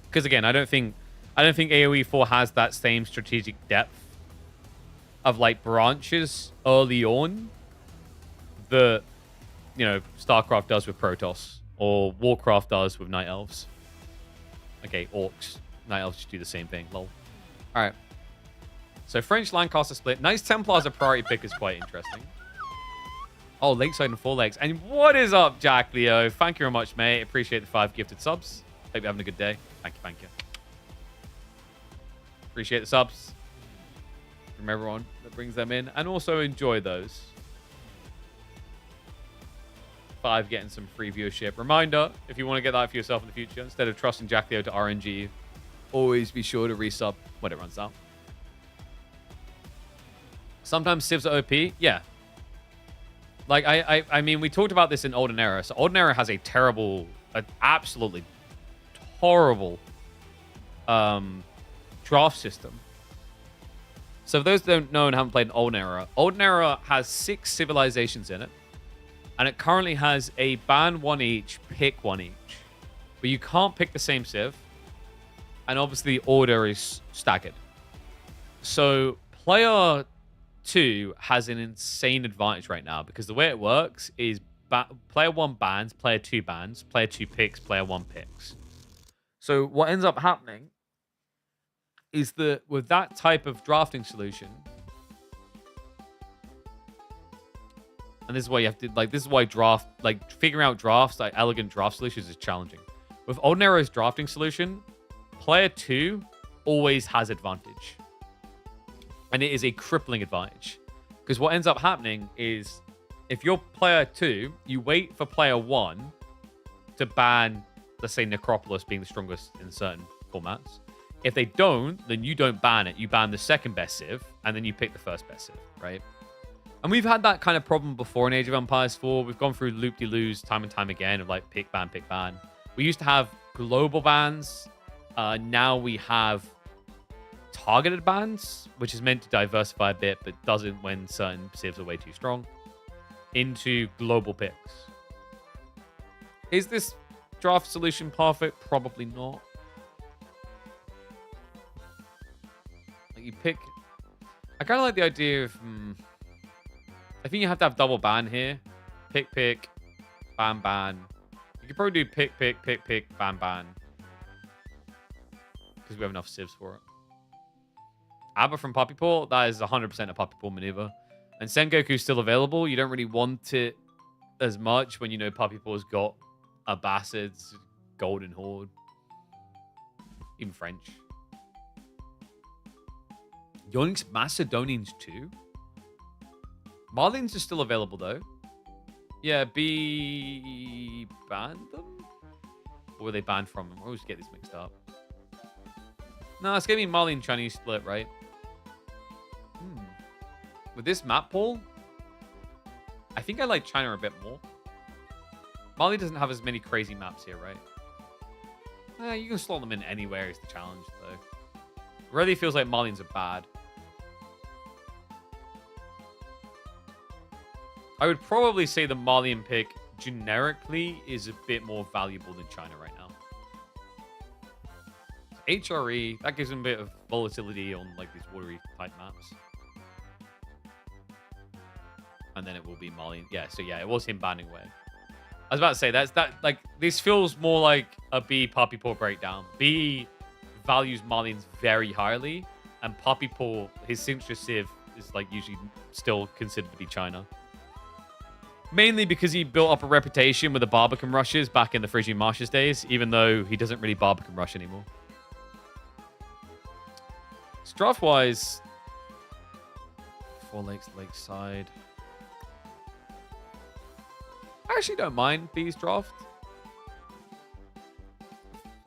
Because again, I don't think AoE 4 has that same strategic depth of like branches early on that, you know, StarCraft does with Protoss or Warcraft does with Night Elves. Okay, Orcs. Night Elves just do the same thing. Lol. All right. So French Lancaster split. Nice Templar as a priority pick is quite interesting. Oh, Lakeside and 4 legs. And what is up, Jack Leo? Thank you very much, mate. Appreciate the 5 gifted subs. Hope you're having a good day. Thank you, thank you. Appreciate the subs from everyone that brings them in. And also enjoy those. 5 getting some free viewership. Reminder, if you want to get that for yourself in the future, instead of trusting Jack Leo to RNG, always be sure to resub when it runs out. Sometimes civs are OP. Yeah. Like, I mean, we talked about this in Olden Era. So Olden Era has a terrible, absolutely horrible draft system. So for those that don't know and haven't played in Olden Era has 6 civilizations in it. And it currently has a ban 1 each, pick 1 each. But you can't pick the same civ. And obviously the order is staggered. So player 2 has an insane advantage right now because the way it works is player 1 bans, player 2 bans, player 2 picks, player 1 picks. So what ends up happening is that with that type of drafting solution, and this is why you have to, like, this is why draft, like, figuring out drafts, like, elegant draft solutions is challenging. With Olden Era's drafting solution, player 2 always has advantage. And it is a crippling advantage. Because what ends up happening is, if you're player 2, you wait for player 1 to ban, let's say, Necropolis being the strongest in certain formats. If they don't, then you don't ban it. You ban the second best civ, and then you pick the first best civ, right? And we've had that kind of problem before in Age of Empires 4. We've gone through loop-de-loos time and time again of like pick, ban, pick, ban. We used to have global bans. Now we have targeted bans, which is meant to diversify a bit, but doesn't when certain civs are way too strong, into global picks. Is this draft solution perfect? Probably not. Like you pick... I kind of like the idea of... I think you have to have double ban here. Pick, pick, ban, ban. You could probably do pick, pick, pick, pick, ban, ban. Because we have enough civs for it. Abba from Puppy Paw, that is 100% a Puppy Paw maneuver. And Sengoku's still available. You don't really want it as much when you know Puppy Paw's got Abbasids, Golden Horde, even French. Yoinks Macedonians too? Marlins are still available though. Yeah, B banned them? Or were they banned from them? I always get these mixed up. No, it's gonna be Marlin Chinese split, right? With this map pool, I think I like China a bit more. Mali doesn't have as many crazy maps here, right? You can slot them in anywhere is the challenge, though. It really feels like Malians are bad. I would probably say the Malian pick generically is a bit more valuable than China right now. HRE, that gives them a bit of volatility on like these watery type maps. And then it will be Malian. Yeah, so yeah, it was him banning away. I was about to say, like, this feels more like a B Puppy Paw breakdown. B values Malians very highly, and Puppy Paw, his signature civ, is like usually still considered to be China. Mainly because he built up a reputation with the Barbican rushes back in the Phrygian Marshes days, even though he doesn't really Barbican rush anymore. Draft-wise, 4 Lakes, Lakeside. I actually don't mind these draft.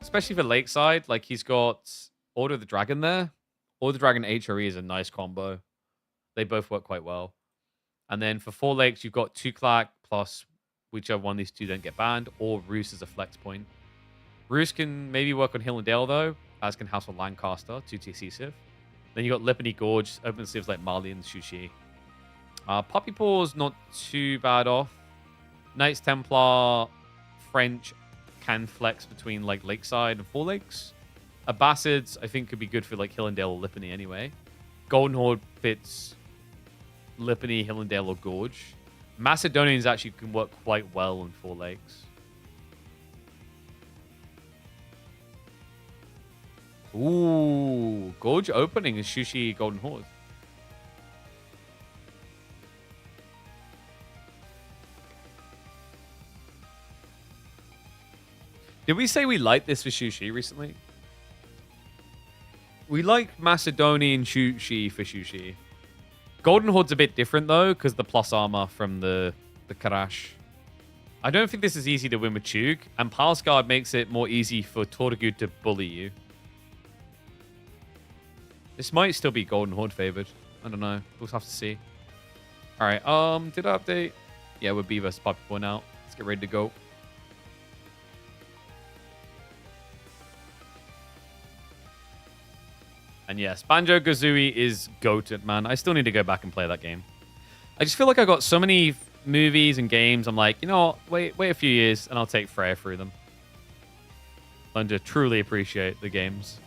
Especially for Lakeside. Like, he's got Order of the Dragon there. Order of the Dragon HRE is a nice combo. They both work quite well. And then for 4 Lakes, you've got Tuklak plus whichever one of these two don't get banned, or Roos as a flex point. Roos can maybe work on Hill and Dale, though, as can House of Lancaster, 2 TC Civ. Then you got Lippany Gorge, open civs like Mali and Shushi. Puppy Paw's not too bad off. Knights Templar, French can flex between like Lakeside and 4 Lakes. Abbasids, I think, could be good for like Hill and Dale or Lippany anyway. Golden Horde fits Lippany, Hill and Dale, or Gorge. Macedonians actually can work quite well in 4 Lakes. Ooh, Gorge opening is Shushi Golden Horde. Did we say we liked this for Shushi recently? We like Macedonian Shushi for Shushi. Golden Horde's a bit different, though, because the plus armor from the Karash. I don't think this is easy to win with Chug, and Pulse Guard makes it more easy for Tortugud to bully you. This might still be Golden Horde favored. I don't know. We'll have to see. All right. Did I update? Yeah, we're B versus Puppy Paw now. Let's get ready to go. And yes, Banjo-Kazooie is goated, man. I still need to go back and play that game. I just feel like I got so many movies and games. I'm like, you know what? Wait a few years, and I'll take Freya through them. Learn to truly appreciate the games.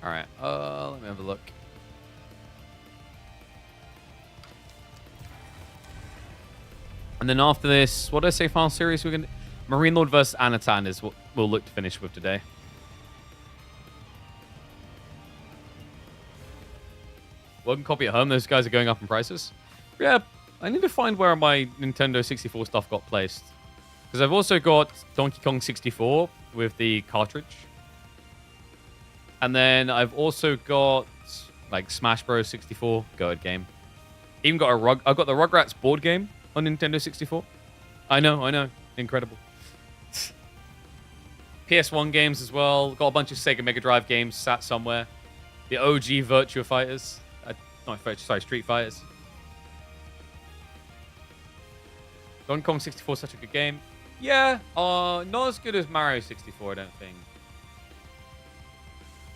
All right, let me have a look. And then after this, what did I say? Final series we're gonna Marine Lord versus Anatan is what we'll look to finish with today. Welcome copy at home. Those guys are going up in prices. Yeah, I need to find where my Nintendo 64 stuff got placed, because I've also got Donkey Kong 64 with the cartridge. And then I've also got like Smash Bros 64, goated game. Even got I've got the Rugrats board game on Nintendo 64. I know, incredible. PS1 games as well. Got a bunch of Sega Mega Drive games sat somewhere. The OG Virtua Fighters, Street Fighters. Donkey Kong 64 is such a good game. Yeah, not as good as Mario 64, I don't think.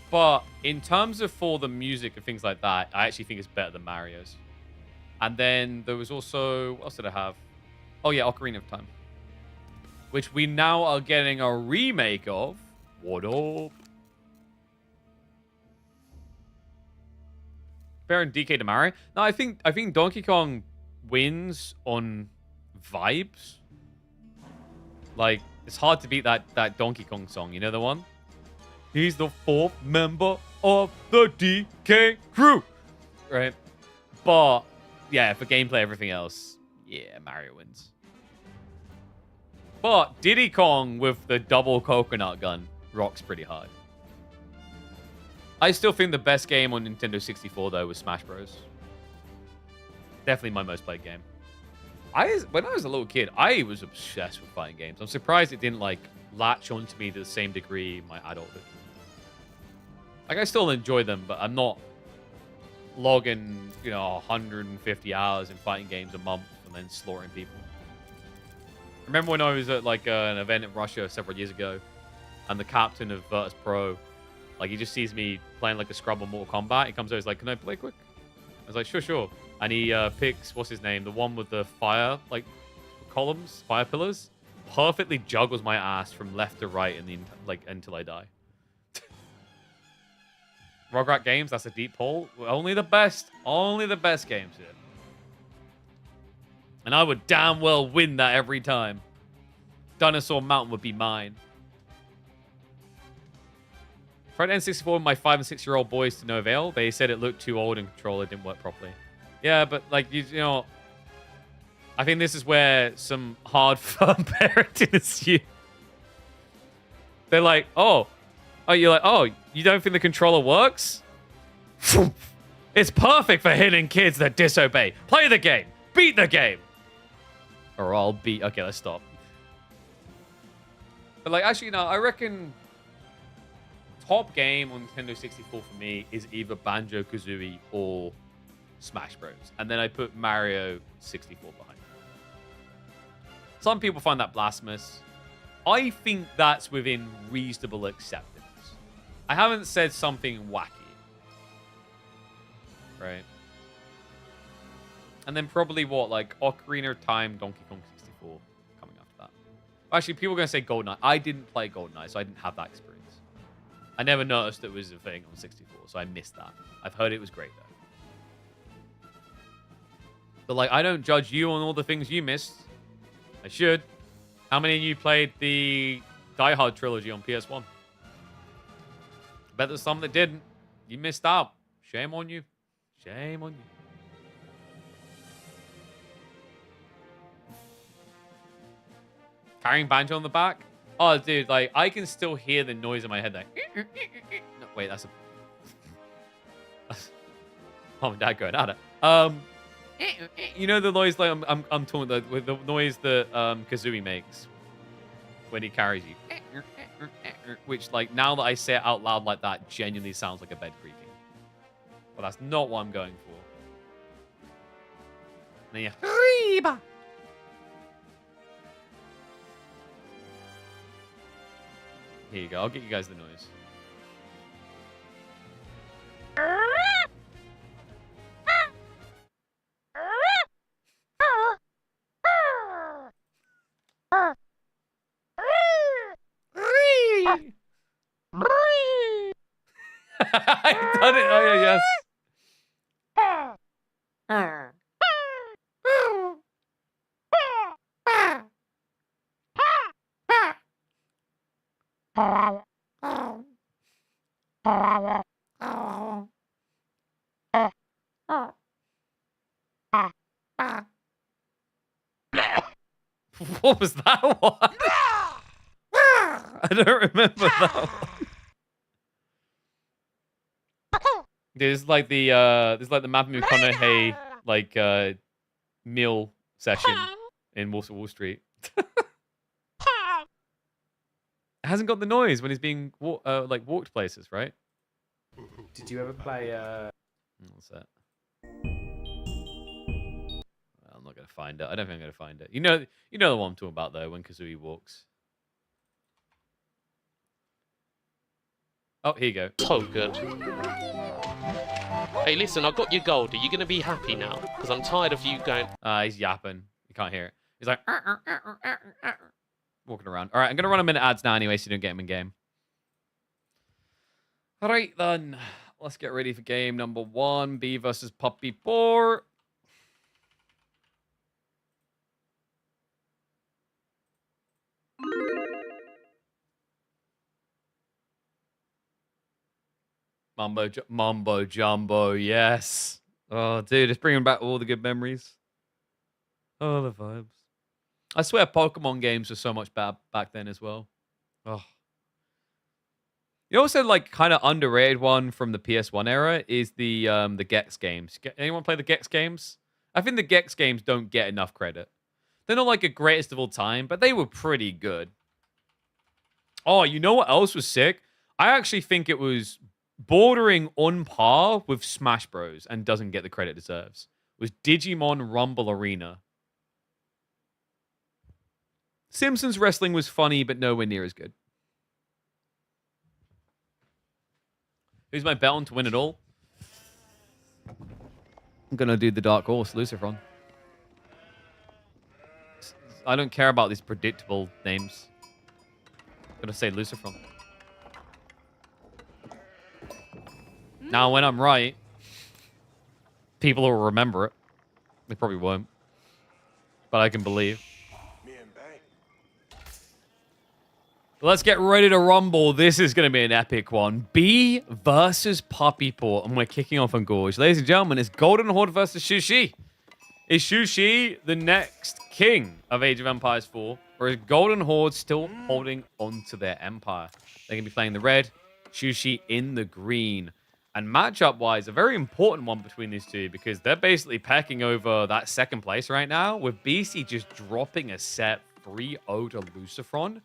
But in terms of for the music and things like that, I actually think it's better than Mario's. And then there was also... What else did I have? Oh, yeah, Ocarina of Time. Which we now are getting a remake of. What up? Comparing DK to Mario? No, I think Donkey Kong wins on vibes. Like, it's hard to beat that Donkey Kong song. You know the one? He's the 4th member of the DK crew. Right? But, yeah, for gameplay, everything else, yeah, Mario wins. But Diddy Kong with the double coconut gun rocks pretty hard. I still think the best game on Nintendo 64, though, was Smash Bros. Definitely my most played game. When I was a little kid, I was obsessed with fighting games. I'm surprised it didn't, like, latch onto me to the same degree in my adulthood. Like, I still enjoy them, but I'm not logging, 150 hours in fighting games a month and then slaughtering people. I remember when I was at, like, an event in Russia several years ago, and the captain of Virtus Pro, like, he just sees me playing, like, a scrub on Mortal Kombat. He comes over, he's like, can I play quick? I was like, sure. And he picks, what's his name? The one with the fire, like, columns, fire pillars. Perfectly juggles my ass from left to right until I die. Rugrat games, that's a deep pull. Only the best games here. And I would damn well win that every time. Dinosaur Mountain would be mine. Tried N64 with my 5 and 6-year-old boys to no avail. They said it looked too old and controller didn't work properly. Yeah, but like you know, I think this is where some hard, firm parenting ensues. They're like, oh, you're like, oh, you don't think the controller works? It's perfect for hitting kids that disobey. Play the game. Beat the game. Or I'll beat. Okay, let's stop. But like, actually, no, I reckon top game on Nintendo 64 for me is either Banjo-Kazooie or Smash Bros. And then I put Mario 64 behind. Some people find that blasphemous. I think that's within reasonable acceptance. I haven't said something wacky. Right? And then probably what, like Ocarina of Time, Donkey Kong 64 coming after that. Actually, people are going to say GoldenEye. I didn't play GoldenEye, so I didn't have that experience. I never noticed it was a thing on 64, so I missed that. I've heard it was great, though. But, like, I don't judge you on all the things you missed. I should. How many of you played the Die Hard trilogy on PS1? I bet there's some that didn't. You missed out. Shame on you. Shame on you. Carrying Banjo on the back? Oh, dude, like, I can still hear the noise in my head. Like, no, wait, that's a... Mom and Dad going at it. You know the noise, like, I'm talking about, with the noise that Kazooie makes when he carries you? Which, like, now that I say it out loud like that, genuinely sounds like a bed creaking. But that's not what I'm going for. And then you... Here you go. I'll get you guys the noise. I've done it. Oh, yeah, yes. What was that one? I don't remember that one. This is like the Matthew McConaughey meal session in Wolf of Wall Street. It hasn't got the noise when he's being walked places, right? Did you ever play? What's that? I'm not gonna find it. I don't think I'm gonna find it. You know the one I'm talking about though. When Kazooie walks. Oh, here you go. So good. Hey, listen, I got your gold. Are you going to be happy now? Because I'm tired of you going... He's yapping. You can't hear it. He's like... walking around. All right, I'm going to run a minute ads now anyway so you don't get him in game. All right, then. Let's get ready for game number 1. Bee versus Puppy 4. Mumbo Jumbo, yes. Oh, dude, it's bringing back all the good memories. Oh, the vibes. I swear Pokemon games were so much better back then as well. Oh. You also, like, kind of underrated one from the PS1 era is the Gex games. Anyone play the Gex games? I think the Gex games don't get enough credit. They're not, like, a greatest of all time, but they were pretty good. Oh, you know what else was sick? I actually think it was... bordering on par with Smash Bros. And doesn't get the credit it deserves, was Digimon Rumble Arena. Simpsons wrestling was funny, but nowhere near as good. Who's my bet on to win it all? I'm going to do the Dark Horse, Lucifron. I don't care about these predictable names. I'm going to say Lucifron. Now, when I'm right, people will remember it. They probably won't. But I can believe. Let's get ready to rumble. This is going to be an epic one. Bee versus Puppy Paw. And we're kicking off on Gorge. Ladies and gentlemen, it's Golden Horde versus Shushi. Is Shu-Shi the next king of Age of Empires 4? Or is Golden Horde still holding on to their empire? They're going to be playing the red, Shu-Shi in the green. And matchup-wise, a very important one between these two because they're basically pecking over that second place right now with BC just dropping a set 3-0 to Lucifron.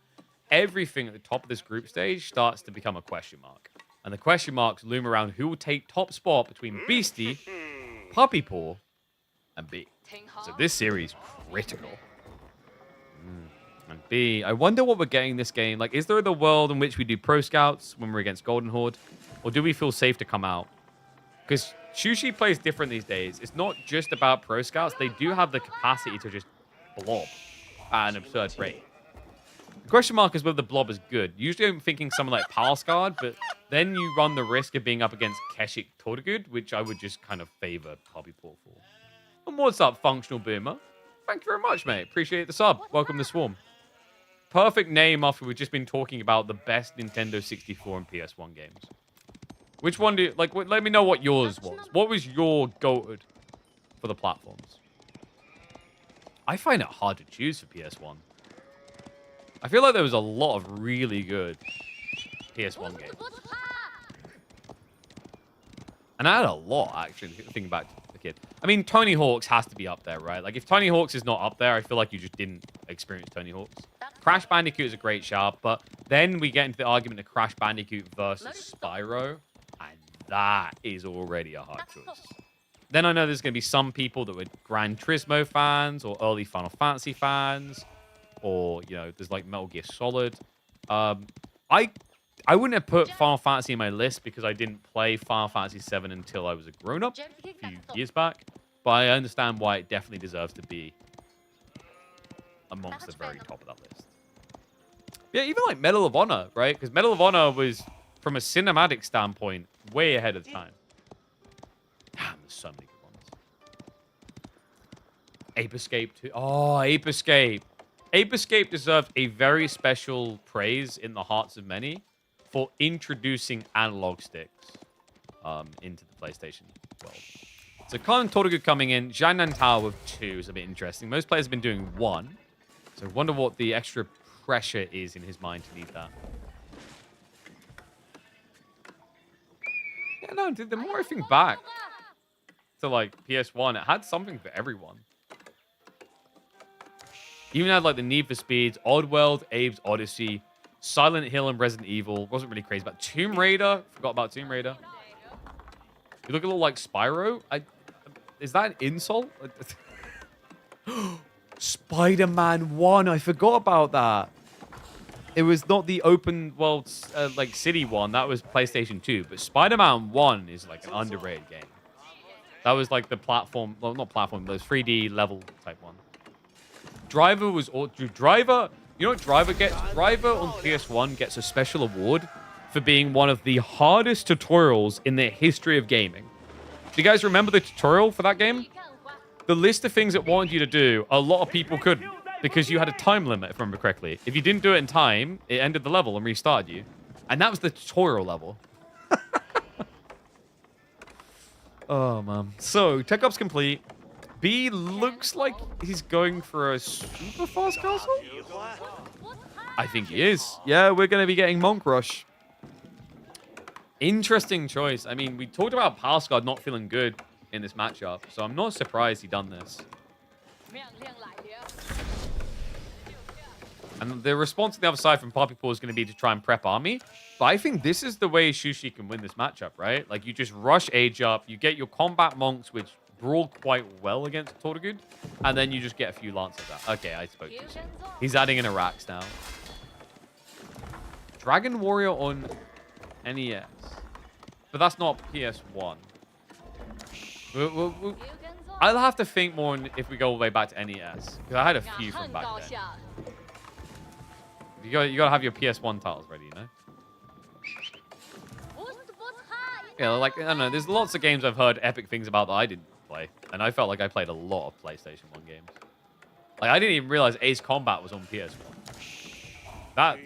Everything at the top of this group stage starts to become a question mark. And the question marks loom around who will take top spot between Beastie, Puppy Paw, and B. So this series critical. And B, I wonder what we're getting this game. Like, is there the world in which we do pro scouts when we're against Golden Horde? Or do we feel safe to come out? Because Shu-Shi plays different these days. It's not just about pro scouts. They do have the capacity to just blob at an absurd rate. The question mark is whether the blob is good. Usually I'm thinking someone like Palscard, but then you run the risk of being up against Keshik Tortugud, which I would just kind of favor Puppy Paw for. And what's up, Functional Boomer? Thank you very much, mate. Appreciate the sub. Welcome to Swarm. Perfect name after we've just been talking about the best Nintendo 64 and PS1 games. Which one do you... Like, let me know what yours was. What was your go-to for the platforms? I find it hard to choose for PS1. I feel like there was a lot of really good PS1 games. And I had a lot, actually, thinking back to the kid. I mean, Tony Hawk's has to be up there, right? Like, if Tony Hawk's is not up there, I feel like you just didn't experience Tony Hawk's. Crash Bandicoot is a great shout, but then we get into the argument of Crash Bandicoot versus Spyro, and that is already a hard choice. Then I know there's going to be some people that were Gran Turismo fans or early Final Fantasy fans, or, you know, there's like Metal Gear Solid. I wouldn't have put Final Fantasy in my list because I didn't play Final Fantasy 7 until I was a grown-up a few years back. But I understand why it definitely deserves to be amongst the very top of that list. Yeah, even like Medal of Honor, right? Because Medal of Honor was, from a cinematic standpoint, way ahead of the time. Damn, there's so many good ones. Ape Escape too. Oh, Ape Escape. Ape Escape deserved a very special praise in the hearts of many for introducing analog sticks into the PlayStation world. So Colin Tortugud coming in, Zhang Nantao with 2 is a bit interesting. Most players have been doing 1. So I wonder what the extra pressure is in his mind to need that. Yeah, no, the more I think back to like PS1, it had something for everyone. Even had like the Need for Speeds, Oddworld, Abe's Odyssey, Silent Hill, and Resident Evil. Wasn't really crazy about Tomb Raider. Forgot about Tomb Raider. You look a little like Spyro. Is that an insult? Spider-Man 1. I forgot about that. It was not the open world like city one. That was PlayStation 2. But Spider-Man 1 is like an underrated game. That was like the platform. Well, not platform, but 3D level type one. Driver was all... Driver... You know what Driver gets? Driver on PS1 gets a special award for being one of the hardest tutorials in the history of gaming. Do you guys remember the tutorial for that game? The list of things it wanted you to do, a lot of people couldn't because you had a time limit, if I remember correctly. If you didn't do it in time, it ended the level and restarted you. And that was the tutorial level. Oh, man. So, Tech Up's complete. B looks like he's going for a super fast castle? I think he is. Yeah, we're going to be getting Monk Rush. Interesting choice. I mean, we talked about Palscard not feeling good in this matchup, so I'm not surprised he done this. And the response on the other side from Puppy Paw is going to be to try and prep army. But I think this is the way Shu-Shi can win this matchup, right? Like, you just rush Age up, you get your combat monks, which brawl quite well against Tortugud, and then you just get a few lances out. Okay, I spoke too soon. He's adding in Arax now. Dragon Warrior on NES. But that's not PS1. I'll have to think more if we go all the way back to NES. Because I had a few from back then. You gotta have your PS1 titles ready, you know? Yeah, like, I don't know. There's lots of games I've heard epic things about that I didn't play. And I felt like I played a lot of PlayStation 1 games. Like, I didn't even realize Ace Combat was on PS1. That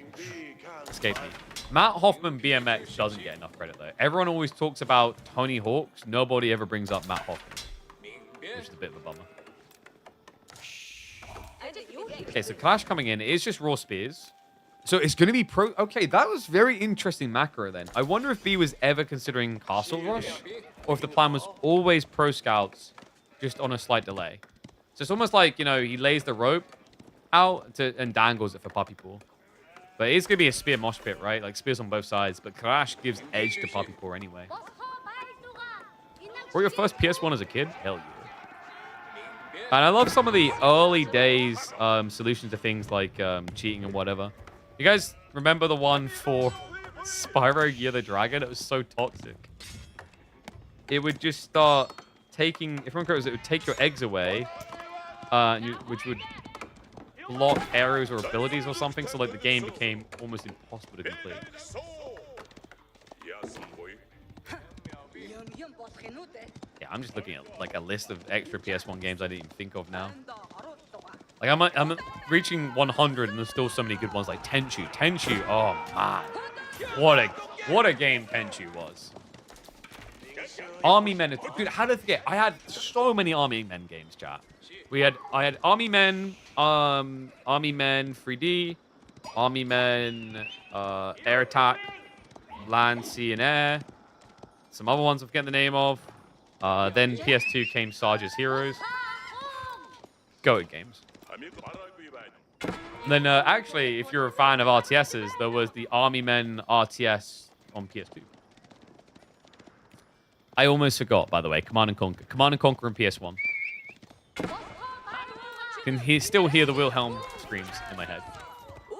escaped me. Matt Hoffman BMX doesn't get enough credit, though. Everyone always talks about Tony Hawk's. Nobody ever brings up Matt Hoffman. Which is a bit of a bummer. Okay, so Clash coming in. It is just raw spears. So it's going to be pro... Okay, that was very interesting macro then. I wonder if B was ever considering Castle Rush, or if the plan was always pro scouts, just on a slight delay. So it's almost like, you know, he lays the rope out and dangles it for Puppy Paw. But it's going to be a spear mosh pit, right? Like spears on both sides. But Clash gives edge to Puppy Paw anyway. For your first PS1 as a kid? Hell yeah. And I love some of the early days solutions to things like cheating and whatever. You guys remember the one for Spyro Year the Dragon? It was so toxic. It would just start taking... If I remember correctly, it would take your eggs away, which would block arrows or abilities or something, so like the game became almost impossible to complete. Yeah, I'm just looking at like a list of extra PS1 games I didn't even think of now. Like I'm reaching 100 and there's still so many good ones like Tenchu. Tenchu, oh man, what a game Tenchu was. Army Men, dude, how did I forget? I had so many Army Men games, chat. I had Army Men 3D, Army Men Air Attack, Land, Sea, and Air. Some other ones I'm forgetting the name of. Then PS2 came Sarge's Heroes. Goated games. And then actually, if you're a fan of RTSs, there was the Army Men RTS on PS2. I almost forgot, by the way, Command & Conquer. Command & Conquer on PS1. Can still hear the Wilhelm screams in my head. You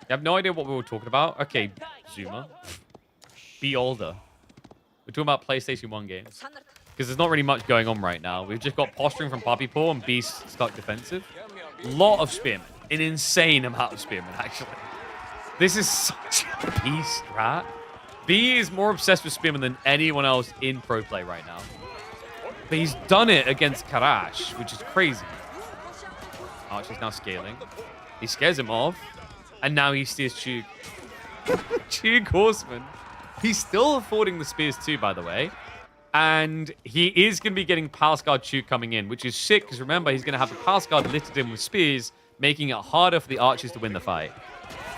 have no idea what we were talking about? Okay, Zuma. Be older. We're talking about PlayStation 1 games. Because there's not really much going on right now. We've just got posturing from Puppy Paw and Beast stuck defensive. Lot of spearmen. An insane amount of spearmen, actually. This is such a B strat. B is more obsessed with spearmen than anyone else in pro play right now. But he's done it against Karash, which is crazy. Archer's now scaling. He scares him off. And now he steers Chug. Chug Horseman. He's still affording the spears too, by the way. And he is going to be getting Palace Guard Chug coming in, which is sick, because remember, he's going to have the Palace Guard littered in with spears, making it harder for the archers to win the fight.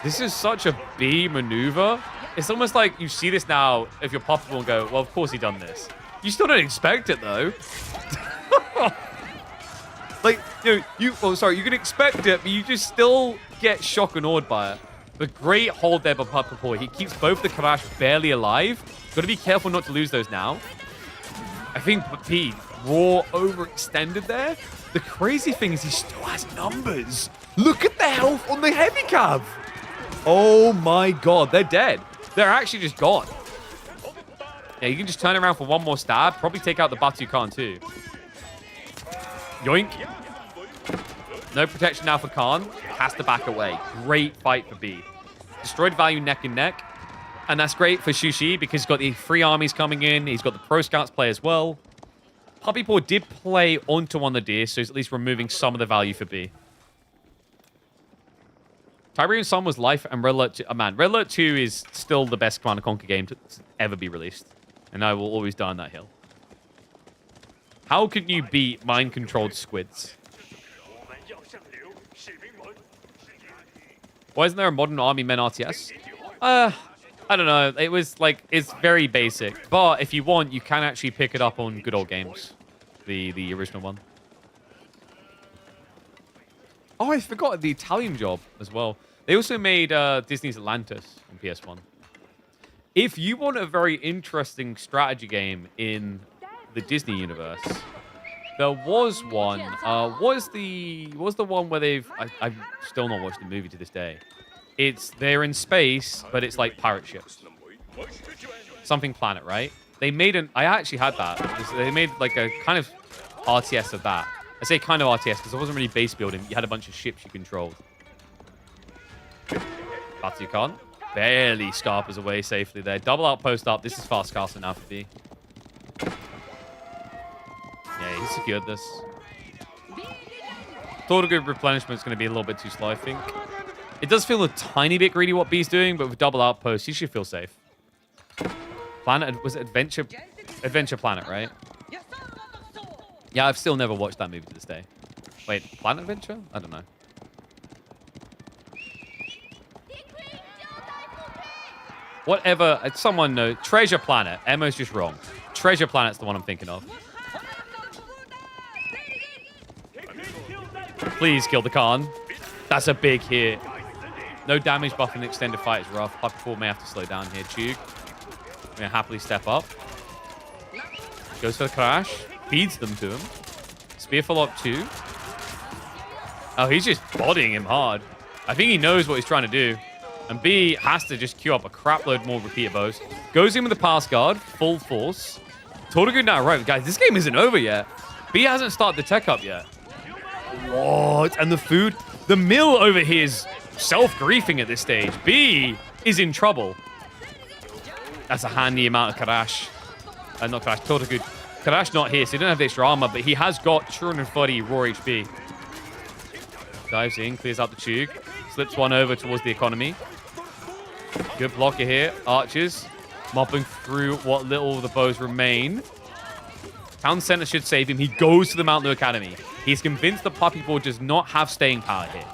This is such a B maneuver. It's almost like you see this now, if you're Puppy and go, well, of course he done this. You still don't expect it, though. Like, you can expect it, but you just still get shocked and awed by it. The great hold there by Puppy Paw. He keeps both the Karash barely alive. Got to be careful not to lose those now. I think Pete raw overextended there. The crazy thing is he still has numbers. Look at the health on the heavy cav. Oh my god, they're dead. They're actually just gone. Yeah, you can just turn around for one more stab. Probably take out the Batu Khan too. Yoink. No protection now for Khan. Has to back away. Great fight for B. Destroyed value neck and neck. And that's great for Shushi because he's got the 3 armies coming in. He's got the Pro Scouts play as well. Puppy Paw did play onto one of the deer, so he's at least removing some of the value for B. Tiberian Sun was life, and Red Alert 2... Oh, man, Red Alert 2 is still the best Command & Conquer game to ever be released. And I will always die on that hill. How can you beat mind-controlled squids? Why isn't there a modern Army Men RTS? I don't know. It was like, it's very basic. But if you want, you can actually pick it up on Good Old Games. The original one. Oh, I forgot the Italian job as well. They also made Disney's Atlantis on PS1. If you want a very interesting strategy game in the Disney universe, there was one. What was the one where I've still not watched the movie to this day. They're in space, but it's like pirate ships. Something Planet, right? They made I actually had that. They made like a kind of RTS of that. I say kind of RTS because it wasn't really base building. You had a bunch of ships you controlled. Batu Khan barely scarpers away safely there. Double outpost up. This is fast castle now for B. Yeah, he secured this. Thought a good replenishment is going to be a little bit too slow, I think. It does feel a tiny bit greedy what B's doing, but with double outpost, he should feel safe. Planet, was it Adventure Planet, right? Yeah, I've still never watched that movie to this day. Wait, Planet Adventure? I don't know. Whatever. Someone knows. Treasure Planet. Emo's just wrong. Treasure Planet's the one I'm thinking of. Please kill the Khan. That's a big hit. No damage buff in the extended fight is rough. Puppy Paw may have to slow down here. Chug. Gonna happily step up. Goes for the crash. Feeds them to him. Spear follow-up 2. Oh, he's just bodying him hard. I think he knows what he's trying to do. And B has to just queue up a crapload more repeater bows. Goes in with the pass guard. Full force. Tortugud now right. Guys, this game isn't over yet. B hasn't started the tech up yet. What? And the food? The mill over here is self-griefing at this stage. B is in trouble. That's a handy amount of Karash. Not Karash, Tortugud. Karash not here, so he doesn't have the extra armor, but he has got 240 raw HP. Dives in, clears out the Chug. Slips one over towards the economy. Good blocker here. Archers mopping through what little of the bows remain. Town Center should save him. He goes to the Mount Lu Academy. He's convinced the Puppy Paw does not have staying power here.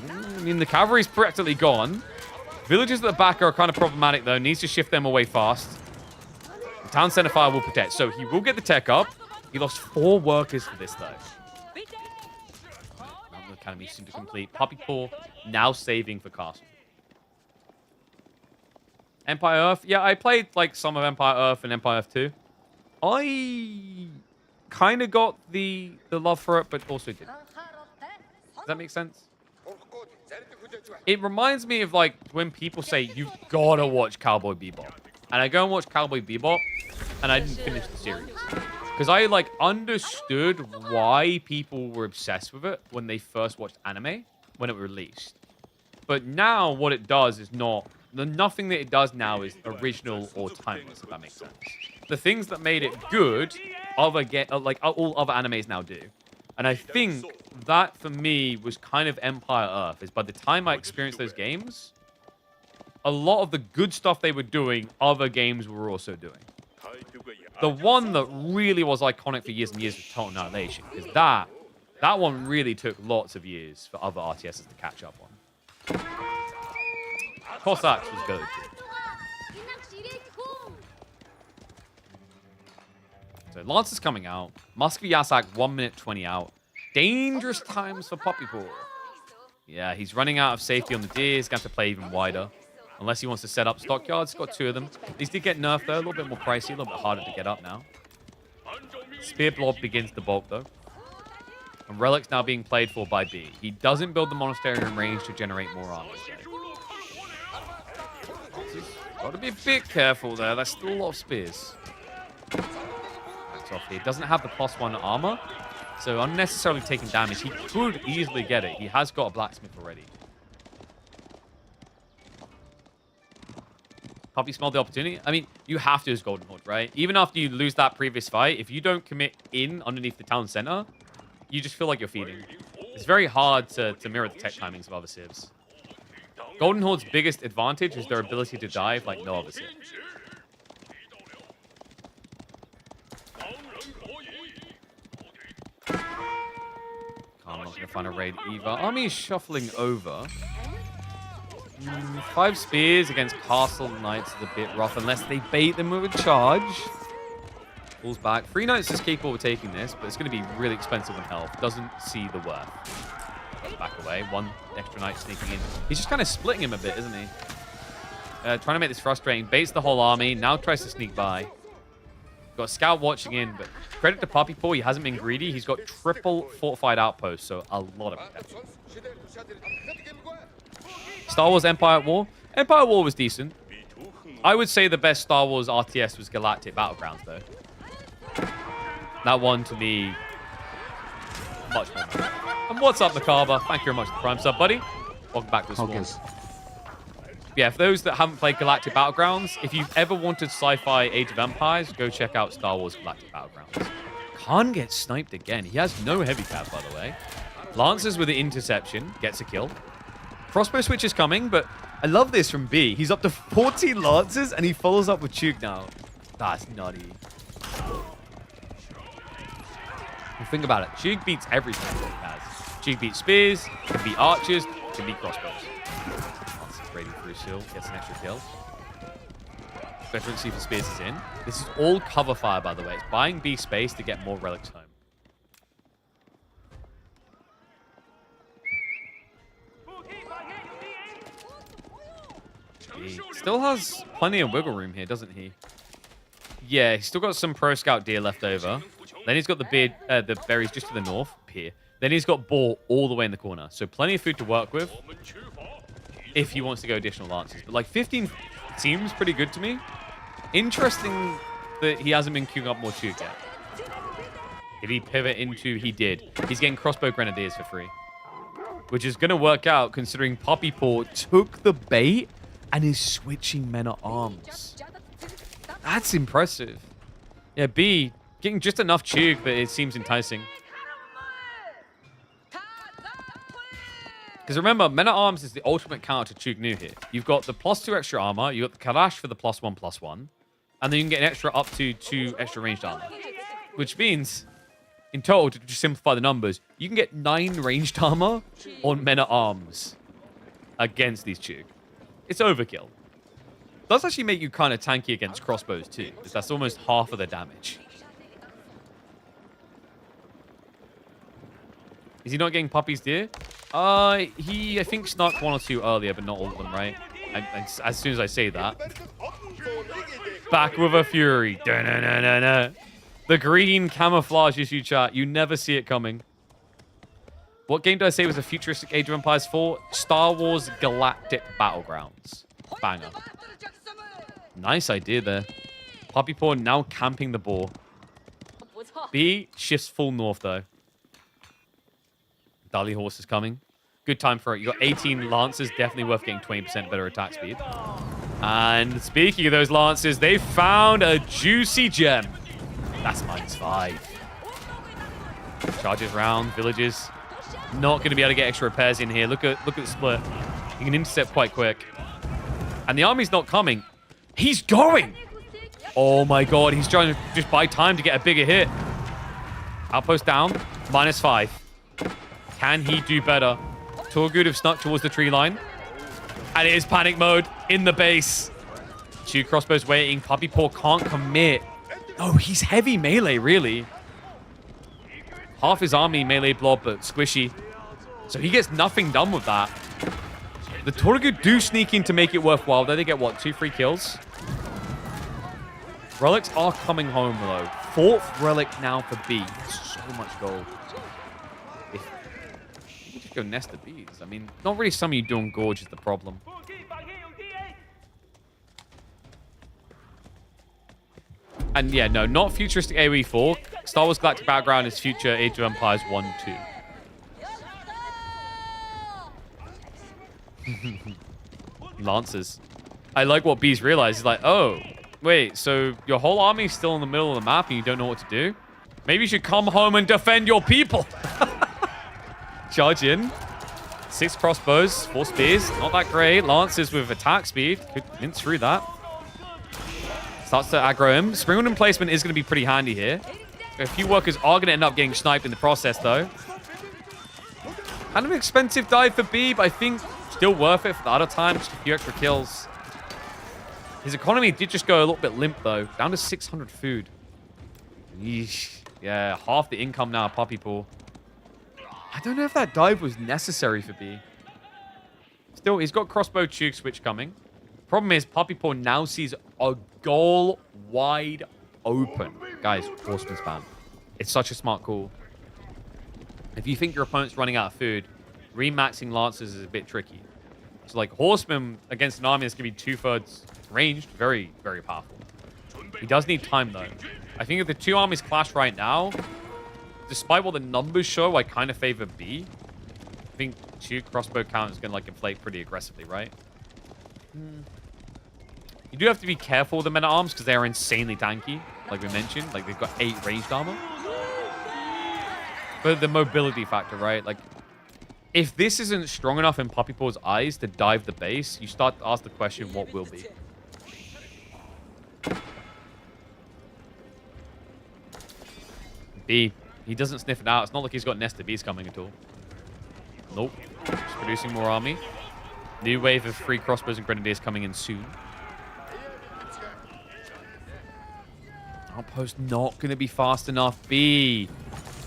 I mean, the cavalry's practically gone. Villagers at the back are kind of problematic, though. Needs to shift them away fast. The Town Center fire will protect. So he will get the tech up. He lost 4 workers for this, though. Mount Lu Academy soon to complete. Puppy Paw now saving for Castle. Empire Earth. Yeah, I played like some of Empire Earth and Empire Earth 2. I kind of got the love for it, but also didn't. Does that make sense? It reminds me of like when people say you've gotta watch Cowboy Bebop, and I go and watch Cowboy Bebop, and I didn't finish the series because I like understood why people were obsessed with it when they first watched anime when it was released. But now what it does is nothing that it does now is original or timeless, if that makes sense. The things that made it good, like all other animes now do. And I think that, for me, was kind of Empire Earth, is by the time I experienced those games, a lot of the good stuff they were doing, other games were also doing. The one that really was iconic for years and years was Total Annihilation, because that one really took lots of years for other RTSs to catch up on. Cossacks was good. So Lance is coming out. Musky Yasak 1 minute 20 out. Dangerous times for Puppy Paw. Yeah, he's running out of safety on the deer. He's going to have to play even wider. Unless he wants to set up stockyards. He's got 2 of them. These did get nerfed though. A little bit more pricey. A little bit harder to get up now. Spear Blob begins to bulk though. And Relic's now being played for by B. He doesn't build the monastery in range to generate more armor. Got to be a bit careful there. That's still a lot of spears. Off here. Doesn't have the +1 armor, so unnecessarily taking damage. He could easily get it. He has got a blacksmith already. Puppy smelled the opportunity. I mean, you have to as Golden Horde, right? Even after you lose that previous fight, if you don't commit in underneath the town center, you just feel like you're feeding. It's very hard to mirror the tech timings of other civs. Golden Horde's biggest advantage is their ability to dive like no other civ. I'm not going to find a raid either. Army is shuffling over. 5 spears against Castle Knights is a bit rough unless they bait them with a charge. Pulls back. 3 Knights is capable of taking this, but it's going to be really expensive in health. Doesn't see the worth. Goes back away. 1 extra Knight sneaking in. He's just kind of splitting him a bit, isn't he? Trying to make this frustrating. Baits the whole army. Now tries to sneak by. Got a scout watching in, but credit to Puppy Paw, he hasn't been greedy. He's got triple fortified outposts, so a lot of protection. Star Wars Empire at War. Empire at War was decent. I would say the best Star Wars RTS was Galactic Battlegrounds, though. That one, to me, much more. And what's up, Makaba? Thank you very much for the Prime sub, buddy. Welcome back to the Swarm. Yeah, for those that haven't played Galactic Battlegrounds, if you've ever wanted sci-fi Age of Empires, go check out Star Wars Galactic Battlegrounds. Khan gets sniped again. He has no heavy cap, by the way. Lancers with the interception. Gets a kill. Crossbow switch is coming, but I love this from B. He's up to 40 Lancers, and he follows up with Chug now. That's nutty. Well, think about it. Chug beats everything that he has. Chug beats spears, can beat archers, can beat crossbows. raiding through still. Gets an extra kill. Veteran Super Spears is in. This is all cover fire, by the way. It's buying B space to get more relics home. He still has plenty of wiggle room here, doesn't he? Yeah, he's still got some Pro Scout deer left over. Then he's got the berries just to the north here. Then he's got Boar all the way in the corner. So plenty of food to work with if he wants to go additional lances. But like 15 seems pretty good to me. Interesting that he hasn't been queuing up more Chuk yet. Did he pivot into? He did. He's getting crossbow grenadiers for free. Which is going to work out considering Puppy Paw took the bait and is switching men-at-arms. That's impressive. Yeah, B, getting just enough Chuk that it seems enticing. Because remember, Men-at-Arms is the ultimate counter to Chuk Nu here. You've got the +2 extra armor, you've got the Kalash for the +1/+1, and then you can get an extra up to 2 extra ranged armor. Which means, in total, to just simplify the numbers, you can get 9 ranged armor on Men-at-Arms against these Chuk. It's overkill. Does actually make you kind of tanky against crossbows too, because that's almost half of the damage. Is he not getting Puppy's deer? He, I think, snuck 1 or 2 earlier, but not all of them, right? And as soon as I say that, back with a fury. Da-na-na-na-na. The green camouflages you, chat. You never see it coming. What game did I say was a futuristic Age of Empires 4? Star Wars Galactic Battlegrounds. Banger. Nice idea there. Puppy Paw now camping the Boar. B shifts full north, though. Dali Horse is coming. Good time for it. You got 18 Lancers. Definitely worth getting 20% better attack speed. And speaking of those Lancers, they found a juicy gem. That's -5. Charges round. Villages. Not going to be able to get extra repairs in here. Look at the split. You can intercept quite quick. And the army's not coming. He's going! Oh my god, he's trying to just buy time to get a bigger hit. Outpost down. -5. Can he do better? Torgood have snuck towards the tree line. And it is panic mode in the base. 2 crossbows waiting. Puppy Paw can't commit. Oh, he's heavy melee, really. Half his army melee blob, but squishy. So he gets nothing done with that. The Torgood do sneak in to make it worthwhile. Then they get, what, 2 free kills? Relics are coming home, though. 4th relic now for B. So much gold. Just go nest the bees. I mean, not really some of you doing Gorge is the problem. And yeah, no, not futuristic AoE 4. Star Wars Galactic Battleground is future Age of Empires 1, 2. Lancers. I like what B's realized. He's like, oh, wait, so your whole army's still in the middle of the map and you don't know what to do? Maybe you should come home and defend your people. Charge in. 6 crossbows, 4 spears. Not that great. Lancers with attack speed. Could mince through that. Starts to aggro him. Springwood placement is going to be pretty handy here. A few workers are going to end up getting sniped in the process, though. Kind of an expensive dive for B, but I think still worth it for the other time. Just a few extra kills. His economy did just go a little bit limp, though. Down to 600 food. Yeesh. Yeah, half the income now, Puppy Paw. I don't know if that dive was necessary for B. Still, he's got crossbow Chuk switch coming. Problem is, Puppy Paw now sees a goal wide open. Guys, horseman spam. It's such a smart call. If you think your opponent's running out of food, remaxing Lancers is a bit tricky. So, like, horseman against an army that's going to be 2/3 ranged, very, very powerful. He does need time, though. I think if the 2 armies clash right now, despite what the numbers show, I kind of favor B. I think 2 crossbow count is going to, like, inflate pretty aggressively, right? You do have to be careful with the Men-at-Arms because they are insanely tanky, like we mentioned. Like, they've got 8 ranged armor. But the mobility factor, right? Like, if this isn't strong enough in Puppy Paw's eyes to dive the base, you start to ask the question, what will be? B. He doesn't sniff it out. It's not like he's got nested bees coming at all. Nope. Just producing more army. New wave of free crossbows and grenadiers coming in soon. Outpost not going to be fast enough. B.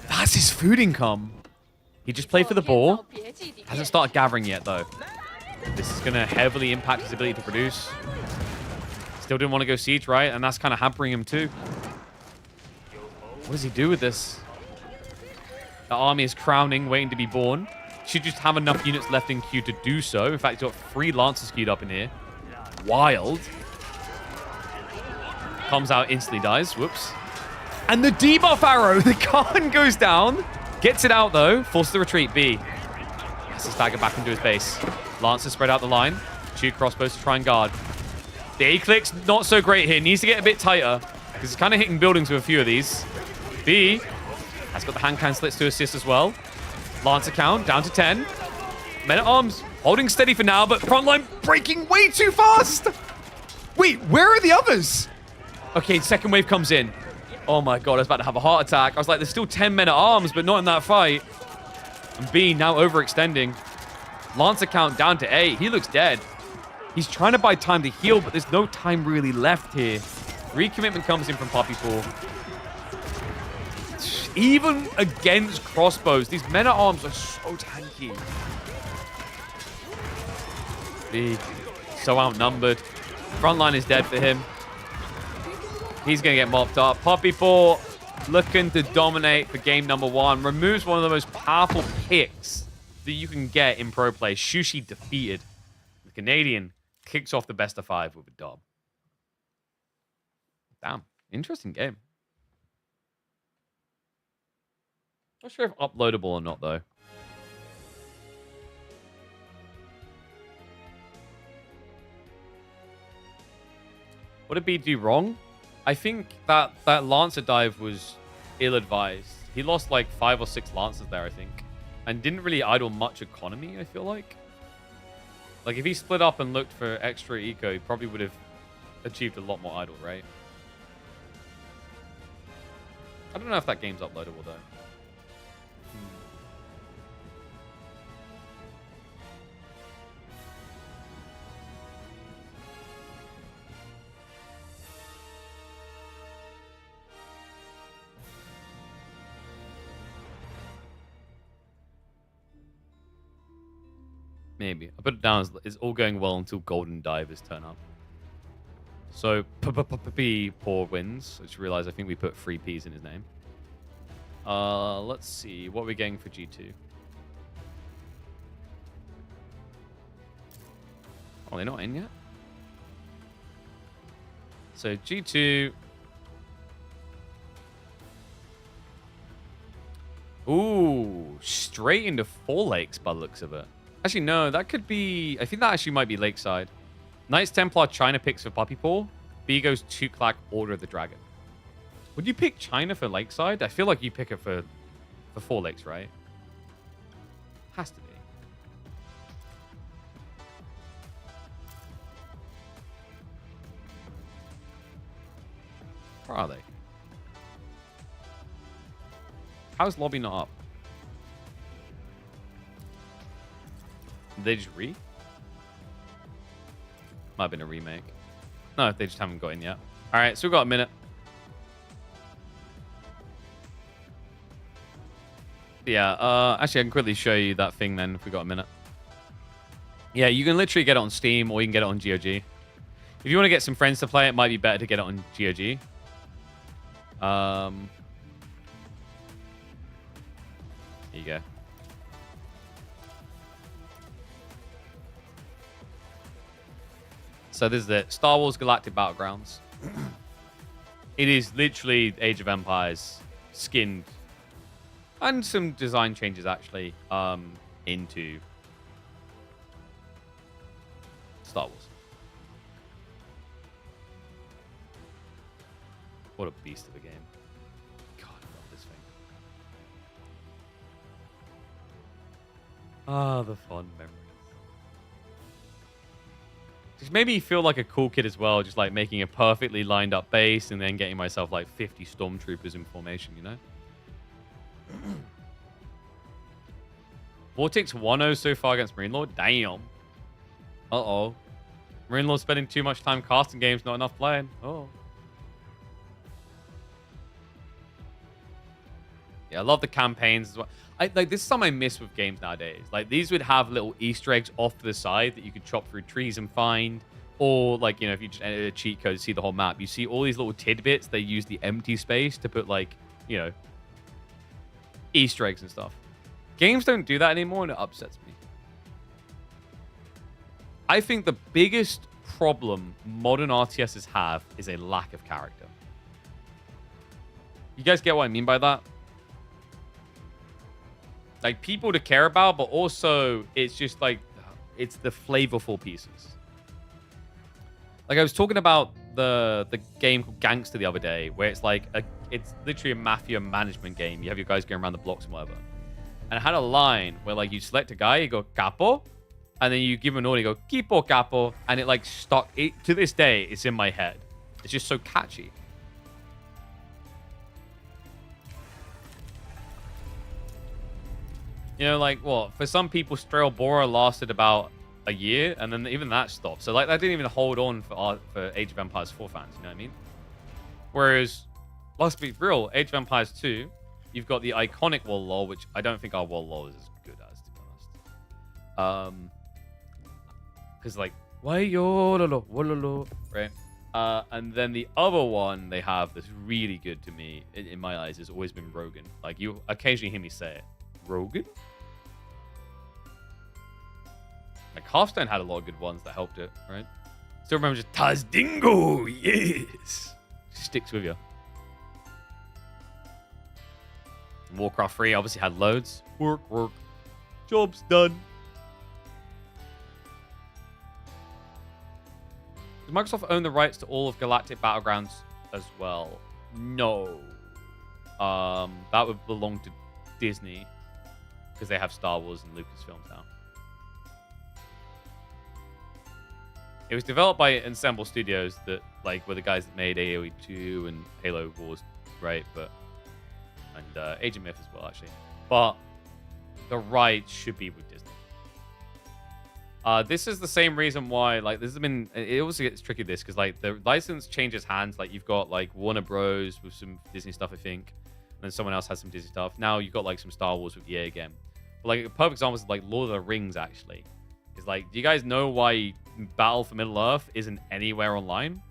That's his food income. He just played for the ball. Hasn't started gathering yet, though. This is going to heavily impact his ability to produce. Still didn't want to go siege, right? And that's kind of hampering him, too. What does he do with this? The army is crowning, waiting to be born. Should just have enough units left in queue to do so. In fact, he's got 3 Lancers queued up in here. Wild. Comes out, instantly dies. Whoops. And the debuff arrow, the Khan goes down. Gets it out, though. Forces the retreat. B. Has to stagger back into his base. Lancers spread out the line. 2 crossbows to try and guard. The A-click's not so great here. Needs to get a bit tighter. Because he's kind of hitting buildings with a few of these. B has got the hand cannon slits to assist as well. Lancer count down to 10. Men-at-Arms holding steady for now, but frontline breaking way too fast. Wait, where are the others? Okay, second wave comes in. Oh my god, I was about to have a heart attack. I was like, there's still 10 men-at-arms, but not in that fight. And B now overextending. Lancer count down to 8. He looks dead. He's trying to buy time to heal, but there's no time really left here. Recommitment comes in from Poppy Pool. Even against crossbows, these men-at-arms are so tanky. B, so outnumbered. Frontline is dead for him. He's going to get mopped up. Poppy Pool looking to dominate for game number 1. Removes one of the most powerful picks that you can get in pro play. Shushi defeated. The Canadian kicks off the best of 5 with a dub. Damn. Interesting game. Not sure if uploadable or not, though. What did B do wrong? I think that Lancer dive was ill-advised. He lost like 5 or 6 Lancers there, I think. And didn't really idle much economy, I feel like. Like, if he split up and looked for extra eco, he probably would have achieved a lot more idle, right? I don't know if that game's uploadable, though. Maybe. I put it down as it's all going well until Golden Divers turn up. So, P Poor wins. I just realized I think we put 3 Ps in his name. Let's see. What are we getting for G2? Oh, they're not in yet? So, G2... Ooh, straight into 4 lakes by the looks of it. Actually, no, that could be... I think that actually might be Lakeside. Knights Templar China picks for Poppy Pool. B goes Tuklak Order of the Dragon. Would you pick China for Lakeside? I feel like you pick it for 4 lakes, right? Has to be. Where are they? How's lobby not up? Did they just re? Might have been a remake. No, they just haven't got in yet. All right, so we've got a minute. Yeah, actually, I can quickly show you that thing then if we've got a minute. Yeah, you can literally get it on Steam or you can get it on GOG. If you want to get some friends to play, it might be better to get it on GOG. Here you go. So this is it. Star Wars Galactic Battlegrounds. It is literally Age of Empires skinned. And some design changes, actually, into Star Wars. What a beast of a game. God, I love this thing. Ah, the fond memories. Just made me feel like a cool kid as well, just like making a perfectly lined up base and then getting myself like 50 stormtroopers in formation, you know? Vortex 1-0 so far against Marine Lord? Damn. Uh-oh. Marine Lord spending too much time casting games, not enough playing. Oh. Yeah, I love the campaigns as well. This is something I miss with games nowadays. Like, these would have little Easter eggs off to the side that you could chop through trees and find. Or, like, you know, if you just enter a cheat code to see the whole map, you see all these little tidbits. They use the empty space to put, like, you know, Easter eggs and stuff. Games don't do that anymore, and it upsets me. I think the biggest problem modern RTSs have is a lack of character. You guys get what I mean by that? Like, people to care about, but also it's just like, it's the flavorful pieces. Like, I was talking about the game called Gangster the other day, where it's like, it's literally a mafia management game. You have your guys going around the blocks and whatever. And it had a line where, like, you select a guy, you go, capo, and then you give him an order, you go, Kipo capo, and it, like, stuck. To this day, it's in my head. It's just so catchy. You know, like, what? For some people, Strelbora lasted about a year, and then even that stopped. So, like, that didn't even hold on for Age of Empires 4 fans, you know what I mean? Whereas, let's be real, Age of Empires 2, you've got the iconic wall law, which I don't think our wall law is as good as, to be honest. Because, like, why yo right? And then the other one they have that's really good to me, in my eyes, has always been Rogan. Like, you occasionally hear me say it. Rogan? Like, Hearthstone had a lot of good ones that helped it, right? Still remember just Tazdingo, yes! Sticks with you. Warcraft 3 obviously had loads. Work. Job's done. Does Microsoft own the rights to all of Galactic Battlegrounds as well? No. That would belong to Disney, because they have Star Wars and Lucasfilms now. It was developed by Ensemble Studios, that, like, were the guys that made AoE 2 and Halo Wars, right? And Age of Myth as well, actually. But the rights should be with Disney. This is the same reason why, like, this has been... It also gets tricky, this, because, like, the license changes hands. Like, you've got, like, Warner Bros. With some Disney stuff, I think. And then someone else has some Disney stuff. Now you've got, like, some Star Wars with EA again. But, like, a perfect example is, like, Lord of the Rings, actually. It's like, do you guys know why Battle for Middle-earth isn't anywhere online?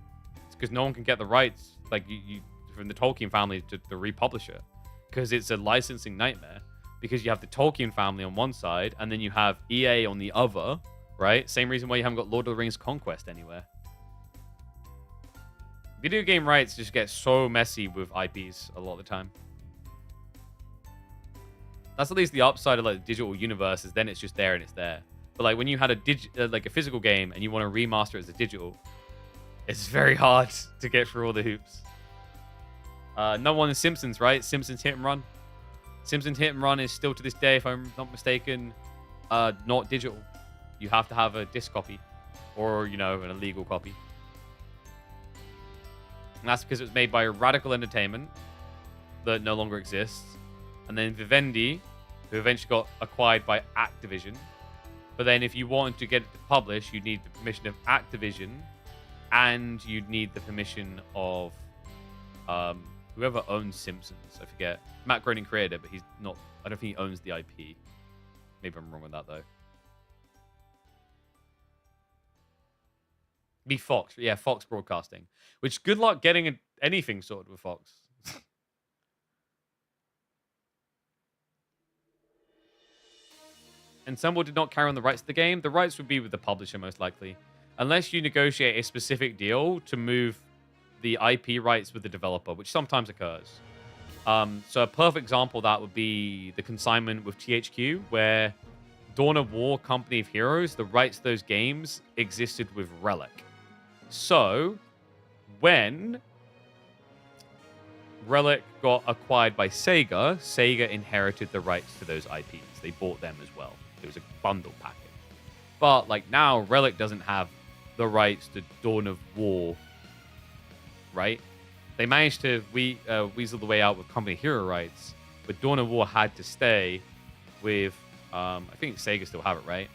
It's because no one can get the rights, like, you from the Tolkien family to republish it. Because it's a licensing nightmare. Because you have the Tolkien family on one side, and then you have EA on the other, right? Same reason why you haven't got Lord of the Rings Conquest anywhere. Video game rights just get so messy with IPs a lot of the time. That's at least the upside of, like, the digital universe, is then it's just there and it's there. But, like, when you had like a physical game and you want to remaster it as a digital, it's very hard to get through all the hoops. No one is Simpsons, right? Simpsons Hit and Run. Simpsons Hit and Run is still to this day, if I'm not mistaken, not digital. You have to have a disc copy, or, you know, an illegal copy. And that's because it was made by Radical Entertainment that no longer exists. And then Vivendi, who eventually got acquired by Activision. But then if you wanted to get it to publish, you'd need the permission of Activision, and you'd need the permission of whoever owns Simpsons. I forget. Matt Groening created it, but he's not... I don't think he owns the IP. Maybe I'm wrong with that, though. Be Fox. Yeah, Fox Broadcasting. Which, good luck getting anything sorted with Fox. Ensemble did not carry on the rights to the game. The rights would be with the publisher, most likely. Unless you negotiate a specific deal to move the IP rights with the developer, which sometimes occurs. So a perfect example of that would be the consignment with THQ, where Dawn of War, Company of Heroes, the rights to those games existed with Relic. So, when Relic got acquired by Sega, Sega inherited the rights to those IPs. They bought them as well. It was a bundle package. But, like, now, Relic doesn't have the rights to Dawn of War, right? They managed to weasel the way out with Company Hero rights, but Dawn of War had to stay with, I think Sega still have it, right?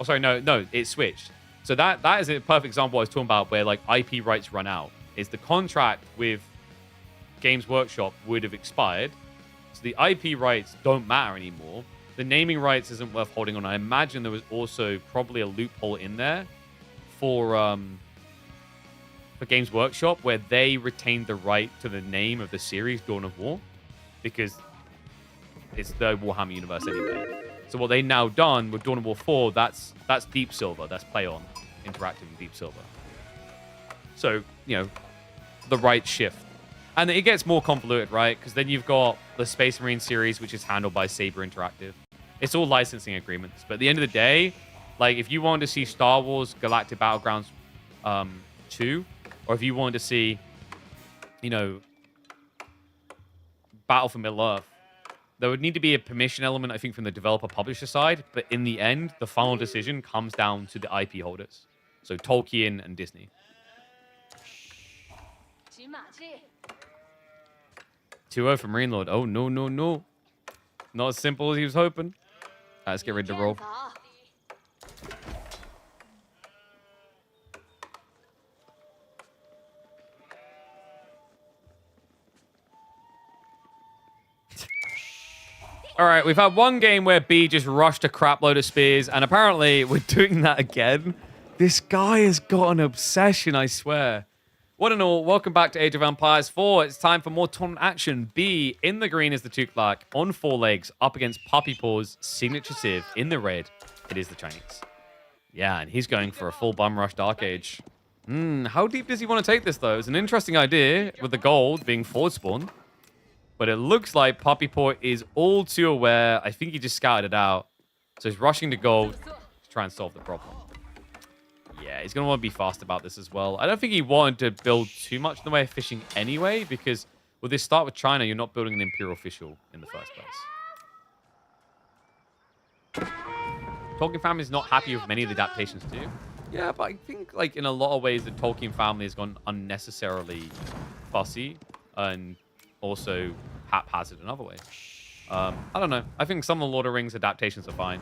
Oh, sorry, no, it switched. So that is a perfect example of what I was talking about, where like IP rights run out. Is the contract with Games Workshop would have expired, so the IP rights don't matter anymore. The naming rights isn't worth holding on. I imagine there was also probably a loophole in there for Games Workshop where they retained the right to the name of the series Dawn of War because it's the Warhammer universe anyway. So what they now done with Dawn of War 4, that's Deep Silver, that's PlayOn Interactive and Deep Silver. So, you know, the right shift. And it gets more convoluted, right? Because then you've got the Space Marine series, which is handled by Saber Interactive. It's all licensing agreements. But at the end of the day, like, if you wanted to see Star Wars Galactic Battlegrounds 2, or if you wanted to see, you know, Battle for Middle-earth, there would need to be a permission element, I think, from the developer-publisher side. But in the end, the final decision comes down to the IP holders. So Tolkien and Disney. 2-0 for Marine Lord. Oh, no. Not as simple as he was hoping. Let's get ready to roll. All right, we've had one game where B just rushed a crap load of spears, and apparently we're doing that again. This guy has got an obsession, I swear. One and all, welcome back to Age of Empires 4. It's time for more tournament action. B, in the green is the Tuklak, on 4 legs, up against Puppy Paw's signature Civ. In the red, it is the Chinese. Yeah, and he's going for a full bum rush Dark Age. How deep does he want to take this, though? It's an interesting idea, with the gold being forward spawn. But it looks like Puppy Paw is all too aware. I think he just scouted it out. So he's rushing to gold to try and solve the problem. Yeah, he's going to want to be fast about this as well. I don't think he wanted to build too much in the way of fishing anyway, because with this start with China, you're not building an Imperial official in the first place. Tolkien family is not happy with many of the adaptations too. Yeah, but I think like in a lot of ways, the Tolkien family has gone unnecessarily fussy and also haphazard in other ways. I don't know. I think some of the Lord of the Rings adaptations are fine.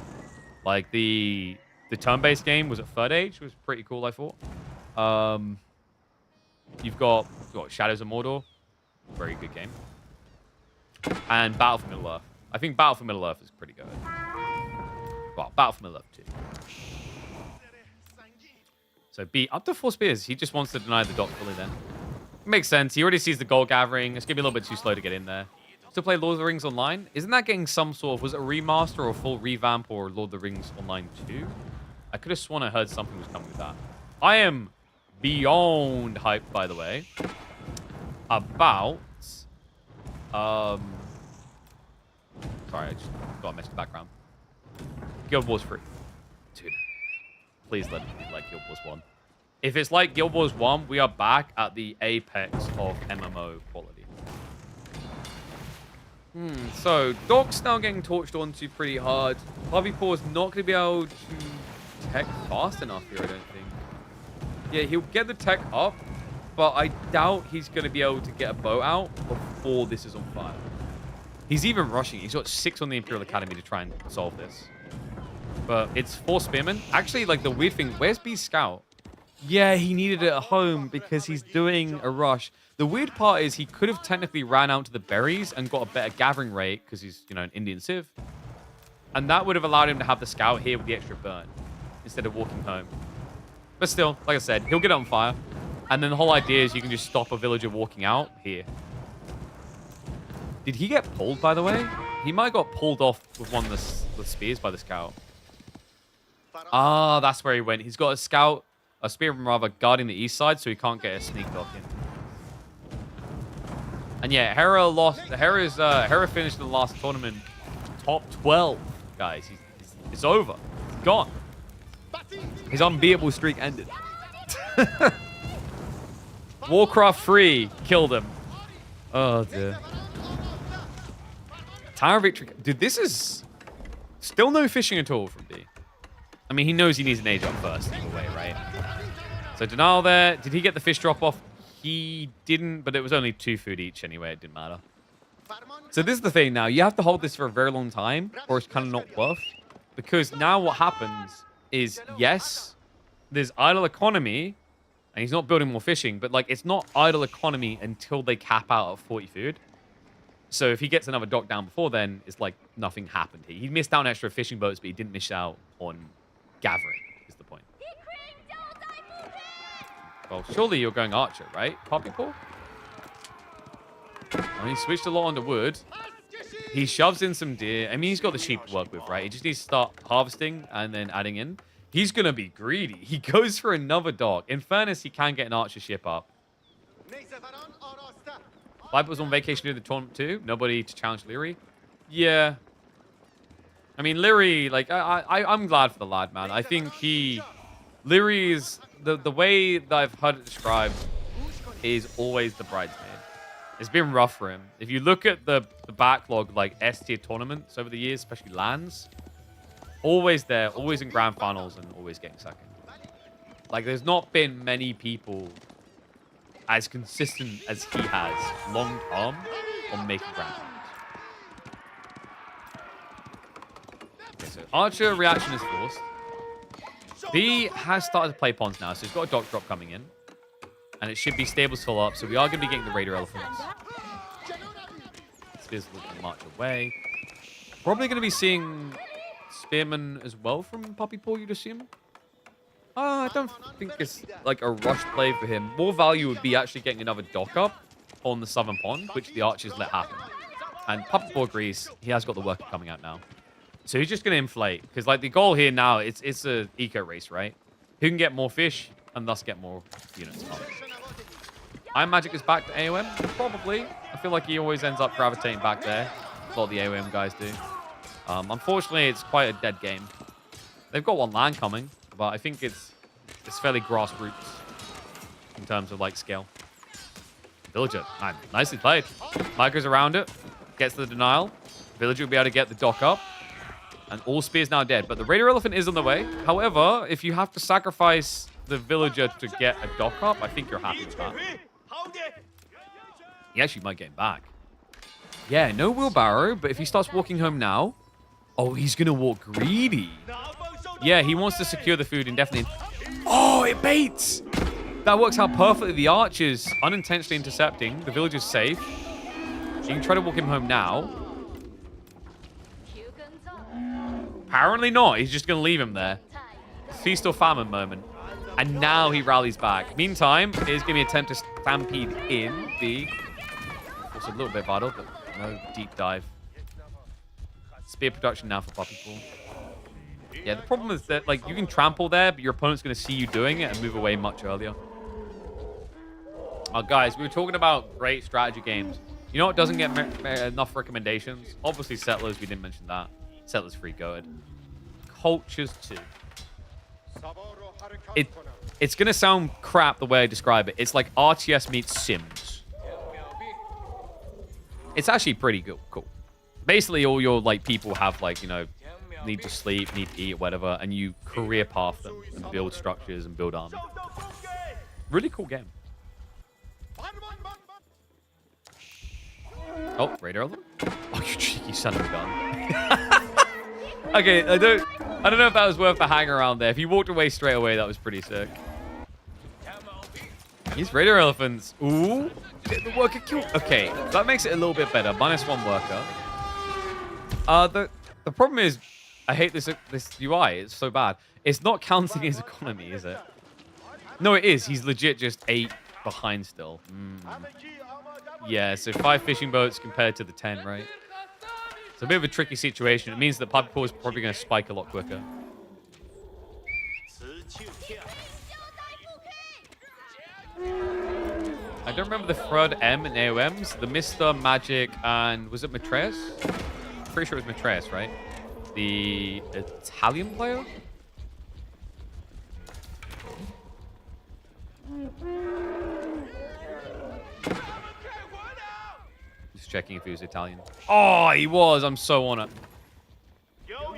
Like the turn-based game was at Third Age, was pretty cool, I thought. You've got Shadows of Mordor, very good game. And Battle for Middle-earth. I think Battle for Middle-earth is pretty good. Well, Battle for Middle-earth too. So B, up to 4 spears. He just wants to deny the dock fully then. Makes sense. He already sees the gold gathering. It's going to be a little bit too slow to get in there. Still play Lord of the Rings Online? Isn't that getting some sort of... Was it a remaster or a full revamp or Lord of the Rings Online 2? I could have sworn I heard something was coming with that. I am beyond hyped, by the way, about... Sorry, I just got a mess in the background. Guild Wars 3. Dude, please let it be like Guild Wars 1. If it's like Guild Wars 1, we are back at the apex of MMO quality. So, Doc's now getting torched onto pretty hard. Puppy Paw's not going to be able to tech fast enough here, I don't think. Yeah, he'll get the tech up, but I doubt he's going to be able to get a boat out before this is on fire. He's even rushing. He's got 6 on the Imperial Academy to try and solve this. But it's 4 spearmen. Actually, like, the weird thing, where's B's scout? Yeah, he needed it at home because he's doing a rush. The weird part is he could have technically ran out to the berries and got a better gathering rate because he's, you know, an Indian Civ. And that would have allowed him to have the scout here with the extra burn instead of walking home. But still, like I said, he'll get it on fire. And then the whole idea is you can just stop a villager walking out here. Did he get pulled, by the way? He might have got pulled off with one of the spears by the scout. Ah, that's where he went. He's got a scout, a spearman rather, guarding the east side, so he can't get a sneak dock in. And yeah, Hera lost. Hera finished in the last tournament top 12, guys. It's over. He's gone. His unbeatable streak ended. Warcraft 3 killed him. Oh dear. Tower Victory. Dude, this is still no fishing at all from B. I mean, he knows he needs an age up first in a way, right? So denial there. Did he get the fish drop off? He didn't, but it was only 2 food each anyway. It didn't matter. So this is the thing now. You have to hold this for a very long time or it's kind of not worth. Because now what happens is, yes, there's idle economy, and he's not building more fishing, but like it's not idle economy until they cap out at 40 food. So if he gets another dock down before then, it's like nothing happened here. He missed out on extra fishing boats, but he didn't miss out on gathering, is the point. Well, surely you're going archer, right? Poppy Paw? Well, he switched a lot onto wood. He shoves in some deer. I mean, he's got the sheep to work with, right? He just needs to start harvesting and then adding in. He's going to be greedy. He goes for another dock. In fairness, he can get an archer ship up. Viper was on vacation during the tournament too. Nobody to challenge Leary. Yeah. I mean, Leary, like, I'm glad for the lad, man. I think Leary is, the way that I've heard it described is always the bridesmaid. It's been rough for him. If you look at the backlog, like S-tier tournaments over the years, especially LANs, always there, always in grand finals, and always getting second. Like, there's not been many people as consistent as he has long term on making grand finals. Okay, so Archer reaction is forced. B has started to play pawns now, so he's got a dock drop coming in. And it should be stables full up, so we are going to be getting the Raider Elephants. Spears will march away. Probably going to be seeing Spearman as well from Poppy Paw, you'd assume. I don't think it's like a rush play for him. More value would be actually getting another dock up on the southern pond, which the archers let happen. And Poppy Paw agrees. He has got the worker coming out now. So he's just going to inflate. Because like the goal here now, it's a eco race, right? Who can get more fish and thus get more units up. Iron Magic is back to AOM? Probably. I feel like he always ends up gravitating back there. That's what the AOM guys do. Unfortunately, it's quite a dead game. They've got one land coming, but I think it's fairly grassroots in terms of like scale. Villager, man, nicely played. Mike goes around it, gets the denial. Villager will be able to get the dock up. And all spears now dead. But the Raider Elephant is on the way. However, if you have to sacrifice the villager to get a dock up, I think you're happy with that. He actually might get him back. Yeah, no wheelbarrow, but if he starts walking home now... Oh, he's going to walk greedy. Yeah, he wants to secure the food indefinitely. Oh, it baits! That works out perfectly. The archers unintentionally intercepting. The villager's safe. You can try to walk him home now. Apparently not. He's just going to leave him there. Feast or famine moment. And now he rallies back. Meantime, is going to be an attempt to stampede in the... Also a little bit vital, but no deep dive. Spear production now for Poppy Paw. Yeah, the problem is that like you can trample there, but your opponent's going to see you doing it and move away much earlier. Oh, guys, we were talking about great strategy games. You know what doesn't get enough recommendations? Obviously, Settlers. We didn't mention that. Settlers free goated. Cultures 2. It's going to sound crap the way I describe it. It's like RTS meets Sims. It's actually pretty cool. Basically, all your like people have like, you know, need to sleep, need to eat, whatever, and you career path them and build structures and build army. Really cool game. Oh, Raider Elephant? Oh, you cheeky son of a gun. Okay, I don't know if that was worth the hang around there. If you walked away straight away, that was pretty sick. These Raider Elephants. Ooh. Get the worker killed. Okay, that makes it a little bit better. -1 worker. The problem is, I hate this UI. It's so bad. It's not counting his economy, is it? No, it is. He's legit just 8 behind still. Yeah, so 5 fishing boats compared to the 10, right? It's a bit of a tricky situation. It means that Poppy Paw is probably going to spike a lot quicker. I don't remember the third M in AOMs. The Mr. Magic and... Was it Matreus? Pretty sure it was Matreus, right? The Italian player? Just checking if he was Italian. Oh, he was. I'm so on it.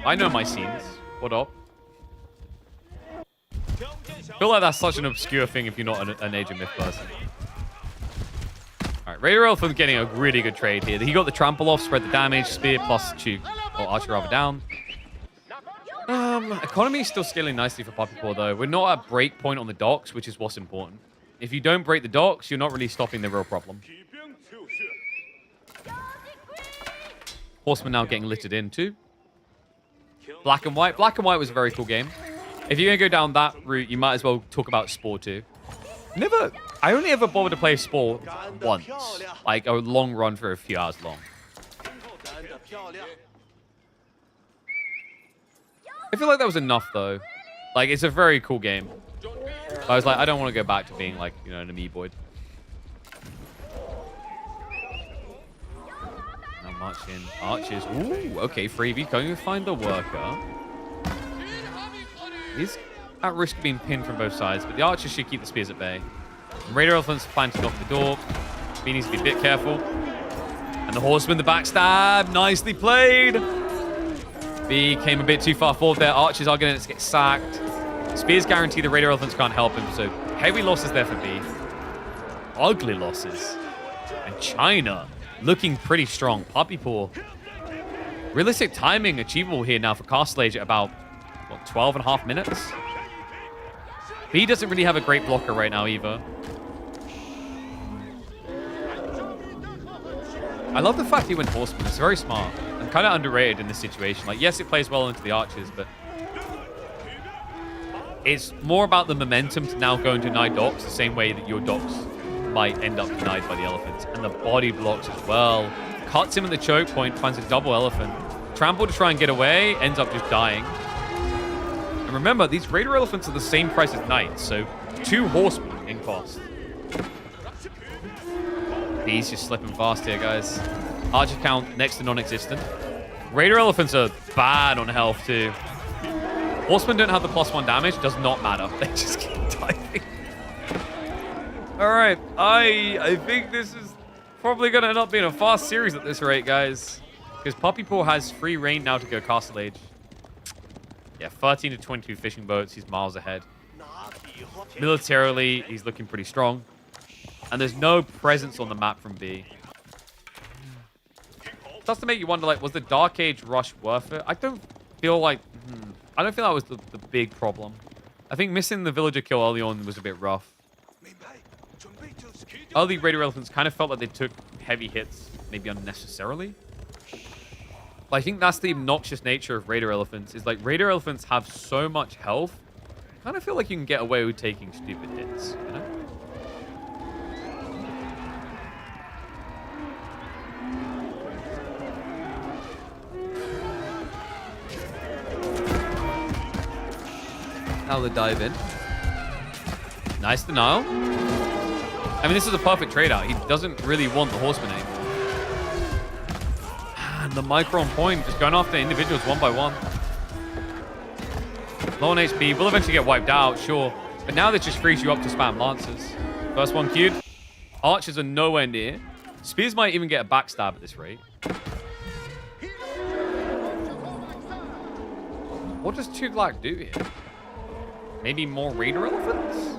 I know my scenes. What up? I feel like that's such an obscure thing if you're not an Age of Myth person. Alright, Raider Elephant getting a really good trade here. He got the trample off, spread the damage, spear plus Archer rather down. Economy is still scaling nicely for Poppy Paw, though. We're not at break point on the docks, which is what's important. If you don't break the docks, you're not really stopping the real problem. Horseman now getting littered in, too. Black and White. Black and White was a very cool game. If you're going to go down that route, you might as well talk about Spore, too. I only ever bothered to play Spore once. Like, a long run for a few hours long. I feel like that was enough, though. Like, it's a very cool game. I was like, I don't want to go back to being, like, you know, an amoeboid. Now march in. Archers. Ooh, okay, Freebie going to find the worker. He's at risk of being pinned from both sides, but the archers should keep the spears at bay. Raider Elephant's planting off the door. He needs to be a bit careful. And the Horseman, the backstab. Nicely played. B came a bit too far forward there. Archers are going to get sacked. Spears guarantee the Raider Elephants can't help him, so heavy losses there for B. Ugly losses. And China looking pretty strong. Poppy Paw. Realistic timing achievable here now for Castle Age at about, what, 12.5 minutes? B doesn't really have a great blocker right now either. I love the fact he went Horseman. It's very smart and kind of underrated in this situation. Like, yes, it plays well into the archers, but it's more about the momentum to now go into denied docks the same way that your docks might end up denied by the elephants. And the body blocks as well. Cuts him at the choke point, finds a double elephant. Trample to try and get away, ends up just dying. And remember, these Raider Elephants are the same price as Knights, so 2 horsemen in cost. He's just slipping fast here, guys. Archer count next to non-existent. Raider Elephants are bad on health, too. Horsemen don't have the +1 damage. Does not matter. They just keep diving. All right. I think this is probably going to end up being a fast series at this rate, guys. Because Poppy Paw has free reign now to go Castle Age. Yeah, 13 to 22 fishing boats. He's miles ahead. Militarily, he's looking pretty strong. And there's no presence on the map from B. It starts to make you wonder, like, was the Dark Age rush worth it? I don't feel like... I don't feel that was the big problem. I think missing the villager kill early on was a bit rough. Early Raider Elephants kind of felt like they took heavy hits, maybe unnecessarily. But I think that's the obnoxious nature of Raider Elephants, is like Raider Elephants have so much health. I kind of feel like you can get away with taking stupid hits, you know? Now the dive in. Nice denial. I mean, this is a perfect trade out. He doesn't really want the horseman anymore. And the micro on point, just going after individuals one by one. Low on HP, will eventually get wiped out, sure. But now this just frees you up to spam Lancers. First one queued. Archers are nowhere near. Spears might even get a backstab at this rate. What does Tughlaq do here? Maybe more Raider Elephants?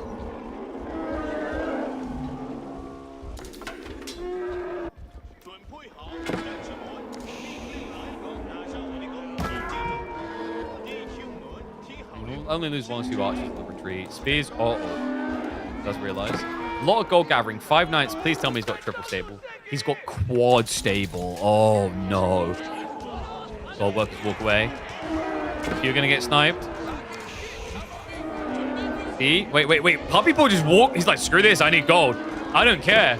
We'll only lose 1 or 2 archers at the retreat. Spears, does realize. A lot of gold gathering. 5 knights. Please tell me he's got triple stable. He's got quad stable. Oh no. Gold workers walk away. You're gonna get sniped. Wait. Poppy Paw just walked. He's like, screw this. I need gold. I don't care.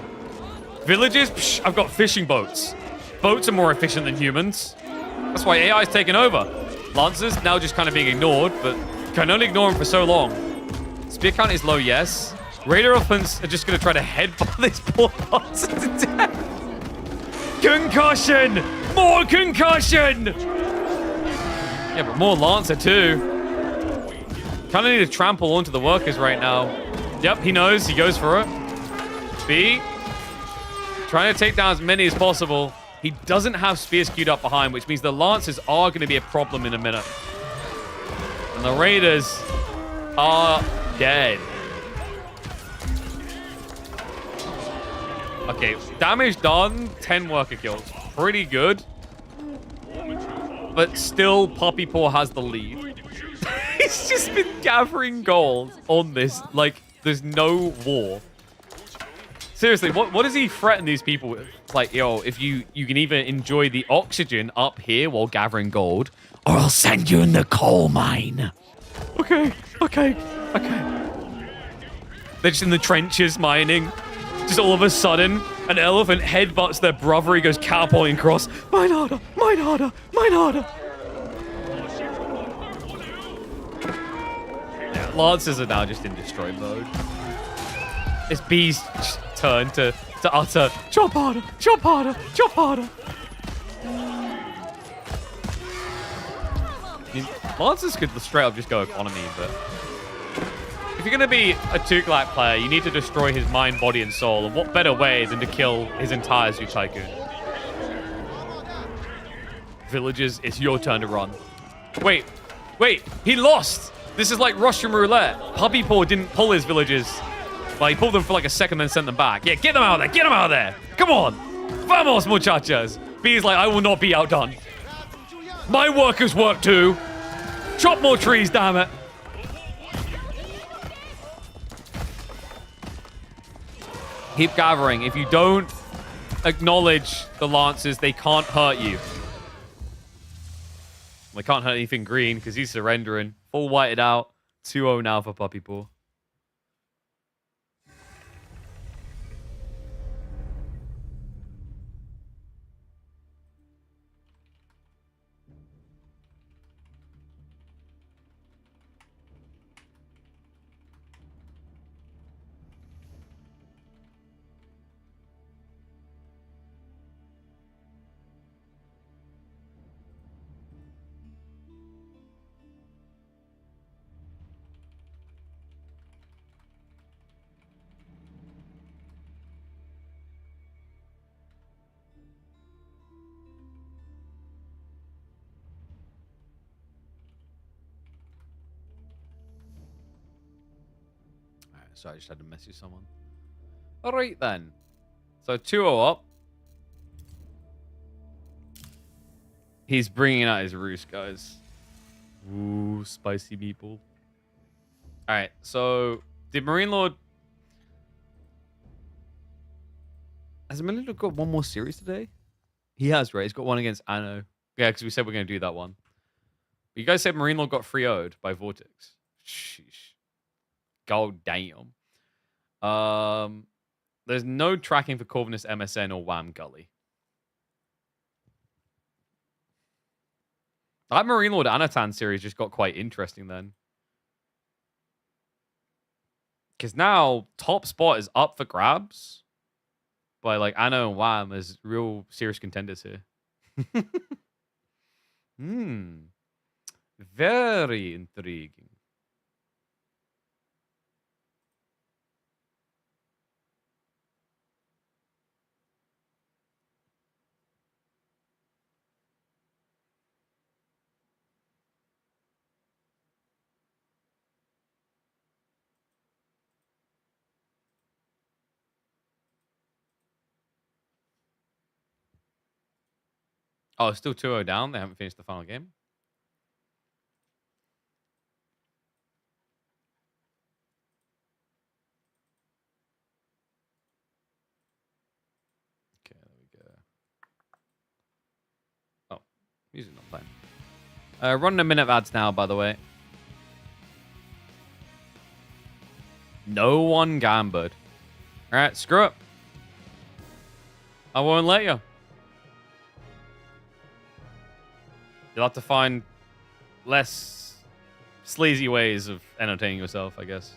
Villages? Psh, I've got fishing boats. Boats are more efficient than humans. That's why AI is taking over. Lancers now just kind of being ignored, but can only ignore him for so long. Spear count is low, yes. Raider Elephants are just going to try to headbutt this poor Lancer to death. Concussion! More concussion! Yeah, but more Lancer too. Kind of need to trample onto the workers right now. Yep, he knows. He goes for it. B. Trying to take down as many as possible. He doesn't have spears queued up behind, which means the Lancers are going to be a problem in a minute. And the Raiders are dead. Okay, damage done. 10 worker kills. Pretty good. But still, Poppy Paw has the lead. He's just been gathering gold on this. Like, there's no war. Seriously, what does he threaten these people with? Like, yo, if you can either enjoy the oxygen up here while gathering gold, or I'll send you in the coal mine. Okay. They're just in the trenches mining. Just all of a sudden, an elephant headbutts their brother. He goes catapulting across. Mine harder, mine harder, mine harder. Yeah, Lancers are now just in destroy mode. It's B's turn to utter chop harder, chop harder, chop harder. I mean, Lancers could straight up just go economy, but if you're going to be a Tuklak player, you need to destroy his mind, body, and soul. And what better way than to kill his entire Zoo Tycoon? Villagers, it's your turn to run. Wait, he lost! This is like Russian roulette. Puppy Paw didn't pull his villagers. Well, he pulled them for like a second, then sent them back. Yeah, get them out of there, get them out of there! Come on! Vamos, muchachas! B's like, I will not be outdone. My workers work too! Chop more trees, damn it! Keep gathering. If you don't acknowledge the Lancers, they can't hurt you. They can't hurt anything green because he's surrendering. Full whited out. 2-0 now for Puppy Paw. Sorry, I just had to message someone. All right, then. So 2-0 up. He's bringing out his roost, guys. Ooh, spicy meatball. All right, so did Marine Lord... Has Marine Lord got one more series today? He has, right? He's got one against Anno. Yeah, because we said we're going to do that one. But you guys said Marine Lord got 3-0'd by Vortex. Sheesh. God damn. There's no tracking for Corvinus MSN or Wham Gully. That Marine Lord Anatan series just got quite interesting then. Because now top spot is up for grabs by like Anno and Wham as real serious contenders here. Very intriguing. Oh, it's still 2-0 down. They haven't finished the final game. Okay, there we go. Oh, music not playing. Running a minute of ads now, by the way. No one gambled. All right, screw it. I won't let you. You'll have to find less sleazy ways of entertaining yourself, I guess.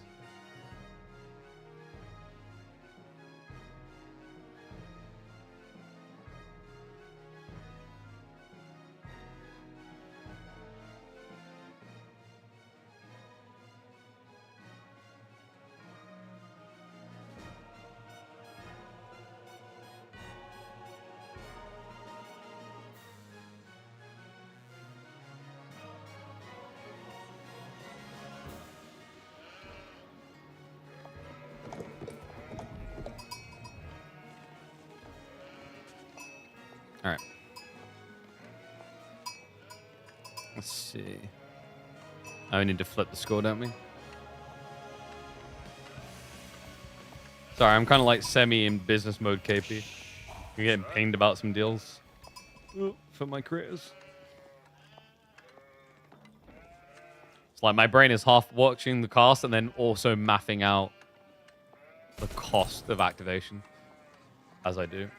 All right. Let's see. Oh, we need to flip the score, don't we? Sorry, I'm kind of like semi in business mode, KP. I'm getting pinged about some deals for my creators. It's like my brain is half watching the cast and then also mapping out the cost of activation as I do.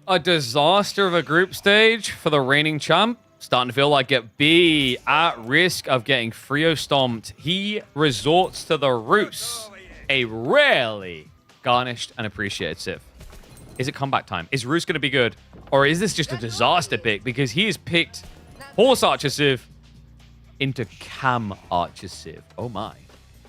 A disaster of a group stage for the reigning champ. Starting to feel like it. B at risk of getting Frio stomped. He resorts to the Roos, a rarely garnished and appreciated Civ. Is it comeback time? Is Roos going to be good? Or is this just a disaster pick? Because he has picked Horse Archer Civ into Cam Archer Civ. Oh my.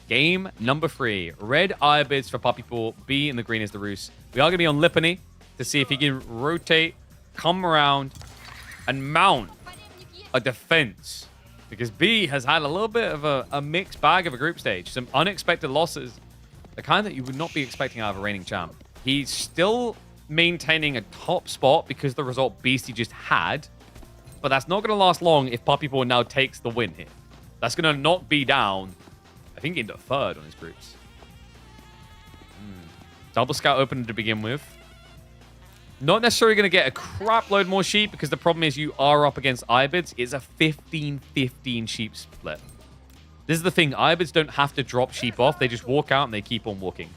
Game number 3. Red Irobids for Puppy Paw. B in the green is the Roos. We are going to be on Lipany to see if he can rotate, come around, and mount a defense. Because B has had a little bit of a mixed bag of a group stage. Some unexpected losses. The kind that you would not be expecting out of a reigning champ. He's still maintaining a top spot because of the result Beastie just had. But that's not going to last long if Puppy Paw now takes the win here. That's going to knock B down, I think, into 3rd on his groups. Double scout open to begin with. Not necessarily going to get a crap load more sheep because the problem is you are up against Irobids. It's a 15-15 sheep split. This is the thing. Irobids don't have to drop sheep off. They just walk out and they keep on walking.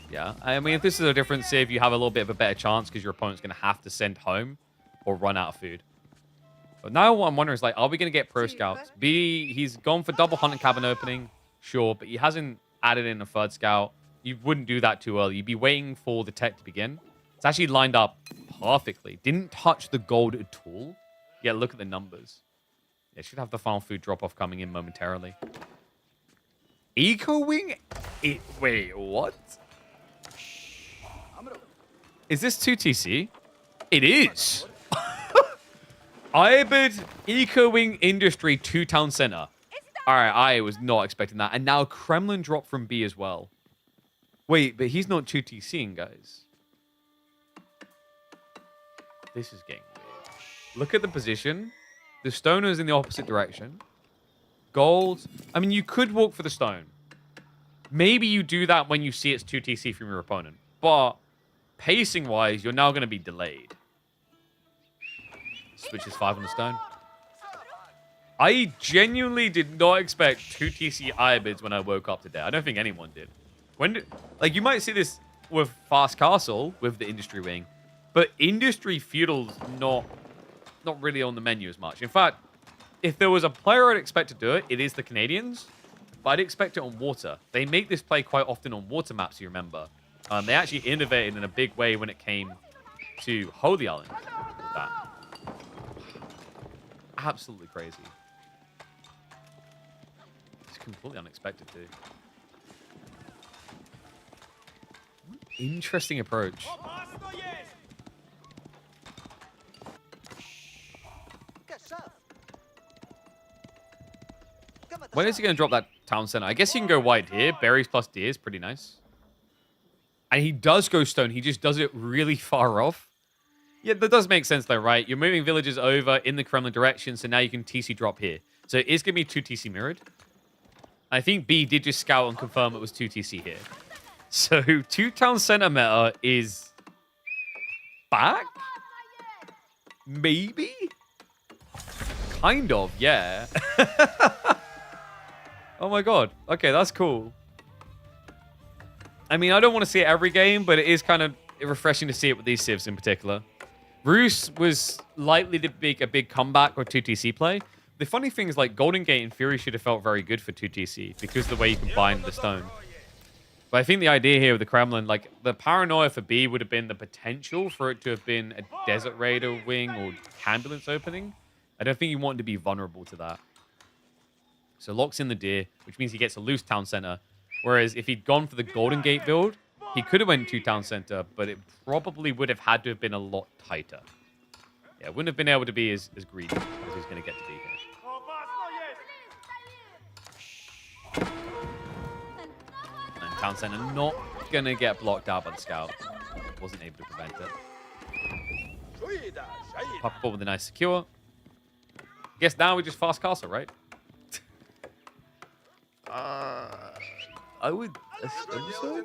Yeah. I mean, if this is a different Civ, you have a little bit of a better chance because your opponent's going to have to send home or run out of food. But now what I'm wondering is, like, are we going to get pro scouts? B, he's gone for double hunting cabin opening. Sure, but he hasn't added in a 3rd scout. You wouldn't do that too early. You'd be waiting for the tech to begin. It's actually lined up perfectly. Didn't touch the gold at all. Yeah, look at the numbers. Yeah, should have the final food drop-off coming in momentarily. Eco Wing? Wait, what? Is this 2TC? It is. Irbid Eco Wing Industry 2 Town Center. All right, I was not expecting that. And now Kremlin drop from B as well. Wait, but he's not 2TCing, guys. This is getting weird. Look at the position. The stoner is in the opposite direction. Gold. I mean, you could walk for the stone. Maybe you do that when you see it's 2TC from your opponent. But pacing-wise, you're now going to be delayed. Switches 5 on the stone. I genuinely did not expect 2TC Irobids when I woke up today. I don't think anyone did. Like, you might see this with Fast Castle, with the Industry Wing, but Industry Feudal's not really on the menu as much. In fact, if there was a player I'd expect to do it, it is the Canadians, but I'd expect it on water. They make this play quite often on water maps, you remember. They actually innovated in a big way when it came to Holy Island. That. Absolutely crazy. It's completely unexpected, too. Interesting approach. When is he going to drop that town center? I guess he can go white here. Berries plus deer is pretty nice. And he does go stone. He just does it really far off. Yeah, that does make sense though, right? You're moving villages over in the Kremlin direction, so now you can TC drop here. So it is going to be 2 TC mirrored. I think B did just scout and confirm it was 2 TC here. So 2 town center meta is back? Maybe? Kind of, yeah. Oh my god. Okay, that's cool. I mean, I don't want to see it every game, but it is kind of refreshing to see it with these civs in particular. Roos was likely to make a big comeback or 2TC play. The funny thing is, like, Golden Gate in theory should have felt very good for 2TC because of the way you combine the stone. But I think the idea here with the Kremlin, like, the paranoia for B would have been the potential for it to have been a Desert Raider wing or ambulance opening. I don't think you want to be vulnerable to that. So locks in the deer, which means he gets a loose town center. Whereas if he'd gone for the Golden Gate build, he could have went 2 town center, but it probably would have had to have been a lot tighter. Yeah, wouldn't have been able to be as greedy as he's going to get to be here. And town center not going to get blocked out by the scout. Wasn't able to prevent it. Pop up with a nice secure. Guess now we just fast castle, right? I would assume so.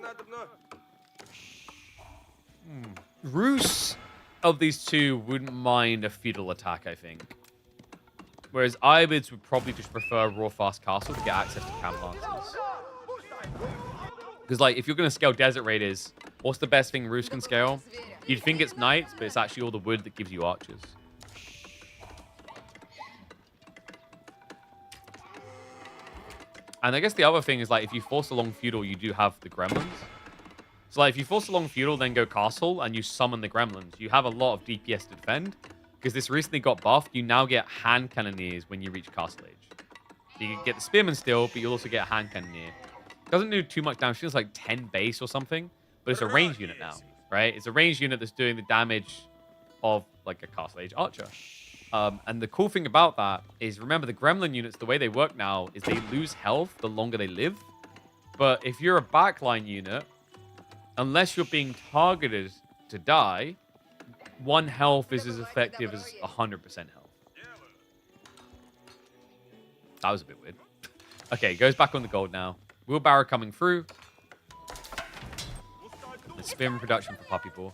Roos of these two wouldn't mind a feudal attack, I think. Whereas Ibids would probably just prefer raw fast castle to get access to camp lances. Because, like, if you're going to scale desert raiders, what's the best thing Roos can scale? You'd think it's knights, but it's actually all the wood that gives you archers. And I guess the other thing is, like, if you force along feudal, you do have the gremlins. So, like, if you force along feudal, then go castle, and you summon the gremlins, you have a lot of DPS to defend. Because this recently got buffed, you now get hand cannoneers when you reach castle age. So you get the spearman still, but you'll also get a hand cannoneer. Doesn't do too much damage. It's like 10 base or something, but it's a range unit now, right? It's a range unit that's doing the damage of like a castle age archer. And the cool thing about that is, remember, the gremlin units, the way they work now is they lose health the longer they live. But if you're a backline unit, unless you're being targeted to die, 1 health is as effective as 100% health. That was a bit weird. Okay, goes back on the gold now. Wheelbarrow coming through. The spearman production for Puppy Paw.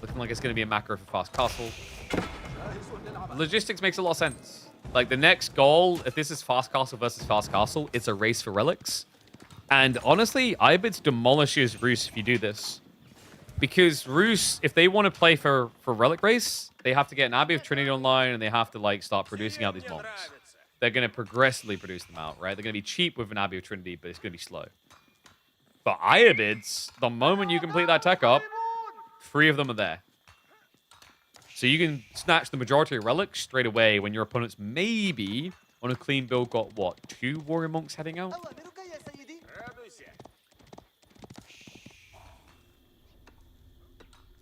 Looking like it's going to be a macro for fast castle. Logistics makes a lot of sense. Like, the next goal, if this is fast castle versus fast castle, it's a race for relics. And honestly, Ibids demolishes Roos if you do this. Because Roos, if they want to play for relic race, they have to get an Abbey of Trinity online, and they have to, like, start producing out these monks. They're going to progressively produce them out, right? They're going to be cheap with an Abbey of Trinity, but it's going to be slow. But Ibids, the moment you complete that tech up, 3 of them are there. So you can snatch the majority of relics straight away when your opponents maybe, on a clean build, got, what, 2 warrior monks heading out?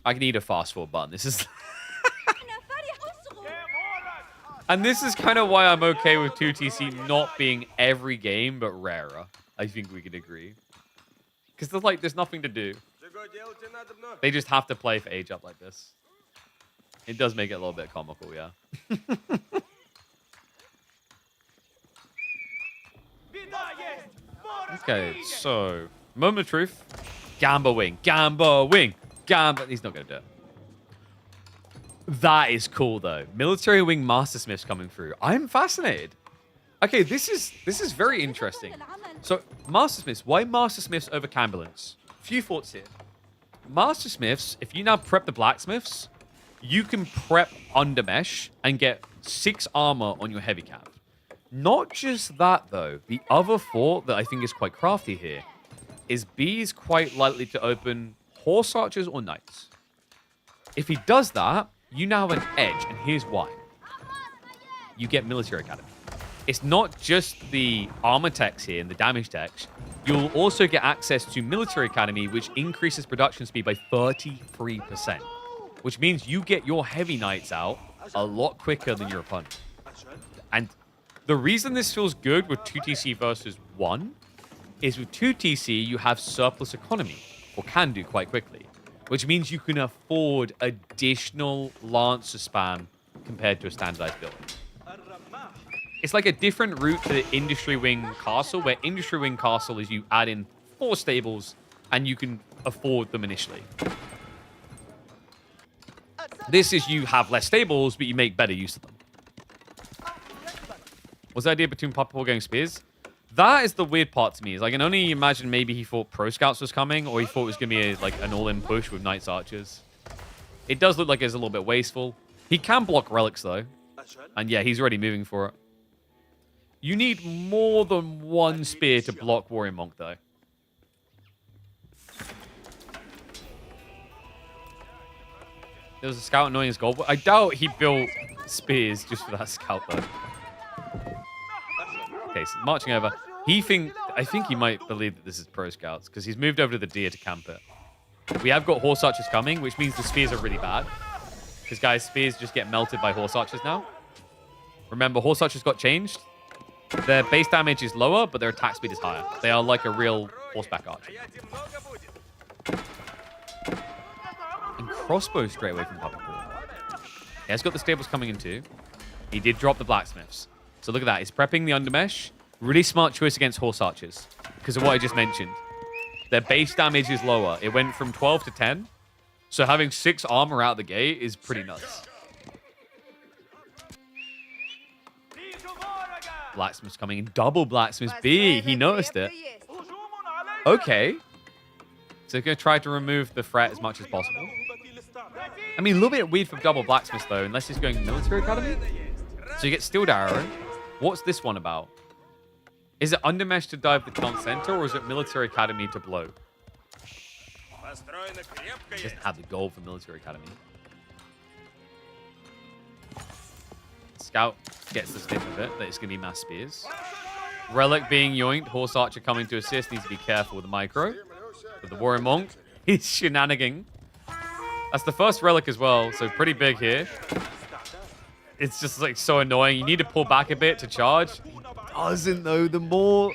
I can eat a fast forward button. This is... And this is kind of why I'm okay with 2TC not being every game, but rarer. I think we can agree. Because there's nothing to do. They just have to play for age up like this. It does make it a little bit comical, yeah. Okay, so moment of truth. Gamba wing, Gamba wing, Gamba. He's not gonna do it. That is cool though. Military wing Master Smiths coming through. I'm fascinated. Okay, this is very interesting. So Master Smiths, why Master Smiths over Camberlands? Few thoughts here. Master Smiths, if you now prep the blacksmiths, you can prep Undermesh and get 6 armor on your heavy cap. Not just that though. The other thought that I think is quite crafty here is B is quite likely to open horse archers or knights. If he does that, you now have an edge, and here's why. You get Military Academy. It's not just the armor techs here and the damage techs. You'll also get access to Military Academy, which increases production speed by 33%. Which means you get your heavy knights out a lot quicker than your opponent. And the reason this feels good with 2TC versus 1 is with 2TC, you have surplus economy, or can do quite quickly. Which means you can afford additional Lancer spam compared to a standardized build. It's like a different route to the Industry Wing Castle, where Industry Wing Castle is you add in 4 stables and you can afford them initially. This is you have less stables, but you make better use of them. What's the idea between Puppy Paw going spears? That is the weird part to me. Is I can only imagine maybe he thought Pro Scouts was coming, or he thought it was going to be like an all-in push with Knights Archers. It does look like it's a little bit wasteful. He can block relics, though. And yeah, he's already moving for it. You need more than 1 spear to block Warrior Monk, though. There was a scout annoying his gold. I doubt he built spears just for that scout, though. Okay, so marching over. I think he might believe that this is Pro Scouts, because he's moved over to the deer to camp it. We have got Horse Archers coming, which means the spears are really bad. Because, guys, spears just get melted by Horse Archers now. Remember, Horse Archers got changed. Their base damage is lower, but their attack speed is higher. They are like a real horseback archer. And crossbow straight away from Puppy Paw. He has got the stables coming in too. He did drop the blacksmiths. So look at that. He's prepping the undermesh. Really smart choice against horse archers because of what I just mentioned. Their base damage is lower. It went from 12 to 10. So having 6 armor out the gate is pretty nuts. Blacksmith's coming in. Double blacksmiths B. He noticed it. Okay. So going to try to remove the threat as much as possible. I mean, a little bit weird for double blacksmiths, though, unless he's going military academy. So you get Steeled Arrow. What's this one about? Is it Undermesh to dive the town center, or is it military academy to blow? Doesn't have the goal for military academy. Scout gets the stick of it, that it's going to be mass spears. Relic being yoinked. Horse Archer coming to assist. Needs to be careful with the micro. With the Warrior Monk, he's shenanigan. That's the first relic as well, so pretty big here. It's just like so annoying. You need to pull back a bit to charge. Doesn't though. The more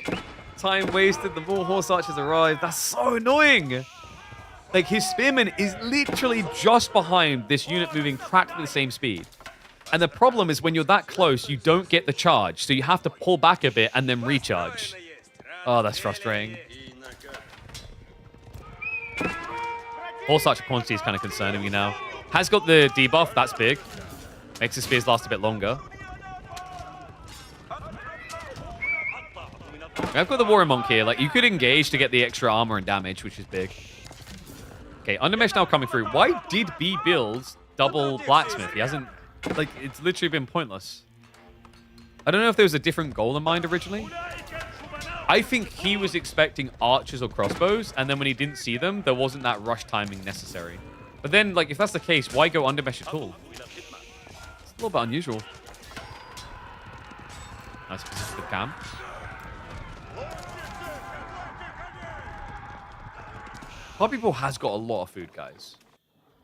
time wasted, the more Horse Archers arrive. That's so annoying. Like his Spearman is literally just behind this unit moving practically the same speed. And the problem is when you're that close, you don't get the charge. So you have to pull back a bit and then recharge. Oh, that's frustrating. Horse Archer quantity is kind of concerning me now. Has got the debuff. That's big. Makes the spears last a bit longer. I've got the Warrior Monk here. Like, you could engage to get the extra armor and damage, which is big. Okay, Undermesh now coming through. Why did B build double blacksmith? He hasn't... Like, it's literally been pointless. I don't know if there was a different goal in mind originally. I think he was expecting archers or crossbows, and then when he didn't see them, there wasn't that rush timing necessary. But then, like, if that's the case, why go Undermesh at all? It's a little bit unusual. Nice position with Cam. Poppy Ball has got a lot of food, guys.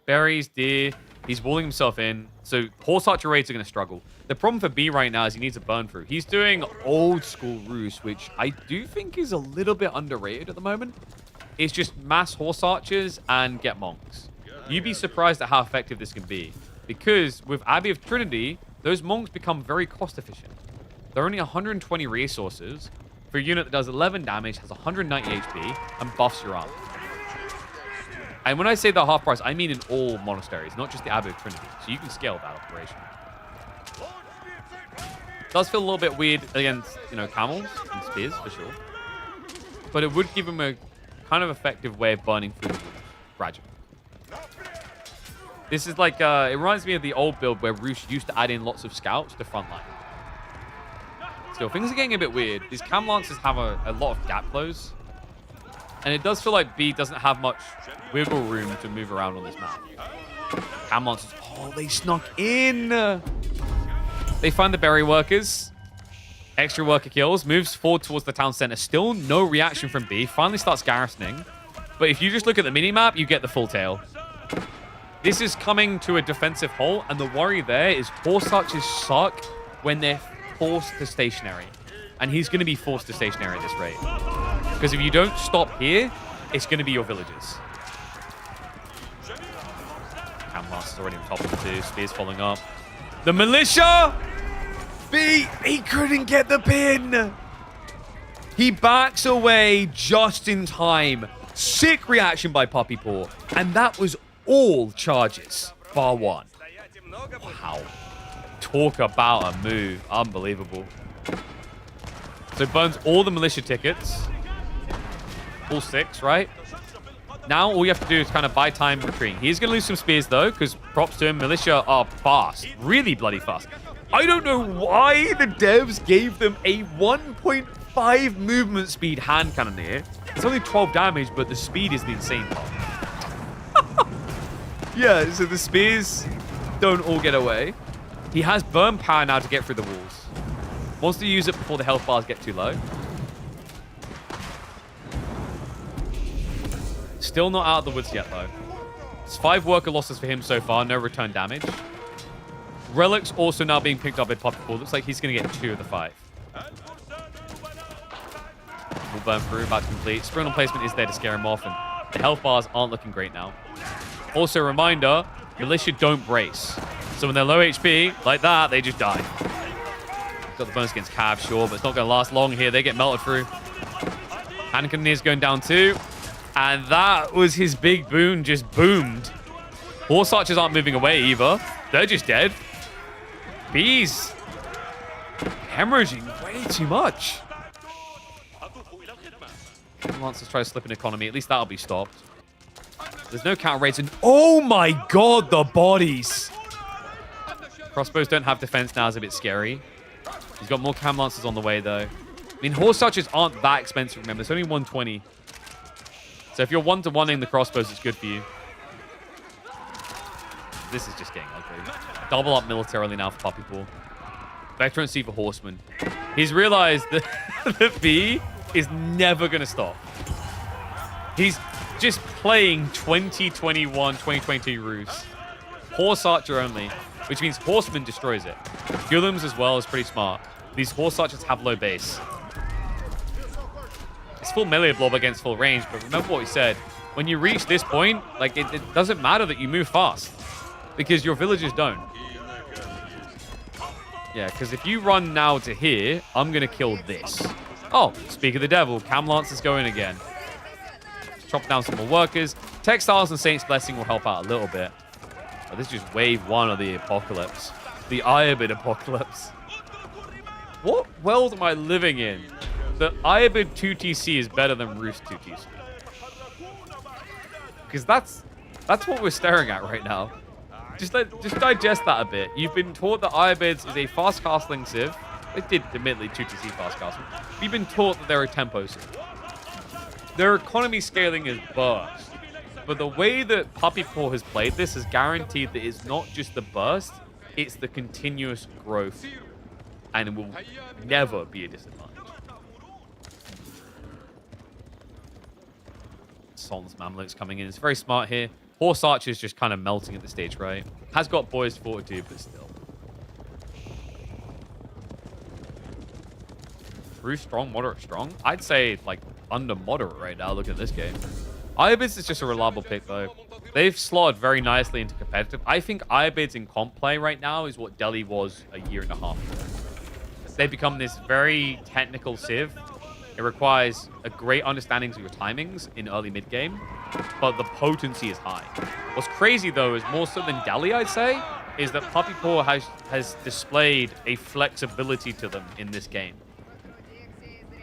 Berries, deer. He's walling himself in. So Horse Archer raids are going to struggle. The problem for B right now is he needs a burn through. He's doing old school Roost, which I do think is a little bit underrated at the moment. It's just mass Horse Archers and get monks. You'd be surprised at how effective this can be. Because with Abbey of Trinity, those monks become very cost efficient. They're only 120 resources for a unit that does 11 damage, has 190 HP, and buffs your arm. And when I say the half price, I mean in all monasteries, not just the Abbey of Trinity. So you can scale that operation. Does feel a little bit weird against, you know, camels and spears, for sure. But it would give him a kind of effective way of burning through the walls gradually. This is like, it reminds me of the old build where Roosh used to add in lots of scouts to frontline. Still, things are getting a bit weird. These Cam Lancers have a lot of gap close. And it does feel like B doesn't have much wiggle room to move around on this map. Cam Lancers, oh, they snuck in. They find the berry workers. Extra worker kills. Moves forward towards the town center. Still no reaction from B. Finally starts garrisoning. But if you just look at the minimap, you get the full tail. This is coming to a defensive hole. And the worry there is Horse Archers suck when they're forced to stationary. And he's going to be forced to stationary at this rate. Because if you don't stop here, it's going to be your villagers. Cam Master's already on top of the two. Spears following up. The militia! B, he couldn't get the pin! He backs away just in time. Sick reaction by Poppy Paw. And that was all charges, bar one. Wow. Talk about a move. Unbelievable. So it burns all the militia tickets. All 6, right? Now all you have to do is kind of buy time retreating. He's going to lose some spears, though, because props to him. Militia are fast. Really bloody fast. I don't know why the devs gave them a 1.5 movement speed hand cannoneer. It's only 12 damage, but the speed is the insane part. Yeah, so the spears don't all get away. He has burn power now to get through the walls. Wants to use it before the health bars get too low. Still not out of the woods yet, though. It's 5 worker losses for him so far. No return damage. Relics also now being picked up by Poppy Paw. Looks like he's going to get 2 of the 5. We'll burn through. About to complete. Spring placement is there to scare him off. And the health bars aren't looking great now. Also, reminder, militia don't brace. So when they're low HP, like that, they just die. Got the bonus against Cav, sure, but it's not going to last long here. They get melted through. Anakin is going down too. And that was his big boon, just boomed. Horse archers aren't moving away either. They're just dead. Bees hemorrhaging way too much. Lancers try to slip an economy. At least that'll be stopped. There's no counter rates. And oh my god, the bodies. Crossbows don't have defense now. It's a bit scary. He's got more cam lancers on the way, though. I mean, horse archers aren't that expensive, remember. It's only 120. So if you're one-to-one-ing the crossbows, it's good for you. This is just getting ugly. Double up militarily now for Puppy Paw. Veteran C for Horseman. He's realized that the V is never going to stop. He's just playing 2021, 2022 Ruse. Horse Archer only, which means Horseman destroys it. Gullums as well is pretty smart. These Horse Archers have low base. It's full melee blob against full range, but remember what we said. When you reach this point, like it doesn't matter that you move fast, because your villagers don't. Yeah, because if you run now to here, I'm going to kill this. Oh, speak of the devil, Cam Lance is going again. Chop down some more workers. Textiles and Saint's Blessing will help out a little bit. But this is just wave 1 of the apocalypse. The Iobid apocalypse. What world am I living in? The Iobid 2TC is better than Roost 2TC. Because that's what we're staring at right now. Just digest that a bit. You've been taught that Iobids is a fast castling civ. They did admittedly 2TC fast castling. You've been taught that they're a tempo civ. Their economy scaling is burst. But the way that Puppy Paw has played this has guaranteed that it's not just the burst, it's the continuous growth. And it will never be a disadvantage. Sultan's Mamluks coming in. It's very smart here. Horse Archer is just kind of melting at the stage, right? Has got Boys Fortitude, but still. Through strong, moderate, strong. I'd say, like, under moderate right now. Look at this game. Iobids is just a reliable pick, though. They've slotted very nicely into competitive. I think Iobids in comp play right now is what Delhi was a year and a half ago. They've become this very technical civ. It requires a great understanding of your timings in early mid-game, but the potency is high. What's crazy, though, is more so than Delhi, I'd say, is that Puppy Paw has displayed a flexibility to them in this game.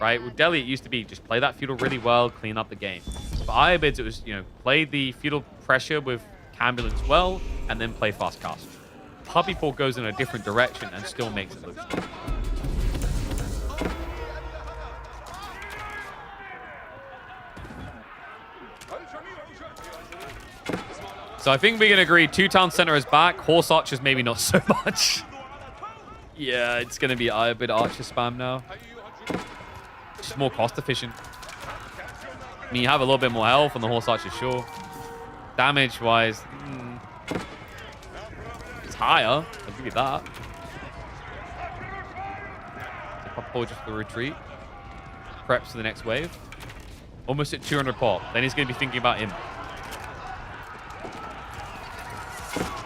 Right? With Delhi, it used to be just play that feudal really well, clean up the game. For Iobids, it was, play the feudal pressure with Cambulance well, and then play fast cast. Puppy Paw goes in a different direction and still makes it look strong. So I think we can agree 2 town center is back. Horse archers maybe not so much. Yeah, it's going to be Iobid archer spam now. Just more cost efficient. I mean, you have a little bit more health on the horse archer, sure. Damage wise, it's higher. I'll give you that. Pop just for the retreat. Preps for the next wave. Almost at 200 pop. Then he's going to be thinking about him.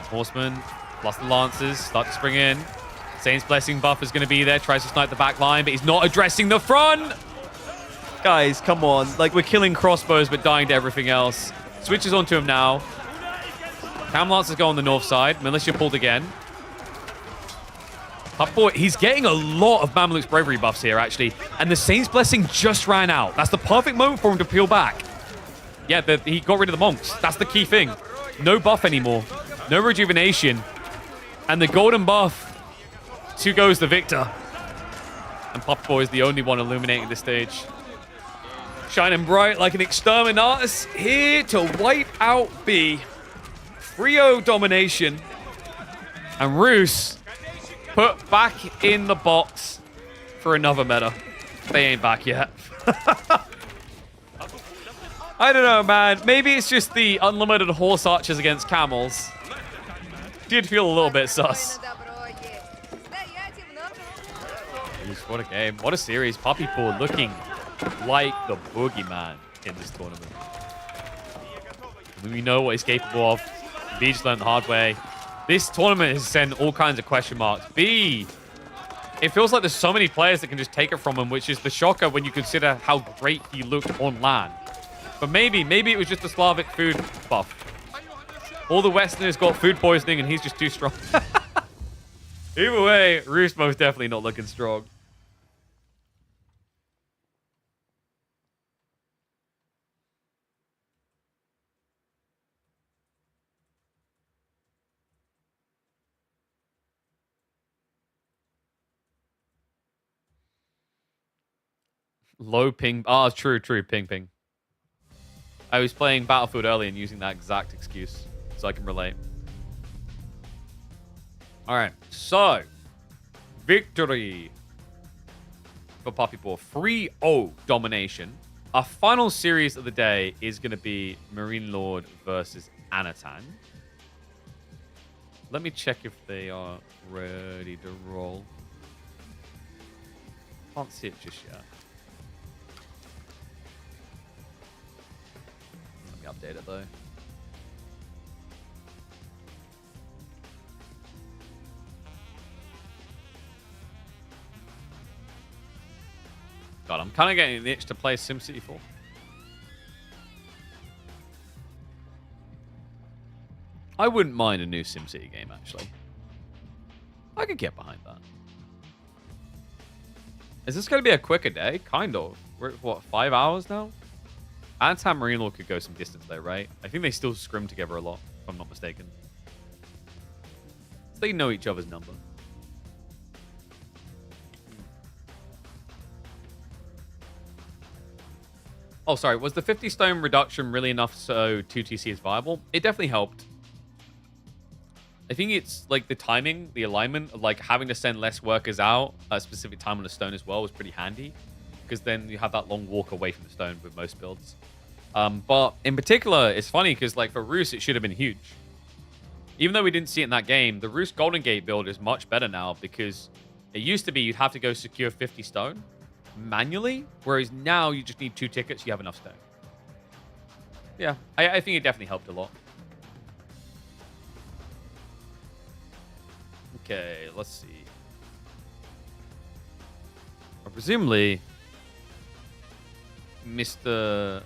Horseman plus the Lancers start to spring in. Saint's Blessing buff is going to be there. Tries to snipe the back line, but he's not addressing the front. Guys, come on. Like, we're killing crossbows, but dying to everything else. Switches onto him now. Cam Lancers go on the north side. Militia pulled again. Puppy Paw, he's getting a lot of Mamluk's bravery buffs here, actually. And the Saint's Blessing just ran out. That's the perfect moment for him to peel back. Yeah, he got rid of the monks. That's the key thing. No buff anymore. No rejuvenation. And the golden buff, 2 goes the victor. And Puppy Paw is the only one illuminating the stage. Shining bright like an exterminatus, here to wipe out B. 3-0 domination. And Roos put back in the box for another meta. They ain't back yet. I don't know, man. Maybe it's just the unlimited horse archers against camels. Did feel a little bit sus. Jeez, what a game. What a series. Puppy Paw looking like the boogeyman in this tournament. We know what he's capable of. V just learned the hard way. This tournament has sent all kinds of question marks. B, it feels like there's so many players that can just take it from him, which is the shocker when you consider how great he looked on LAN. But maybe it was just a Slavic food buff. All the Westerners got food poisoning and he's just too strong. Either way, Roos most definitely not looking strong. Low ping. Ah, true. Ping. I was playing Battlefield early and using that exact excuse, so I can relate. All right, so victory for Puppy Paw. 3-0 domination. Our final series of the day is going to be Marine Lord versus Anatan. Let me check if they are ready to roll. Can't see it just yet. Update it though. God, I'm kind of getting an itch to play SimCity 4. I wouldn't mind a new SimCity game, actually. I could get behind that. Is this going to be a quicker day? Kind of. We're at, what, 5 hours now? Anatan Marine Lord could go some distance there, right? I think they still scrim together a lot, if I'm not mistaken. So they know each other's number. Oh, sorry. Was the 50 stone reduction really enough so 2TC is viable? It definitely helped. I think it's like the timing, the alignment of like having to send less workers out at a specific time on a stone as well was pretty handy. Because then you have that long walk away from the stone with most builds. But in particular, it's funny because like for Roos, it should have been huge. Even though we didn't see it in that game, the Roos Golden Gate build is much better now because it used to be you'd have to go secure 50 stone manually, whereas now you just need 2 tickets, you have enough stone. Yeah, I think it definitely helped a lot. Okay, let's see. Well, presumably, Mr.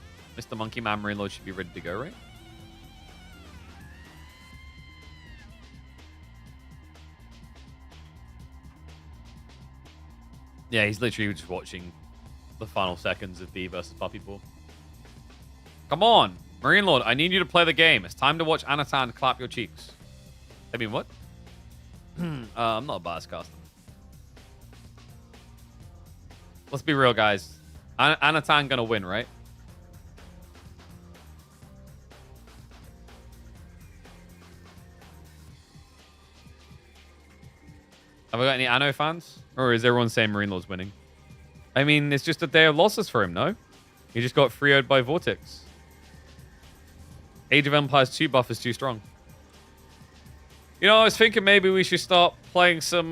Monkey Man Marine Lord should be ready to go, right? Yeah, he's literally just watching the final seconds of B versus Puppy Paw. Come on, Marine Lord, I need you to play the game. It's time to watch Anatan clap your cheeks. I mean, what? I'm not a bias caster. Let's be real, guys. Anatan gonna win, right? Have I got any Anno fans? Or is everyone saying Marine Lord's winning? I mean, it's just a day of losses for him, no? He just got 3-0'd by Vortex. Age of Empires 2 buff is too strong. You know, I was thinking maybe we should start playing some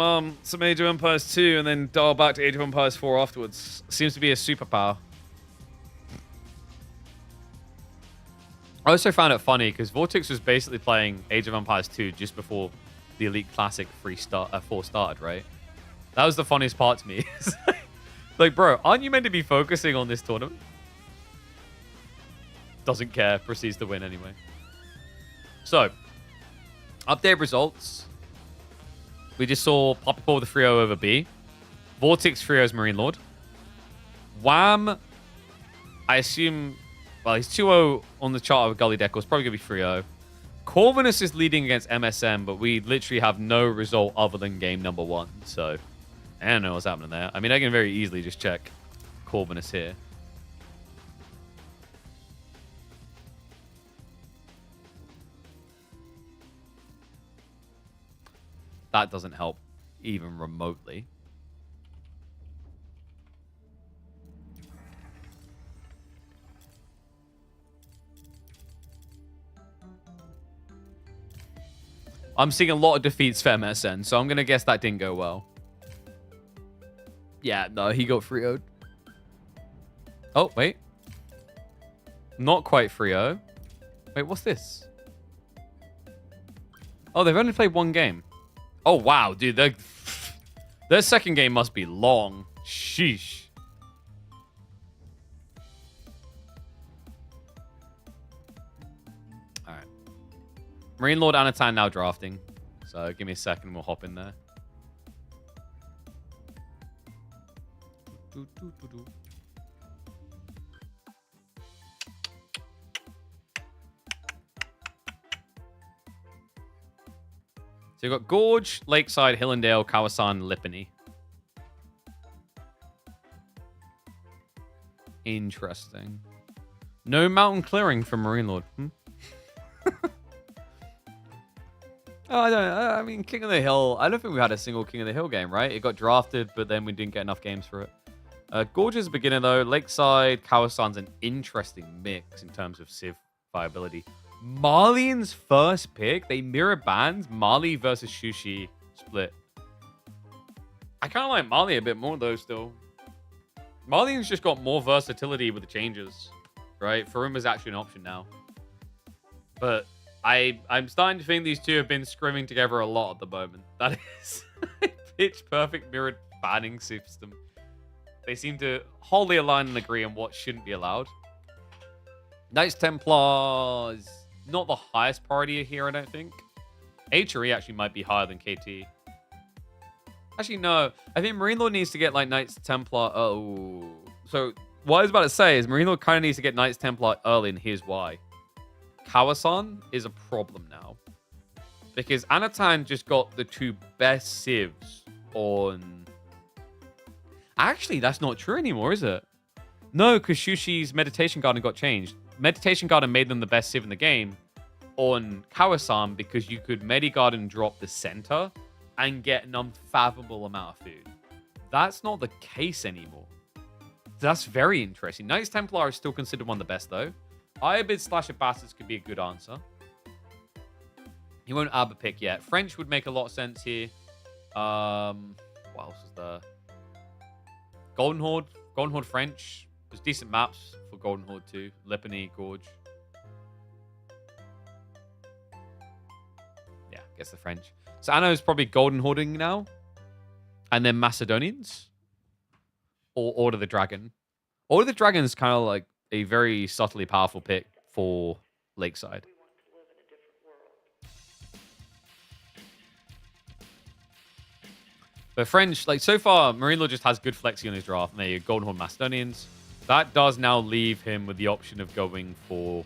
Age of Empires 2 and then dial back to Age of Empires 4 afterwards. Seems to be a superpower. I also found it funny because Vortex was basically playing Age of Empires 2 just before the Elite Classic 4 started, right? That was the funniest part to me. Like, bro, aren't you meant to be focusing on this tournament? Doesn't care, proceeds to win anyway. So, update results. We just saw Puppy Paw with a 3-0 over B. Vortex 3-0's Marine Lord. Wham, I assume, well, he's 2-0 on the chart of Gully Deco. It's probably going to be 3-0. Corvinus is leading against MSM, but we literally have no result other than game number 1. So, I don't know what's happening there. I mean, I can very easily just check Corvinus here. That doesn't help even remotely. I'm seeing a lot of defeats for MSN, so I'm going to guess that didn't go well. Yeah, no, he got 3-0'd. Oh, wait. Not quite 3-0. Wait, what's this? Oh, they've only played one game. Oh, wow, dude. Their second game must be long. Sheesh. All right. Marine Lord Anatan now drafting. So give me a second and we'll hop in there. So you've got Gorge, Lakeside, Hillendale, Kawasan, Lipany. Interesting. No mountain clearing from Marine Lord. Oh, I mean, King of the Hill. I don't think we had a single King of the Hill game, right? It got drafted, but then we didn't get enough games for it. Gorge is a beginner, though. Lakeside, Kawasan's an interesting mix in terms of Civ viability. Marlian's first pick. They mirror bands. Marley versus Shushi split. I kind of like Marley a bit more, though, still. Marlian's just got more versatility with the changes, right? Faruma's actually an option now. But I'm starting to think these two have been scrimming together a lot at the moment. That is a pitch perfect mirrored banning system. They seem to wholly align and agree on what shouldn't be allowed. Knights Templars, not the highest priority here, I don't think. HRE actually might be higher than KT. Actually, no. I think Marine Lord needs to get, like, Knights Templar. Oh. So, what I was about to say is Marine Lord kind of needs to get Knights Templar early, and here's why. Kawasan is a problem now. Because Anatan just got the two best civs on... Actually, that's not true anymore, is it? No, because Shushi's Meditation Garden got changed. Meditation Garden made them the best civ in the game on Kawasan because you could Medigarden drop the center and get an unfathomable amount of food. That's not the case anymore. That's very interesting. Knights Templar is still considered one of the best, though. Iobid / Bastards could be a good answer. He won't Abba pick yet. French would make a lot of sense here. What else is there? Golden Horde. Golden Horde French. There's decent maps for Golden Horde too. Lipany, Gorge. Yeah, I guess the French. So Anno is probably Golden Hording now. And then Macedonians. Or Order the Dragon. Order the Dragon is kind of like a very subtly powerful pick for Lakeside. But French, like so far, Marine Lord just has good flexi on his draft. And there you go, Golden Horn Macedonians. That does now leave him with the option of going for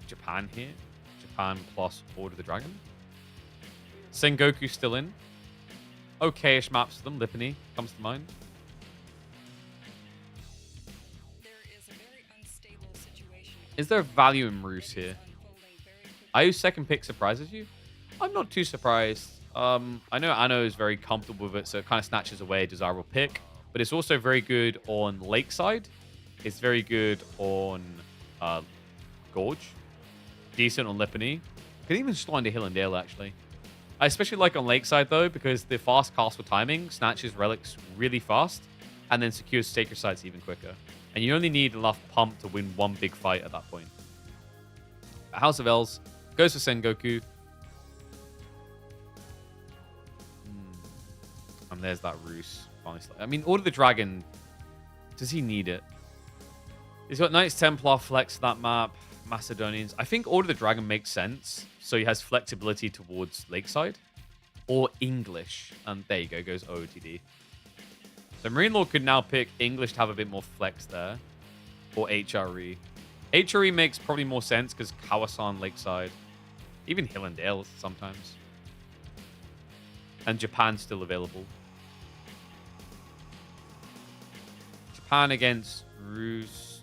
Japan here. Japan plus Order the Dragon. Sengoku's still in. Okay-ish maps for them. Lipany comes to mind. Is there value in Roos here? Ayu's second pick surprises you? I'm not too surprised. I know Anno is very comfortable with it, so it kind of snatches away a desirable pick. But it's also very good on Lakeside. It's very good on Gorge. Decent on Lipany. Could even slot into Hillendale, actually. I especially like on Lakeside, though, because the fast castle timing snatches relics really fast and then secures sacred sites even quicker. And you only need enough pump to win one big fight at that point. House of Elves goes for Sengoku. And there's that Roos. I mean, Order the Dragon, does he need it? He's got Knights Templar flex for that map. Macedonians. I think Order the Dragon makes sense. So he has flexibility towards Lakeside. Or English. And there you go, goes OOTD. So Marine Lord could now pick English to have a bit more flex there. Or HRE. HRE makes probably more sense because Kawasan, Lakeside. Even Hillendale sometimes. And Japan's still available. Japan against Roos.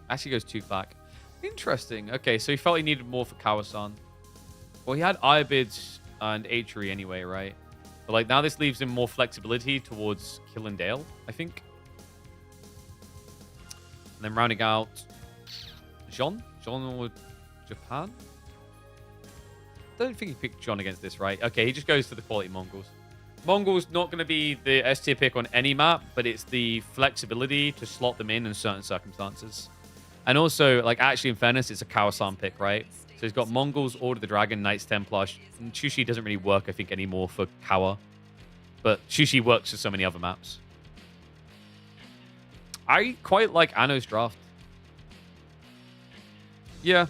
Actually goes 2 flak. Interesting. Okay, so he felt he needed more for Kawasan. Well, he had Iobid and HRE anyway, right? But like now this leaves him more flexibility towards Hillendale, I think. And then rounding out John or Japan? I don't think he picked John against this, right? Okay, he just goes for the quality Mongols. Mongols not going to be the S tier pick on any map, but it's the flexibility to slot them in certain circumstances. And also, like, actually, in fairness, it's a Kawasan pick, right? So he's got Mongols, Order of the Dragon, Knights Templar. And Shushi doesn't really work, I think, anymore for Kawa. But Shushi works for so many other maps. I quite like Anno's draft. Yeah.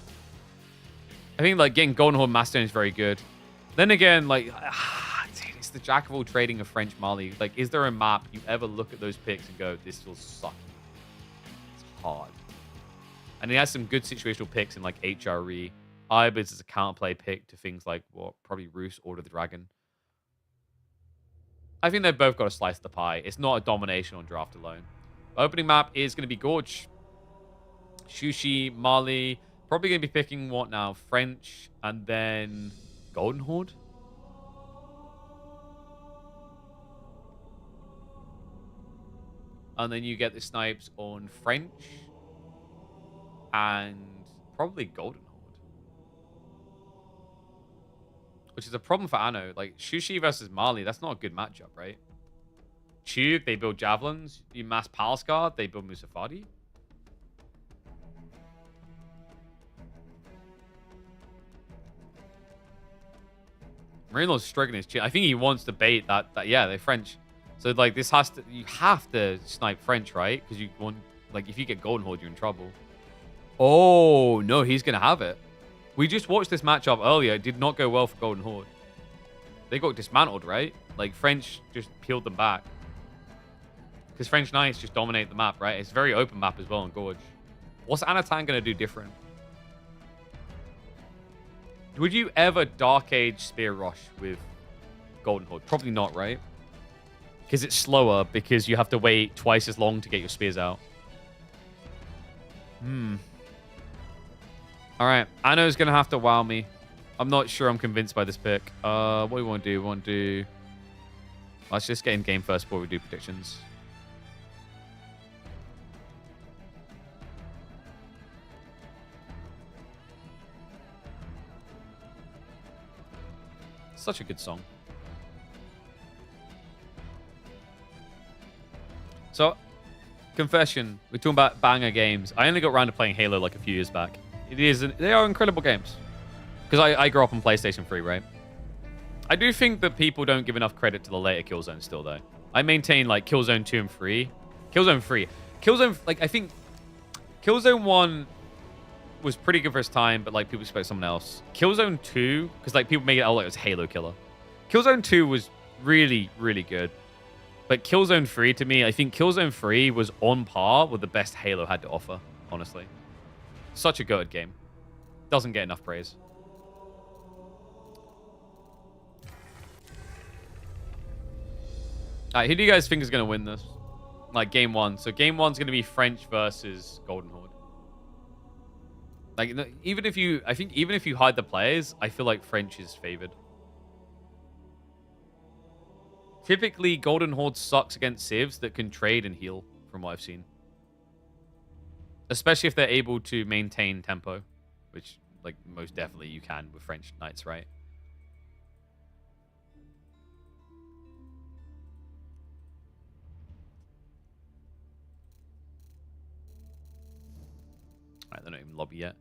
I think like getting Golden Horde Master is very good. Then again, like, dude, it's the jack of all trading of French Mali. Like, is there a map you ever look at those picks and go, this will suck? It's hard. And he has some good situational picks in like HRE. Ibis is a counterplay pick to things like, what, probably Roos, Order of the Dragon. I think they've both got to slice the pie. It's not a domination on draft alone. The opening map is going to be Gorge. Shushi, Mali. Probably going to be picking what now? French and then Golden Horde? And then you get the snipes on French and probably Golden Horde. Which is a problem for Anno. Like, Shushi versus Mali, that's not a good matchup, right? Tube, they build Javelins. You mass Palace Guard, they build Musafadi. Marino's struggling his chin. I think he wants to bait that yeah, they're French. So, like, this has to... You have to snipe French, right? Because you want... Like, if you get Golden Horde, you're in trouble. Oh, no, he's going to have it. We just watched this matchup earlier. It did not go well for Golden Horde. They got dismantled, right? Like, French just peeled them back. Because French Knights just dominate the map, right? It's a very open map as well in Gorge. What's Anatan going to do different? Would you ever Dark Age Spear Rush with Golden Horde? Probably not, right? Because it's slower, because you have to wait twice as long to get your spears out. Alright, Anno's going to have to wow me. I'm not sure I'm convinced by this pick. What do we want to do? We want to do... Let's just get in game first before we do predictions. Such a good song. So, confession, we're talking about banger games. I only got around to playing Halo like a few years back. They are incredible games. Because I grew up on PlayStation 3, right? I do think that people don't give enough credit to the later Killzone still, though. I maintain, like, Killzone 2 and 3. Killzone 3. Killzone, like, I think Killzone 1 was pretty good for its time, but, like, people expect someone else. Killzone 2, because, like, people make it out like it was Halo Killer. Killzone 2 was really, really good. But Killzone 3, to me, I think Killzone 3 was on par with the best Halo had to offer, honestly. Such a good game. Doesn't get enough praise. Alright, who do you guys think is going to win this? Like, game one. So, game one's going to be French versus Golden Horde. Like, even if you... I think even if you hide the players, I feel like French is favored. Typically, Golden Horde sucks against civs that can trade and heal, from what I've seen. Especially if they're able to maintain tempo. Which, like, most definitely you can with French Knights, right? Alright, they're not even lobby yet.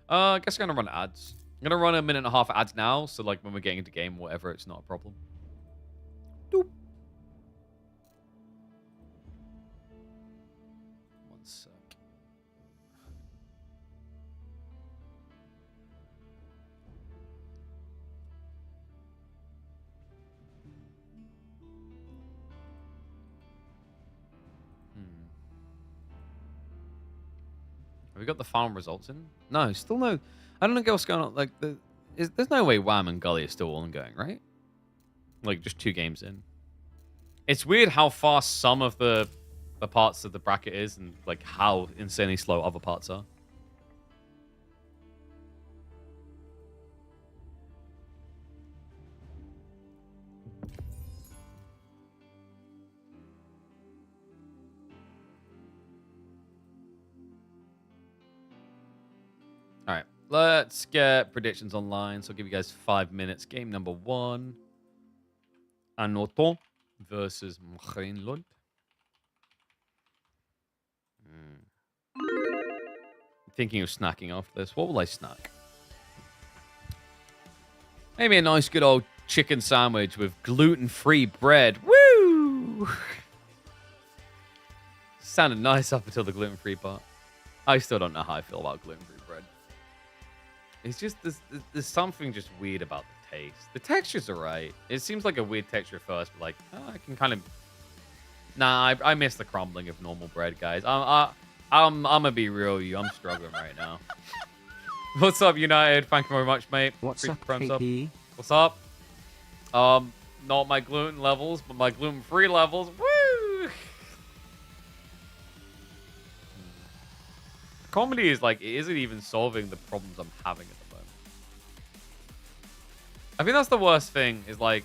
I guess I'm going to run ads. I'm going to run a minute and a half ads now. So, like, when we're getting into game, whatever, it's not a problem. Doop. One sec. Have we got the final results in? No, still no. I don't know what's going on. Like, there's no way Wham and Gully are still ongoing, right? Like, just 2 games in. It's weird how fast some of the parts of the bracket is and, like, how insanely slow other parts are. All right, let's get predictions online. So I'll give you guys 5 minutes. Game number 1. Anoton versus Mchenlund. I'm thinking of snacking after this. What will I snack? Maybe a nice good old chicken sandwich with gluten-free bread. Woo! Sounded nice up until the gluten-free part. I still don't know how I feel about gluten-free bread. It's just, there's something just weird about the taste. The texture's alright. It seems like a weird texture first, but like, I can kind of... Nah, I miss the crumbling of normal bread, guys. I'm gonna be real with you. I'm struggling right now. What's up, United? Thank you very much, mate. What's up, Thumbs KP? What's up? Not my gluten levels, but my gluten-free levels. Woo! Comedy is like, it isn't even solving the problems I'm having at the moment. I think that's the worst thing, is like,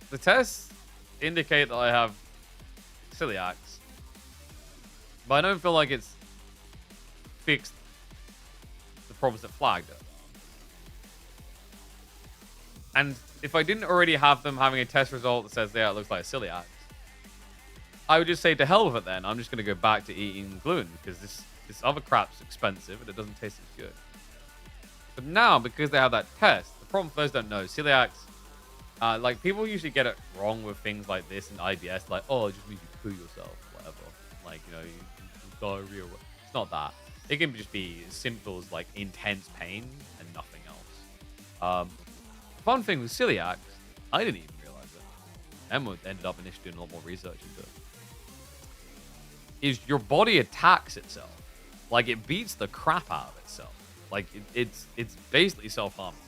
the tests indicate that I have celiacs, but I don't feel like it's fixed the problems that flagged it. And if I didn't already have them having a test result that says, yeah, it looks like celiac, I would just say to hell with it then. I'm just going to go back to eating gluten because this other crap's expensive and it doesn't taste as good. But now, because they have that test, the problem for those who don't know, celiacs, like people usually get it wrong with things like this and IBS, like, oh, it just means you poo yourself, whatever. Like, you know, you diarrhea. It's not that. It can just be as simple as like intense pain and nothing else. Fun thing with celiacs, I didn't even realize it. Emma ended up initially doing a lot more research into it. Is your body attacks itself. Like it beats the crap out of itself. Like it's basically self-harming.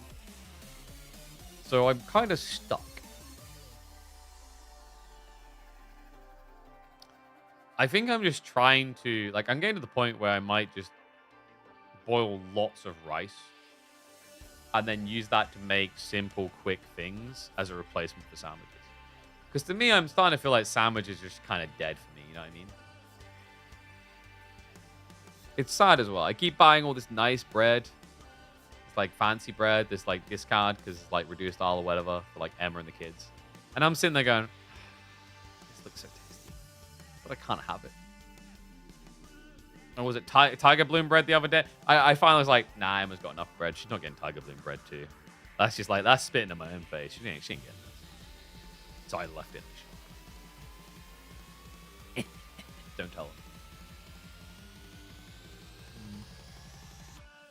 So I'm kind of stuck. I think I'm just trying to, like, I'm getting to the point where I might just boil lots of rice and then use that to make simple, quick things as a replacement for sandwiches. Because to me, I'm starting to feel like sandwiches are just kind of dead for me, you know what I mean? It's sad as well. I keep buying all this nice bread. It's like fancy bread, this like discount because it's like reduced all or whatever for like Emma and the kids. And I'm sitting there going, this looks so tasty, but I can't have it. And was it Tiger Bloom bread the other day? I finally was like, nah, Emma's got enough bread. She's not getting Tiger Bloom bread too. That's just like, that's spitting in my own face. She ain't getting this. So I left it in the shop. Don't tell her.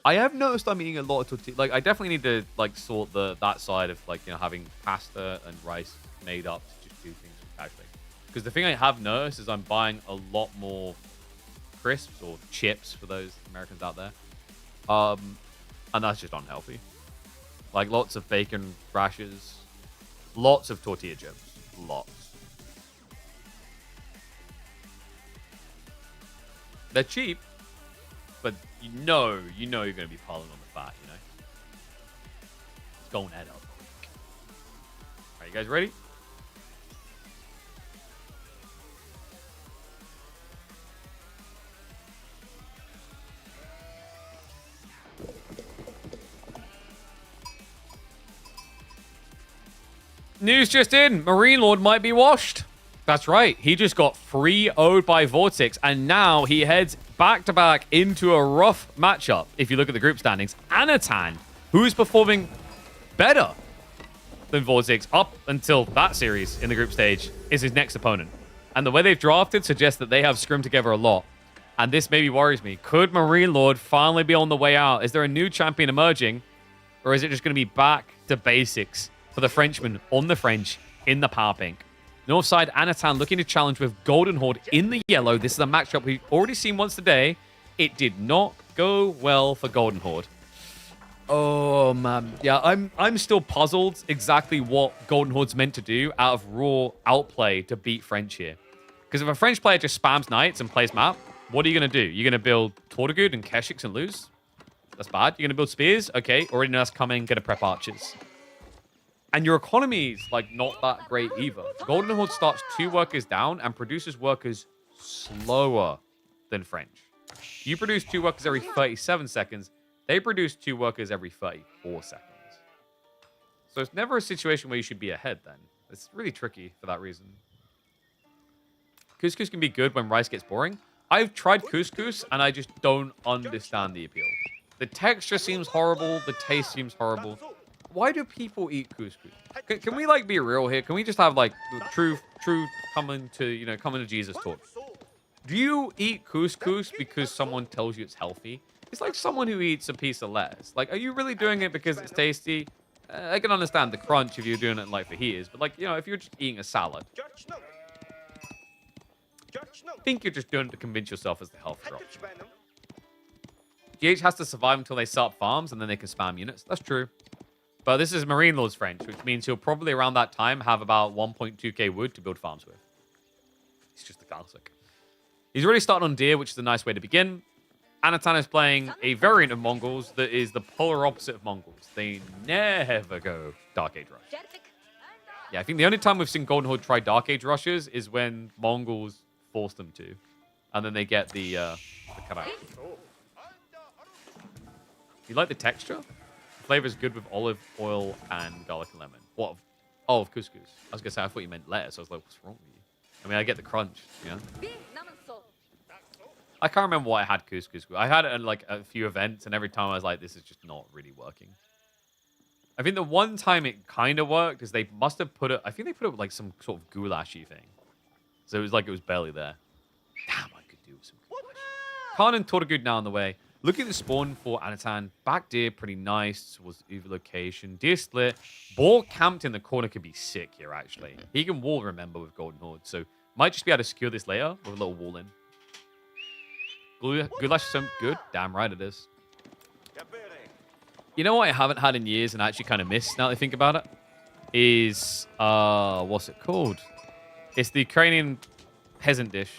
I have noticed I'm eating a lot of tortilla. Like, I definitely need to like sort that side of like, you know, having pasta and rice made up to just do things casually. Because the thing I have noticed is I'm buying a lot more crisps or chips for those Americans out there, and that's just unhealthy. Like lots of bacon rashers, lots of tortilla chips, lots. They're cheap, but you know you're going to be piling on the fat, you know? It's going head up. Are you guys ready? News just in. Marine Lord might be washed. That's right. He just got 3-0'd by Vortex, and now he heads back-to-back into a rough matchup. If you look at the group standings, Anatan, who is performing better than Vortex up until that series in the group stage, is his next opponent. And the way they've drafted suggests that they have scrimmed together a lot. And this maybe worries me. Could Marine Lord finally be on the way out? Is there a new champion emerging? Or is it just going to be back to basics for the Frenchman on the French in the power pink? Northside, Anatan looking to challenge with Golden Horde in the yellow. This is a matchup we've already seen once today. It did not go well for Golden Horde. Oh, man. Yeah, I'm still puzzled exactly what Golden Horde's meant to do out of raw outplay to beat French here. Because if a French player just spams knights and plays map, what are you going to do? You're going to build Tortugud and Keshix and lose? That's bad. You're going to build spears? Okay, already know that's coming. Going to prep archers. And your economy is, like, not that great either. Golden Horde starts 2 workers down and produces workers slower than French. You produce 2 workers every 37 seconds. They produce 2 workers every 34 seconds. So it's never a situation where you should be ahead then. It's really tricky for that reason. Couscous can be good when rice gets boring. I've tried couscous, and I just don't understand the appeal. The texture seems horrible. The taste seems horrible. why do people eat couscous? Can we like be real here? Can we just have like the true coming to Jesus talk? Do you eat couscous because someone tells you it's healthy? It's like someone who eats a piece of lettuce. Like, are you really doing it because it's tasty? I can understand the crunch if you're doing it like fajitas, but like, if you're just eating a salad, I think you're just doing it to convince yourself as the healthier option. GH has to survive until they set up farms and then they can spam units. That's true. But this is Marine Lord's French, which means he'll probably around that time have about 1.2k wood to build farms with. It's just a classic. He's already starting on Deer, which is a nice way to begin. Anatan is playing a variant of Mongols that is the polar opposite of Mongols. They never go Dark Age Rush. Yeah, I think the only time we've seen Golden Horde try Dark Age Rushes is when Mongols force them to. And then they get the cut out. You like the texture? The flavor is good with olive oil and garlic and lemon. What? Oh, of couscous. I was going to say, I thought you meant lettuce. I was like, what's wrong with you? I mean, I get the crunch, I can't remember what I had couscous with. I had it at like a few events, and every time I was like, this is just not really working. I think the one time it kind of worked is they must have put it, I think they put it with like some sort of goulashy thing. So it was like it was barely there. Damn, I could do some goulash. Khan and Tortugud now on the way. Looking at the spawn for Anatan. Back Deer, pretty nice. Was either location. Deer split. Boar camped in the corner could be sick here, actually. He can wall, remember, with Golden Horde. So might just be able to secure this later with a little wall in. Goulash is so good. Damn right it is. You know what I haven't had in years and I actually kind of miss now that I think about it? Is, what's it called? It's the Ukrainian peasant dish.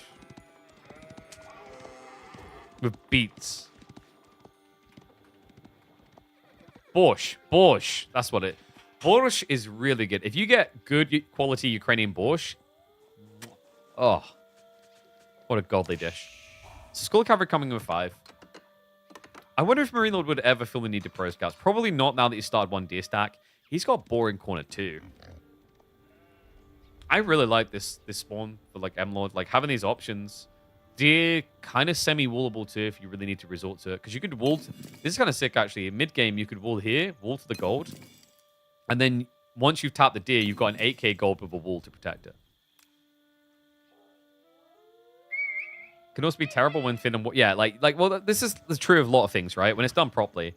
With beets. Borscht. Borscht. That's what it... Borscht is really good. If you get good quality Ukrainian borscht... Oh. What a godly dish. So Skull Cavalry coming with 5. I wonder if Marine Lord would ever feel the need to pro scouts. Probably not now that he started 1 deer stack. He's got boar in corner 2. I really like this spawn for like M-Lord. Like having these options. Deer kind of semi-wallable too if you really need to resort to it. Because you could wall... This is kind of sick actually. In mid-game, you could wall here, wall to the gold. And then once you've tapped the deer, you've got an 8k gold with a wall to protect it. Can also be terrible when thin and... Yeah, well, this is true of a lot of things, right? When it's done properly.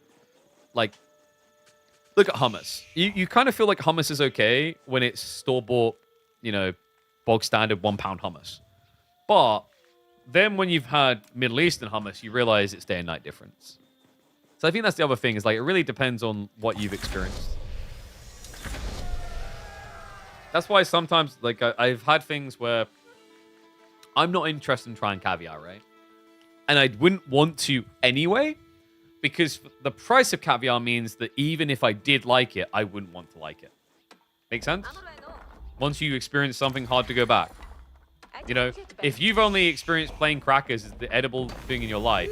Like, look at hummus. You kind of feel like hummus is okay when it's store-bought, bog standard 1 pound hummus. But then when you've had Middle Eastern hummus, you realize it's day and night difference. So I think that's the other thing, is like, it really depends on what you've experienced. That's why sometimes, like, I've had things where I'm not interested in trying caviar, right? And I wouldn't want to anyway, because the price of caviar means that even if I did like it, I wouldn't want to like it. Make sense? Once you experience something, hard to go back. If you've only experienced plain crackers as the edible thing in your life,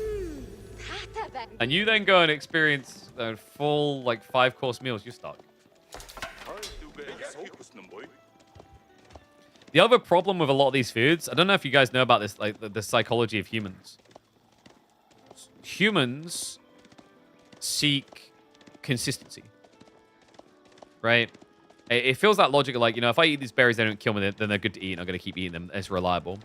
and you then go and experience a full, 5-course meals, you're stuck. The other problem with a lot of these foods, I don't know if you guys know about this, like the psychology of humans. Humans seek consistency, right? It feels that logic of if I eat these berries, they don't kill me, then they're good to eat, and I'm going to keep eating them. It's reliable.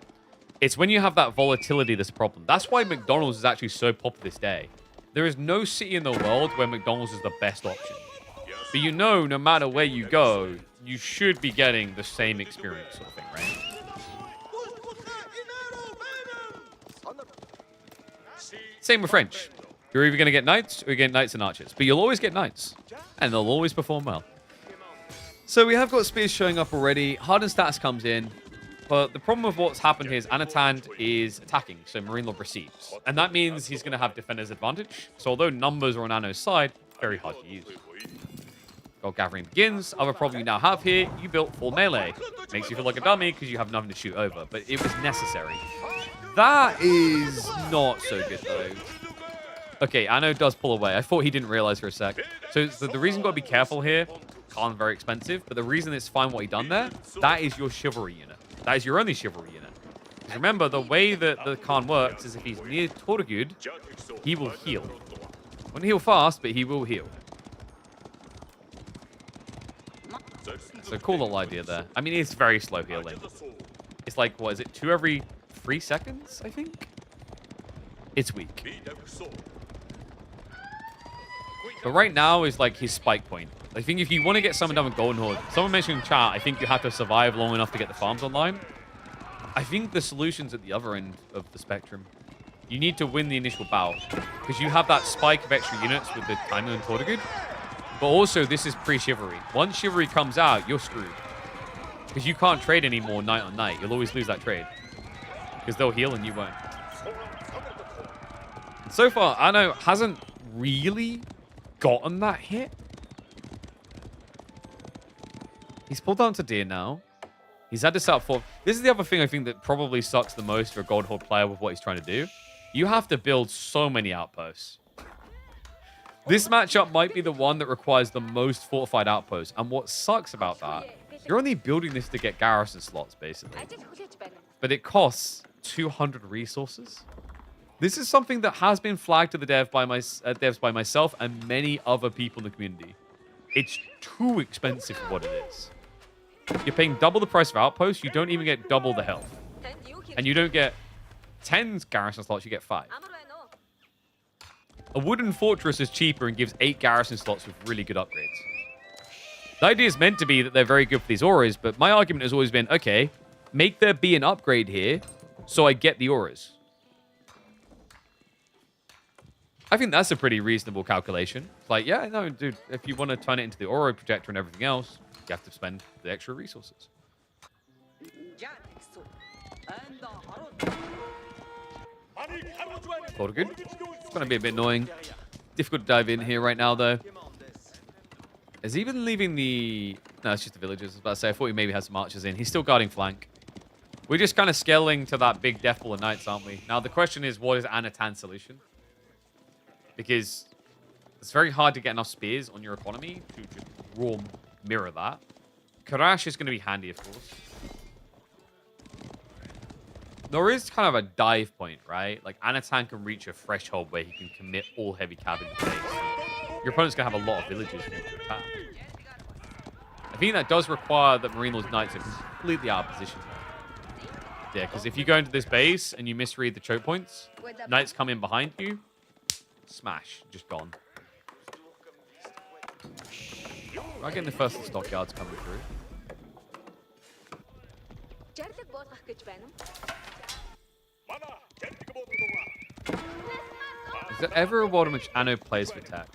It's when you have that volatility that's a problem. That's why McDonald's is actually so popular this day. There is no city in the world where McDonald's is the best option. But no matter where you go, you should be getting the same experience sort of thing, right? Same with French. You're either going to get knights or you get knights and archers. But you'll always get knights. And they'll always perform well. So we have got spears showing up already. Hardened status comes in. But the problem with what's happened here is Anatan is attacking. So Marine Lord receives. And that means he's going to have defender's advantage. So although numbers are on Anno's side, very hard to use. Gold gathering begins. Other problem you now have here, you built full melee. Makes you feel like a dummy because you have nothing to shoot over, but it was necessary. That is not so good though. Okay, Anno does pull away. I thought he didn't realize for a sec. So the reason you've got to be careful here, Khan very expensive, but the reason it's fine what he done there, that is your chivalry unit. That is your only chivalry unit. Because remember, the way that the Khan works is if he's near Tortugud, he will heal. Won't heal fast, but he will heal. So cool little idea there. I mean, it's very slow healing. It's like, what is it, 2 every 3 seconds, I think? It's weak. But right now is like his spike point. I think if you want to get someone done with Golden Horde, someone mentioned in chat, I think you have to survive long enough to get the farms online. I think the solution's at the other end of the spectrum. You need to win the initial bout because you have that spike of extra units with the Timer and Tortugud. But also, this is pre-Chivalry. Once Chivalry comes out, you're screwed. Because you can't trade anymore night on night. You'll always lose that trade. Because they'll heal and you won't. So far, Anno hasn't really gotten that hit. He's pulled down to Deer now. He's had to set up for... This is the other thing I think that probably sucks the most for a Gold Horde player with what he's trying to do. You have to build so many outposts. This matchup might be the one that requires the most fortified outposts. And what sucks about that, you're only building this to get garrison slots, basically. But it costs 200 resources. This is something that has been flagged to the devs by myself and many other people in the community. It's too expensive for what it is. You're paying double the price of outposts. You don't even get double the health. And you don't get 10 garrison slots, you get 5. A wooden fortress is cheaper and gives 8 garrison slots with really good upgrades. The idea is meant to be that they're very good for these auras, but my argument has always been, okay, make there be an upgrade here so I get the auras. I think that's a pretty reasonable calculation. It's like, yeah, no, dude, if you want to turn it into the aura projector and everything else, you have to spend the extra resources. All good. It's going to be a bit annoying. Difficult to dive in here right now, though. Is he even leaving the... No, it's just the villagers. I was about to say, I thought he maybe had some archers in. He's still guarding flank. We're just kind of scaling to that big death ball of knights, aren't we? Now, the question is, what is Anatan's solution? Because it's very hard to get enough spears on your economy to just raw mirror that. Karash is going to be handy, of course. There is kind of a dive point, right? Like, Anatan can reach a threshold where he can commit all heavy cav in the base. Your opponent's going to have a lot of villages for him to attack. I think that does require that Marine Lord's Knights are completely out of position. Yeah, because if you go into this base and you misread the choke points, Knights come in behind you, smash, just gone. We're getting the first of the stockyards coming through. Is there ever a world in which Anno plays for tech?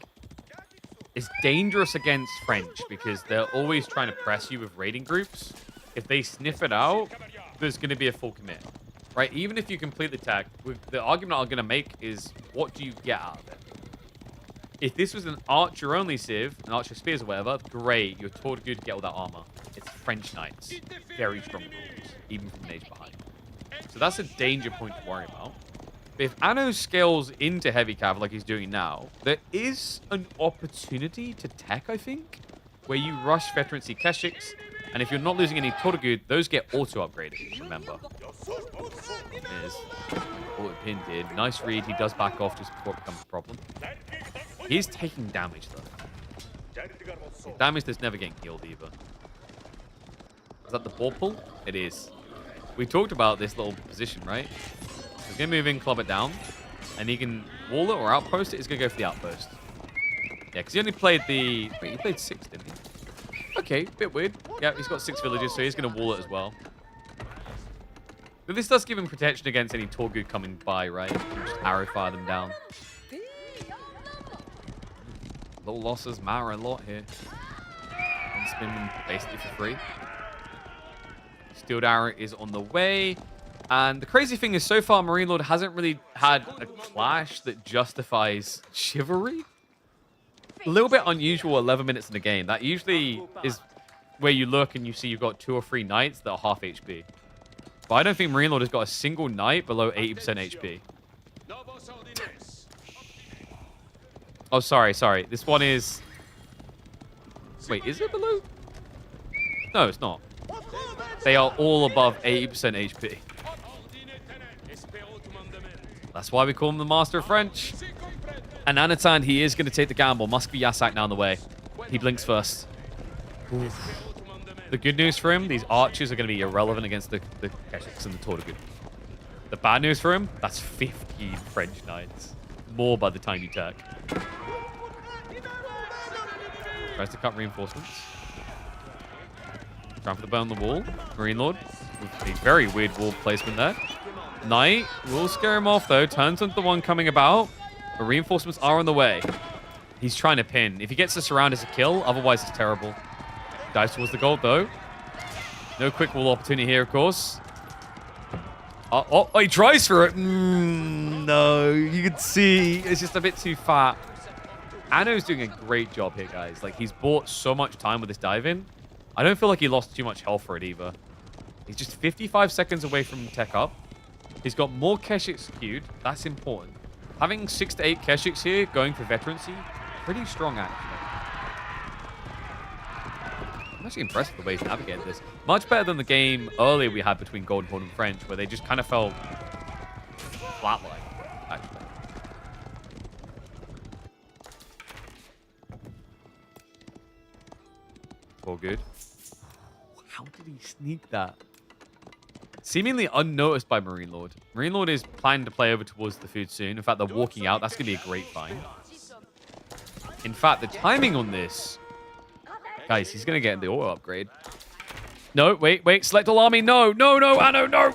It's dangerous against French because they're always trying to press you with raiding groups. If they sniff it out, there's going to be a full commit. Right? Even if you complete the tech, the argument I'm going to make is, what do you get out of it? If this was an archer-only civ, an archer spears or whatever, great. You're taught good to get all that armor. It's French knights. Very strong rules, even from an age behind. So that's a danger point to worry about. But if Anno scales into heavy cav like he's doing now, there is an opportunity to tech, I think, where you rush Veterancy Keshiks, and if you're not losing any Tortugud, those get auto-upgraded, remember. There's what Pin did. Nice read. He does back off just before it becomes a problem. He's taking damage, though. Damage that's never getting healed, either. Is that the ball pull? It is. We talked about this little position, right? He's going to move in, club it down, and he can wall it or outpost it. He's going to go for the outpost. Yeah, because he only played the... Wait, he played 6, didn't he? Okay, bit weird. Yeah, he's got 6 villages, so he's going to wall it as well. But this does give him protection against any Tortugud coming by, right? Just arrow fire them down. Little losses matter a lot here. And spin basically for free. Steeled Arrow is on the way. And the crazy thing is, so far, Marine Lord hasn't really had a clash that justifies Chivalry. A little bit unusual 11 minutes in the game. That usually is where you look and you see you've got 2 or 3 knights that are half HP. But I don't think Marine Lord has got a single knight below 80% HP. Oh, sorry. This one is... Wait, is it below? No, it's not. They are all above 80% HP. That's why we call him the Master of French. And Anatan, he is going to take the gamble. Must be Yasak now on the way. He blinks first. Oof. The good news for him, these archers are going to be irrelevant against the Keshiks and the Tortugud. The bad news for him, that's 15 French knights. More by the time you tech. Tries to cut reinforcements. Trying for the burn on the wall. Marine Lord with a very weird wall placement there. Knight will scare him off though. Turns into the one coming about. But reinforcements are on the way. He's trying to pin. If he gets us around, it's a kill. Otherwise, it's terrible. Dives towards the gold though. No quick wall opportunity here, of course. Oh, he tries for it. No, you can see it's just a bit too fat. Anno's doing a great job here, guys. Like, he's bought so much time with this dive in. I don't feel like he lost too much health for it either. He's just 55 seconds away from tech up. He's got more Keshiks queued. That's important. Having 6 to 8 Keshiks here going for veterancy, pretty strong actually. I'm actually impressed with the way he's navigated this. Much better than the game earlier we had between Golden Horde and French, where they just kind of felt flatline, actually. All good. How did he sneak that? Seemingly unnoticed by Marine Lord. Marine Lord is planning to play over towards the food soon. In fact, they're walking out. That's going to be a great find. In fact, the timing on this... Guys, he's going to get the auto upgrade. No, wait. Select all army. No, Anno, no.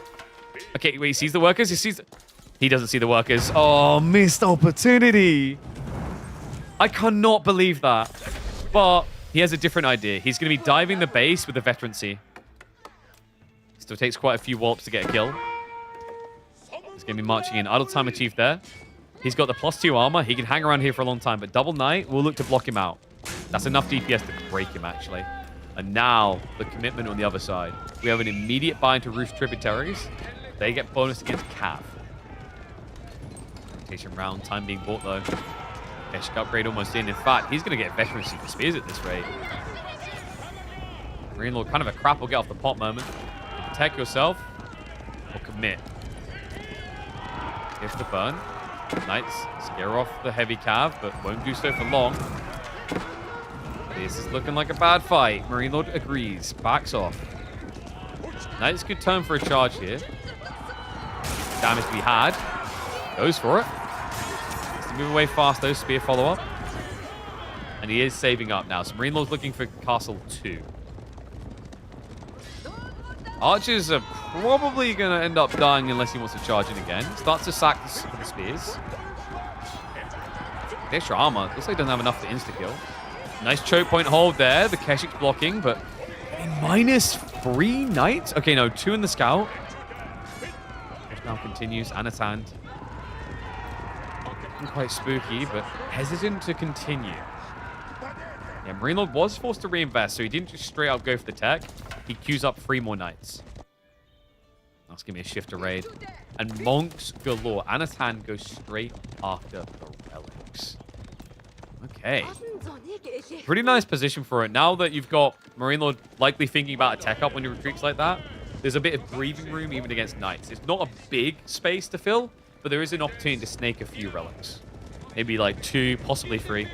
Okay, wait, he sees the workers. He doesn't see the workers. Oh, missed opportunity. I cannot believe that. But he has a different idea. He's going to be diving the base with the veterancy. Still takes quite a few warps to get a kill. He's going to be marching in. Idle time achieved there. He's got the +2 armor. He can hang around here for a long time, but Double Knight will look to block him out. That's enough DPS to break him, actually. And now, the commitment on the other side. We have an immediate buy into Roost Tributaries. They get bonus against Cav. Rotation round. Time being bought, though. Keshik upgrade almost in. In fact, he's going to get veterancy for spears at this rate. Marine Lord, kind of a crap will get off the pot moment. Protect yourself or commit. Here's the burn. Knights scare off the heavy cav, but won't do so for long. This is looking like a bad fight. Marine Lord agrees. Backs off. Knights could turn for a charge here. Damage to be had. Goes for it. Needs to move away fast though. Spear follow-up. And he is saving up now. So Marine Lord's looking for Castle 2. Archers are probably going to end up dying unless he wants to charge in again. Starts to sack the spears. The extra armor. Looks like he doesn't have enough to insta-kill. Nice choke point hold there. The Keshik's blocking, but -3 knights? Okay, no, 2 in the scout. Now continues. Anatan. Looking quite spooky, but hesitant to continue. Yeah, Marine Lord was forced to reinvest, so he didn't just straight up go for the tech. He queues up 3 more knights. That's going to be a shift to raid. And monks galore. Anatan goes straight after the relics. Okay. Pretty nice position for it. Now that you've got Marine Lord likely thinking about a tech up when he retreats like that, there's a bit of breathing room even against knights. It's not a big space to fill, but there is an opportunity to snake a few relics. Maybe like 2, possibly 3.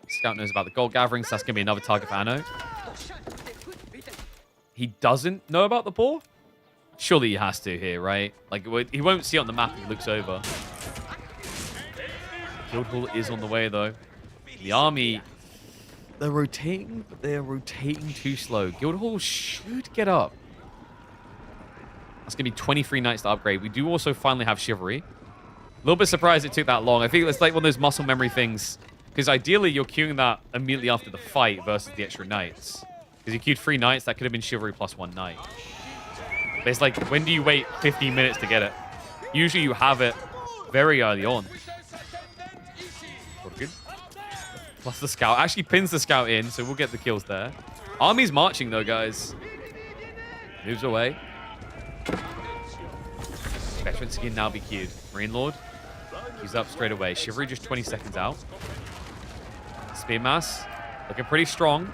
Scout knows about the gold gatherings. So that's going to be another target for Anno. He doesn't know about the boar? Surely he has to here, right? Like, he won't see it on the map if he looks over. Guildhall is on the way, though. The army, they're rotating, but they're rotating too slow. Guildhall should get up. That's going to be 23 knights to upgrade. We do also finally have Chivalry. A little bit surprised it took that long. I think it's like one of those muscle memory things. Because ideally, you're queuing that immediately after the fight versus the extra knights. Because you queued 3 knights, that could have been Chivalry plus 1 knight. But it's like, when do you wait 15 minutes to get it? Usually you have it very early on. Good. Plus the scout. Actually pins the scout in, so we'll get the kills there. Army's marching, though, guys. Moves away. Veterans can now be queued. Marine Lord. He's up straight away. Chivalry just 20 seconds out. Spear mass. Looking pretty strong.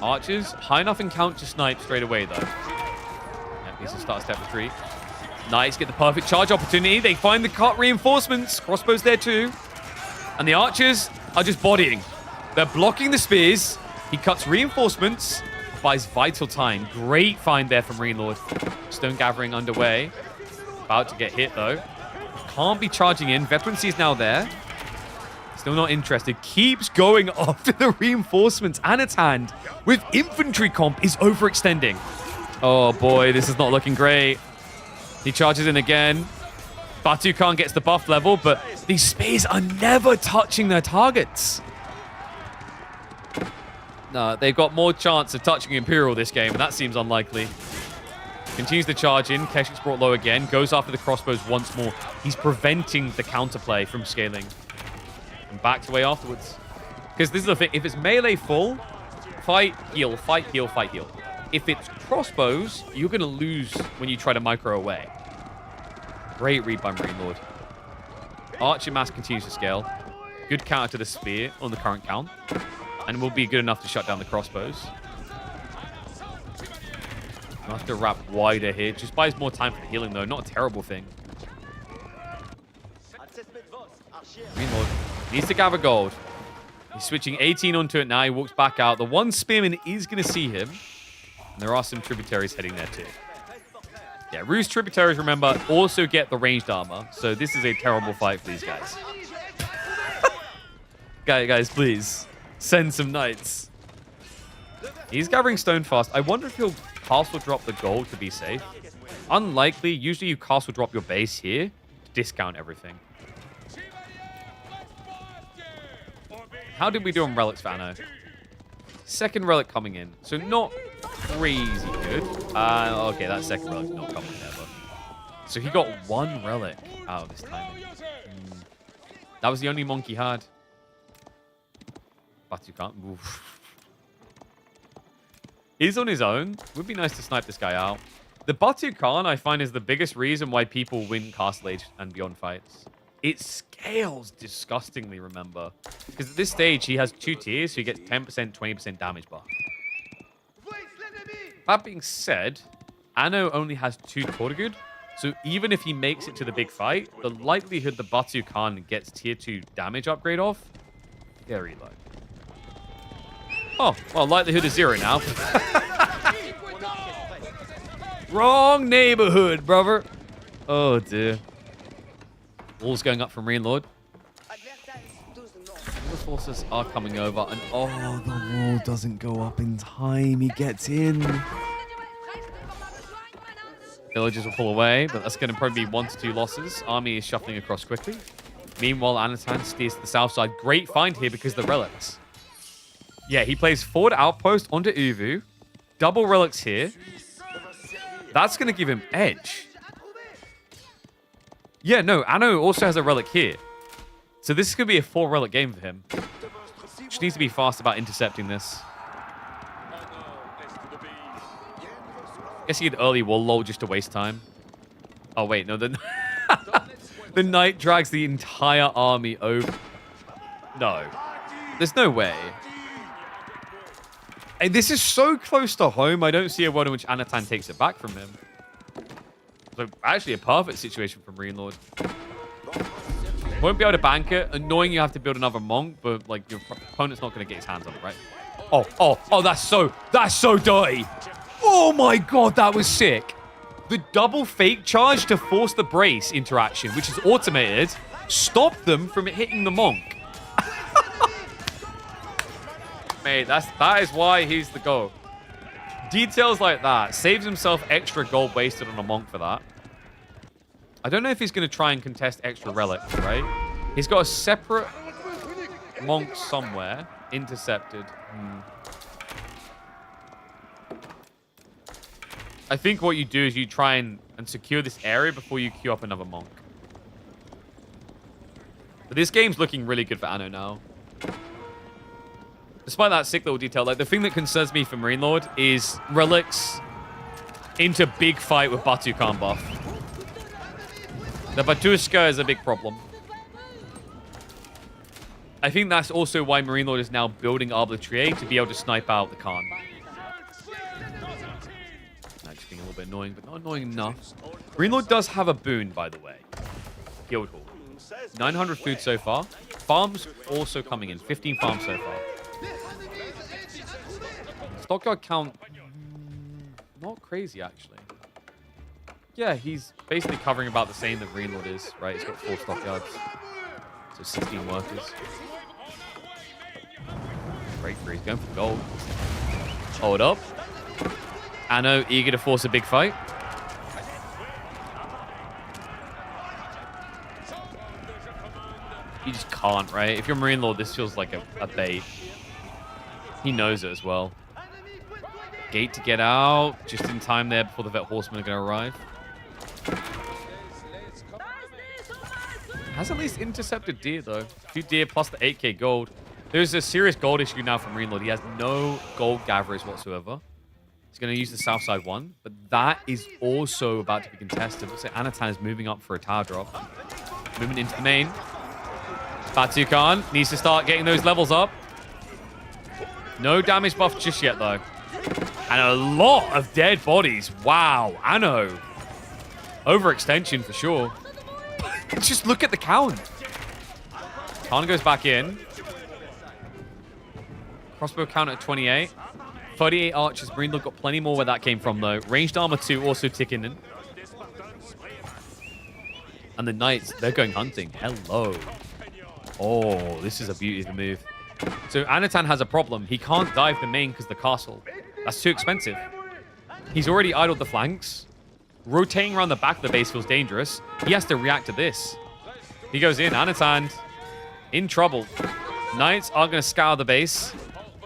Archers. High enough in count to snipe straight away, though. Yep, needs to start a step retreat. Knights get the perfect charge opportunity. They find the cut reinforcements. Crossbows there, too. And the archers are just bodying. They're blocking the spears. He cuts reinforcements, buys vital time. Great find there from Marine Lord. Stone gathering underway. About to get hit, though. Can't be charging in. Veterancy is now there. Still not interested. Keeps going after the reinforcements. Anatan with infantry comp is overextending. Oh boy, this is not looking great. He charges in again. Batu Khan gets the buff level, but these spears are never touching their targets. No, they've got more chance of touching Imperial this game, and that seems unlikely. Continues to charge in. Keshik's brought low again. Goes after the crossbows once more. He's preventing the counterplay from scaling. And backed away afterwards. Because this is the thing. If it's melee full, fight, heal, fight, heal, fight, heal. If it's crossbows, you're going to lose when you try to micro away. Great read by Marine Lord. Archer mass continues to scale. Good counter to the spear on the current count. And will be good enough to shut down the crossbows. I'll have to wrap wider here. Just buys more time for the healing, though. Not a terrible thing. Marine Lord needs to gather gold. He's switching 18 onto it now. He walks back out. The one spearman is going to see him. And there are some tributaries heading there, too. Yeah, Ruse tributaries, remember, also get the ranged armor. So this is a terrible fight for these guys. Guys, please. Send some knights. He's gathering stone fast. I wonder if he'll castle drop the gold to be safe. Unlikely. Usually you castle drop your base here to discount everything. How did we do on relics, Vano? Second relic coming in. So not crazy good. Okay, that second relic's not coming ever. So he got one relic out of this timing. That was the only monk he had. Batu Khan. He's on his own. Would be nice to snipe this guy out. The Batu Khan, I find, is the biggest reason why people win Castle Age and beyond fights. It scales disgustingly, remember. Because at this stage, he has 2 tiers, so he gets 10%, 20% damage buff. That being said, Anno only has 2 Tortugud, so even if he makes it to the big fight, the likelihood the Batu Khan gets tier 2 damage upgrade off, very low. Oh, well, likelihood is 0 now. Wrong neighborhood, brother. Oh, dear. Walls going up from Marine Lord. The forces are coming over, and oh, the wall doesn't go up in time. He gets in. Villagers will pull away, but that's going to probably be 1 to 2 losses. Army is shuffling across quickly. Meanwhile, Anatan steers to the south side. Great find here because of the relics. Yeah, he plays forward outpost onto Uvu. Double relics here. That's going to give him edge. Yeah, no, Anno also has a relic here. So this is going to be a 4 relic game for him. Just needs to be fast about intercepting this. Guess he had early wall lull just to waste time. Oh, wait, no, the knight drags the entire army over. No. There's no way. And this is so close to home, I don't see a world in which Anatan takes it back from him. So actually a perfect situation for Marine Lord. Won't be able to bank it. Annoying you have to build another monk, but like your opponent's not going to get his hands on it, right? Oh, that's so dirty. Oh my god, that was sick. The double fake charge to force the brace interaction, which is automated, stopped them from hitting the monk. Mate, that is why he's the GOAT. Details like that. Saves himself extra gold wasted on a monk for that. I don't know if he's going to try and contest extra relics, right? He's got a separate monk somewhere. Intercepted. I think what you do is you try and secure this area before you queue up another monk. But this game's looking really good for Anno now. Despite that sick little detail, like the thing that concerns me for Marine Lord is relics into big fight with Batu Khan buff. The Batushka is a big problem. I think that's also why Marine Lord is now building Arbitrier to be able to snipe out the Khan. Just being a little bit annoying, but not annoying enough. Marine Lord does have a boon, by the way. Guild Hall. 900 food so far. Farms also coming in. 15 farms so far. stockyard count, not crazy, actually. Yeah, he's basically covering about the same that Marine Lord is, right? He's got 4 stockyards. So 16 workers. Breakthrough. He's going for gold. Hold up. Anno eager to force a big fight. You just can't, right? If you're Marine Lord, this feels like a bait. He knows it as well. Gate to get out. Just in time there before the Vet Horsemen are going to arrive. Has at least intercepted deer, though. A few deer plus the 8k gold. There's a serious gold issue now from Marine Lord. He has no gold gatherers whatsoever. He's going to use the south side one, but that is also about to be contested. Looks like Anatan is moving up for a tower drop. Moving into the main. Batu Khan needs to start getting those levels up. No damage buff just yet, though. And a lot of dead bodies. Wow, Anno. Overextension for sure. Just look at the count. Khan goes back in. Crossbow count at 28. 38 archers. Marine Lord got plenty more where that came from, though. Ranged armor 2 also ticking in. And the knights, they're going hunting. Hello. Oh, this is a beauty of the move. So Anatan has a problem. He can't dive the main because the castle. That's too expensive. He's already idled the flanks. Rotating around the back of the base feels dangerous. He has to react to this. He goes in. Anatan in trouble. Knights are going to scour the base.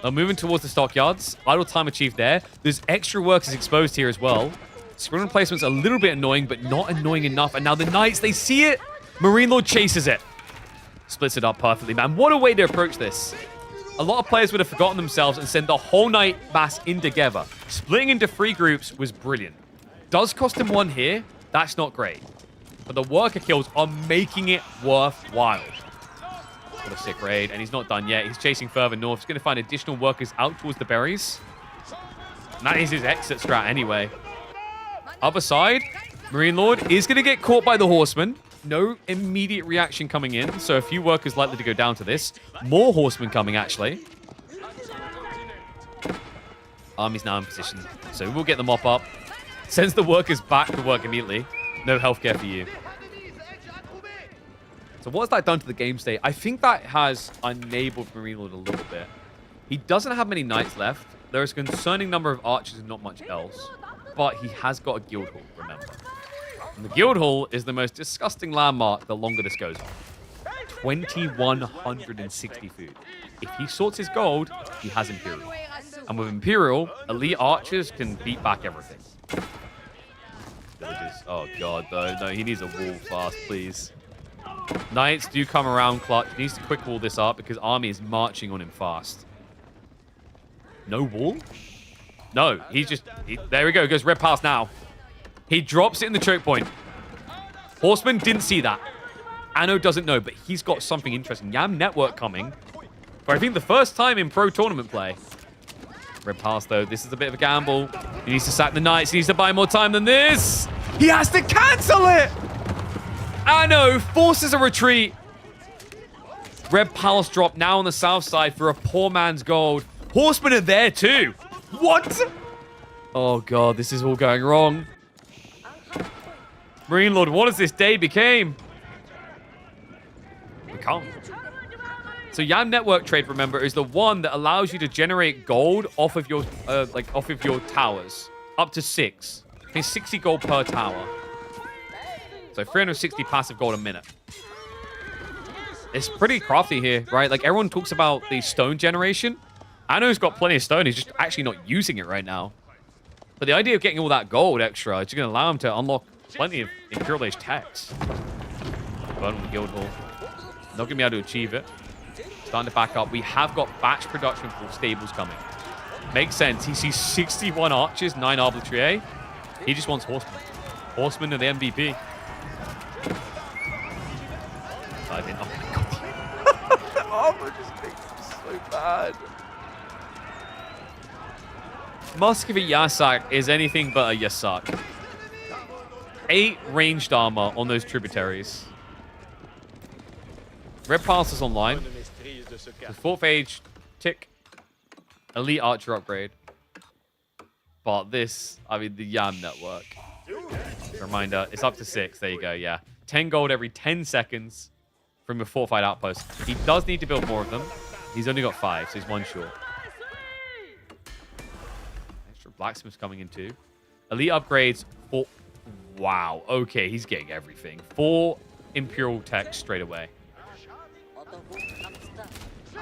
They're moving towards the stockyards. Idle time achieved there. There's extra workers exposed here as well. Squadron replacement's a little bit annoying, but not annoying enough. And now the Knights, they see it. Marine Lord chases it. Splits it up perfectly, man. What a way to approach this. A lot of players would have forgotten themselves and sent the whole Knight mass in together. Splitting into 3 groups was brilliant. Does cost him 1 here. That's not great. But the worker kills are making it worthwhile. What a sick raid. And he's not done yet. He's chasing further north. He's going to find additional workers out towards the berries. And that is his exit strat anyway. Other side, Marine Lord is going to get caught by the Horsemen. No immediate reaction coming in. So a few workers likely to go down to this. More Horsemen coming, actually. Army's now in position. So we'll get the mop up. Sends the workers back to work immediately. No healthcare for you. So what's that done to the game state? I think that has enabled Marine Lord a little bit. He doesn't have many knights left. There's a concerning number of archers and not much else. But he has got a guild hall, remember. And the guild hall is the most disgusting landmark the longer this goes on. 2,160 food. If he sorts his gold, he has Imperial. And with Imperial, elite archers can beat back everything. Villages. Oh, God, though. No, he needs a wall fast, please. Knights do come around clutch. He needs to quick wall this up because army is marching on him fast. No wall? No, he's just... there we go. Goes red pass now. He drops it in the choke point. Horseman didn't see that. Anno doesn't know, but he's got something interesting. Yam Network coming. For I think the first time in pro tournament play. Red pass, though. This is a bit of a gamble. He needs to sack the Knights. He needs to buy more time than this. He has to cancel it. Anno forces a retreat. Red palace drop now on the south side for a poor man's gold. Horsemen are there too. What? Oh, God. This is all going wrong. Marine Lord, what has this day became? We can't. So Yam Network Trade, remember, is the one that allows you to generate gold off of your towers. Up to 6. It's 60 gold per tower. So 360 passive gold a minute. It's pretty crafty here, right? Like, everyone talks about the stone generation. Anno's got plenty of stone. He's just actually not using it right now. But the idea of getting all that gold extra is going to allow him to unlock plenty of Imperial Age techs. Burn on the guild hall. Not going to be able to achieve it. Starting to back up. We have got batch production for stables coming. Makes sense. He sees 61 archers, 9 arbitrary. He just wants horsemen. Horsemen are the MVP. Dive in. Oh my God. The armor just makes him so bad. Muscovy Yasak is anything but a Yasak. 8 ranged armor on those tributaries. Red Pass is online. The 4th age tick. Elite archer upgrade. But this, I mean, the Yam network. Reminder, it's up to 6. There you go, yeah. 10 gold every 10 seconds from a fortified outpost. He does need to build more of them. He's only got 5, so he's 1 short. Extra blacksmiths coming in too. Elite upgrades for... Wow, okay, he's getting everything. 4 Imperial tech straight away.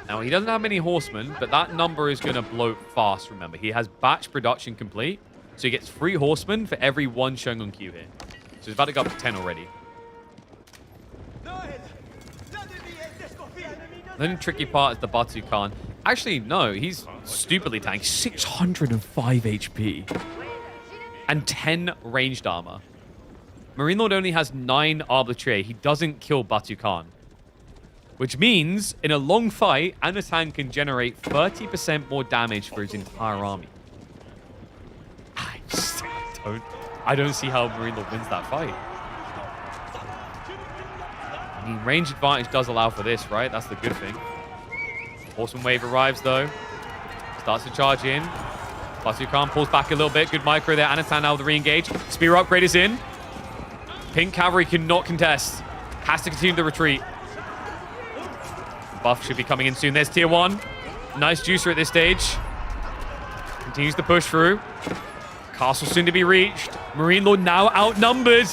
Now, he doesn't have many horsemen, but that number is going to blow fast, remember. He has batch production complete, so he gets 3 horsemen for every 1 Shogun Q hit. So he's about to go up to 10 already. The tricky part is the Batu Khan. Actually, no, he's stupidly tanky. 605 HP. And 10 ranged armor. Marine Lord only has 9 arbitrary. He doesn't kill Batu Khan. Which means, in a long fight, Anatan can generate 30% more damage for his entire army. I don't see how Marine Lord wins that fight. I mean, range advantage does allow for this, right? That's the good thing. Horseman wave arrives, though. Starts to charge in. Batu Khan pulls back a little bit. Good micro there. Anatan now with the re-engage. Spear upgrade is in. Pink Cavalry cannot contest. Has to continue the retreat. Buff should be coming in soon. There's tier 1. Nice juicer at this stage. Continues to push through. Castle soon to be reached. Marine Lord now outnumbered.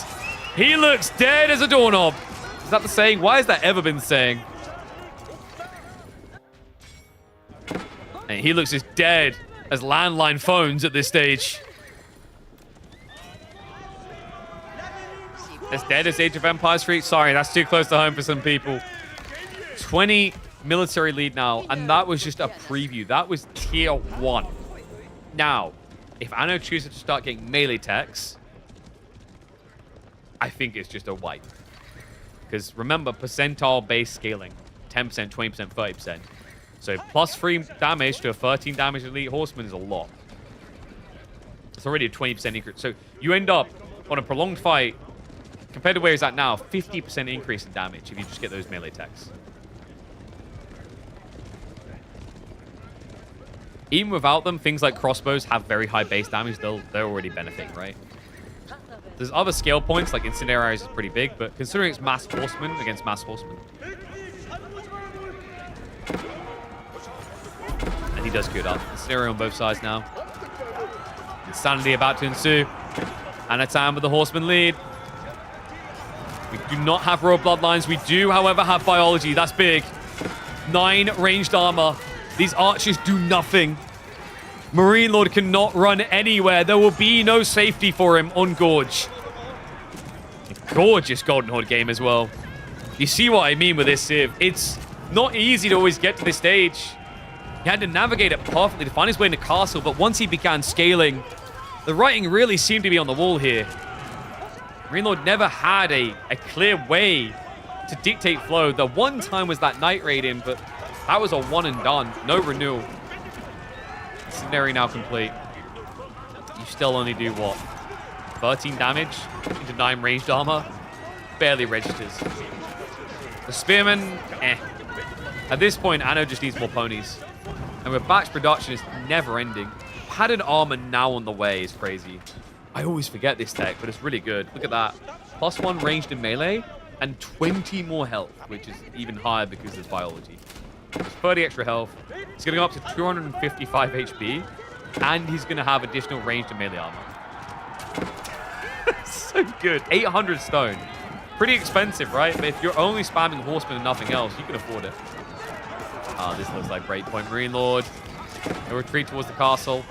He looks dead as a doorknob. Is that the saying? Why has that ever been saying? And he looks as dead as landline phones at this stage. As dead as Age of Empires 3. Sorry, that's too close to home for some people. 20 military lead now, and that was just a preview. That was tier 1. Now, if Anno chooses to start getting melee techs, I think it's just a wipe. Because remember, percentile-based scaling. 10%, 20%, 30%. So plus 3 damage to a 13 damage elite horseman is a lot. It's already a 20% increase. So you end up on a prolonged fight, compared to where he's at now, 50% increase in damage if you just get those melee techs. Even without them, things like crossbows have very high base damage. They're already benefiting, right? There's other scale points, like incendiaries is pretty big, but considering it's mass horsemen against mass horsemen. And he does good up. Incendiary on both sides now. Insanity about to ensue. Anatan with the horseman lead. We do not have royal bloodlines. We do, however, have biology. That's big. 9 ranged armor. These archers do nothing. Marine Lord cannot run anywhere. There will be no safety for him on Gorge. A gorgeous Golden Horde game as well. You see what I mean with this Civ. It's not easy to always get to this stage. He had to navigate it perfectly to find his way into castle, but once he began scaling, the writing really seemed to be on the wall here. Marine Lord never had a clear way to dictate flow. The one time was that night raid in, but that was a one and done. No renewal. Incendiary now complete. You still only do what? 13 damage into 9 ranged armor? Barely registers. The Spearman, eh. At this point, Anno just needs more ponies. And with batch production, it's never ending. Padded armor now on the way is crazy. I always forget this tech, but it's really good. Look at that. +1 ranged in melee and 20 more health, which is even higher because of biology. There's 30 extra health. He's going to go up to 255 HP, and he's going to have additional ranged and melee armor. So good. 800 stone. Pretty expensive, right? But if you're only spamming horsemen and nothing else, you can afford it. Ah, this looks like Breakpoint Marine Lord. A retreat towards the castle.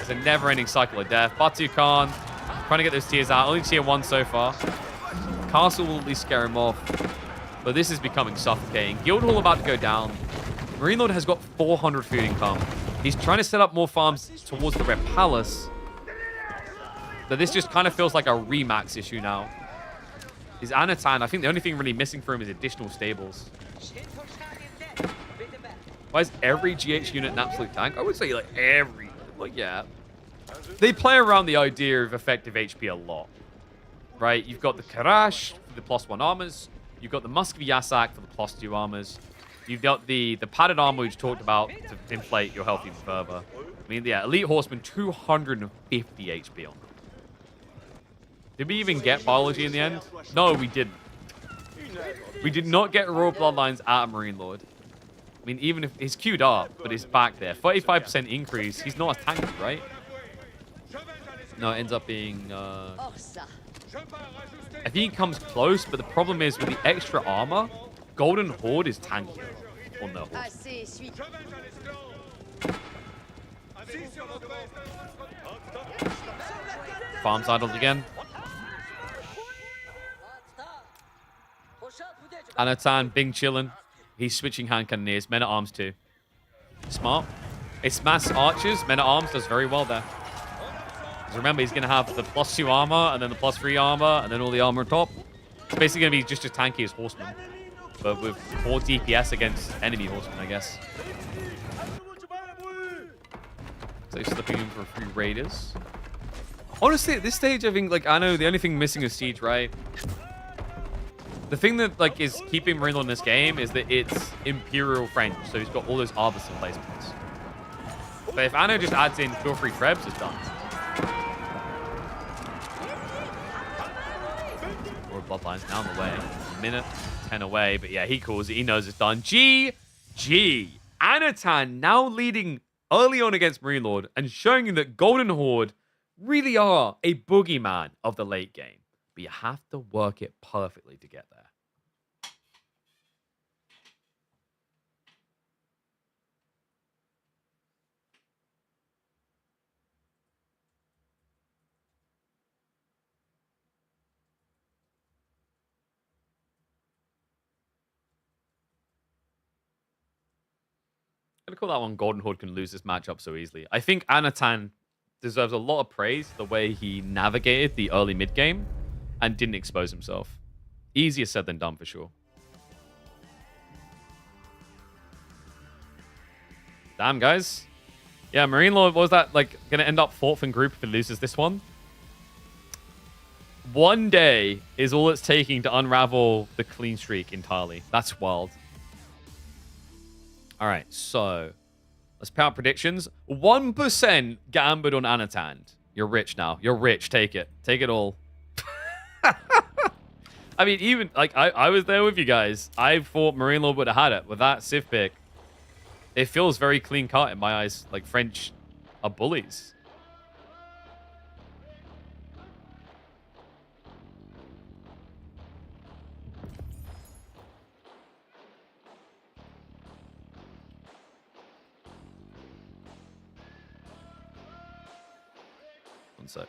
It's a never-ending cycle of death. Batu Khan trying to get those tiers out. Only tier 1 so far. Castle will at least scare him off. But this is becoming suffocating. Guildhall about to go down. Marine Lord has got 400 food income. He's trying to set up more farms towards the Red Palace. But this just kind of feels like a remax issue now. His Anatan, I think the only thing really missing for him is additional stables. Why is every GH unit an absolute tank? I would say like every, like yeah. They play around the idea of effective HP a lot. Right? You've got the Karash for the +1 armors. You've got the Muscovy Yasak for the +2 armors. You've got the padded armor we just talked about to inflate your health even further. I mean, yeah, Elite Horseman, 250 HP on them. Did we even get biology in the end? No, we didn't. We did not get Royal Bloodlines out of Marine Lord. I mean, even if he's queued up, but he's back there. 35% increase. He's not as tanky, right? No, it ends up being... I think he comes close, but the problem is with the extra armor, Golden Horde is tankier on the horse. Farms idled again. Anatan, Bing chillin'. He's switching hand cannoneers. Men at arms too. Smart. It's mass archers. Men at arms does very well there. Because remember, he's going to have the +2 armor, and then the +3 armor, and then all the armor on top. It's basically going to be just as tanky as horsemen. But with more DPS against enemy horsemen, I guess. So he's slipping in for a few raiders. Honestly, at this stage, I think, like, I know the only thing missing is Siege, right? The thing that, like, is keeping Marine Lord in this game is that it's Imperial French, so he's got all those Arbiter placements. But if Anno just adds in feel-free Krebs, it's done. Or Bloodlines now on the way. Minute 10 away, but yeah, he calls it. He knows it's done. GG. Anatan now leading early on against Marine Lord and showing you that Golden Horde really are a boogeyman of the late game. But you have to work it perfectly to get there. I'm gonna call that one Golden Horde can lose this matchup so easily. I think Anatan deserves a lot of praise the way he navigated the early mid game and didn't expose himself. Easier said than done for sure. Damn, guys. Yeah, Marine Lord, was that like gonna end up 4th in group if he loses this one? One day is all it's taking to unravel the clean streak entirely. That's wild. All right, so let's put out predictions. 1% gambled on Anatan. You're rich now. You're rich. Take it. Take it all. I mean, even like I was there with you guys. I thought Marine Lord would have had it with that Civ pick. It feels very clean cut in my eyes. Like French are bullies. One sec.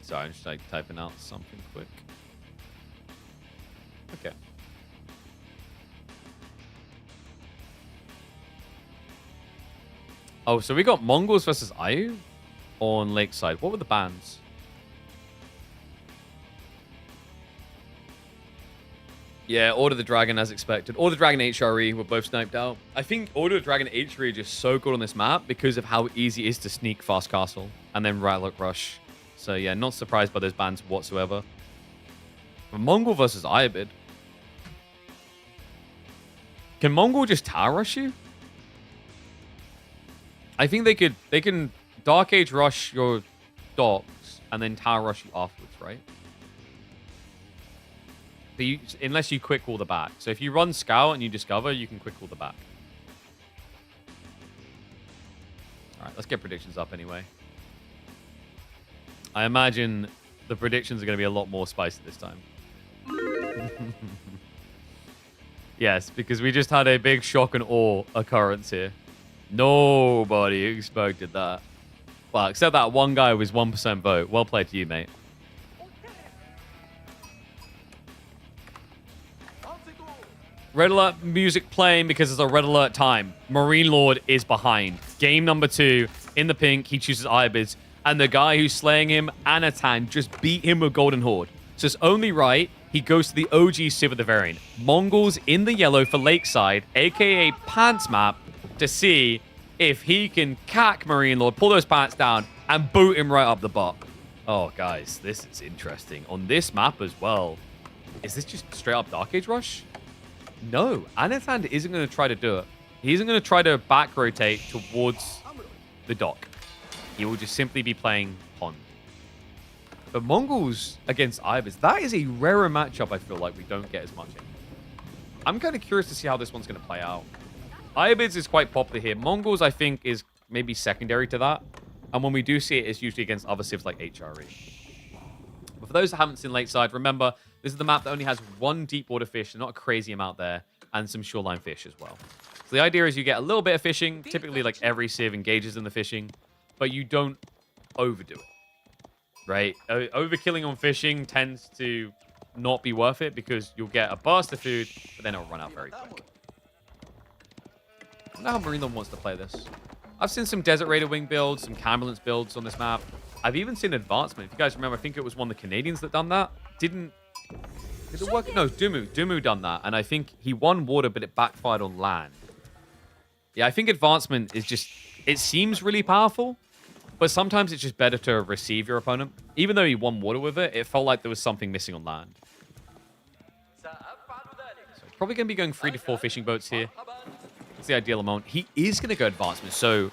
Sorry, I'm just like typing out something quick. Okay. Oh, so we got Mongols versus Ayu on Lakeside. What were the bans? Yeah, Order the Dragon as expected. Order the Dragon HRE were both sniped out. I think Order the Dragon HRE are just so good on this map because of how easy it is to sneak Fast Castle and then Ratlock Rush. So yeah, not surprised by those bans whatsoever. But Mongol versus Iabid. Can Mongol just tower rush you? I think they can Dark Age rush your docks and then tower rush you afterwards, right? But unless you quick call the back. So if you run Scout and you discover, you can quick call the back. Alright, let's get predictions up anyway. I imagine the predictions are going to be a lot more spicy this time. Yes, because we just had a big shock and awe occurrence here. Nobody expected that. Well, except that one guy with 1% vote. Well played to you, mate. Red alert music playing because it's a red alert time. Marine Lord is behind. Game number 2 in the pink. He chooses Ibis. And the guy who's slaying him, Anatan, just beat him with Golden Horde. So it's only right he goes to the OG Civ of the variant. Mongols in the yellow for Lakeside, aka Pants Map, to see if he can cack Marine Lord, pull those pants down, and boot him right up the butt. Oh, guys, this is interesting. On this map as well. Is this just straight up Dark Age Rush? No, Anatan isn't going to try to do it. He isn't going to try to back rotate towards the dock. He will just simply be playing Pond. But Mongols against Ibis, that is a rarer matchup I feel like we don't get as much in. I'm kind of curious to see how this one's going to play out. Ibis is quite popular here. Mongols, I think, is maybe secondary to that. And when we do see it, it's usually against other civs like HRE. But for those that haven't seen Lakeside, remember, this is the map that only has one deep water fish, not a crazy amount there, and some shoreline fish as well. So the idea is you get a little bit of fishing. Typically, like every civ engages in the fishing, but you don't overdo it, right? Overkilling on fishing tends to not be worth it because you'll get a burst of food, but then it'll run out very quick. I don't know how Marine Lord wants to play this. I've seen some Desert Raider wing builds, some Camberlance builds on this map. I've even seen Advancement. If you guys remember, I think it was one of the Canadians that done that. Did it work? No, Dumu done that. And I think he won water, but it backfired on land. Yeah, I think Advancement is just... It seems really powerful, but sometimes it's just better to receive your opponent. Even though he won water with it, it felt like there was something missing on land. So probably going to be going 3 to 4 fishing boats here. It's the ideal amount. He is going to go Advancement, so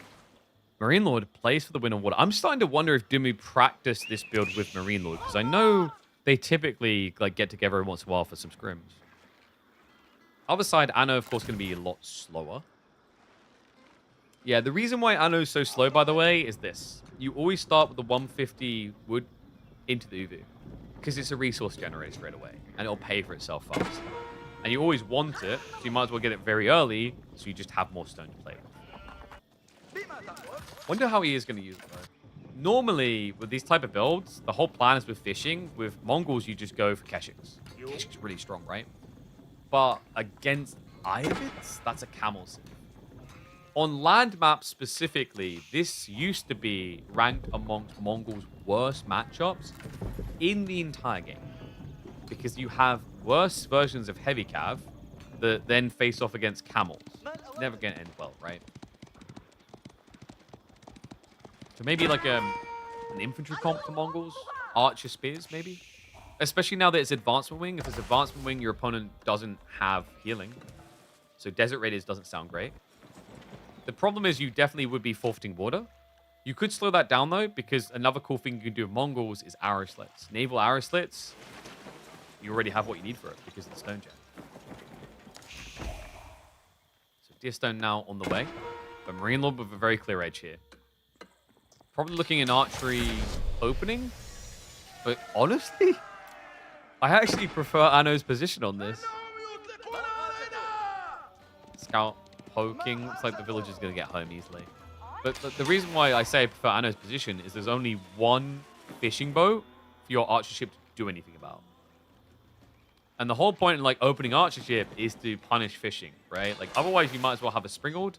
Marine Lord plays for the win on water. I'm starting to wonder if Dumu practiced this build with Marine Lord, because I know they typically like get together every once in a while for some scrims. Other side, Anno, of course, going to be a lot slower. Yeah, the reason why Anno is so slow, by the way, is this. You always start with the 150 wood into the Uvu, because it's a resource generator straight away, and it'll pay for itself fast. And you always want it, so you might as well get it very early, so you just have more stone to play with. Wonder how he is going to use it, though. Normally, with these type of builds, the whole plan is with fishing. With Mongols, you just go for Keshiks. Keshik's really strong, right? But against Ibis, that's a camel civ. On land maps specifically, this used to be ranked amongst Mongols' worst matchups in the entire game. Because you have worse versions of Heavy Cav that then face off against camels. It's never going to end well, right? So maybe like an infantry comp for Mongols? Archer spears, maybe? Especially now that it's Advancement Wing. If it's Advancement Wing, your opponent doesn't have healing. So Desert Raiders doesn't sound great. The problem is you definitely would be forfeiting water. You could slow that down, though, because another cool thing you can do with Mongols is arrow slits. Naval arrow slits, you already have what you need for it because of the stone gem. So Deer Stone now on the way. But Marine Lord with a very clear edge here. Probably looking in archery opening. But honestly, I actually prefer Anno's position on this. Scout poking. Looks like the village is going to get home easily. But the reason why I say I prefer Anno's position is there's only one fishing boat for your archer ship to do anything about. And the whole point in like opening archer ship is to punish fishing, right? Like otherwise you might as well have a springald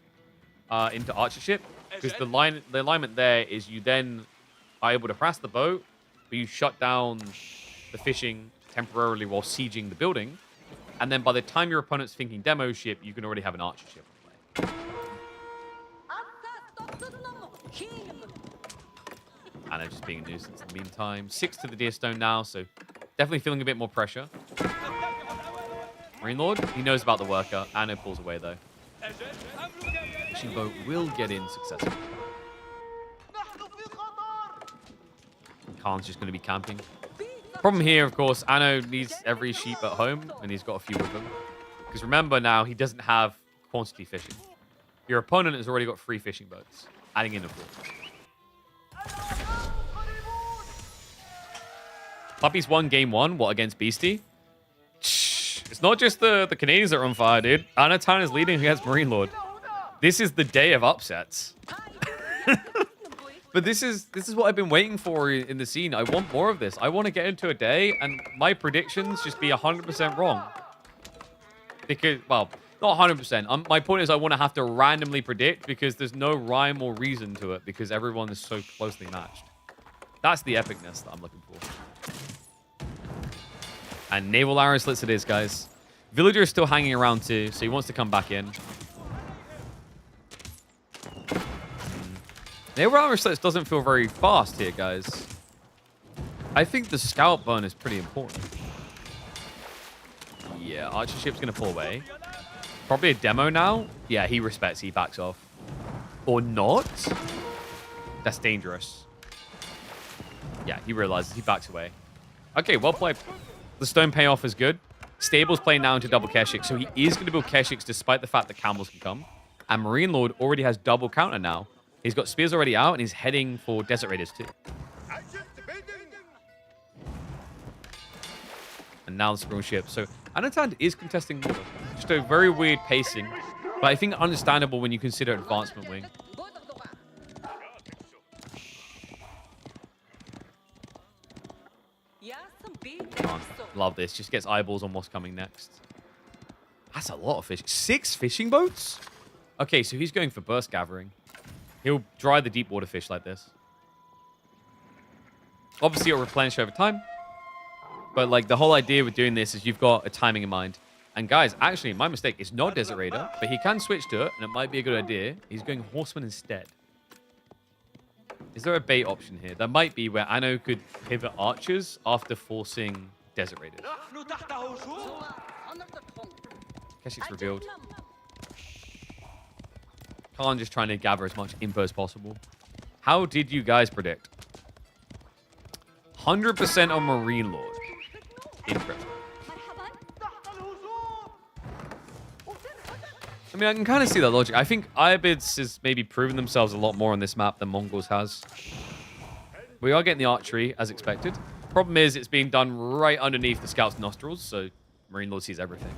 into archer ship. Because the alignment there is you then are able to harass the boat, but you shut down the fishing temporarily while sieging the building. And then by the time your opponent's thinking demo ship, you can already have an archer ship on play. Anna just being a nuisance in the meantime. 6 to the Deer Stone now, so definitely feeling a bit more pressure. Marine Lord, he knows about the worker. Anna pulls away though. Fishing boat will get in successfully. Khan's just going to be camping. Problem here, of course, Anno needs every sheep at home, and he's got a few of them. Because remember now, he doesn't have quantity fishing. Your opponent has already got 3 fishing boats, adding in a 4th. Puppies won game 1. What, against Beastie? Shh. It's not just the Canadians that are on fire, dude. Anatan is leading against Marine Lord. This is the day of upsets. But this is what I've been waiting for in the scene. I want more of this. I want to get into a day and my predictions just be 100% wrong. Because, well, not 100%. My point is I want to have to randomly predict because there's no rhyme or reason to it because everyone is so closely matched. That's the epicness that I'm looking for. And Naval Arrow Slits it is, guys. Villager is still hanging around too, so he wants to come back in. Naval Arrow Slits doesn't feel very fast here, guys. I think the scout burn is pretty important. Yeah, Archer ship's going to pull away. Probably a demo now. Yeah, he respects. He backs off. Or not. That's dangerous. Yeah, he realizes. He backs away. Okay, well played. The stone payoff is good. Stable's playing now into double Keshik, so he is going to build Keshiks despite the fact that camels can come. And Marine Lord already has double counter now. He's got spears already out, and he's heading for Desert Raiders too. And now the Sprung ship. So Anatan is contesting water. Just a very weird pacing. But I think understandable when you consider advancement wing. Oh, love this. Just gets eyeballs on what's coming next. That's a lot of fish. 6 fishing boats? Okay, so he's going for burst gathering. He'll dry the deep water fish like this. Obviously, it'll replenish over time. But like the whole idea with doing this is you've got a timing in mind. And guys, actually, my mistake. It's not Desert Raider, but he can switch to it, and it might be a good idea. He's going Horseman instead. Is there a bait option here? There might be where Anno could pivot archers after forcing Desert Raiders. Keshik's revealed. Khan just trying to gather as much info as possible. How did you guys predict? 100% on Marine Lord. Interesting. I mean, I can kind of see that logic. I think Ayabids has maybe proven themselves a lot more on this map than Mongols has. We are getting the archery, as expected. Problem is, it's being done right underneath the scout's nostrils, so Marine Lord sees everything.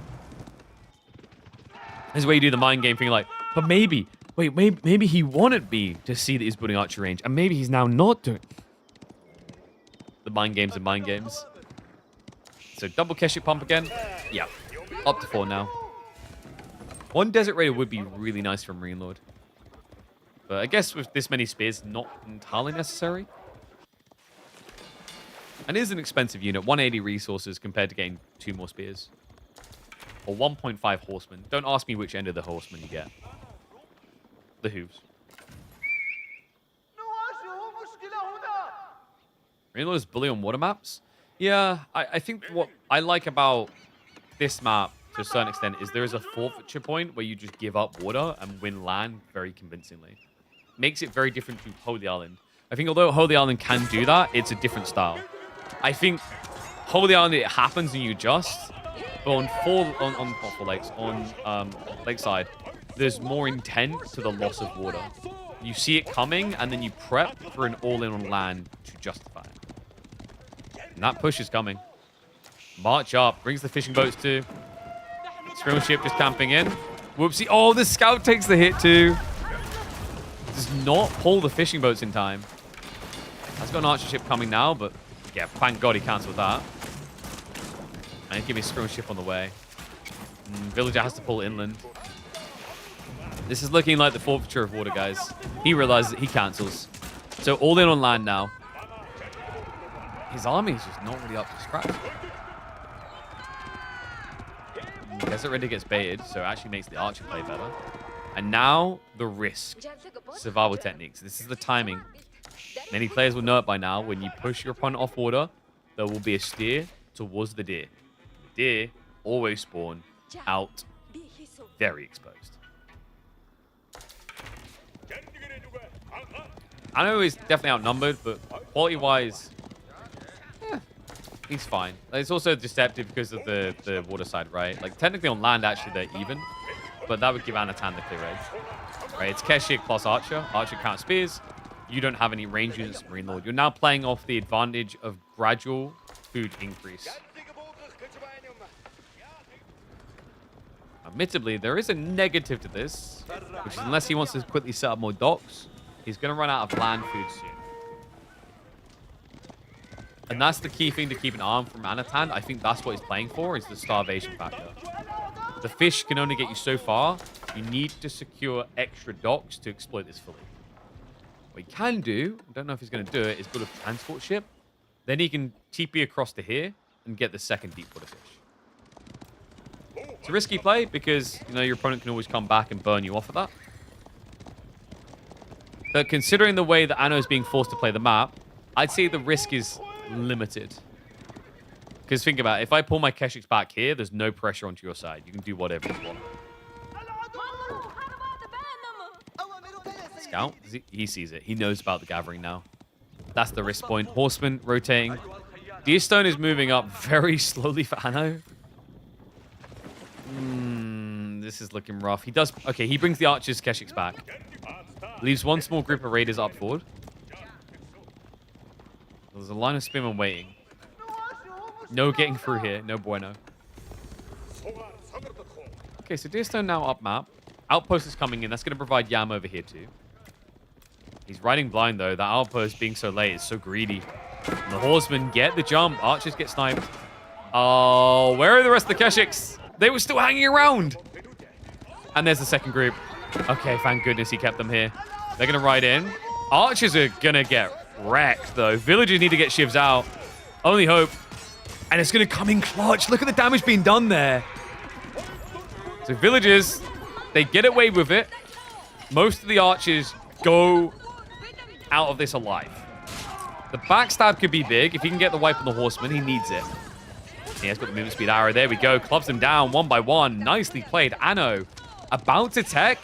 This is where you do the mind game thing, like, but maybe, wait, maybe he wanted me to see that he's building archery range, and maybe he's now not doing. The mind games are mind games. So double Keshik pump again. Yeah, up to 4 now. 1 Desert Raider would be really nice for Marine Lord. But I guess with this many spears, not entirely necessary. And it is an expensive unit. 180 resources compared to getting 2 more spears. Or 1.5 horsemen. Don't ask me which end of the horsemen you get. The hooves. Marine Lord is bully on water maps? Yeah, I think what I like about this map to a certain extent is there is a forfeiture point where you just give up water and win land very convincingly. Makes it very different to Holy Island. I think although Holy Island can do that, it's a different style. I think Holy Island, it happens and you adjust. But on Lakeside, there's more intent to the loss of water. You see it coming and then you prep for an all-in on land to justify it. And that push is coming. March up, brings the fishing boats too. Scrimmage ship just camping in. Whoopsie. Oh, the scout takes the hit too. Does not pull the fishing boats in time. That's got an archer ship coming now, but yeah, thank God he cancelled that. And give me a scrimmage ship on the way. Villager has to pull inland. This is looking like the forfeiture of water, guys. He realizes that he cancels. So all in on land now. His army is just not really up to scratch. Desert Raider gets baited, so it actually makes the archer play better. And now, the risk. Survival techniques. This is the timing. Many players will know it by now. When you push your opponent off water, there will be a steer towards the deer. The deer always spawn out very exposed. I know he's definitely outnumbered, but quality-wise, he's fine. It's also deceptive because of the water side, right? Like, technically on land, actually, they're even. But that would give Anatan the clear edge. Right, it's Keshik plus Archer. Archer counts spears. You don't have any range units, Marine Lord. You're now playing off the advantage of gradual food increase. Admittedly, there is a negative to this, which is unless he wants to quickly set up more docks, he's going to run out of land food soon. And that's the key thing to keep an eye on from Anatan. I think that's what he's playing for, is the starvation factor. The fish can only get you so far. You need to secure extra docks to exploit this fully. What he can do, I don't know if he's going to do it, is build a transport ship. Then he can TP across to here and get the second deep water fish. It's a risky play because, you know, your opponent can always come back and burn you off of that. But considering the way that Anno is being forced to play the map, I'd say the risk is limited. Because think about it, if I pull my Keshiks back here, there's no pressure onto your side. You can do whatever you want. Scout, he sees it. He knows about the gathering now. That's the risk point. Horseman rotating. Deerstone is moving up very slowly for Anno. This is looking rough. He does... Okay, he brings the archers, Keshiks back. Leaves one small group of raiders up forward. There's a line of spearmen waiting. No getting through here. No bueno. Okay, so Deerstone now up map. Outpost is coming in. That's going to provide Yam over here too. He's riding blind though. That outpost being so late is so greedy. And the horsemen get the jump. Archers get sniped. Oh, where are the rest of the Keshiks? They were still hanging around. And there's the second group. Okay, thank goodness he kept them here. They're going to ride in. Archers are going to get wrecked, though. Villagers need to get shivs out. Only hope. And it's going to come in clutch. Look at the damage being done there. So villagers, they get away with it. Most of the archers go out of this alive. The backstab could be big. If he can get the wipe on the horseman, he needs it. He has got the movement speed arrow. There we go. Clubs them down one by one. Nicely played. Anno about to tech.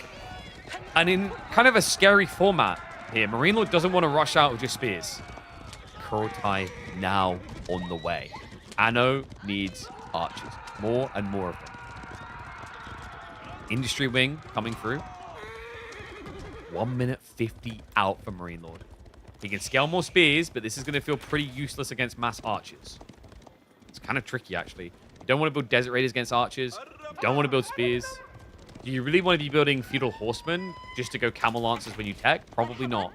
And in kind of a scary format here. Marine Lord doesn't want to rush out with just spears. Kurotai now on the way. Anno needs archers. More and more of them. Industry Wing coming through. 1 minute 50 out for Marine Lord. He can scale more spears, but this is going to feel pretty useless against mass archers. It's kind of tricky, actually. You don't want to build Desert Raiders against archers. You don't want to build spears. Do you really want to be building Feudal Horsemen just to go Camel Lancers when you tech? Probably not.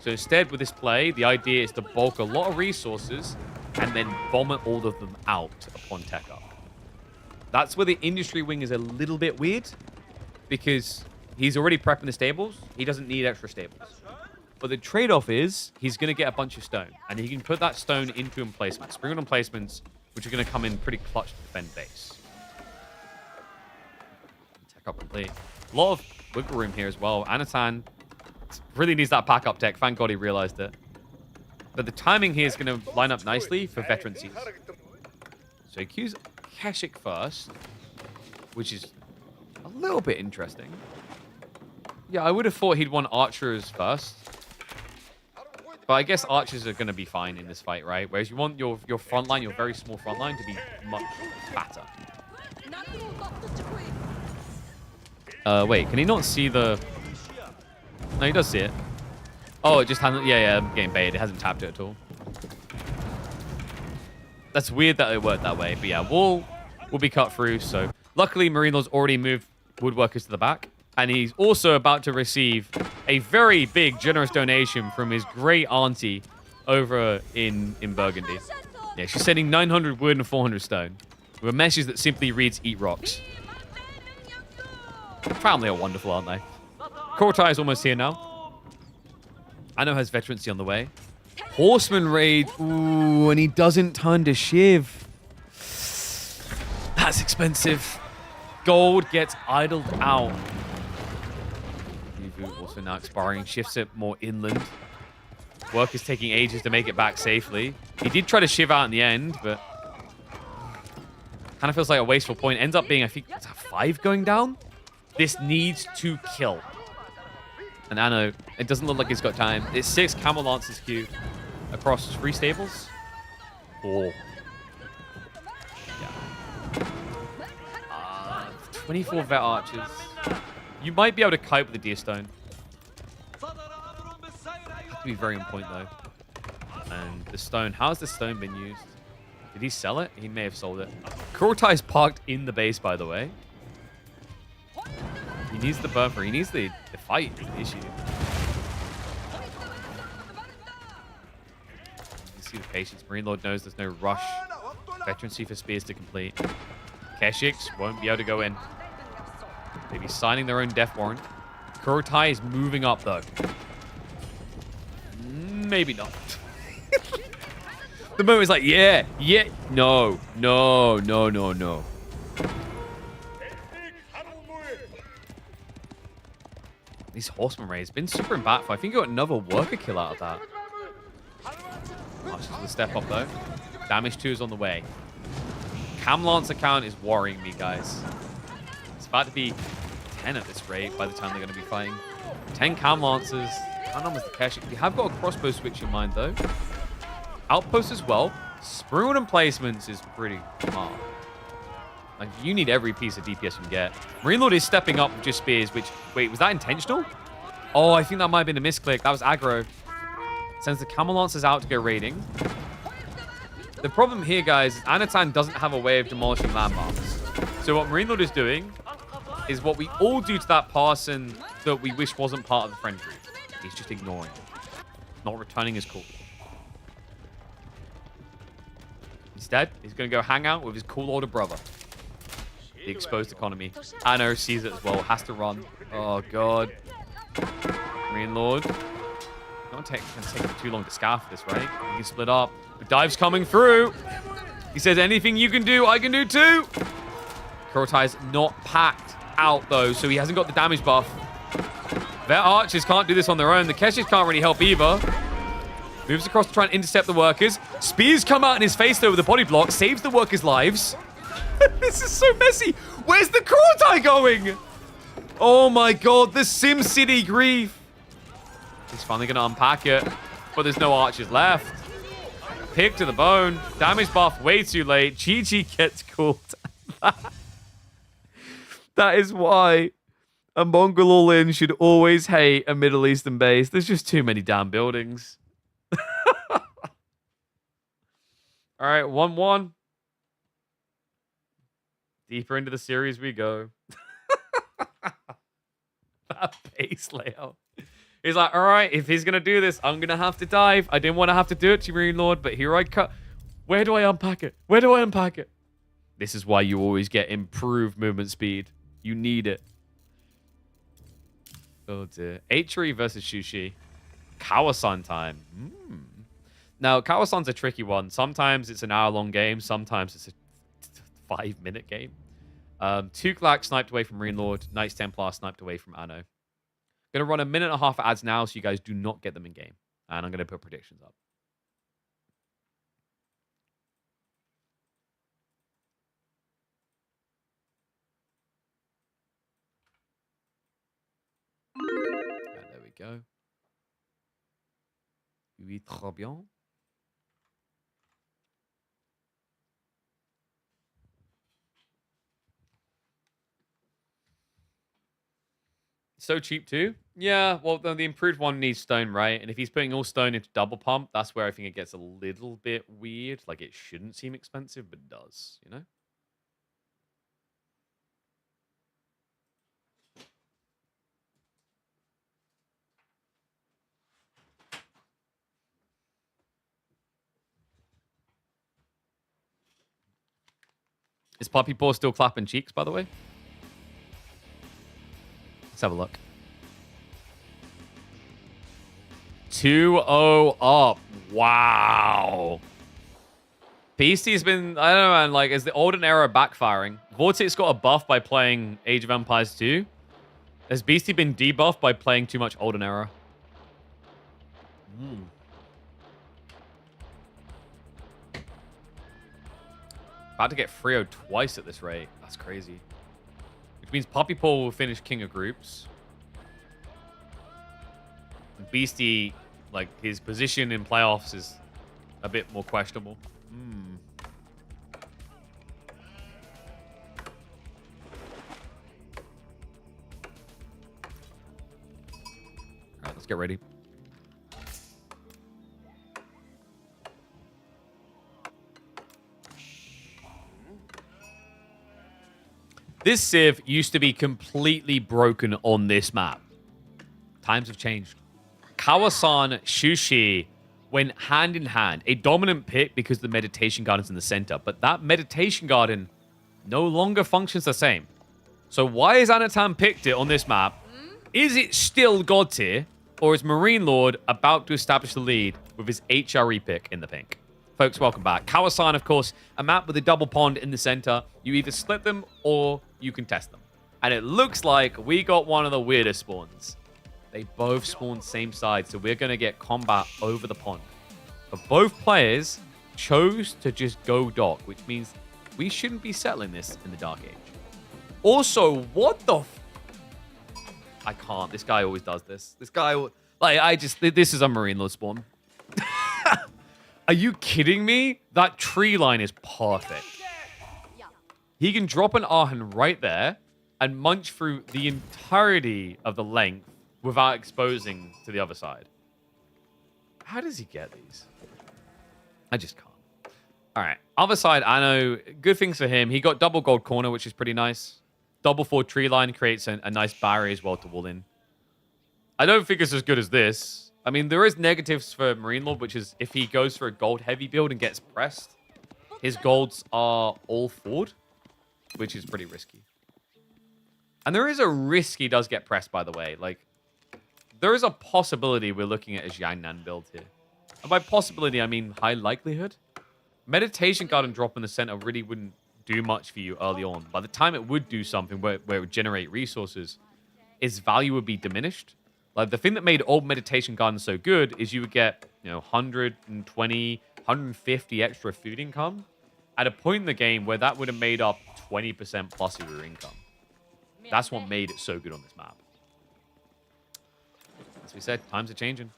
So instead, with this play, the idea is to bulk a lot of resources and then vomit all of them out upon tech up. That's where the Industry Wing is a little bit weird, because he's already prepping the stables. He doesn't need extra stables. But the trade-off is he's going to get a bunch of stone, and he can put that stone into emplacements, spring on emplacements, which are going to come in pretty clutch to defend base. Tech up complete. A lot of wiggle room here as well. Anatan really needs that pack up tech. Thank God he realized it. But the timing here is going to line up nicely for veteran seas. So he cues Keshik first, which is a little bit interesting. Yeah, I would have thought he'd want archers first. But I guess archers are going to be fine in this fight, right? Whereas you want your front line, your very small front line, to be much fatter. Wait, can he not see the... No, he does see it. Oh, it just hasn't... Yeah, I'm getting baited. It hasn't tapped it at all. That's weird that it worked that way. But yeah, we'll be cut through. So luckily, Marine Lord's already moved woodworkers to the back. And he's also about to receive a very big, generous donation from his great auntie over in Burgundy. Yeah, she's sending 900 wood and 400 stone with a message that simply reads, "Eat rocks." Family are wonderful, aren't they? Kurotai is almost here now. Anno has veterancy on the way. Horseman raid. Ooh, and he doesn't turn to Shiv. That's expensive. Gold gets idled out. Also now expiring, shifts it more inland. Work is taking ages to make it back safely. He did try to shiv out in the end, but kind of feels like a wasteful point. Ends up being, I think, it's a 5 going down. This needs to kill. And Anno, it doesn't look like he's got time. It's 6 Camel Lancers queue across 3 stables. 4. Yeah. 24 vet archers. You might be able to kite with the Deerstone. Have to be very on point, though. And the stone. How has the stone been used? Did he sell it? He may have sold it. Kurotai's parked in the base, by the way. needs the buffer. He needs the fight is the issue. You see the patience. Marine Lord knows there's no rush. Veterancy for spears to complete. Keshiks won't be able to go in. Maybe signing their own death warrant. Kurotai is moving up, though. Maybe not. The moment is like, yeah. No. These horseman raids been super impactful. I think you got another worker kill out of that. Marches to the step up, though. Damage 2 is on the way. Cam Lance account is worrying me, guys. It's about to be 10 at this rate by the time they're going to be fighting. 10 Cam Lancers. How numbers the Keshik? We have got a crossbow switch in mind, though. Outpost as well. Spring and placements is pretty hard. Like, you need every piece of DPS you can get. Marine Lord is stepping up with just spears, which... Wait, was that intentional? Oh, I think that might have been a misclick. That was aggro. Sends the Camel Lancers out to go raiding. The problem here, guys, is Anatan doesn't have a way of demolishing landmarks. So what Marine Lord is doing is what we all do to that person that we wish wasn't part of the friend group. He's just ignoring it. Not returning his call. Instead, he's going to go hang out with his cool older brother. The exposed economy. Anno sees it as well. Has to run. Oh, God. Marine Lord. Not going to take too long to scarf this, right? You can split up. The dive's coming through. He says, anything you can do, I can do too. Kurotai's not packed out, though, so he hasn't got the damage buff. Their archers can't do this on their own. The Keshiks can't really help either. Moves across to try and intercept the workers. Spears come out in his face, though, with a body block. Saves the workers' lives. This is so messy. Where's the Kurotai going? Oh, my God. The Sim City grief. He's finally going to unpack it, but there's no archers left. Pick to the bone. Damage buff way too late. Chi-Chi gets caught. That is why a Mongol all-in should always hate a Middle Eastern base. There's just too many damn buildings. All right, 1-1. Deeper into the series we go. That base layout. He's like, all right, if he's going to do this, I'm going to have to dive. I didn't want to have to do it to Marine Lord, but here I cut. Where do I unpack it? Where do I unpack it? This is why you always get improved movement speed. You need it. Oh, dear. Atri versus Shushi. Kawasan time. Now, Kawasan's a tricky one. Sometimes it's an hour-long game. Sometimes it's a 5-minute game. Tuklak sniped away from Marine Lord. Knights Templar sniped away from Anno. Going to run a minute and a half of ads now so you guys do not get them in game. And I'm going to put predictions up. And there we go. Oui, très bien. So cheap too. Yeah, well, the improved one needs stone, right? And if he's putting all stone into double pump, that's where I think it gets a little bit weird. Like, it shouldn't seem expensive, but it does, you know? Is Poppy Paw still clapping cheeks, by the way? Let's have a look. 2-0 up. Wow. Beastie's been, I don't know, man, like, is the Olden Era backfiring? Vortex got a buff by playing Age of Empires 2. Has Beastie been debuffed by playing too much Olden Era? About to get Frio twice at this rate. That's crazy. Which means Poppy Paw will finish King of Groups. And Beastie, like, his position in playoffs is a bit more questionable. Alright, let's get ready. This Civ used to be completely broken on this map. Times have changed. Kawasan Shushi went hand in hand. A dominant pick because the meditation garden's in the center, but that meditation garden no longer functions the same. So why is Anatan picked it on this map? Is it still God tier, or is Marine Lord about to establish the lead with his HRE pick in the pink? Folks, welcome back. Kawasan, of course, a map with a double pond in the center. You either split them or you can test them. And it looks like we got one of the weirdest spawns. They both spawn same side, so we're going to get combat over the pond. But both players chose to just go dock, which means we shouldn't be settling this in the Dark Age. Also, what the I can't. This guy always does this. This guy, this is a Marine Lord spawn. Are you kidding me? That tree line is perfect. He can drop an Arhan right there and munch through the entirety of the length without exposing to the other side. How does he get these? I just can't. All right. Other side, Anno, good things for him. He got double gold corner, which is pretty nice. Double 4 tree line creates a nice barrier as well to wall in. I don't think it's as good as this. I mean, there is negatives for Marine Lord, which is if he goes for a gold heavy build and gets pressed, his golds are all forward, which is pretty risky. And there is a risk he does get pressed, by the way. Like, there is a possibility we're looking at a Jiangnan build here. And by possibility, I mean high likelihood. Meditation Garden drop in the center really wouldn't do much for you early on. By the time it would do something where it would generate resources, its value would be diminished. Like, the thing that made old Meditation Garden so good is you would get, 120, 150 extra food income at a point in the game where that would have made up 20% plus of your income. That's what made it so good on this map. As we said, times are changing.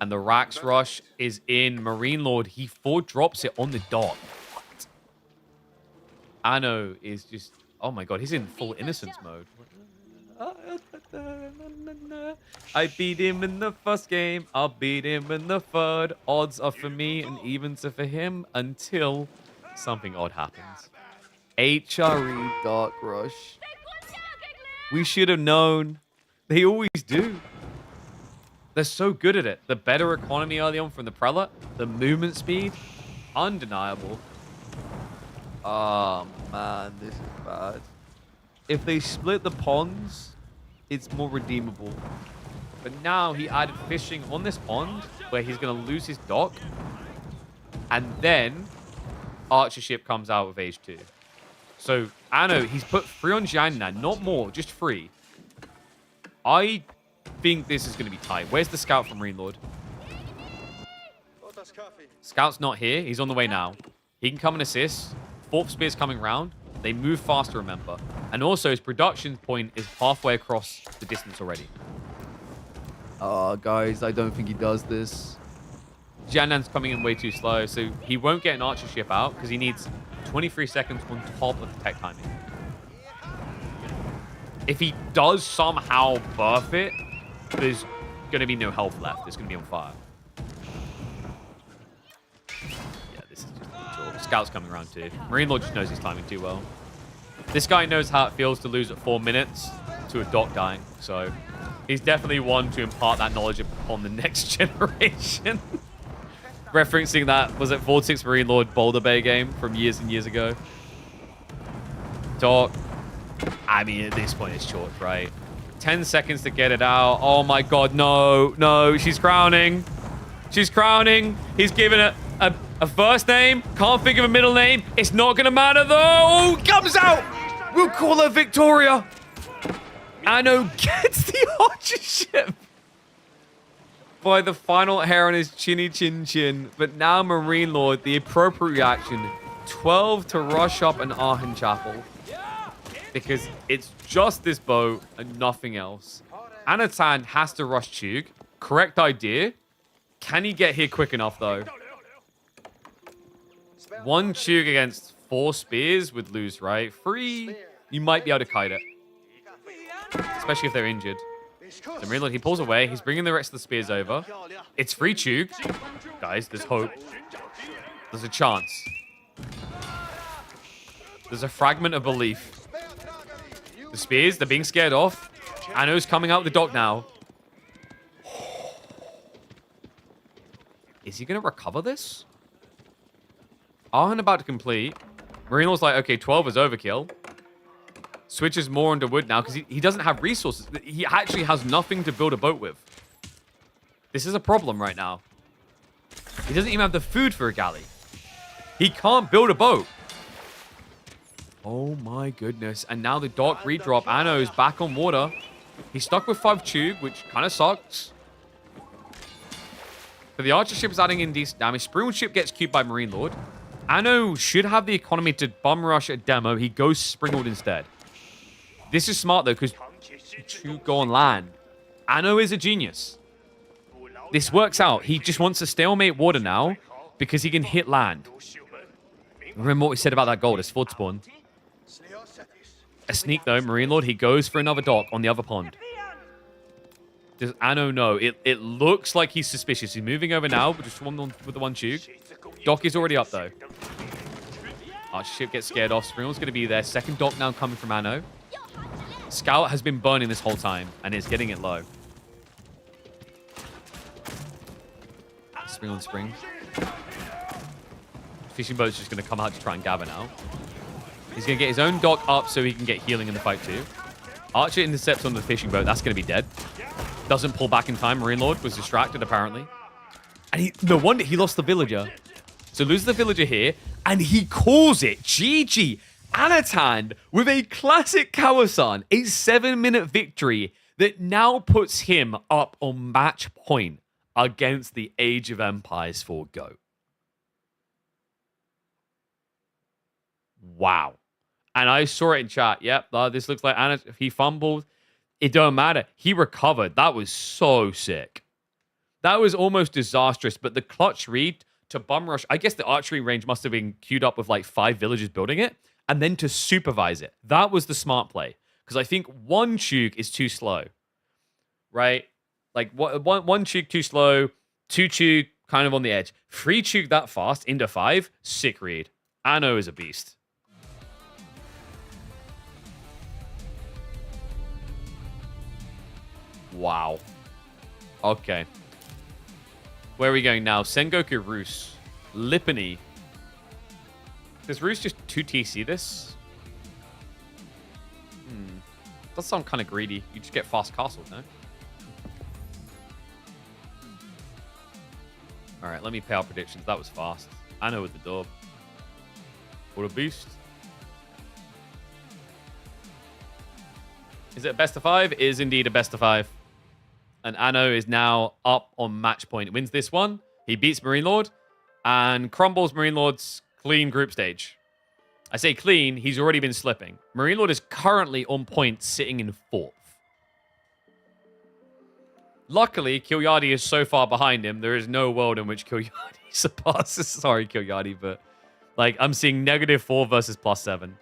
And the Rax Rush is in. Marine Lord, he 4-drops it on the dot. What? Anno is just... Oh my god, he's in full innocence mode. I beat him in the first game. I'll beat him in the third. Odds are for me and evens are for him until something odd happens. HRE Dark Rush. We should have known. They always do. They're so good at it. The better economy early on from the Prelate. The movement speed. Undeniable. Oh, man. This is bad. If they split the ponds, it's more redeemable. But now he added fishing on this pond where he's going to lose his dock. And then Archer ship comes out with age 2. So, Anno, he's put 3 on Jiangnan. Not more, just 3. I think this is going to be tight. Where's the scout from Marine Lord? Scout's not here. He's on the way now. He can come and assist. 4th spear's coming round. They move faster, remember. And also, his production point is halfway across the distance already. Guys, I don't think he does this. Jiannan's coming in way too slow, so he won't get an archer ship out because he needs 23 seconds on top of the tech timing. If he does somehow buff it, there's going to be no health left. It's going to be on fire. Yeah, this is just brutal. Scout's coming around too. Marine Lord just knows his timing too well. This guy knows how it feels to lose at 4 minutes to a dock dying. So he's definitely one to impart that knowledge upon the next generation. Referencing that, was it Vortex Marine Lord Boulder Bay game from years and years ago? Dock. I mean, at this point, it's short, right? 10 seconds to get it out. Oh my god, no. No, she's crowning. She's crowning. He's giving it a first name. Can't think of a middle name. It's not going to matter, though. Oh, comes out. We'll call her Victoria. Anno gets the archer ship. By the final hair on his chinny chin chin. But now Marine Lord, the appropriate reaction. 12 to rush up an Arhan Chapel. Because it's just this boat and nothing else. Anatan has to rush Chug. Correct idea. Can he get here quick enough, though? 1 Chug against 4 spears would lose, right? 3, you might be able to kite it. Especially if they're injured. So Marine Lord, he pulls away. He's bringing the rest of the spears over. It's 3 Chug. Guys, there's hope. There's a chance. There's a fragment of belief. The spears, they're being scared off. Anno's coming out the dock now. Is he going to recover this? Arhan about to complete. Marine Lord's like, okay, 12 is overkill. Switches more onto wood now because he doesn't have resources. He actually has nothing to build a boat with. This is a problem right now. He doesn't even have the food for a galley. He can't build a boat. Oh my goodness. And now the dock redrop. Anno's back on water. He's stuck with 5 tube, which kind of sucks. But the archer ship is adding in decent damage. Springald ship gets cubed by Marine Lord. Anno should have the economy to bum rush a demo. He goes Springald instead. This is smart, though, because to go on land. Anno is a genius. This works out. He just wants to stalemate water now because he can hit land. Remember what we said about that gold. It's forward spawn. A sneak, though. Marine Lord, he goes for another dock on the other pond. Does Anno know? It looks like he's suspicious. He's moving over now, but just with the one tube. Dock is already up, though. Archer ship gets scared off. Springald's going to be there. Second dock now coming from Anno. Scout has been burning this whole time, and is getting it low. Spring on spring. Fishing boat's just going to come out to try and gather now. He's going to get his own dock up so he can get healing in the fight too. Archer intercepts on the fishing boat. That's going to be dead. Doesn't pull back in time. Marine Lord was distracted, apparently. And no wonder he lost the villager. So loses the villager here, and he calls it. GG. Anatan with a classic Kawasan. A 7-minute victory that now puts him up on match point against the Age of Empires 4 GOAT. Wow. And I saw it in chat. Yep, this looks like Anna. He fumbled. It don't matter. He recovered. That was so sick. That was almost disastrous. But the clutch read to bum rush. I guess the archery range must have been queued up with like 5 villagers building it. And then to supervise it. That was the smart play. Because I think 1 Chug is too slow. Right? Like one Chug too slow. 2 Chug kind of on the edge. 3 Chug that fast into 5. Sick read. Anno is a beast. Wow. Okay. Where are we going now? Sengoku Roos. Lipany. Does Roos just 2TC this? Does sound kind of greedy. You just get fast castle, no? Alright, let me pay out predictions. That was fast. Anno with the dub. What a beast. Is it a best of 5? It is indeed a best of 5. And Anno is now up on match point. Wins this one. He beats Marine Lord and crumbles Marine Lord's clean group stage. I say clean, he's already been slipping. Marine Lord is currently on point, sitting in 4th. Luckily, Kilyadi is so far behind him, there is no world in which Kilyadi surpasses. Sorry, Kilyadi, but like I'm seeing -4 versus +7.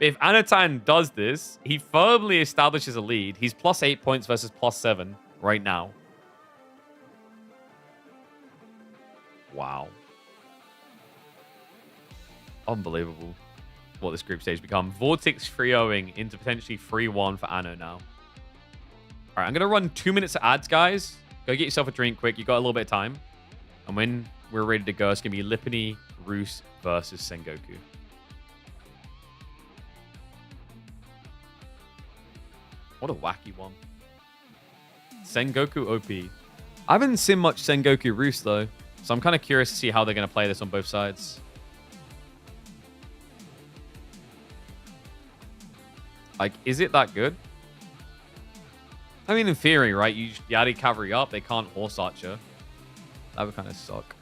If Anatan does this, he firmly establishes a lead. He's +8 points versus +7 right now. Wow. Unbelievable what this group stage become. Vortex 3-0ing into potentially 3-1 for Anno now. All right, I'm going to run 2 minutes of ads, guys. Go get yourself a drink quick. You got a little bit of time. And when we're ready to go, it's going to be Lipany, Roos versus Sengoku. What a wacky one. Sengoku OP. I haven't seen much Sengoku Roos, though. So I'm kind of curious to see how they're going to play this on both sides. Like, is it that good? I mean, in theory, right? You Yadi cavalry up. They can't horse archer. That would kind of suck.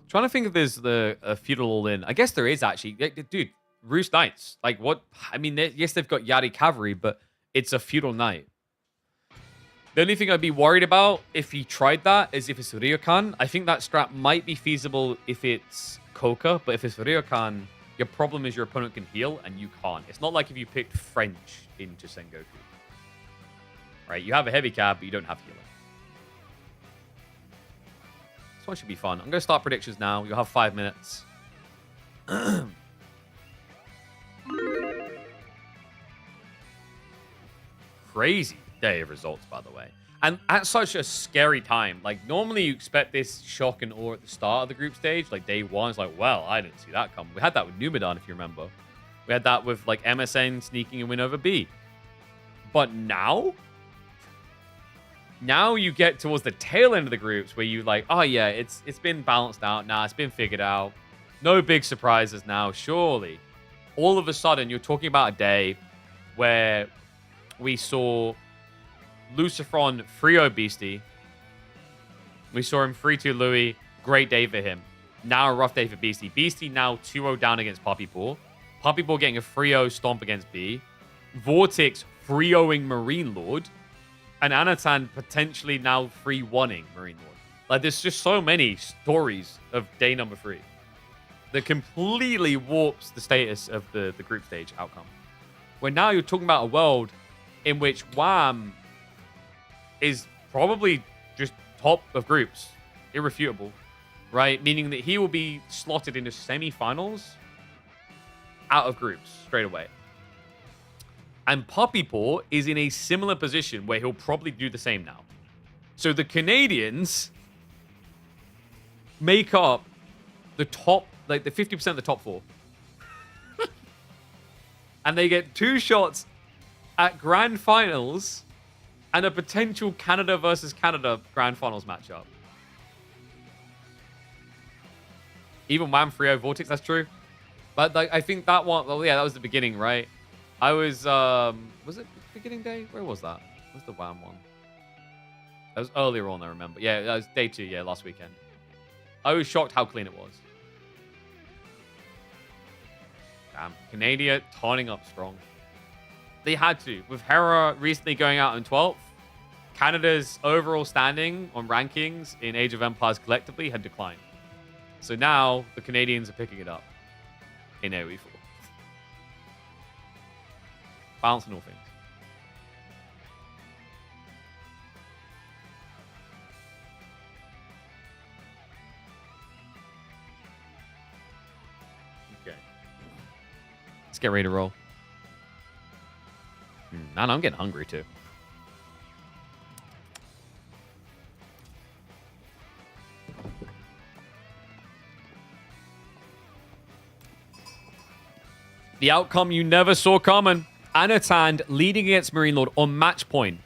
Trying to think if there's a feudal all-in. I guess there is, actually. Dude, Roos Knights. Like, what? I mean, yes, they've got Yadi cavalry, but it's a feudal knight. The only thing I'd be worried about if he tried that is if it's Ryokan. I think that strat might be feasible if it's Koka, but if it's Ryokan, your problem is your opponent can heal and you can't. It's not like if you picked French into Sengoku. Right? You have a heavy cab, but you don't have healing. one should be fun. I'm going to start predictions now. You'll have 5 minutes. Crazy day of results, by the way. And at such a scary time. Like, normally you expect this shock and awe at the start of the group stage. Like, day one, it's like, well, I didn't see that coming. We had that with Numidan, if you remember. We had that with, like, MSN sneaking a win over B. But now you get towards the tail end of the groups where you like, oh, yeah, it's been balanced out. Nah, it's been figured out. No big surprises now, surely. All of a sudden, you're talking about a day where we saw Lucifron 3-0 Beastie. We saw him 3-2 Louis. Great day for him. Now a rough day for Beastie. Beastie now 2-0 down against Puppy Paw. Puppy Paw getting a 3-0 stomp against B. Vortex 3-0ing Marine Lord. And Anatan potentially now 3-1ing Marine Lord. Like, there's just so many stories of day number 3 that completely warps the status of the group stage outcome. Where now you're talking about a world in which Wham is probably just top of groups. Irrefutable. Right? Meaning that he will be slotted into semifinals out of groups straight away. And Puppy Paw is in a similar position where he'll probably do the same now. So the Canadians make up the top, like the 50% of the top 4. And they get 2 shots at grand finals and a potential Canada versus Canada grand finals matchup. Even Wham 3-0 Vortex, that's true. But like, I think that one, well, yeah, that was the beginning, right? I was it beginning day? Where was that? Where's the Wham one? That was earlier on, I remember. Yeah, that was day 2, yeah, last weekend. I was shocked how clean it was. Damn, Canada turning up strong. They had to. With Hera recently going out in 12th, Canada's overall standing on rankings in Age of Empires collectively had declined. So now the Canadians are picking it up in AoE 4. Balancing all things. Okay. Let's get ready to roll. Man, I'm getting hungry too. The outcome you never saw coming. Anatan leading against Marine Lord on match point.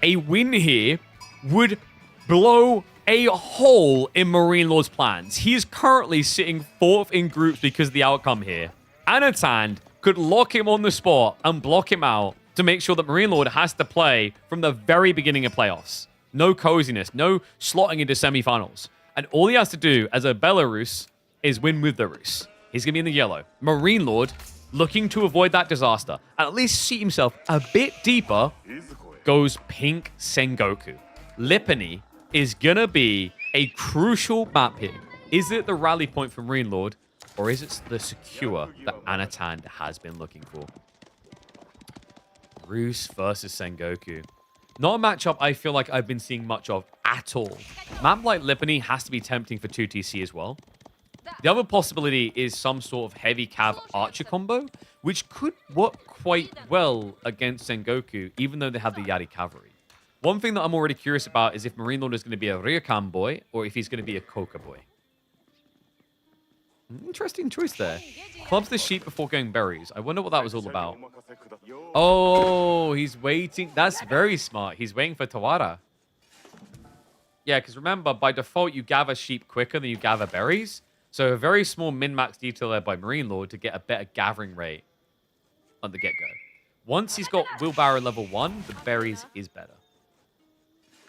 A win here would blow a hole in Marine Lord's plans. He is currently sitting 4th in groups because of the outcome here. Anatan could lock him on the spot and block him out to make sure that Marine Lord has to play from the very beginning of playoffs. No coziness, no slotting into semifinals. And all he has to do as a Belarus is win with the Rus. He's going to be in the yellow. Marine Lord, looking to avoid that disaster and at least seat himself a bit deeper, goes pink Sengoku. Lipany is going to be a crucial map here. Is it the rally point for Marine Lord, or is it the secure that Anatan has been looking for? Rus versus Sengoku. Not a matchup I feel like I've been seeing much of at all. Map like Lipany has to be tempting for 2TC as well. The other possibility is some sort of heavy cav archer combo, which could work quite well against Sengoku, even though they have the Yari cavalry. One thing that I'm already curious about is if Marine Lord is going to be a Ryokan boy, or if he's going to be a Koka boy. Interesting choice there. Clubs the sheep before going berries. I wonder what that was all about. Oh, he's waiting. That's very smart. He's waiting for Tawara. Yeah, because remember, by default, you gather sheep quicker than you gather berries. So a very small min-max detail there by Marine Lord to get a better gathering rate on the get-go. Once he's got Wheelbarrow level 1, the berries is better.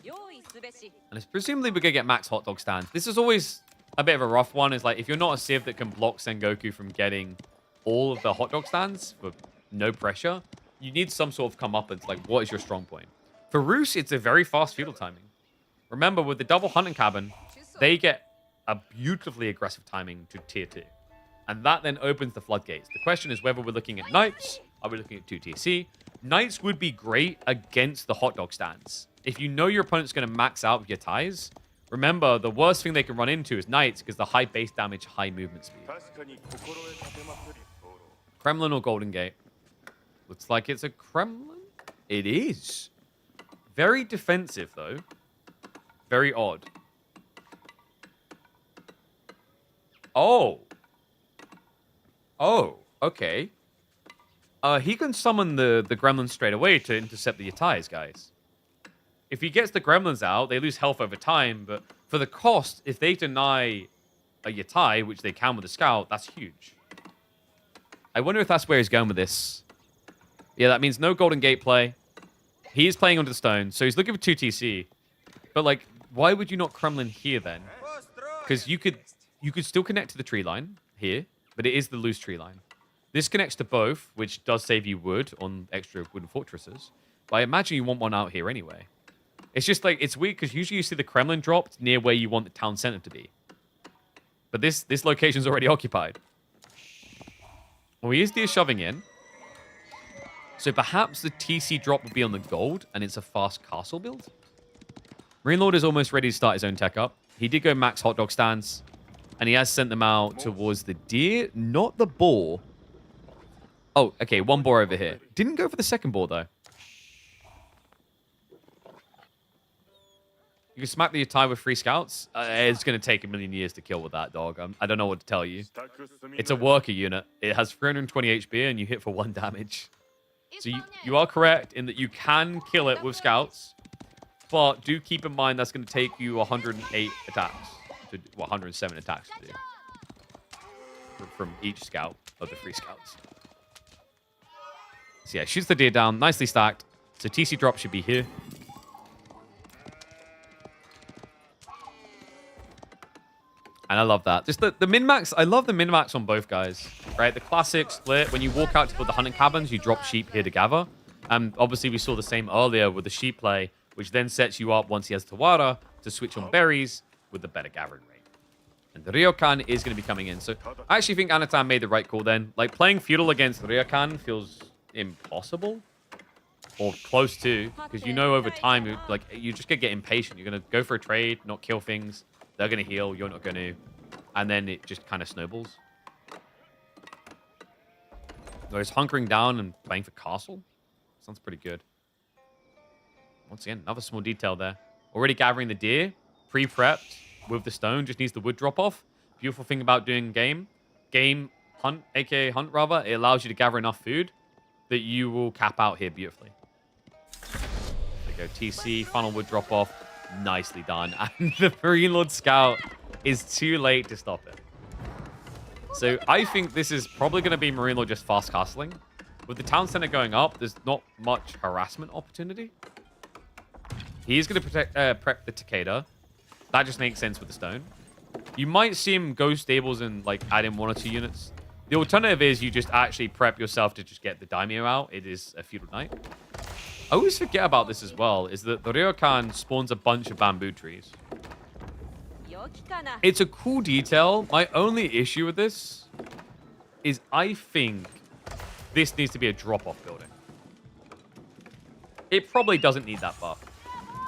And it's presumably we're going to get max hot dog stands. This is always a bit of a rough one. Is like, if you're not a Civ that can block Sengoku from getting all of the hot dog stands for no pressure, you need some sort of comeuppance. Like, what is your strong point? For Rus, it's a very fast feudal timing. Remember, with the double hunting cabin, they get a beautifully aggressive timing to tier 2. And that then opens the floodgates. The question is whether we're looking at Knights. Are we looking at 2TC? Knights would be great against the hot dog stands. If you know your opponent's going to max out with your ties, Remember, the worst thing they can run into is knights because the high base damage, high movement speed. Kremlin or Golden Gate? Looks like it's a Kremlin. It is. Very defensive, though. Very odd. Oh. Oh, okay. He can summon the gremlins straight away to intercept the Yatai's, guys. If he gets the gremlins out, they lose health over time, but for the cost, if they deny a Yatai, which they can with a scout, that's huge. I wonder if that's where he's going with this. Yeah, that means no Golden Gate play. He is playing under the stone, so he's looking for 2 TC. But, like, why would you not Kremlin here, then? Because you could still connect to the tree line here, but it is the loose tree line. This connects to both, which does save you wood on extra wooden fortresses. But I imagine you want one out here anyway. It's just like, it's weird because usually you see the Kremlin dropped near where you want the town center to be. But this location's already occupied. Well, he is shoving in. So perhaps the TC drop will be on the gold and it's a fast castle build. Marine Lord is almost ready to start his own tech up. He did go max hot dog stands. And he has sent them out towards the deer, not the boar. Oh, okay, 1 boar over here. Didn't go for the 2nd boar, though. You can smack the Yatai with 3 scouts. It's going to take a million years to kill with that dog. I don't know what to tell you. It's a worker unit. It has 320 HP and you hit for 1 damage. So you are correct in that you can kill it with scouts. But do keep in mind that's going to take you 108 attacks. 107 attacks to do. From each scout of the 3 scouts. So yeah, shoots the deer down. Nicely stacked. So TC drop should be here. And I love that. Just the min-max. I love the min-max on both guys. Right? The classic split. When you walk out to put the hunting cabins, you drop sheep here to gather. And obviously we saw the same earlier with the sheep play, which then sets you up once he has Tawara to switch on berries with the better gathering rate. And the Ryokan is going to be coming in. So I actually think Anatan made the right call then. Like, playing feudal against Ryokan feels impossible. Or close to. Because you know over time, like, you just get impatient. You're going to go for a trade, not kill things. They're going to heal. You're not going to. And then it just kind of snowballs. Whereas hunkering down and playing for castle. Sounds pretty good. Once again, another small detail there. Already gathering the deer. Pre-prepped with the stone. Just needs the wood drop-off. Beautiful thing about doing game hunt, aka hunt rather, it allows you to gather enough food that you will cap out here beautifully. There you go. TC, final wood drop-off. Nicely done. And the Marine Lord Scout is too late to stop it. So I think this is probably going to be Marine Lord just fast castling. With the town center going up, there's not much harassment opportunity. He is going to prep the Takeda. That just makes sense with the stone. You might see him go stables and like add in 1 or 2 units. The alternative is you just actually prep yourself to just get the daimyo out. It is a feudal knight. I always forget about this as well, is that the Ryokan spawns a bunch of bamboo trees. It's a cool detail. My only issue with this is I think this needs to be a drop-off building. It probably doesn't need that buff.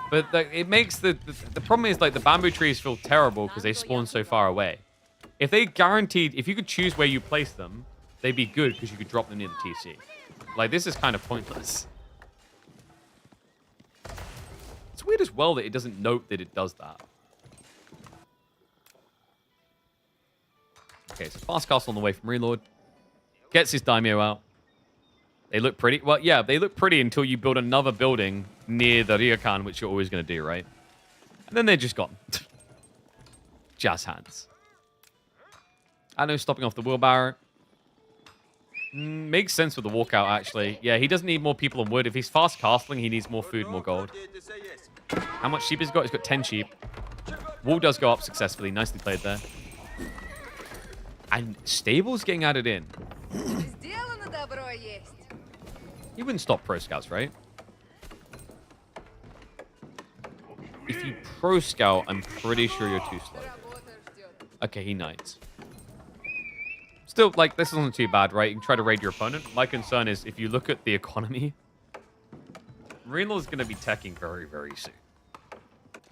But it makes the problem is like the bamboo trees feel terrible because they spawn so far away. If they guaranteed, if you could choose where you place them, they'd be good because you could drop them near the TC. Like, this is kind of pointless. It's weird as well that it doesn't note that it does that. Okay, so fast castle on the way from Marine Lord. Gets his daimyo out. They look pretty. Well, yeah, they look pretty until you build another building near the Ryokan, which you're always going to do, right? And then they're just gone. Jazz hands. I know, stopping off the wheelbarrow. Makes sense with the walkout, actually. Yeah, he doesn't need more people on wood. If he's fast castling, he needs more food, more gold. How much sheep has he got? He's got 10 sheep. Wall does go up successfully. Nicely played there. And stables getting added in. You wouldn't stop pro scouts, right? If you pro scout, I'm pretty sure you're too slow. Okay, he knights. Still, like, this isn't too bad, right? You can try to raid your opponent. My concern is if you look at the economy, Marine Lord is going to be teching very, very soon.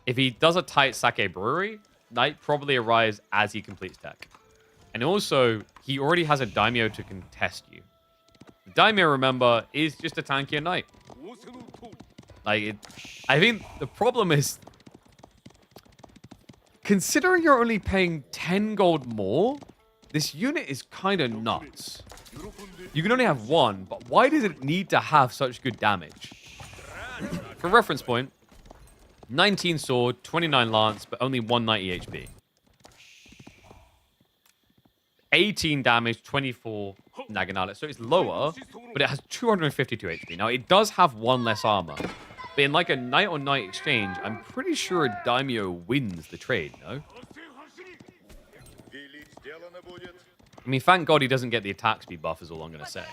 If he does a tight Sake Brewery, Knight probably arrives as he completes tech. And also, he already has a Daimyo to contest you. The Daimyo, remember, is just a tankier Knight. Like, I think the problem is, considering you're only paying 10 gold more, this unit is kind of nuts. You can only have one, but why does it need to have such good damage? For reference point, 19 sword, 29 lance, but only 190 HP. 18 damage, 24 Naginata. So it's lower, but it has 252 HP. Now, it does have one less armor. But in like a knight-on-knight exchange, I'm pretty sure a Daimyo wins the trade, no? I mean, thank God he doesn't get the attack speed buff is all I'm going to say.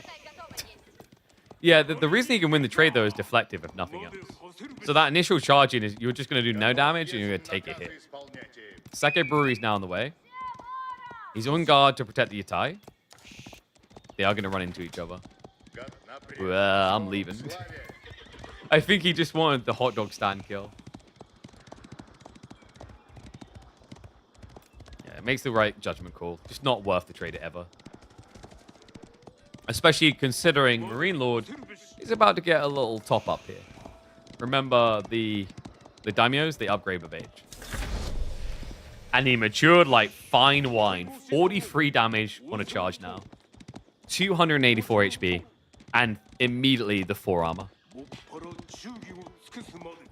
Yeah, the reason he can win the trade, though, is deflective, if nothing else. So that initial charging is you're just going to do no damage and you're going to take a hit. Sake Brewery is now on the way. He's on guard to protect the Yatai. They are going to run into each other. I'm leaving. I think he just wanted the hot dog stand kill. Yeah, it makes the right judgment call. Just not worth the trade ever. Especially considering Marine Lord is about to get a little top up here. Remember the Daimyos, they upgrade with age. And he matured like fine wine. 43 damage on a charge now. 284 HP. And immediately the 4 armor.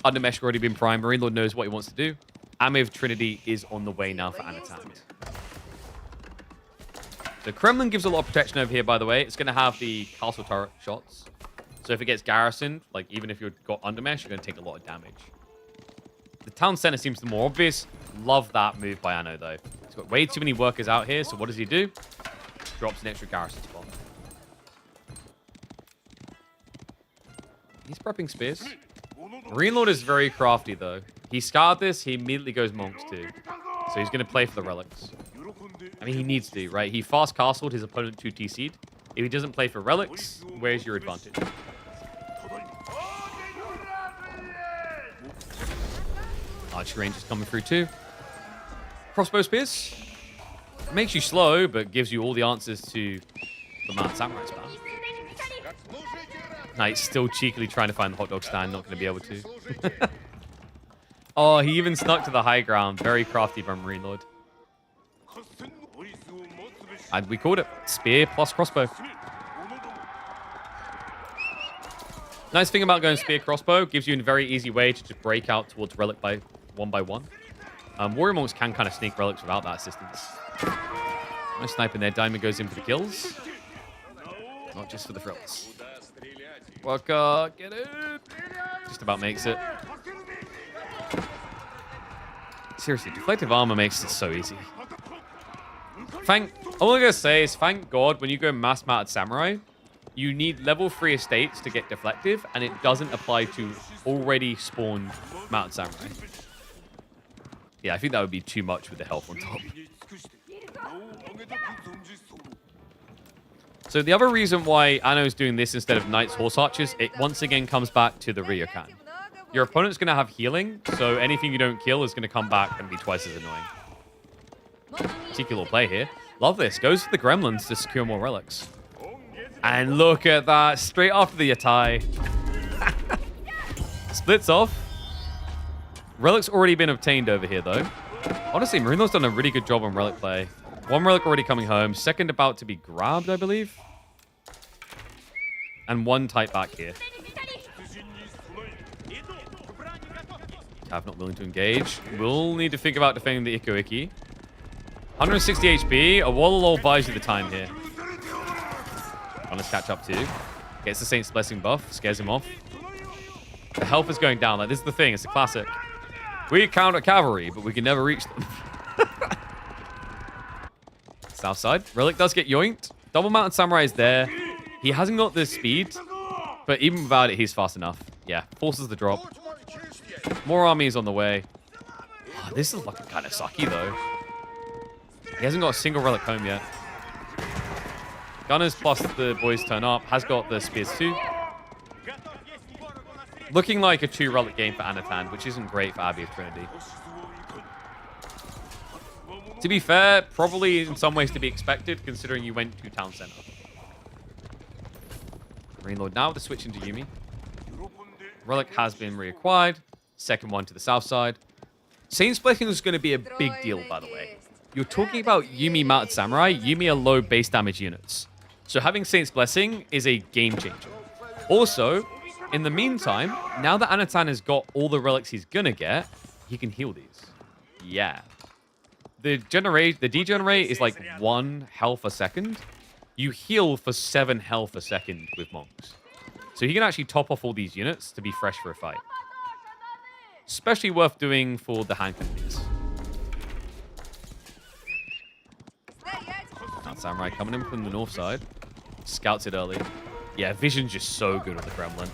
Undermesh already been primed. Marine Lord knows what he wants to do. Amiv Trinity is on the way now for Anatan. The Kremlin gives a lot of protection over here, by the way. It's going to have the castle turret shots. So if it gets garrisoned, like even if you've got Undermesh, you're going to take a lot of damage. The town center seems the more obvious. Love that move by Anno, though. He's got way too many workers out here, so what does he do? Drops an extra garrison spot. He's prepping spears. Marine Lord is very crafty, though. He scarred this, he immediately goes monks, too. So he's going to play for the relics. I mean, he needs to, right? He fast castled his opponent 2 TC'd. If he doesn't play for relics, where's your advantage? Archer range is coming through too. Crossbow spears. Makes you slow, but gives you all the answers to the Mount Samurai spell. Knight's still cheekily trying to find the hot dog stand, not going to be able to. Oh, he even snuck to the high ground. Very crafty by Marine Lord. And we called it. Spear plus crossbow. Nice thing about going spear crossbow, gives you a very easy way to just break out towards relic by one. Warrior monks can kind of sneak relics without that assistance. Nice sniping there. Diamond goes in for the kills. Not just for the frills. Waka, get it. Just about makes it. Seriously, deflective armor makes it so easy. All I'm going to say is thank God when you go mass mounted samurai, you need level 3 estates to get deflective, and it doesn't apply to already spawned mounted samurai. Yeah, I think that would be too much with the health on top. So the other reason why Anno is doing this instead of Knights Horse Archers, it once again comes back to the Ryokan. Your opponent's going to have healing, so anything you don't kill is going to come back and be twice as annoying. Cheeky little play here. Love this. Goes for the Gremlins to secure more relics. And look at that. Straight after the Yatai. Splits off. Relic's already been obtained over here, though. Honestly, Marino's done a really good job on relic play. One relic already coming home. Second about to be grabbed, I believe. And one tight back here. Cav not willing to engage. We'll need to think about defending the Ikko Ikki. 160 HP. A Wallalow buys you the time here. Let's catch up too. Gets the Saint's Blessing buff. Scares him off. The health is going down. Like, this is the thing. It's a classic. We counter cavalry, but we can never reach them. South side. Relic does get yoinked. Double Mounted Samurai is there. He hasn't got the speed, but even without it, he's fast enough. Yeah, forces the drop. More armies on the way. Oh, this is looking kind of sucky, though. He hasn't got a single relic home yet. Gunners plus the boys turn up. Has got the spears too. Looking like a 2-relic game for Anatan, which isn't great for Abbey of Trinity. To be fair, probably in some ways to be expected, considering you went to Town Center. Marine Lord now with the switch into Yuumi. Relic has been reacquired. Second one to the south side. Saint's Blessing is going to be a big deal, by the way. You're talking about Yuumi Mounted Samurai. Yuumi are low base damage units. So having Saint's Blessing is a game changer. Also, in the meantime, now that Anatan has got all the relics he's going to get, he can heal these. Yeah. The degenerate is like 1 health a second. You heal for 7 health a second with monks. So he can actually top off all these units to be fresh for a fight. Especially worth doing for the hand cannons. Now Samurai coming in from the north side. Scouts it early. Yeah, vision's just so good with the Gremlin.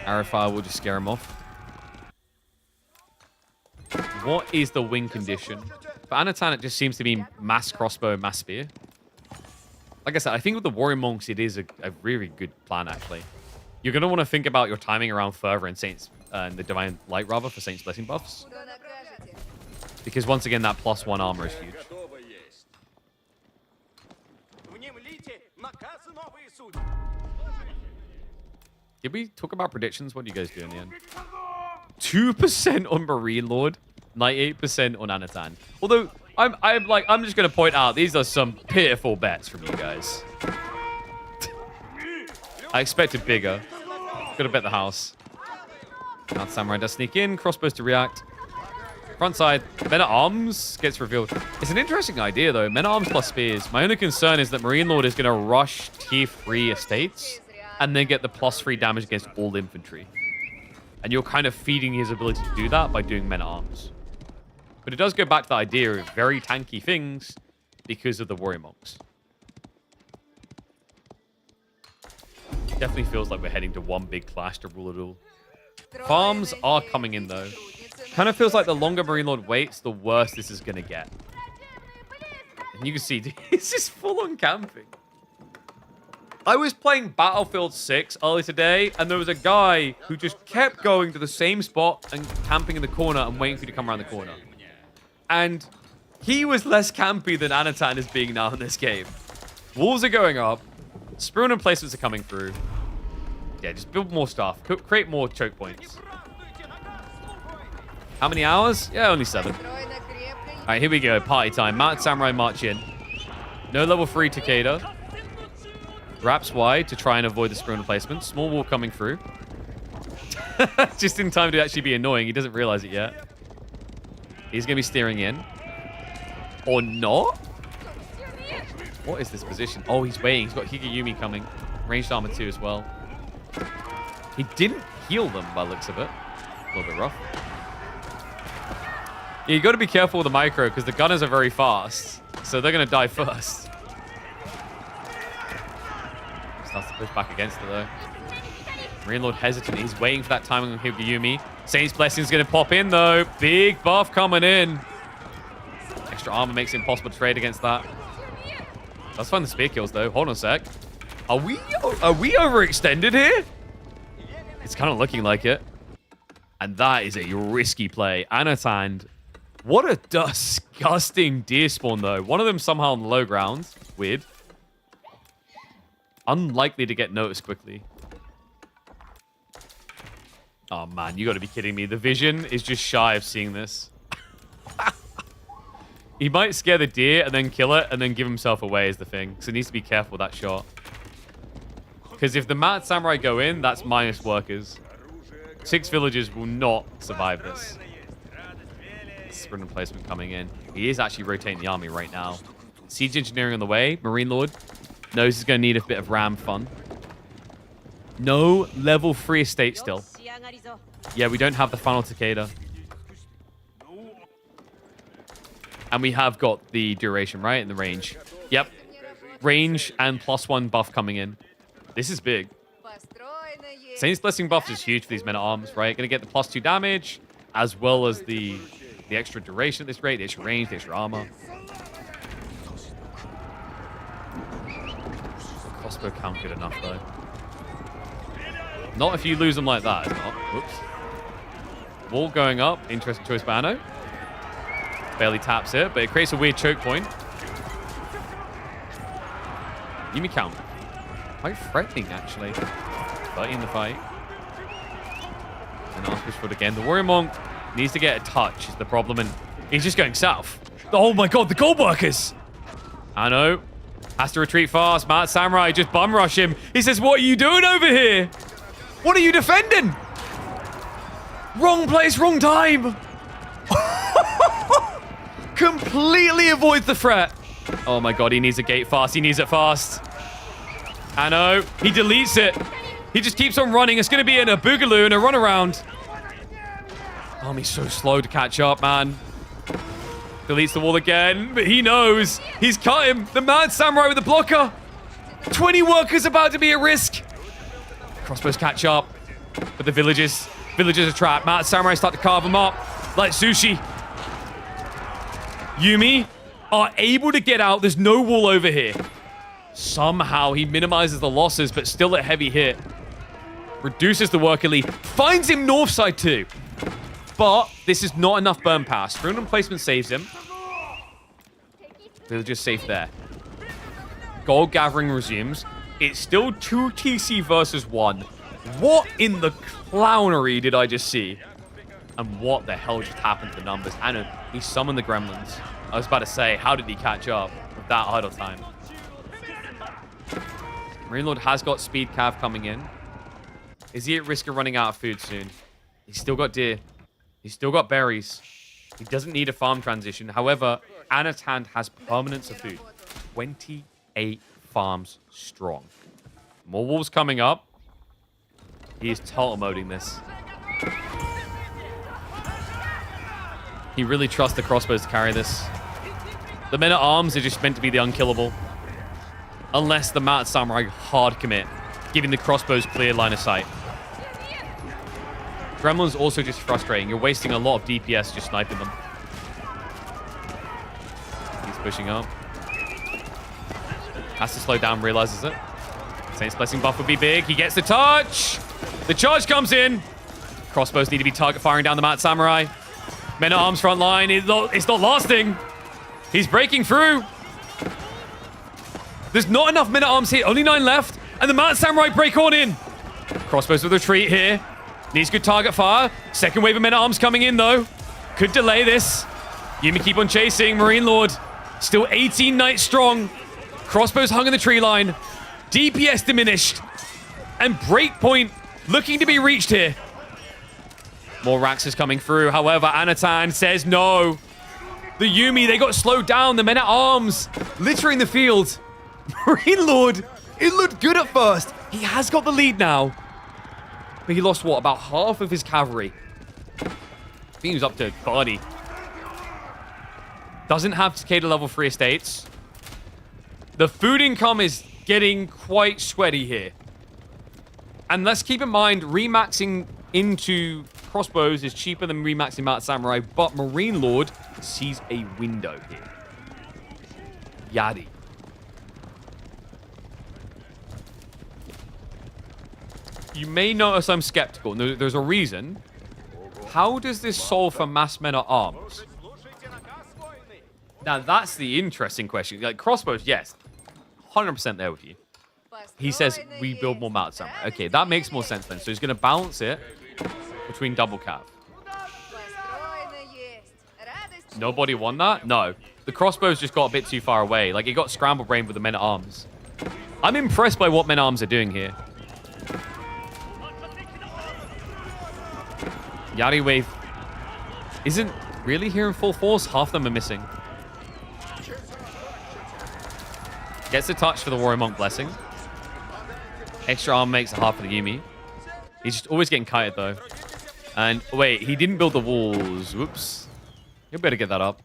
Arrowfire will just scare him off. What is the win condition? For Anatan, it just seems to be mass crossbow, mass spear. Like I said, I think with the Warrior Monks, it is a really good plan, actually. You're going to want to think about your timing around Fervor and Saints, and the Divine Light, rather, for Saints Blessing buffs. Because once again, that +1 armor is huge. Did we talk about predictions? What do you guys do in the end? 2% on Marine Lord, 98% on Anatan. Although I'm just gonna point out these are some pitiful bets from you guys. I expected bigger. Gotta bet the house. Now Samurai does sneak in, crossbows to react. Front side, Men at Arms gets revealed. It's an interesting idea though. Men at Arms plus spears. My only concern is that Marine Lord is gonna rush tier 3 estates and then get the +3 damage against all infantry. And you're kind of feeding his ability to do that by doing Men at Arms. But it does go back to the idea of very tanky things because of the Warrior Monks. Definitely feels like we're heading to one big clash to rule it all. Farms are coming in though. Kind of feels like the longer Marine Lord waits, the worse this is going to get. And you can see, it's just full-on camping. I was playing Battlefield 6 earlier today, and there was a guy who just kept going to the same spot and camping in the corner and waiting for you to come around the corner. And he was less campy than Anatan is being now in this game. Wolves are going up. Spearmen and placements are coming through. Yeah, just build more stuff. Create more choke points. How many hours? Yeah, only 7. All right, here we go. Party time. Mounted Samurai march in. No level 3 Takeda. Wraps wide to try and avoid the Spearman placement. Small wall coming through. Just in time to actually be annoying. He doesn't realize it yet. He's going to be steering in. Or not? What is this position? Oh, he's waiting. He's got Higayumi coming. Ranged armor 2 as well. He didn't heal them by the looks of it. A little bit rough. Yeah, you got to be careful with the micro because the gunners are very fast. So they're going to die first. Starts to push back against it though. Marine Lord hesitant. He's waiting for that timing on Higayumi. Saint's Blessing is going to pop in though. Big buff coming in. Extra armor makes it impossible to trade against that. Let's find the spear kills though. Hold on a sec. Are we overextended here? It's kind of looking like it. And that is a risky play. Anatan. What a disgusting deer spawn though. One of them somehow on the low ground. Weird. Unlikely to get noticed quickly. Oh man, you got to be kidding me. The vision is just shy of seeing this. He might scare the deer and then kill it and then give himself away is the thing. So he needs to be careful with that shot. Because if the Mounted Samurai go in, that's minus workers. 6 villagers will not survive this. Sprint placement coming in. He is actually rotating the army right now. Siege engineering on the way. Marine Lord knows he's going to need a bit of ram fun. No level 3 estate still. Yeah, we don't have the final Takeda. And we have got the duration, right? And the range. Yep. Range and +1 buff coming in. This is big. Saint's Blessing buff is huge for these men at arms, right? Going to get the +2 damage, as well as the extra duration at this rate, the extra range, the extra armor. Crossbow count good enough, though. Not if you lose them like that. It's not. Whoops. Wall going up. Interesting choice by Anno. Barely taps it, but it creates a weird choke point. Yuumi count. Quite threatening, actually. 30 in the fight. And Arms push again. The Warrior Monk needs to get a touch is the problem, and he's just going south. Oh my god, the gold workers! Anno has to retreat fast. Mad Samurai just bum rush him. He says, what are you doing over here? What are you defending? Wrong place, wrong time. Completely avoids the threat. Oh my god, he needs a gate fast. He needs it fast. Anno, he deletes it. He just keeps on running. It's going to be in a boogaloo and a runaround. Oh, he's so slow to catch up, man. Deletes the wall again, but he knows. He's cut him. The Mad Samurai with the blocker. 20 workers about to be at risk. Crossbows catch up, but the villagers are trapped. Mad Samurai start to carve them up like sushi. Yuumi are able to get out. There's no wall over here. Somehow he minimizes the losses, but still a heavy hit. Reduces the worker lead. Finds him north side too. But this is not enough burn pass. Rune placement saves him. Villager's safe there. Gold gathering resumes. It's still 2 TC versus 1. What in the clownery did I just see? And what the hell just happened to the numbers? Anno, he summoned the gremlins. I was about to say, how did he catch up with that idle time? Marine Lord has got speed cav coming in. Is he at risk of running out of food soon? He's still got deer. He's still got berries. He doesn't need a farm transition. However, Anatan has permanence of food. 28 farms strong. More wolves coming up. He is total moding this. He really trusts the crossbows to carry this. The men at arms are just meant to be the unkillable. Unless the Mad Samurai hard commit, giving the crossbows clear line of sight. Gremlin's also just frustrating. You're wasting a lot of DPS just sniping them. He's pushing up. Has to slow down, realizes it. Saint's Blessing buff would be big. He gets the touch. The charge comes in. Crossbows need to be target firing down the Mad Samurai. Men at arms front line. It's not lasting. He's breaking through. There's not enough men at arms here. Only 9 left. And the Mad Samurai break on in. Crossbows with retreat here. Needs good target fire. Second wave of men at arms coming in though. Could delay this. Yuumi keep on chasing. Marine Lord still 18 knights strong. Crossbows hung in the tree line. DPS diminished. And breakpoint looking to be reached here. More Raxus coming through. However, Anatan says no. The Yuumi, they got slowed down. The men at arms littering the field. Marine Lord, it looked good at first. He has got the lead now. But he lost, what, about half of his cavalry. I think he was up to 30. Doesn't have Cicada level 3 estates. The food income is getting quite sweaty here. And let's keep in mind, remaxing into crossbows is cheaper than remaxing Mad Samurai, but Marine Lord sees a window here. Yadi. You may notice I'm skeptical. There's a reason. How does this solve for mass men at arms? Now, that's the interesting question. Like, crossbows, yes. 100% there with you. He says we build more Mad Samurai. Okay, that makes more sense then. So he's going to balance it between double cav. Nobody won that? No. The crossbows just got a bit too far away. Like, it got scramble brain with the men at arms. I'm impressed by what men at arms are doing here. Yari wave isn't really here in full force. Half of them are missing. Gets the touch for the Warrior Monk Blessing. Extra arm makes a half for the Yuumi. He's just always getting kited though. And wait, he didn't build the walls. Whoops. You better get that up.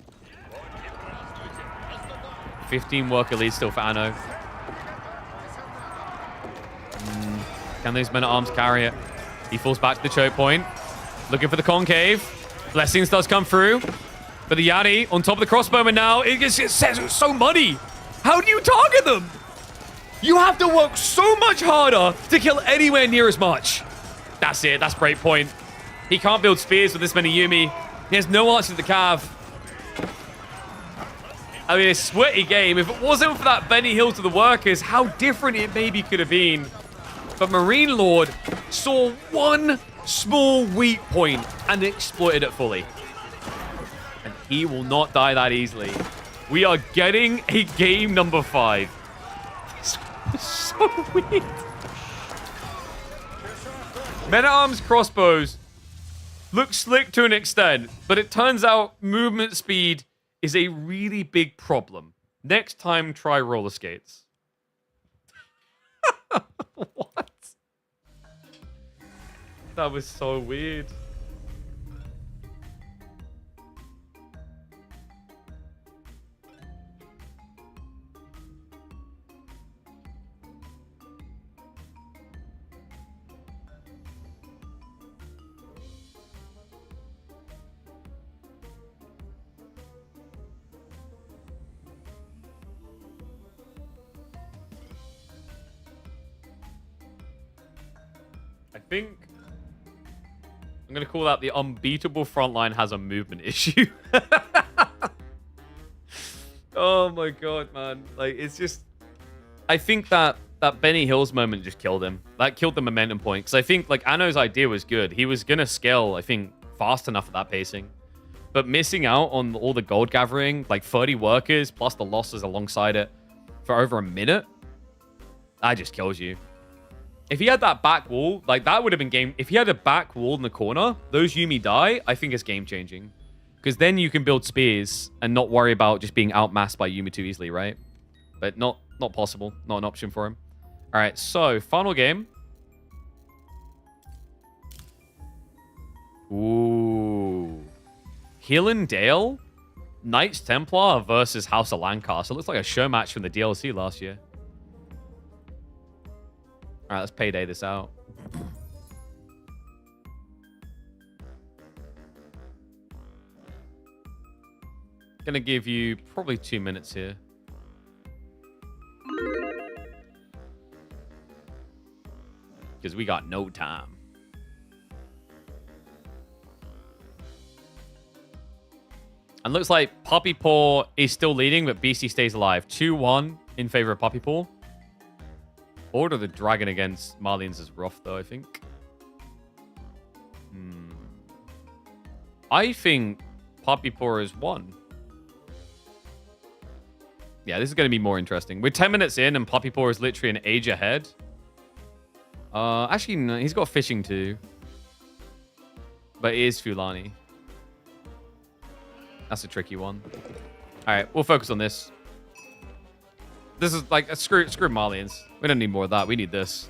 15 worker lead still for Anno. Can those men at arms carry it? He falls back to the choke point. Looking for the concave. Blessings does come through. But the Yari on top of the crossbowman now. It's so muddy. How do you target them? You have to work so much harder to kill anywhere near as much. That's it. That's break point. He can't build spears with this many Yuumi. He has no answer to the Cav. I mean, a sweaty game. If it wasn't for that Benny Hill to the workers, how different it maybe could have been. But Marine Lord saw one small weak point and exploited it fully. And he will not die that easily. We are getting a game number 5. This is so weird. Men-at-Arms crossbows look slick to an extent, but it turns out movement speed is a really big problem. Next time, try roller skates. What? That was so weird. I think I'm going to call that the unbeatable frontline has a movement issue. Oh my god, man. Like, it's just... I think that Benny Hills moment just killed him. That killed the momentum point. Because I think, like, Anno's idea was good. He was going to scale, I think, fast enough at that pacing. But missing out on all the gold gathering, like 30 workers, plus the losses alongside it for over a minute, that just kills you. If he had that back wall, like, that would have been game... If he had a back wall in the corner, those Yuumi die, I think it's game-changing. Because then you can build spears and not worry about just being outmassed by Yuumi too easily, right? But not possible. Not an option for him. All right, so, final game. Ooh. Hillen Dale? Knights Templar versus House of Lancaster. Looks like a show match from the DLC last year. All right, let's payday this out. Gonna give you probably 2 minutes here. Because we got no time. And looks like Puppy Paw is still leading, but BC stays alive. 2-1 in favor of Puppy Paw. Order the Dragon against Marlians is rough, though, I think. I think Puppy Paw is 1. Yeah, this is going to be more interesting. We're 10 minutes in, and Puppy Paw is literally an age ahead. Actually, no, he's got fishing too. But it is Fulani. That's a tricky one. All right, we'll focus on this. This is like, screw Marlians. We don't need more of that. We need this.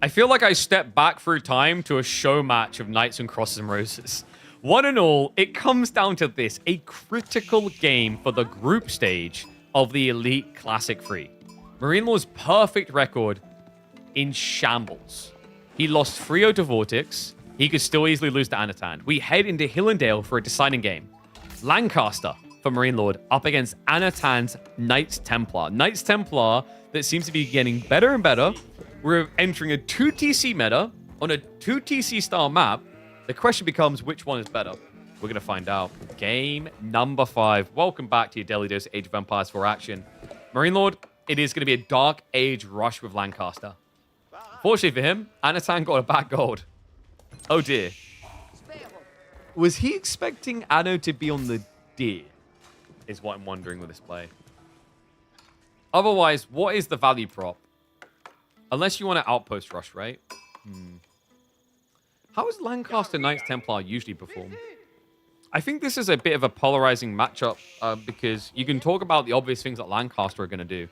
I feel like I stepped back through time to a show match of Knights and Crosses and Roses. One and all, it comes down to this. A critical game for the group stage of the Elite Classic 3. Marine Lord's perfect record in shambles. He lost 3-0 to Vortex. He could still easily lose to Anatan. We head into Hillen Dale for a deciding game. Lancaster for Marine Lord up against Anatan's Knights Templar. Knights Templar that seems to be getting better and better. We're entering a 2TC meta on a 2TC style map. The question becomes, which one is better? We're going to find out. Game number 5. Welcome back to your Daily Dose of Age of Empires 4 action. Marine Lord, it is going to be a Dark Age rush with Lancaster. Fortunately for him, Anatan got a back gold. Oh dear. Was he expecting Anno to be on the deer? Is what I'm wondering with this play. Otherwise, what is the value prop? Unless you want to outpost rush, right? How does Lancaster Knights Templar usually perform? I think this is a bit of a polarizing matchup because you can talk about the obvious things that Lancaster are going to do.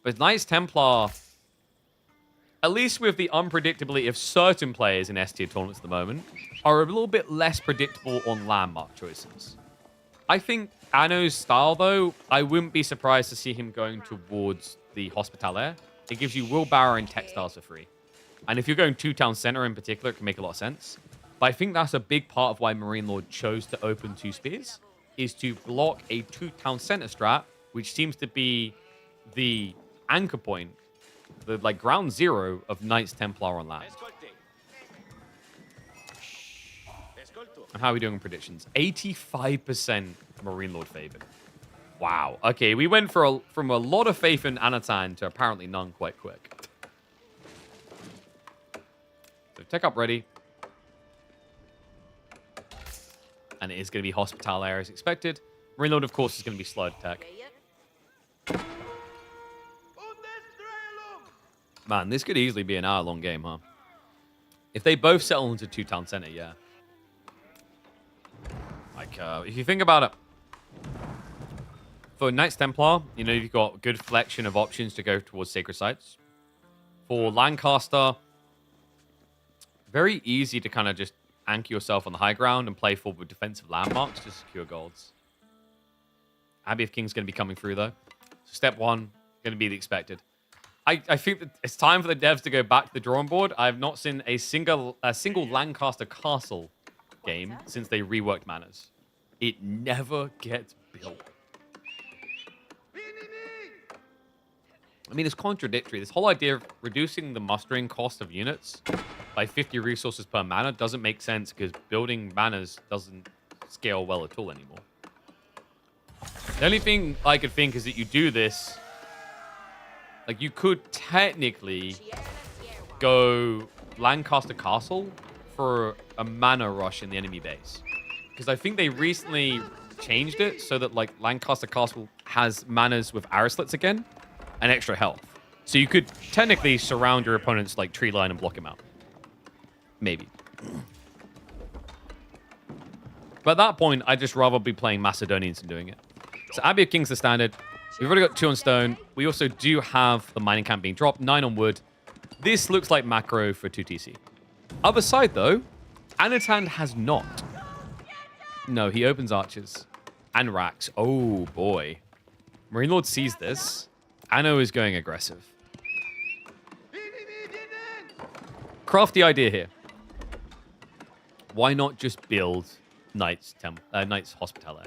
But Knights Templar, at least with the unpredictability of certain players in S-tier tournaments at the moment, are a little bit less predictable on landmark choices. I think Anno's style, though, I wouldn't be surprised to see him going towards the Hospitalaire. It gives you Willpower and Textiles for free. And if you're going to Town Center in particular, it can make a lot of sense. But I think that's a big part of why Marine Lord chose to open 2 spears, is to block a 2 Town Center strat, which seems to be the anchor point the like ground zero of Knights Templar on land. And how are we doing in predictions? 85% Marine Lord favored. Wow. Okay, we went from a lot of faith in Anatan to apparently none quite quick. So tech up ready. And it is going to be Hospital Air as expected. Marine Lord, of course, is going to be slide attack. Man, this could easily be an hour-long game, huh? If they both settle into 2-town center, yeah. Like, if you think about it, for Knights Templar, you know, you've got a good flexion of options to go towards sacred sites. For Lancaster, very easy to kind of just anchor yourself on the high ground and play forward with defensive landmarks to secure golds. Abbey of Kings going to be coming through, though. So step one, going to be the expected. I think that it's time for the devs to go back to the drawing board. I have not seen a single Lancaster Castle game since they reworked manors. It never gets built. I mean, it's contradictory. This whole idea of reducing the mustering cost of units by 50 resources per mana doesn't make sense because building manors doesn't scale well at all anymore. The only thing I could think is that you do this, like you could technically go Lancaster Castle for a mana rush in the enemy base. Because I think they recently changed it so that like Lancaster Castle has manas with arrow slits again and extra health. So you could technically surround your opponent's like tree line and block him out. Maybe. But at that point, I'd just rather be playing Macedonians and doing it. So Abbey of Kings the standard. We've already got 2 on stone. We also do have the mining camp being dropped. 9 on wood. This looks like macro for 2TC. Other side, though, Anatan has not. No, he opens archers. And racks. Oh, boy. Marine Lord sees this. Anno is going aggressive. Crafty idea here. Why not just build Knights Hospitaller?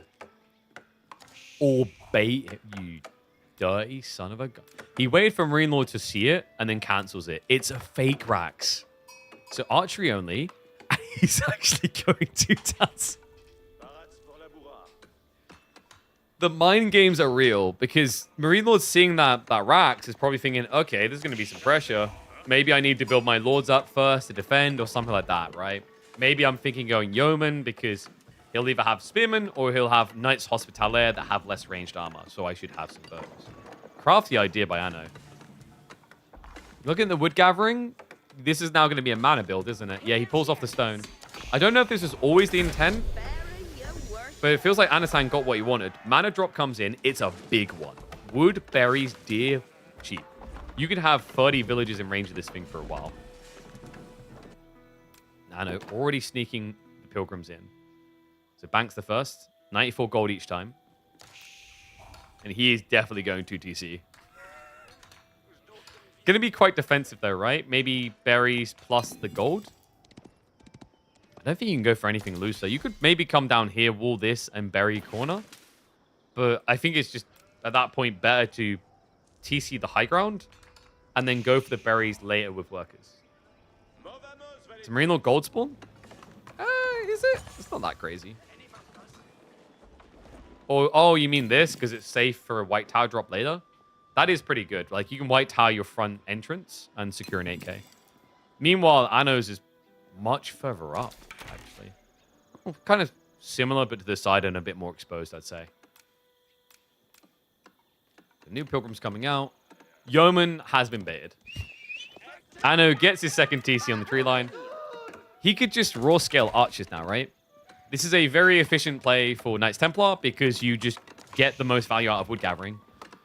Or bait it, you dirty son of a gun. He waited for Marine Lord to see it and then cancels it. It's a fake Rax. So archery only. And he's actually going 2 towns. The mind games are real because Marine Lord seeing that Rax is probably thinking, okay, there's going to be some pressure. Maybe I need to build my lords up first to defend or something like that, right? Maybe I'm thinking going yeoman because he'll either have spearmen or he'll have Knights Hospitaller that have less ranged armor. So I should have some bows. Crafty idea by Anno. Look at the wood gathering. This is now going to be a mana build, isn't it? Yeah, he pulls off the stone. I don't know if this was always the intent, but it feels like Anatan got what he wanted. Mana drop comes in. It's a big one. Wood, berries, deer, cheap. You could have 30 villages in range of this thing for a while. Nano already sneaking the pilgrims in. So Banks the first. 94 gold each time. And he is definitely going to TC. Going to be quite defensive though, right? Maybe berries plus the gold. I don't think you can go for anything looser. You could maybe come down here, wall this, and berry corner. But I think it's just, at that point, better to TC the high ground and then go for the berries later with workers. Is Marine Lord gold spawn? Is it? It's not that crazy. Or, oh, you mean this because it's safe for a white tower drop later? That is pretty good. Like, you can white tower your front entrance and secure an 8k. Meanwhile, Anno's is much further up, actually. Well, kind of similar, but to the side and a bit more exposed, I'd say. The new pilgrim's coming out. Yeoman has been baited. Anno gets his second TC on the tree line. He could just raw scale archers now, right? This is a very efficient play for Knights Templar because you just get the most value out of wood gathering.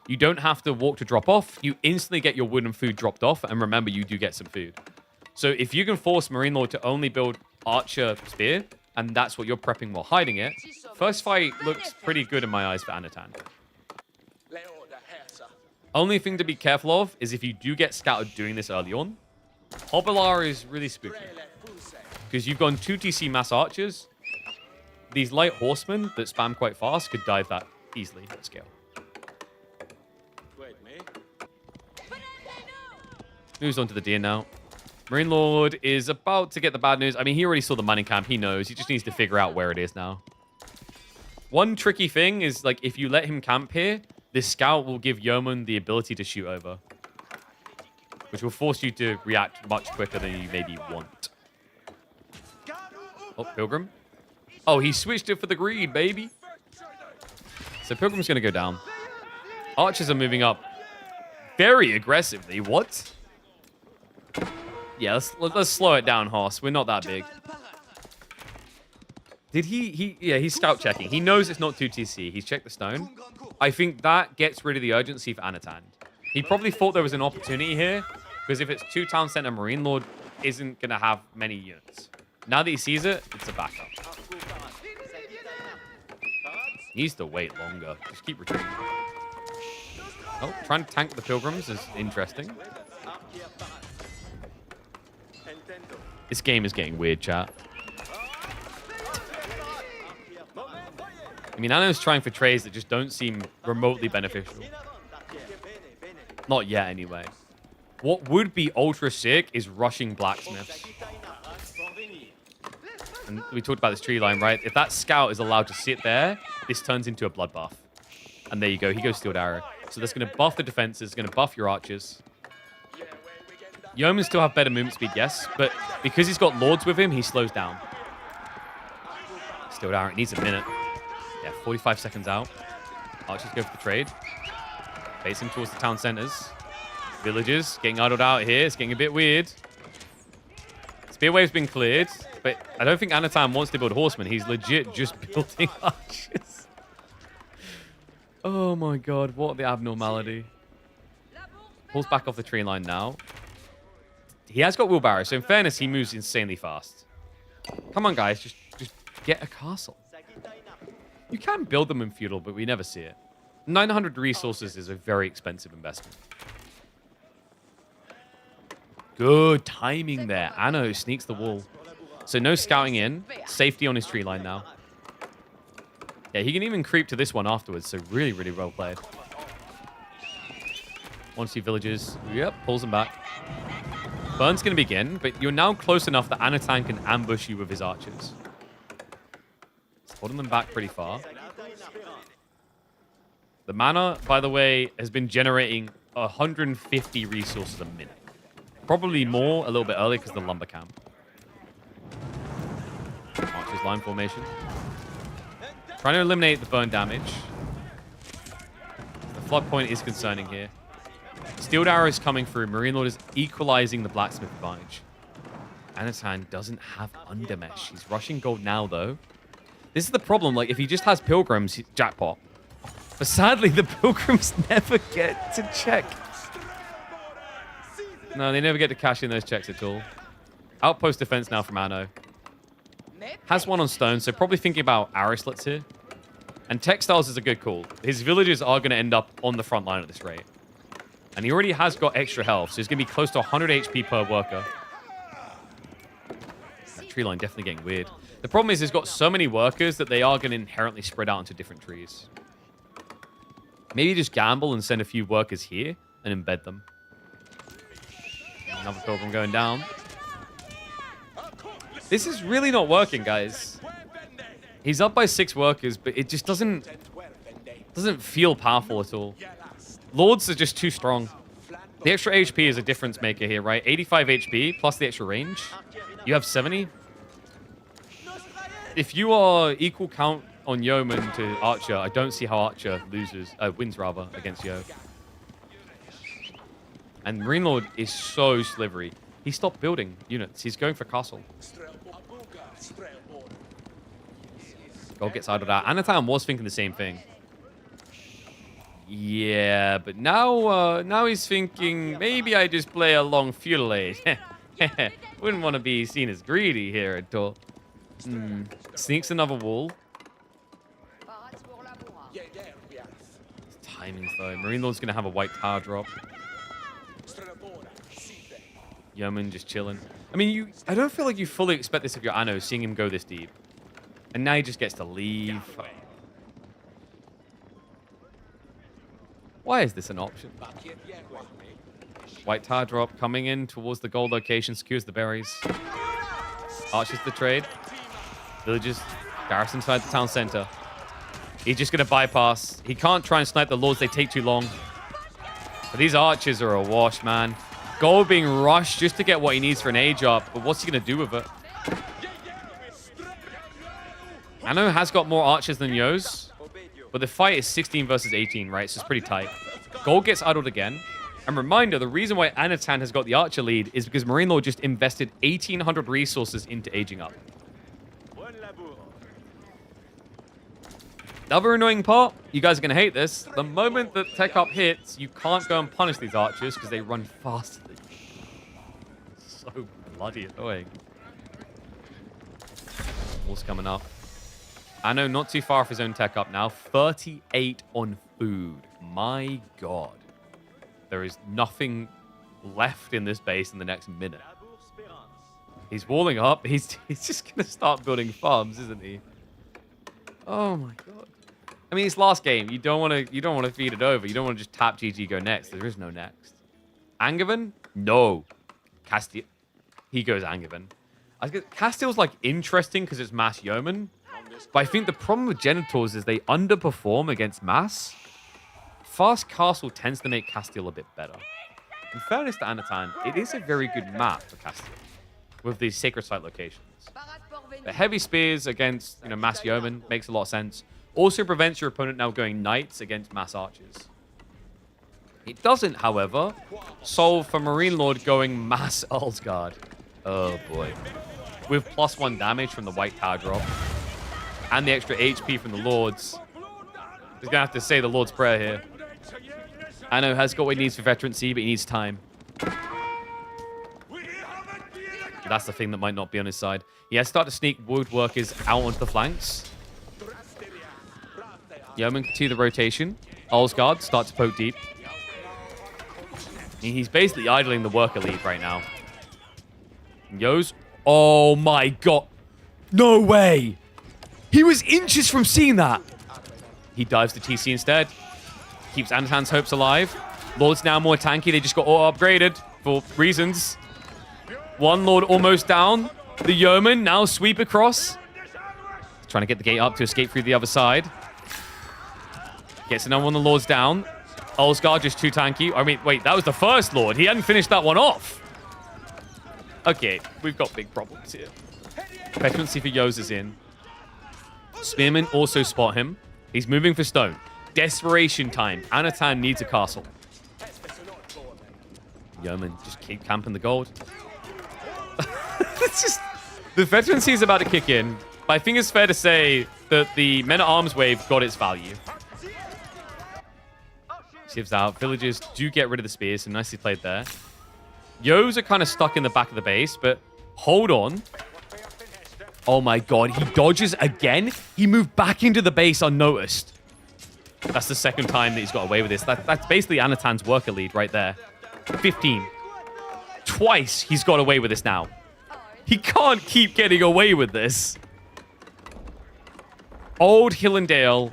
You don't have to walk to drop off. You instantly get your wood and food dropped off. And remember, you do get some food. So if you can force Marine Lord to only build Archer Spear, and that's what you're prepping while hiding it, first fight looks pretty good in my eyes for Anatan. Only thing to be careful of is if you do get scouted doing this early on, Hobilar is really spooky. Because you've gone 2 TC mass archers. These light horsemen that spam quite fast could dive that easily at scale. Moves on to the deer now. Marine Lord is about to get the bad news. I mean, he already saw the mining camp. He knows. He just needs to figure out where it is now. One tricky thing is, like, if you let him camp here, this scout will give Yeoman the ability to shoot over, which will force you to react much quicker than you maybe want. Oh, Pilgrim. Oh, he switched it for the greed, baby. So Pilgrim's going to go down. Archers are moving up very aggressively. What? Yeah, let's slow it down, Horse. We're not that big. Did yeah, he's scout checking. He knows it's not 2TC. He's checked the stone. I think that gets rid of the urgency for Anatan. He probably thought there was an opportunity here, because if it's 2 town center, Marine Lord isn't going to have many units. Now that he sees it, it's a backup. Needs to wait longer. Just keep retreating. Oh, trying to tank the Pilgrims is interesting. This game is getting weird, chat. I mean, Anno's trying for trades that just don't seem remotely beneficial. Not yet, anyway. What would be ultra sick is rushing blacksmiths. And we talked about this tree line, right? If that scout is allowed to sit there, this turns into a bloodbath. And there you go. He goes Steeled Arrow. So that's going to buff the defenses. It's going to buff your archers. Yeoman still have better movement speed, yes. But because he's got lords with him, he slows down. Steeled Arrow. It needs a minute. Yeah, 45 seconds out. Archers go for the trade. Facing towards the town centers. Villages getting idled out here. It's getting a bit weird. Spearwave's been cleared, but I don't think Anatan wants to build horsemen. He's legit just building archers. Oh my god, what the abnormality. Pulls back off the tree line now. He has got wheelbarrow, so in fairness, he moves insanely fast. Come on, guys, just get a castle. You can build them in feudal, but we never see it. 900 resources is a very expensive investment. Good timing there. Anno sneaks the wall. So no scouting in. Safety on his tree line now. Yeah, he can even creep to this one afterwards. So really, really well played. 1-2 villages. Yep, pulls them back. Burn's going to begin, but you're now close enough that Anatan can ambush you with his archers. He's holding them back pretty far. The mana, by the way, has been generating 150 resources a minute. Probably more a little bit early because of the lumber camp. Archer's line formation. Trying to eliminate the burn damage. The flood point is concerning here. Steeled Arrow is coming through. Marine Lord is equalizing the blacksmith advantage. Anatan doesn't have undermesh. He's rushing gold now, though. This is the problem. Like, if he just has pilgrims, jackpot. But sadly, the pilgrims never get to check. No, they never get to cash in those checks at all. Outpost defense now from Anno. Has one on stone, so probably thinking about arrow slits here. And textiles is a good call. His villagers are going to end up on the front line at this rate. And he already has got extra health, so he's going to be close to 100 HP per worker. That tree line definitely getting weird. The problem is he's got so many workers that they are going to inherently spread out into different trees. Maybe just gamble and send a few workers here and embed them. Another pilgrim going down. This is really not working, guys. He's up by 6 workers, but it just doesn't feel powerful at all. Lords are just too strong. The extra HP is a difference maker here, right? 85 HP plus the extra range. You have 70. If you are equal count on Yeoman to Archer, I don't see how Archer wins rather against Yo. And Marine Lord is so slivery. He stopped building units. He's going for castle. Gold gets idled out. Anatan was thinking the same thing. Yeah, but now he's thinking, maybe I just play a long feudal age. Wouldn't want to be seen as greedy here at all. Sneaks another wall. Timings, though. Marine Lord's going to have a white tower drop. Yeoman just chilling. I mean, I don't feel like you fully expect this of your Anno, seeing him go this deep. And now he just gets to leave. Why is this an option? White tower drop coming in towards the gold location, secures the berries. Arches the trade. Villagers garrison inside the town center. He's just going to bypass. He can't try and snipe the lords. They take too long. But these archers are a wash, man. Gold being rushed just to get what he needs for an age up. But what's he going to do with it? Ano has got more archers than Yo's. But the fight is 16 versus 18, right? So it's pretty tight. Gold gets idled again. And reminder, the reason why Anatan has got the archer lead is because Marine Lord just invested 1,800 resources into aging up. The other annoying part, you guys are going to hate this, the moment that tech up hits, you can't go and punish these archers because they run faster than you. So bloody annoying. Wall's coming up. Ano not too far off his own tech up now. 38 on food. My God. There is nothing left in this base in the next minute. He's walling up. He's just going to start building farms, isn't he? Oh my God. I mean, it's last game. You don't want to feed it over. You don't want to just tap GG go next. There is no next. Angevin? No. Castile. He goes Angevin. Castile's like interesting because it's mass yeoman. But I think the problem with Genitors is they underperform against mass. Fast Castle tends to make Castile a bit better. In fairness to Anatan, it is a very good map for Castile with these sacred site locations. The heavy spears against mass yeoman makes a lot of sense. Also prevents your opponent now going knights against mass archers. It doesn't, however, solve for Marine Lord going mass Earlsguard. Oh boy. With +1 damage from the white tower drop and the extra HP from the lords. He's gonna have to say the Lord's Prayer here. Ano has got what he needs for veterancy, but he needs time. That's the thing that might not be on his side. He has started to sneak woodworkers out onto the flanks. Yeoman continue the rotation. Earlsguard starts to poke deep. He's basically idling the worker lead right now. Yo's. Oh my God. No way. He was inches from seeing that. He dives to TC instead. Keeps Anatan's hopes alive. Lord's now more tanky. They just got auto-upgraded for reasons. One Lord almost down. The Yeoman now sweep across. Trying to get the gate up to escape through the other side. Gets another one of the Lords down. Earlsguard just too tanky. I mean, wait, that was the first Lord. He hadn't finished that one off. Okay, we've got big problems here. Veterancy for Yo's is in. Spearmen also spot him. He's moving for stone. Desperation time. Anatan needs a castle. Yeoman just keep camping the gold. It's just... The veterancy is about to kick in. But I think it's fair to say that the Men-at-Arms wave got its value. Shivs out. Villagers do get rid of the spears, so nicely played there. Yo's are kind of stuck in the back of the base, but hold on. Oh my God, he dodges again? He moved back into the base unnoticed. That's the second time that he's got away with this. That's basically Anatan's worker lead right there. 15. Twice he's got away with this now. He can't keep getting away with this. Old Hillendale,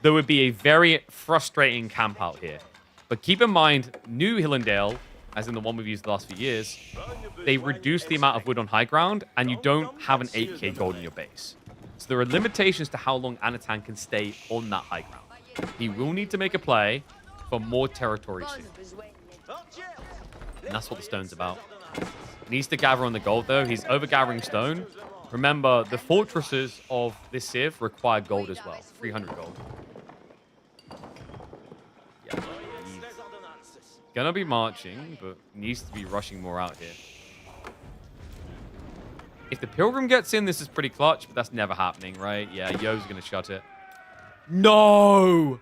there would be a very frustrating camp out here. But keep in mind, new Hillendale, as in the one we've used the last few years, they reduce the amount of wood on high ground, and you don't have an 8k gold in your base. So there are limitations to how long Anatan can stay on that high ground. He will need to make a play for more territory soon. And that's what the stone's about. He needs to gather on the gold, though. He's over-gathering stone. Remember, the fortresses of this civ require gold as well. 300 gold. Yeah, he's gonna be marching, but needs to be rushing more out here. If the Pilgrim gets in, this is pretty clutch, but that's never happening, right? Yeah, Yo's gonna shut it. No!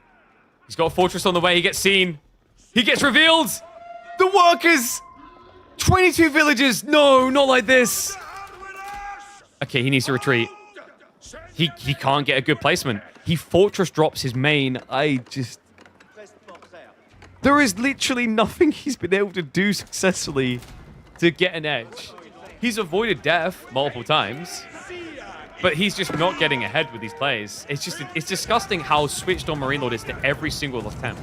He's got a fortress on the way. He gets seen. He gets revealed! The workers! 22 villagers! No, not like this! Okay, he needs to retreat. He can't get a good placement. He fortress drops his main. There is literally nothing he's been able to do successfully to get an edge. He's avoided death multiple times, but he's just not getting ahead with these plays. It's disgusting how switched on Marine Lord is to every single attempt.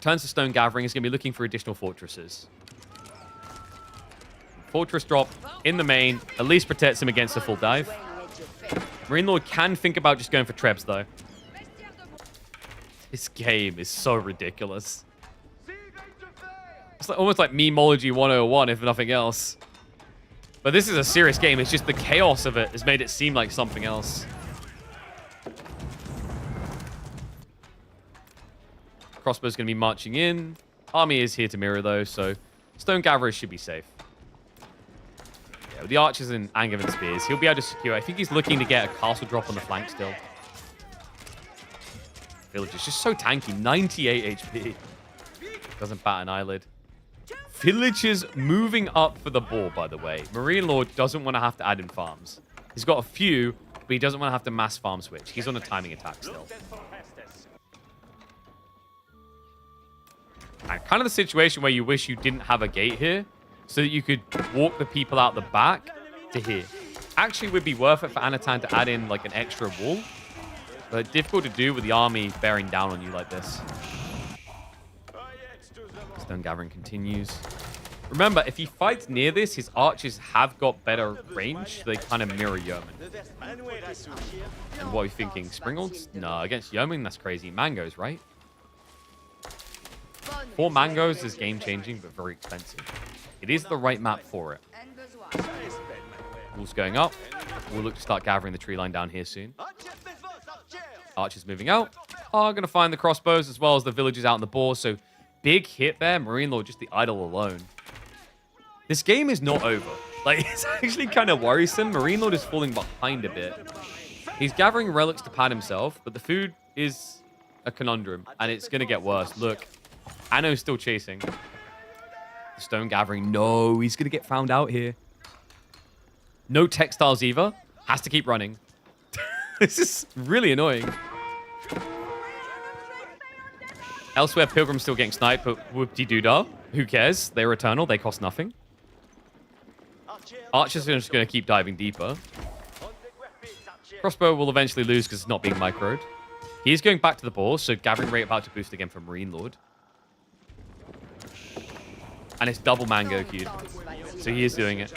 returns to Stone Gathering. Is going to be looking for additional fortresses. Fortress drop in the main. At least protects him against a full dive. Marine Lord can think about just going for Trebs, though. This game is so ridiculous. It's like, almost like Memology 101, if nothing else. But this is a serious game. It's just the chaos of it has made it seem like something else. Crossbow's going to be marching in. Army is here to mirror, though, so Stone Gatherers should be safe. Yeah, with the archers and Angevin spears, he'll be able to secure. I think he's looking to get a castle drop on the flank still. Village is just so tanky. 98 HP. Doesn't bat an eyelid. Villagers moving up for the ball, by the way. Marine Lord doesn't want to have to add in farms. He's got a few, but he doesn't want to have to mass farm switch. He's on a timing attack still. And kind of the situation where you wish you didn't have a gate here so that you could walk the people out the back to here. Actually would be worth it for Anatan to add in like an extra wall, but difficult to do with the army bearing down on you like this. Stone Gathering continues. Remember, if he fights near this, his archers have got better range. So they kind of mirror Yeoman. And what are you thinking? Springolds? No, against Yeoman, that's crazy. Mangoes, right? 4 mangoes is game-changing, but very expensive. It is the right map for it. Wall's going up. We'll look to start gathering the tree line down here soon. Archers moving out. Are going to find the crossbows as well as the villagers out on the board. So big hit there. Marine Lord, just the idol alone. This game is not over. Like, it's actually kind of worrisome. Marine Lord is falling behind a bit. He's gathering relics to pad himself, but the food is a conundrum, and it's going to get worse. Look, Anno's still chasing. The Stone Gathering. No, he's going to get found out here. No textiles either. Has to keep running. This is really annoying. Elsewhere, Pilgrim's still getting sniped, but whoop-de-doo-dah. Who cares? They're eternal. They cost nothing. Archers are just going to keep diving deeper. Crossbow will eventually lose because it's not being microed. He's going back to the ball, so gathering rate about to boost again for Marine Lord. And it's double mango queued. So he is doing it.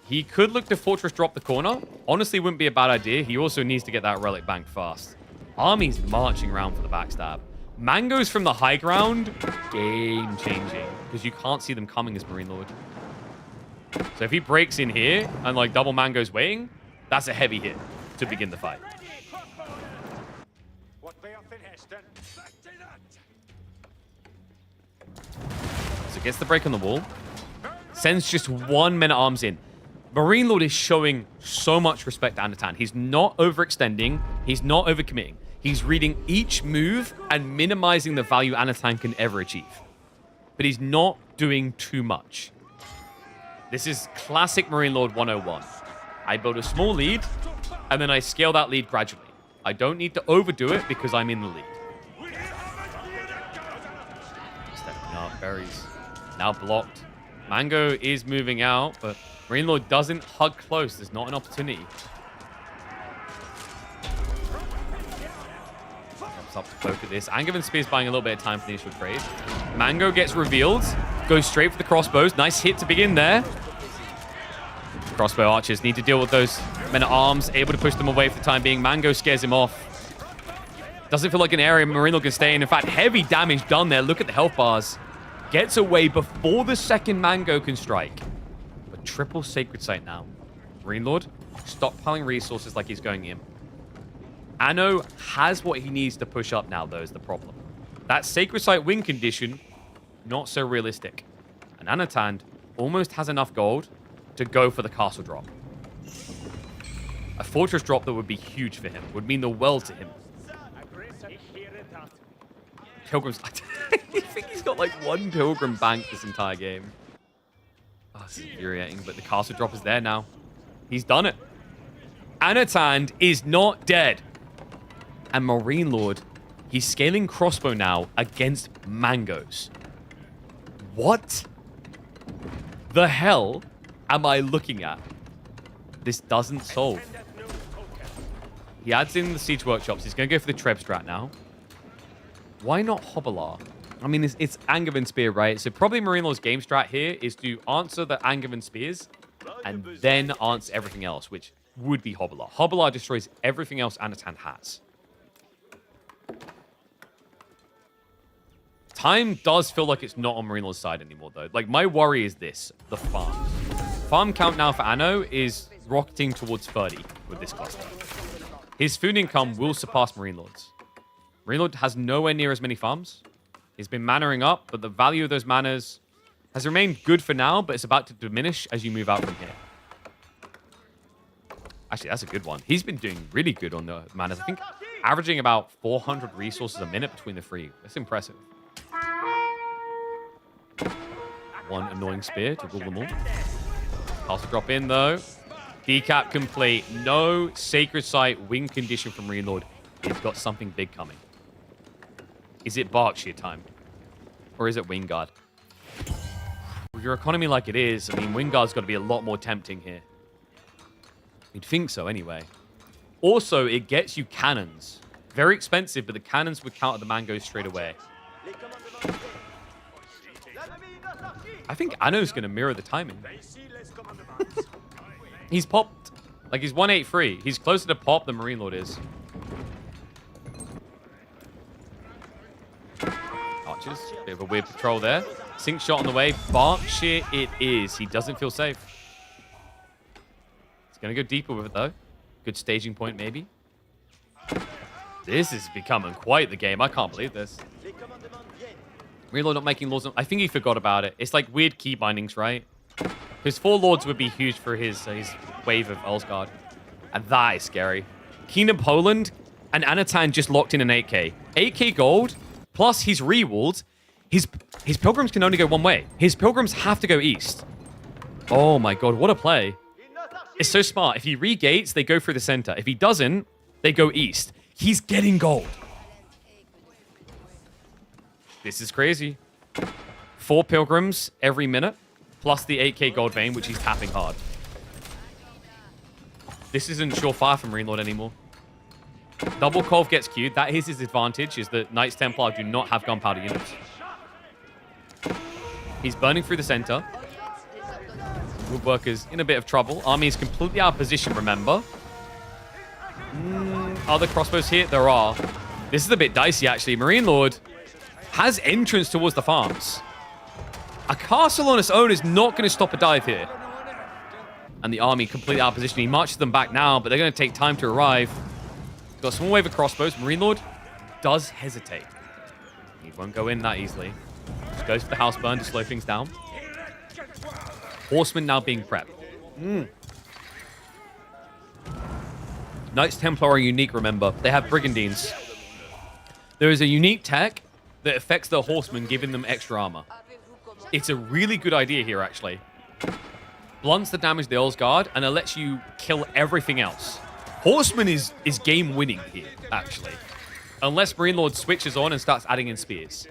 He could look to fortress drop the corner. Honestly, wouldn't be a bad idea. He also needs to get that relic bank fast. Army's marching around for the backstab. Mangoes from the high ground, game-changing. Because you can't see them coming as Marine Lord. So if he breaks in here and like double mangoes waiting, that's a heavy hit to begin the fight. So gets the break on the wall. Sends just 1 men-at-arms in. Marine Lord is showing so much respect to Anatan. He's not overextending. He's not overcommitting. He's reading each move and minimizing the value Anatan can ever achieve. But he's not doing too much. This is classic Marine Lord 101. I build a small lead, and then I scale that lead gradually. I don't need to overdo it because I'm in the lead. Stepping up, berries. Now blocked. Mango is moving out, but Marine Lord doesn't hug close. There's not an opportunity. Comes up to poke at this. Angevin Spear's buying a little bit of time for the initial trade. Mango gets revealed. Goes straight for the crossbows. Nice hit to begin there. Crossbow archers need to deal with those men-at-arms. Able to push them away for the time being. Mango scares him off. Doesn't feel like an area Marine Lord can stay in. In fact, heavy damage done there. Look at the health bars. Gets away before the second Mango can strike. But triple Sacred Site now. Marine Lord, stockpiling resources like he's going in. Anno has what he needs to push up now, though, is the problem. That Sacred Site win condition, not so realistic. And Anatan almost has enough gold to go for the castle drop. A fortress drop that would be huge for him. Would mean the world to him. Pilgrims... I think he's got like 1 Pilgrim bank this entire game. Oh, this is infuriating, but the castle drop is there now. He's done it. Anatan is not dead. And Marine Lord, he's scaling crossbow now against mangoes. What the hell am I looking at? This doesn't solve. He adds in the siege workshops. He's going to go for the Treb strat now. Why not Hobbler? I mean, it's Angevin Spear, right? So probably Marine Lord's game strat here is to answer the Angevin Spears and then answer everything else, which would be Hobbler. Hobbler destroys everything else Anatan has. Time does feel like it's not on Marine Lord's side anymore, though. Like, my worry is this, the farm. Farm count now for Anno is rocketing towards 30 with this cluster. His food income will surpass Marine Lord's. Marine Lord has nowhere near as many farms. He's been mannering up, but the value of those manners has remained good for now, but it's about to diminish as you move out from here. Actually, that's a good one. He's been doing really good on the manners. I think averaging about 400 resources a minute between the three. That's impressive. One annoying spear to rule them all. Castle drop in, though. Decap complete. No Sacred Site win condition from Marine Lord. He's got something big coming. Is it Berkshire time? Or is it Wingard? With your economy like it is, I mean, Wingard's got to be a lot more tempting here. You'd think so, anyway. Also, it gets you cannons. Very expensive, but the cannons would counter the mangoes straight away. I think Anno's going to mirror the timing. He's popped. Like, he's 183. He's closer to pop than Marine Lord is. Archers. Bit of a weird patrol there. Sink shot on the way. Berkshire it is. He doesn't feel safe. He's going to go deeper with it, though. Good staging point, maybe. This is becoming quite the game. I can't believe this. Marine Lord not making lords. I think he forgot about it. It's like weird key bindings, right? His 4 lords would be huge for his wave of Earlsguard. And that is scary. Kingdom Poland and Anatan just locked in an 8k. 8k gold, plus he's rewalled. His pilgrims can only go one way. His pilgrims have to go east. Oh my god, what a play. It's so smart. If he regates, they go through the center. If he doesn't, they go east. He's getting gold. This is crazy. 4 pilgrims every minute, plus the 8k gold vein, which he's tapping hard. This isn't surefire from Marine Lord anymore. Double Kolv gets queued. That is his advantage, is that Knights Templar do not have gunpowder units. He's burning through the center. Woodworker's in a bit of trouble. Army is completely out of position, remember. Are there crossbows here? There are. This is a bit dicey, actually. Marine Lord has entrance towards the farms. A castle on its own is not going to stop a dive here. And the army completely out of position. He marches them back now, but they're going to take time to arrive. Got a small wave of crossbows. Marine Lord does hesitate. He won't go in that easily. Just goes for the house burn to slow things down. Horsemen now being prepped. Knights Templar are unique, remember. They have Brigandines. There is a unique tech that affects the horsemen, giving them extra armor. It's a really good idea here, actually. Blunts the damage of the Earlsguard, and it lets you kill everything else. Horseman is game winning here, actually. Unless Marine Lord switches on and starts adding in spears.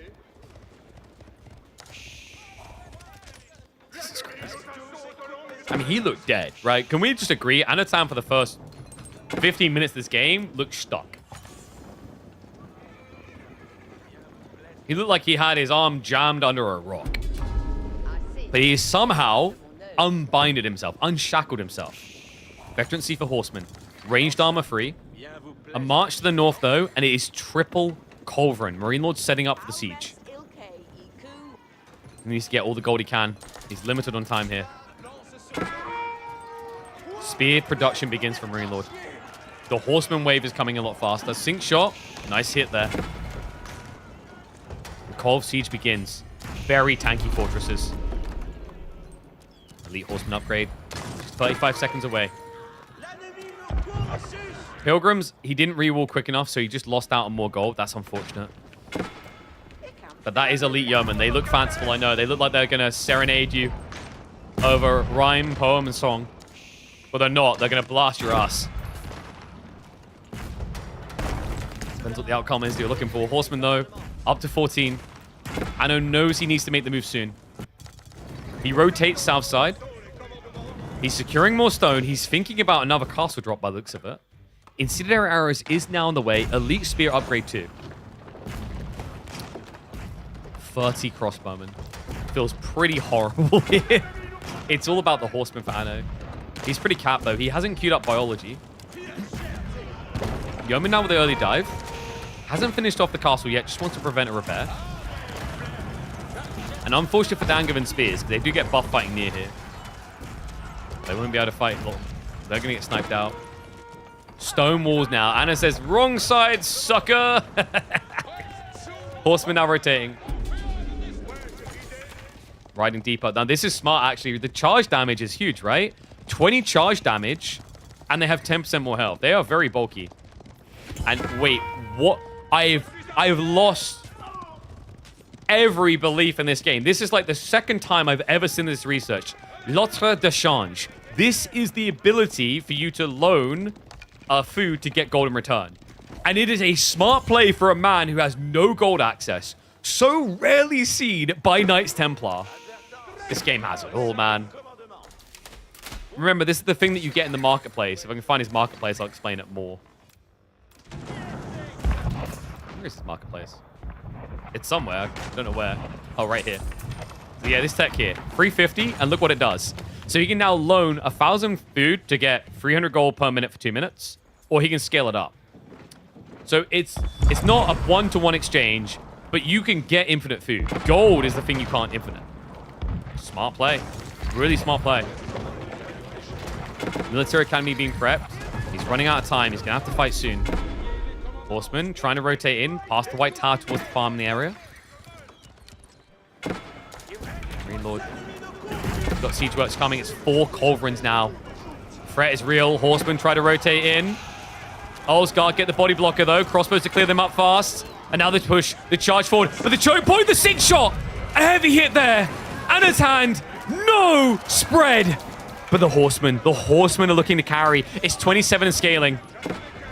This is crazy. I mean, he looked dead, right? Can we just agree? Anatan for the first 15 minutes of this game looked stuck. He looked like he had his arm jammed under a rock. But he somehow unbinded himself, unshackled himself. Veterancy for horsemen. Ranged armor free. A march to the north, though, and it is triple Culverin. Marine Lord setting up for the siege. He needs to get all the gold he can. He's limited on time here. Spear production begins for Marine Lord. The horseman wave is coming a lot faster. Sink shot. Nice hit there. The Kolv siege begins. Very tanky fortresses. Elite horseman upgrade. Just 35 seconds away. Pilgrims, he didn't rewall quick enough, so he just lost out on more gold. That's unfortunate. But that is elite yeoman. They look fanciful, I know. They look like they're going to serenade you over rhyme, poem, and song. But they're not. They're going to blast your ass. Depends what the outcome is you're looking for. Horseman, though, up to 14. Anno knows he needs to make the move soon. He rotates south side. He's securing more stone. He's thinking about another castle drop by the looks of it. Incendiary arrows is now on the way. Elite spear upgrade too. 30 crossbowmen. Feels pretty horrible here. It's all about the horseman for Anno. He's pretty capped, though. He hasn't queued up biology. Yeoman now with the early dive. Hasn't finished off the castle yet. Just wants to prevent a repair. And unfortunate for Dangav and Spears, they do get buff fighting near here. They won't be able to fight. Well, they're going to get sniped out. Stone walls now. Anna says, wrong side, sucker. Horseman now rotating. Riding deeper. Now, this is smart, actually. The charge damage is huge, right? 20 charge damage, and they have 10% more health. They are very bulky. And wait, what? I've lost every belief in this game. This is like the second time I've ever seen this research. L'autre d'échange. This is the ability for you to loan food to get gold in return. And it is a smart play for a man who has no gold access. So rarely seen by Knights Templar. This game has it all, man. Remember, this is the thing that you get in the marketplace. If I can find his marketplace, I'll explain it more. Where is his marketplace? It's somewhere. I don't know where. Oh, right here. So yeah, this tech here. 350, and look what it does. So he can now loan 1,000 food to get 300 gold per minute for 2 minutes, or he can scale it up. So it's not a one-to-one exchange, but you can get infinite food. Gold is the thing you can't infinite. Smart play. Really smart play. Military Academy being prepped. He's running out of time. He's going to have to fight soon. Horseman trying to rotate in past the white tower towards the farm in the area. Marine Lord. Got siege works coming. It's 4 culverins now. Threat is real. Horseman try to rotate in. Olsgaard get the body blocker though. Crossbows to clear them up fast. And now they push the charge forward. But the choke point, the 6 shot. A heavy hit there. Anna's hand. No spread. But the Horsemen are looking to carry. It's 27 and scaling.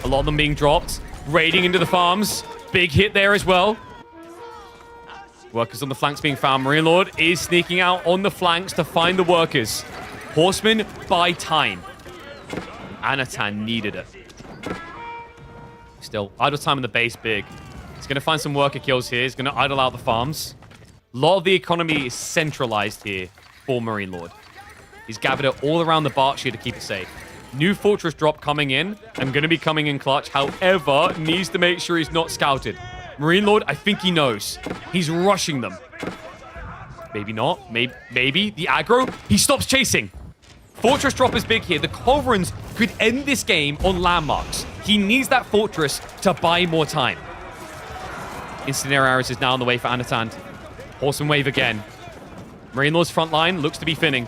A lot of them being dropped. Raiding into the farms. Big hit there as well. Workers on the flanks being found. Marine Lord is sneaking out on the flanks to find the workers. Horsemen buy time. Anatan needed it. Still, idle time in the base big. He's going to find some worker kills here. He's going to idle out the farms. A lot of the economy is centralized here for Marine Lord. He's gathered it all around the Berkshire to keep it safe. New fortress drop coming in. I'm going to be coming in clutch. However, needs to make sure he's not scouted. Marine Lord, I think he knows. He's rushing them. Maybe not. Maybe. The aggro. He stops chasing. Fortress drop is big here. The Culverins could end this game on landmarks. He needs that fortress to buy more time. Incendiary arrows is now on the way for Anatan. Horseman wave again. Marine Lord's front line looks to be thinning.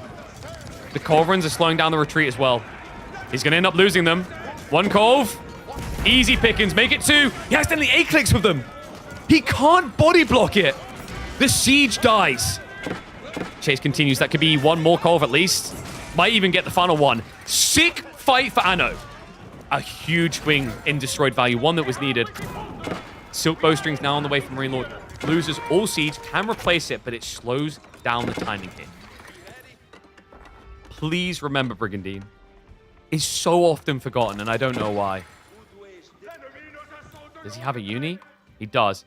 The Culverins are slowing down the retreat as well. He's going to end up losing them. 1 Cove. Easy pickings. Make it 2. He accidentally A-clicks with them. He can't body block it. The siege dies. Chase continues. That could be 1 more Cove at least. Might even get the final one. Sick fight for Anno. A huge wing in destroyed value. One that was needed. Silk Bowstrings now on the way from Marine Lord. Loses all siege. Can replace it, but it slows down the timing here. Please remember Brigandine. Is so often forgotten, and I don't know why. Does he have a uni? He does.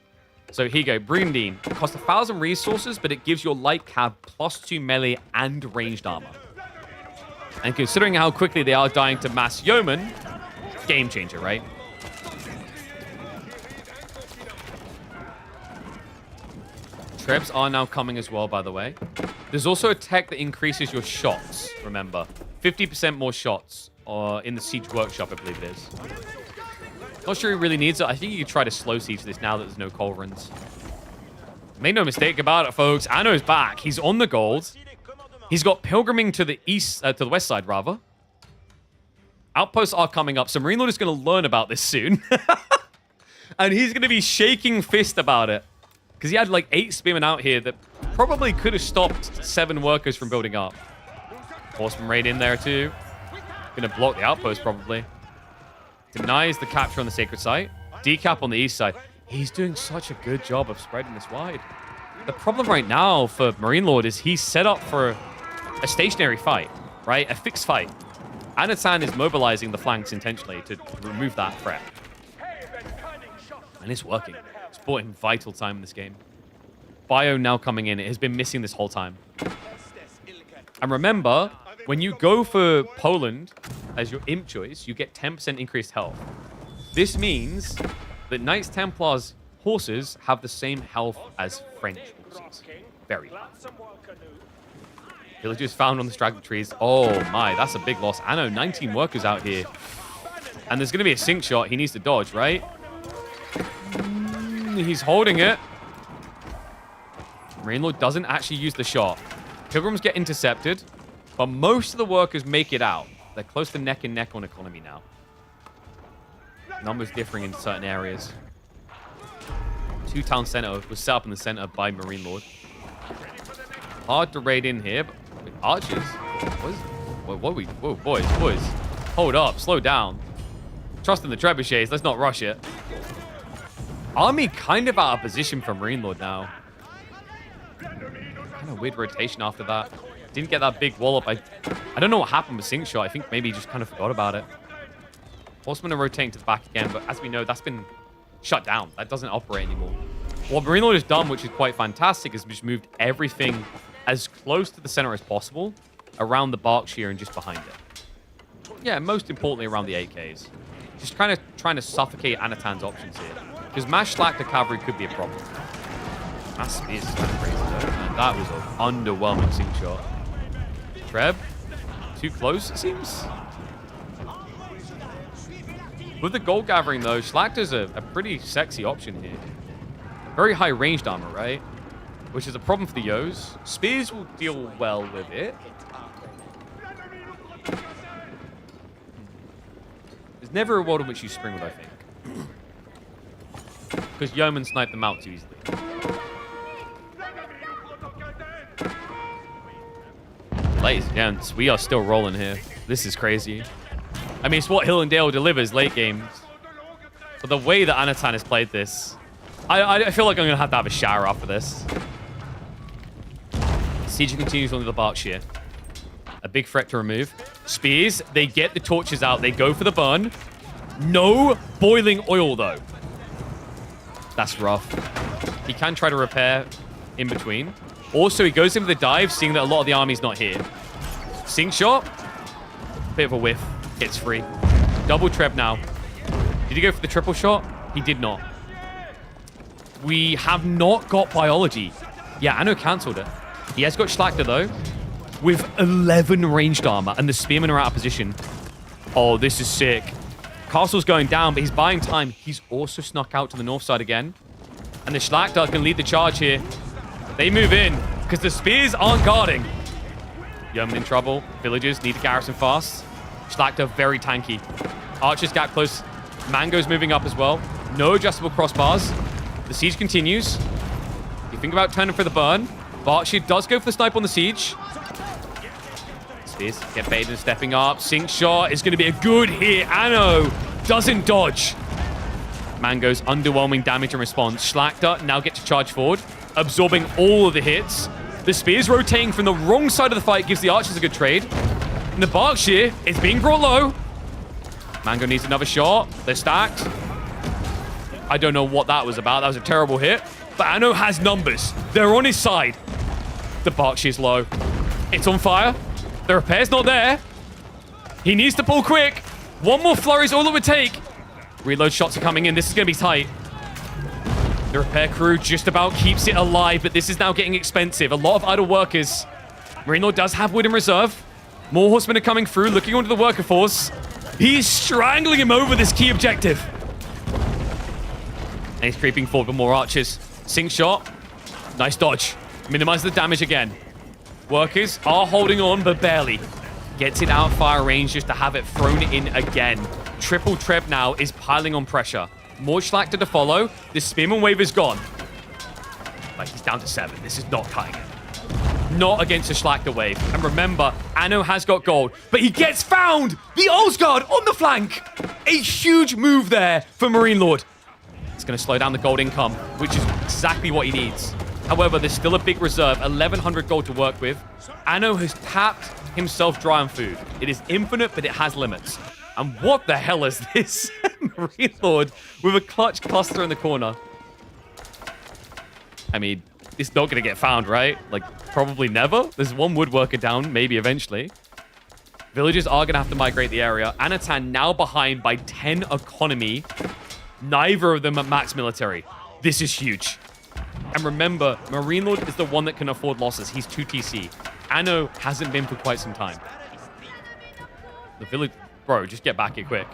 So here you go. Brigandine. It costs 1,000 resources, but it gives your light cab +2 melee and ranged armor. And considering how quickly they are dying to mass yeoman, game changer, right? Trebs are now coming as well, by the way. There's also a tech that increases your shots, remember. 50% more shots in the Siege Workshop, I believe it is. Not sure he really needs it. I think you could try to slow siege this now that there's no Culverins. Make no mistake about it, folks. Anno's back. He's on the gold. He's got pilgriming to the east, to the west side, rather. Outposts are coming up, so Marine Lord is going to learn about this soon. And he's going to be shaking fist about it. Because he had like 8 spearmen out here that probably could have stopped 7 workers from building up. Horseman raid in there too. Going to block the outpost probably. Denies the capture on the sacred site. Decap on the east side. He's doing such a good job of spreading this wide. The problem right now for Marine Lord is he's set up for a stationary fight, right? A fixed fight. Anatan is mobilizing the flanks intentionally to remove that threat. And it's working. It's bought him vital time in this game. Bio now coming in. It has been missing this whole time. And remember, when you go for Poland as your imp choice, you get 10% increased health. This means that Knights Templars horses have the same health as French horses. Very high. Villagers found on the straggler trees. Oh my, that's a big loss. Anno, 19 workers out here. And there's going to be a sink shot. He needs to dodge, right? He's holding it. Marine Lord doesn't actually use the shot. Pilgrims get intercepted, but most of the workers make it out. They're close to neck and neck on economy now. Numbers differing in certain areas. 2 town center was set up in the center by Marine Lord. Hard to raid in here, but archers. Whoa, boys. Hold up, slow down. Trust in the trebuchets. Let's not rush it. Army kind of out of position for Marine Lord now. Kind of weird rotation after that. Didn't get that big wallop. I don't know what happened with Sink Shot. I think maybe he just kind of forgot about it. Horsemen are rotating to the back again, but as we know, that's been shut down. That doesn't operate anymore. What Marine Lord has done, which is quite fantastic, is just moved everything as close to the center as possible around the Berkshire and just behind it. Yeah, most importantly around the AKs. Just kind of trying to suffocate Anatan's options here. Because Mash Slactor Cavalry could be a problem. That spears is kind of crazy though. And that was an underwhelming Sink Shot. Treb, too close it seems. With the gold gathering though, Slactor's a pretty sexy option here. Very high ranged armor, right? Which is a problem for the Yos. Spears will deal well with it. There's never a world in which you spring with, I think. Because Yeomen snipe them out too easily. Ladies and gents, we are still rolling here. This is crazy. I mean, it's what Hill and Dale delivers late games. But the way that Anatan has played this, I feel like I'm going to have a shower after this. Siege continues on the Berkshire. A big threat to remove. Spears, they get the torches out. They go for the burn. No boiling oil, though. That's rough. He can try to repair in between. Also, he goes in for the dive, seeing that a lot of the army's not here. Sink Shot. Bit of a whiff. Hits free. Double Treb now. Did he go for the triple shot? He did not. We have not got biology. Yeah, Anno cancelled it. He has got Schlachter, though, with 11 ranged armor, and the spearmen are out of position. Oh, this is sick. Castle's going down, but he's buying time. He's also snuck out to the north side again. And the Schlachter can lead the charge here. They move in, because the spears aren't guarding. Yeoman in trouble. Villagers need to garrison fast. Schlachter very tanky. Archers gap close. Mango's moving up as well. No adjustable crossbars. The siege continues. You think about turning for the burn. Berkshire does go for the snipe on the siege. Spears get baited and stepping up. Sink Shot is going to be a good hit. Anno doesn't dodge. Mango's underwhelming damage and response. Schlachter now gets to charge forward, absorbing all of the hits. The spears rotating from the wrong side of the fight gives the archers a good trade. And the Berkshire is being brought low. Mango needs another shot. They're stacked. I don't know what that was about. That was a terrible hit. But Anno has numbers. They're on his side. The Berkshire's low. It's on fire. The repair's not there. He needs to pull quick. One more flurry is all it would take. Reload shots are coming in. This is going to be tight. The repair crew just about keeps it alive, but this is now getting expensive. A lot of idle workers. Marine Lord does have wood in reserve. More horsemen are coming through, looking onto the worker force. He's strangling him over this key objective. And he's creeping forward with more archers. Sink Shot. Nice dodge. Minimize the damage again. Workers are holding on, but barely. Gets it out of fire range just to have it thrown in again. Triple Treb now is piling on pressure. More Schlachter to follow. The Spearman wave is gone. Like, he's down to 7. This is not cutting it. Not against the Schlachter wave. And remember, Anno has got gold, but he gets found! The Osgard on the flank! A huge move there for Marine Lord. It's going to slow down the gold income, which is exactly what he needs. However, there's still a big reserve, 1,100 gold to work with. Anno has tapped himself dry on food. It is infinite, but it has limits. And what the hell is this? Marine Lord with a clutch cluster in the corner. I mean, it's not going to get found, right? Like, probably never. There's one woodworker down, maybe eventually. Villagers are going to have to migrate the area. Anatan now behind by 10 economy. Neither of them at max military. This is huge. And remember, Marine Lord is the one that can afford losses. He's 2 TC. Anno hasn't been for quite some time. The village... Bro, just get back here quick.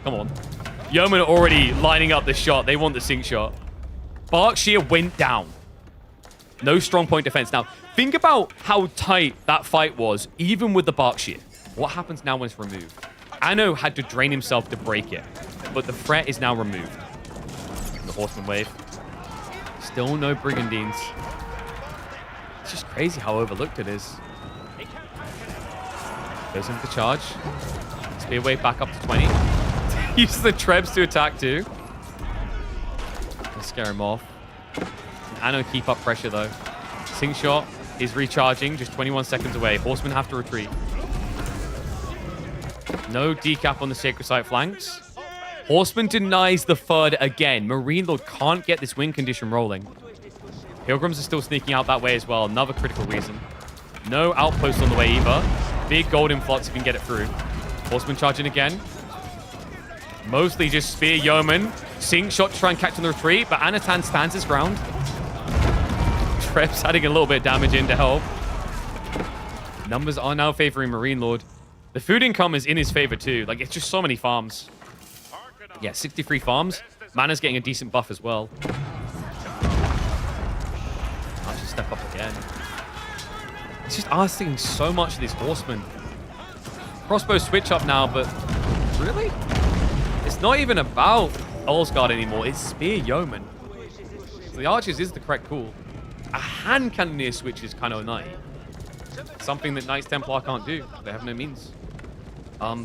Come on. Yeoman are already lining up the shot. They want the sink shot. Berkshire went down. No strong point defense. Now, think about how tight that fight was, even with the Berkshire. What happens now when it's removed? Anno had to drain himself to break it, but the threat is now removed. The Horseman wave. Still no Brigandines. It's just crazy how overlooked it is. Goes into the charge. Spear wave back up to 20. Uses the Trebs to attack too. Let's scare him off. Anno keep up pressure though. Sink shot is recharging, just 21 seconds away. Horsemen have to retreat. No decap on the Sacred Site flanks. Horseman denies the third again. Marine Lord can't get this win condition rolling. Pilgrims are still sneaking out that way as well. Another critical reason. No outpost on the way either. Big gold influx if you can get it through. Horseman charging again. Mostly just spear yeoman. Sink shot to try and catch on the retreat, but Anatan stands his ground. Trebs adding a little bit of damage in to help. Numbers are now favoring Marine Lord. The food income is in his favor too. Like, it's just so many farms. Yeah, 63 farms. Mana's getting a decent buff as well. I'll just step up again. It's just asking so much of these horsemen. Crossbow switch up now, but really? It's not even about Earlsguard anymore. It's Spear Yeoman. So the Archers is the correct call. A Hand Cannoneer switch is kind of nice. Something that Knights Templar can't do. They have no means.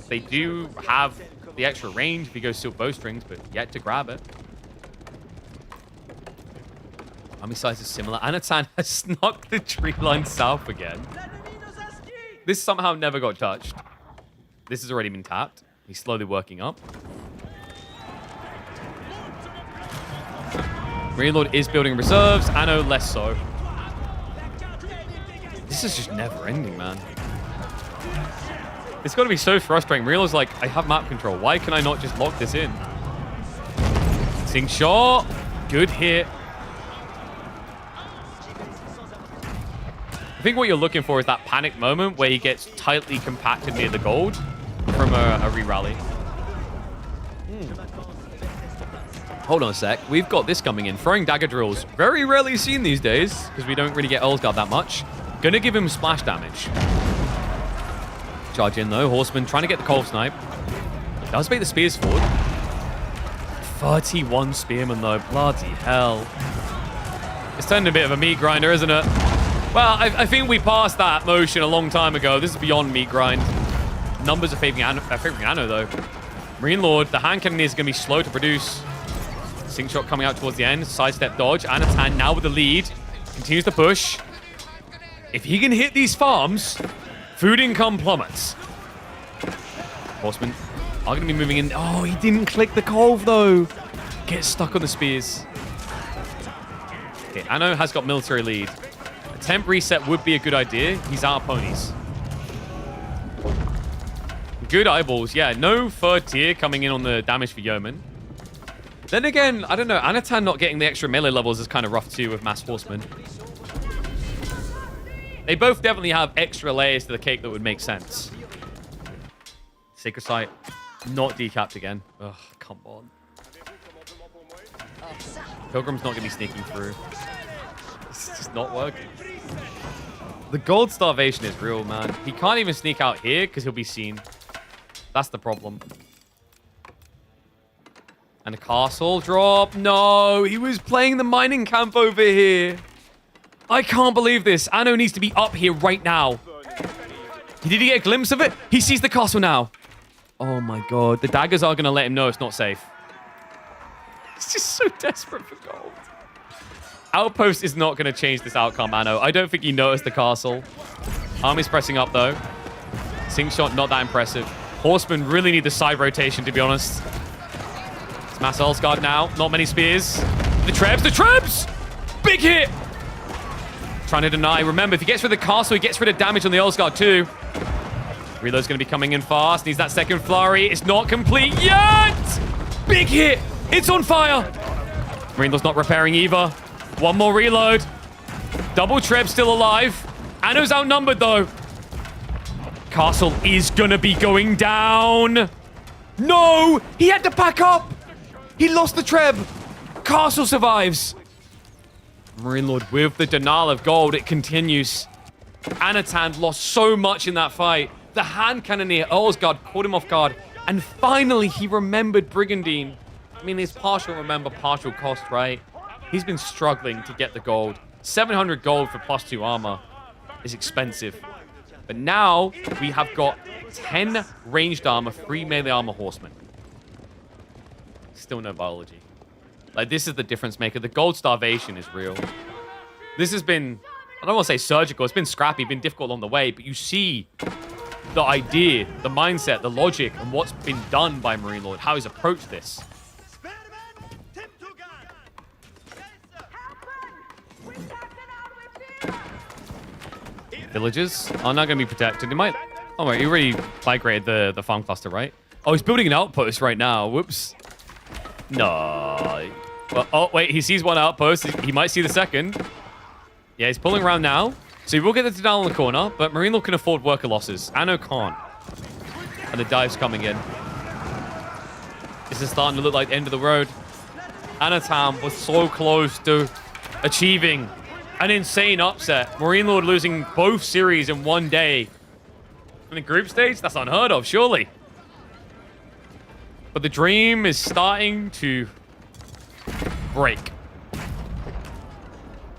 They do have the extra range if he goes Silk Bowstrings, but yet to grab it. Army size is similar. Anatan has snuck the tree line south again. This somehow never got touched. This has already been tapped. He's slowly working up. Marine Lord is building reserves. Anno less so. This is just never ending, man. It's got to be so frustrating. Marine Lord's like, I have map control. Why can I not just lock this in? Sink shot. Good hit. I think what you're looking for is that panic moment where he gets tightly compacted near the gold from a re-rally. Hold on a sec. We've got this coming in. Throwing dagger drills. Very rarely seen these days because we don't really get Earlsguard that much. Gonna give him splash damage. Charge in though. Horseman trying to get the cold snipe. Does bait the spears forward. 31 spearmen though. Bloody hell. It's turned a bit of a meat grinder, isn't it? Well, I think we passed that motion a long time ago. This is beyond meat grind. Numbers are favoring Anno, though. Marine Lord, the hand cannon is going to be slow to produce. Sink shot coming out towards the end. Sidestep dodge. Anatan now with the lead. Continues to push. If he can hit these farms, food income plummets. Horsemen are going to be moving in. Oh, he didn't click the cove, though. Gets stuck on the spears. Okay, Anno has got military lead. A temp reset would be a good idea. He's out of ponies. Good eyeballs. Yeah, no third tier coming in on the damage for Yeoman. Then again, I don't know. Anatan not getting the extra melee levels is kind of rough too with Mass Horsemen. They both definitely have extra layers to the cake that would make sense. Sacred Site not decapped again. Ugh, come on. Pilgrim's not going to be sneaking through. It's just not working. The gold starvation is real, man. He can't even sneak out here because he'll be seen. That's the problem. And a castle drop. No, he was playing the mining camp over here. I can't believe this. Anno needs to be up here right now. Did he get a glimpse of it? He sees the castle now. Oh my god. The daggers are going to let him know it's not safe. He's just so desperate for gold. Outpost is not going to change this outcome, Anno. I don't think he noticed the castle. Army's pressing up, though. Sink shot, not that impressive. Horsemen really need the side rotation, to be honest. It's Mass Earlsguard now. Not many spears. The Trebs! Big hit! Trying to deny. Remember, if he gets rid of the castle, he gets rid of damage on the Earlsguard too. Reload's going to be coming in fast. Needs that second flurry. It's not complete yet. Big hit. It's on fire. Marine Lord's not repairing either. One more reload. Double Treb still alive. Anno's outnumbered though. Castle is going to be going down. No, he had to pack up. He lost the Treb. Castle survives. Marine Lord with the denial of gold. It continues. Anatan lost so much in that fight. The hand cannoneer, Earlsguard, caught him off guard. And finally, he remembered Brigandine. I mean, it's partial remember, partial cost, right? He's been struggling to get the gold. 700 gold for +2 armor is expensive. But now, we have got 10 ranged armor, 3 melee armor horsemen. Still no biology. Like, this is the difference maker. The gold starvation is real. This has been, I don't want to say surgical. It's been scrappy, been difficult along the way. But you see the idea, the mindset, the logic, and what's been done by Marine Lord. How he's approached this. Villagers are not going to be protected. He might... Oh, wait, he already migrated the farm cluster, right? Oh, he's building an outpost right now. Whoops. No. Well, oh, wait, he sees one outpost. He might see the second. Yeah, he's pulling around now. So he will get the denial in the corner, but Marine Lord can afford worker losses. Anno can't. And the dive's coming in. This is starting to look like the end of the road. Anatan was so close to achieving an insane upset. Marine Lord losing both series in one day. In the group stage? That's unheard of, surely. But the dream is starting to break.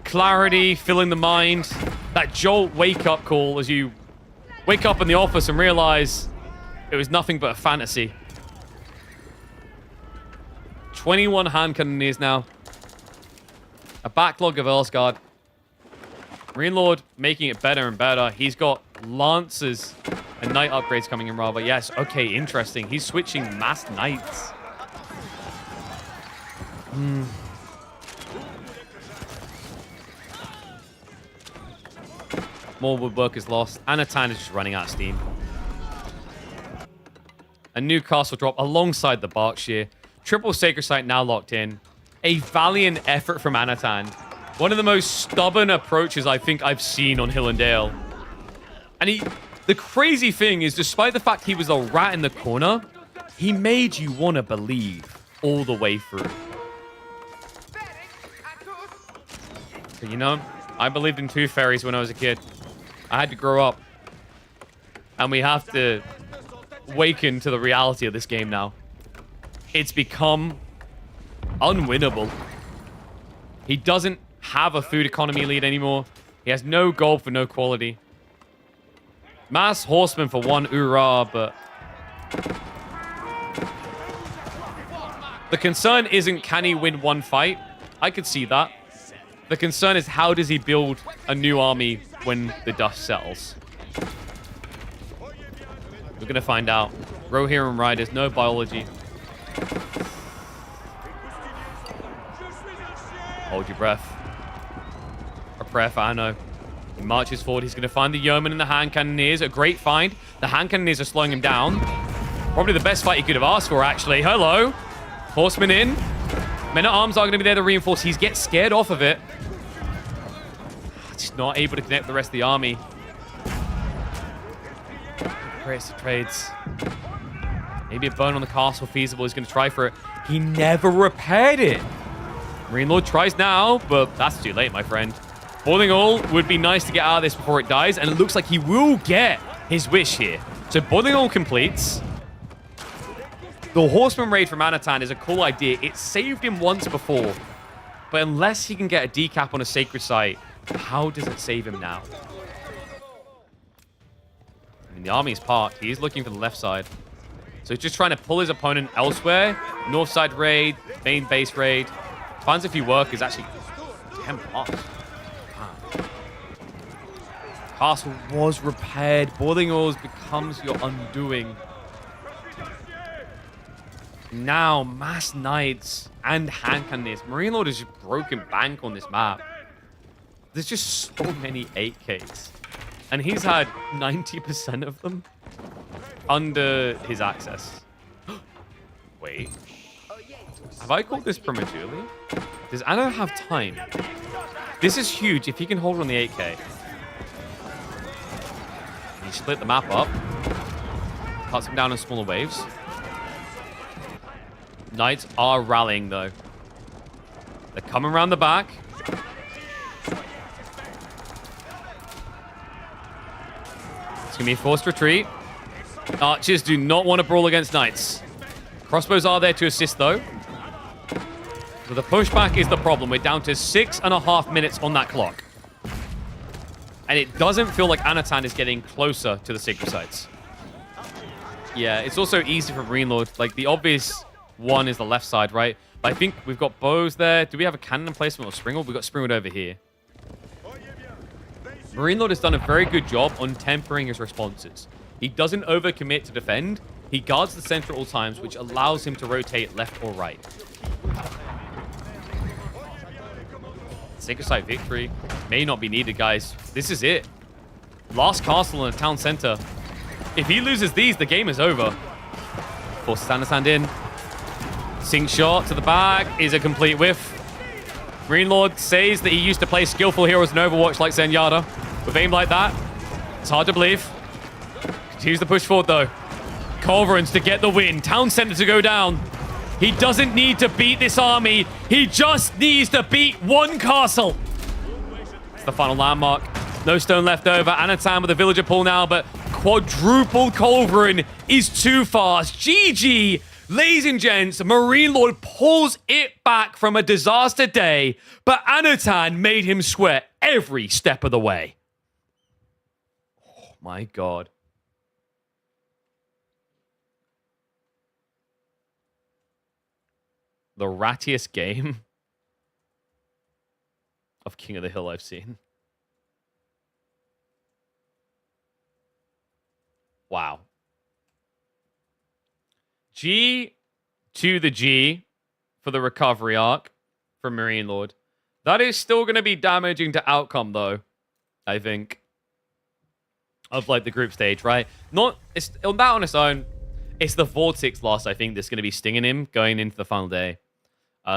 Clarity filling the mind. That jolt wake-up call as you wake up in the office and realize it was nothing but a fantasy. 21 hand cannoneers now. A backlog of Earlsguard. Marine Lord making it better and better. He's got Lancers and Knight upgrades coming in rather. Yes, okay, interesting. He's switching Mass Knights. More woodwork is lost. Anatan is just running out of steam. A new castle drop alongside the Berkshire. Triple Sacred Site now locked in. A valiant effort from Anatan. One of the most stubborn approaches I think I've seen on Hill and Dale. And the crazy thing is, despite the fact he was a rat in the corner, he made you want to believe all the way through. But you know, I believed in Tooth Fairies when I was a kid. I had to grow up. And we have to awaken to the reality of this game now. It's become unwinnable. He doesn't have a food economy lead anymore. He has no gold for no quality. Mass horsemen for one, hoorah, but... The concern isn't can he win one fight. I could see that. The concern is how does he build a new army when the dust settles. We're going to find out. Rohirrim Riders, no biology. Hold your breath. A prayer for Anno. He marches forward. He's going to find the Yeoman and the Hand Cannoneers. A great find. The Hand Cannoneers are slowing him down. Probably the best fight he could have asked for, actually. Hello. Horsemen in. Men-at-Arms are going to be there to reinforce. He gets scared off of it. Just not able to connect the rest of the army. Greatest of trades. Maybe a burn on the castle feasible. He's going to try for it. He never repaired it. Marine Lord tries now, but that's too late, my friend. Boiling Oil would be nice to get out of this before it dies, and it looks like he will get his wish here. So Boiling Oil completes. The Horseman Raid from Anatan is a cool idea. It saved him once before, but unless he can get a decap on a sacred site, how does it save him now? I mean, the army is parked. He is looking for the left side. So he's just trying to pull his opponent elsewhere. North side raid, main base raid. Finds a few workers, actually 10 plus. Wow. Castle was repaired. Boiling Oils becomes your undoing. Now, Mass Knights and Hand Cannoneers. Marine Lord has just broken bank on this map. There's just so many 8Ks. And he's had 90% of them under his access. Wait. Have I called this prematurely? Does Ana have time? This is huge if he can hold on the 8K. He split the map up. Cuts him down in smaller waves. Knights are rallying, though. They're coming around the back. It's going to be a forced retreat. Archers do not want to brawl against Knights. Crossbows are there to assist, though. So the pushback is the problem. We're down to 6.5 minutes on that clock. And it doesn't feel like Anatan is getting closer to the Sacred Sites. Yeah, it's also easy for Marine Lord. Like, the obvious one is the left side, right? But I think we've got bows there. Do we have a cannon placement or Springald? We've got Springald over here. Marine Lord has done a very good job on tempering his responses. He doesn't overcommit to defend. He guards the center at all times, which allows him to rotate left or right. Sacred Site victory may not be needed, guys. This is it. Last castle in the town center. If he loses these, the game is over. Forces Anatan in. Sink shot to the back is a complete whiff. Marine Lord says that he used to play skillful heroes in Overwatch like Zenyatta. With aim like that, it's hard to believe. Continues to push forward, though. Culverins to get the win. Town center to go down. He doesn't need to beat this army. He just needs to beat one castle. It's the final landmark. No stone left over. Anatan with a villager pull now, but quadruple Culverin is too fast. GG. Ladies and gents, Marine Lord pulls it back from a disaster day, but Anatan made him sweat every step of the way. Oh my God. The rattiest game of King of the Hill I've seen. Wow. G to the G for the recovery arc from Marine Lord. That is still going to be damaging to outcome, though, I think, of like the group stage, right? Not it's on that on its own. It's the Vortex loss, I think, that's going to be stinging him going into the final day.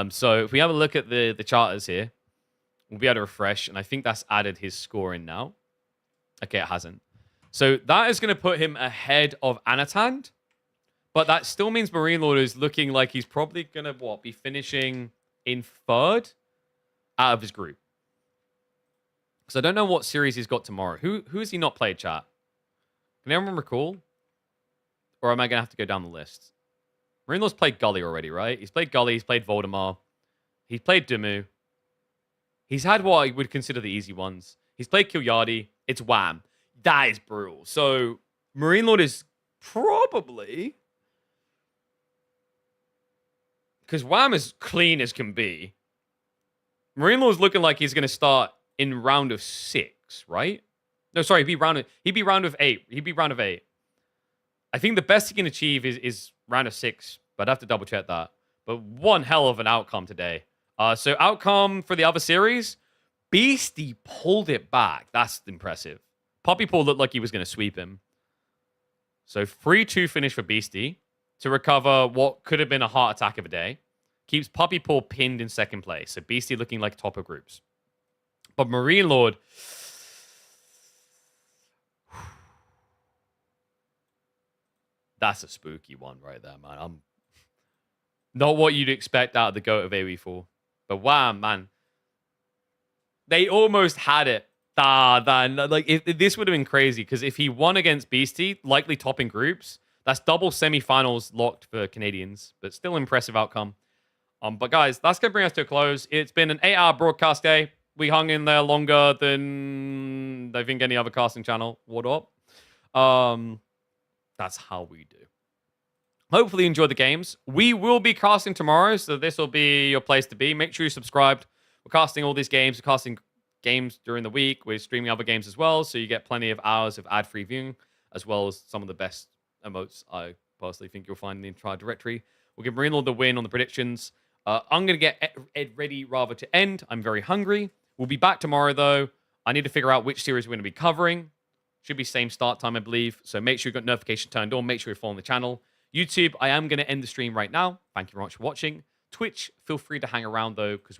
So if we have a look at the charters here, we'll be able to refresh, and I think that's added his score in now. Okay, it hasn't. So that is going to put him ahead of Anatan, but that still means Marine Lord is looking like he's probably going to, be finishing in third out of his group. Because I don't know what series he's got tomorrow. Who has he not played, chat? Can anyone recall? Or am I going to have to go down the list? Marine Lord's played Gully already, right? He's played Gully, he's played Voldemar. He's played Dumu. He's had what I would consider the easy ones. He's played Kilyadi. It's Wham. That is brutal. So, Marine Lord is probably... Because Wham is clean as can be. Marine Lord's looking like he's going to start in round of 6, right? No, sorry, he'd be round of 8. He'd be round of 8. I think the best he can achieve is round of 6, but I'd have to double check that. But one hell of an outcome today. So outcome for the other series, Beastie pulled it back. That's impressive. Puppy Paw looked like he was going to sweep him. So 3-2 finish for Beastie to recover what could have been a heart attack of a day. Keeps Puppy Paw pinned in second place. So Beastie looking like top of groups. But Marine Lord... That's a spooky one right there, man. I'm not what you'd expect out of the GOAT of AoE4. But wow, man. They almost had it. If this would have been crazy, because if he won against Beastie, likely topping groups, that's double semifinals locked for Canadians. But still impressive outcome. But guys, that's going to bring us to a close. It's been an 8-hour broadcast day. We hung in there longer than I think any other casting channel would up. That's how we do. Hopefully you enjoyed the games. We will be casting tomorrow, so this will be your place to be. Make sure you're subscribed. We're casting all these games. We're casting games during the week. We're streaming other games as well, so you get plenty of hours of ad-free viewing, as well as some of the best emotes I personally think you'll find in the entire directory. We'll give Marine Lord the win on the predictions. I'm going to get Ed ready rather to end. I'm very hungry. We'll be back tomorrow, though. I need to figure out which series we're going to be covering. Should be same start time, I believe. So make sure you've got notification turned on. Make sure you're following the channel. YouTube, I am going to end the stream right now. Thank you very much for watching. Twitch, feel free to hang around, though, because we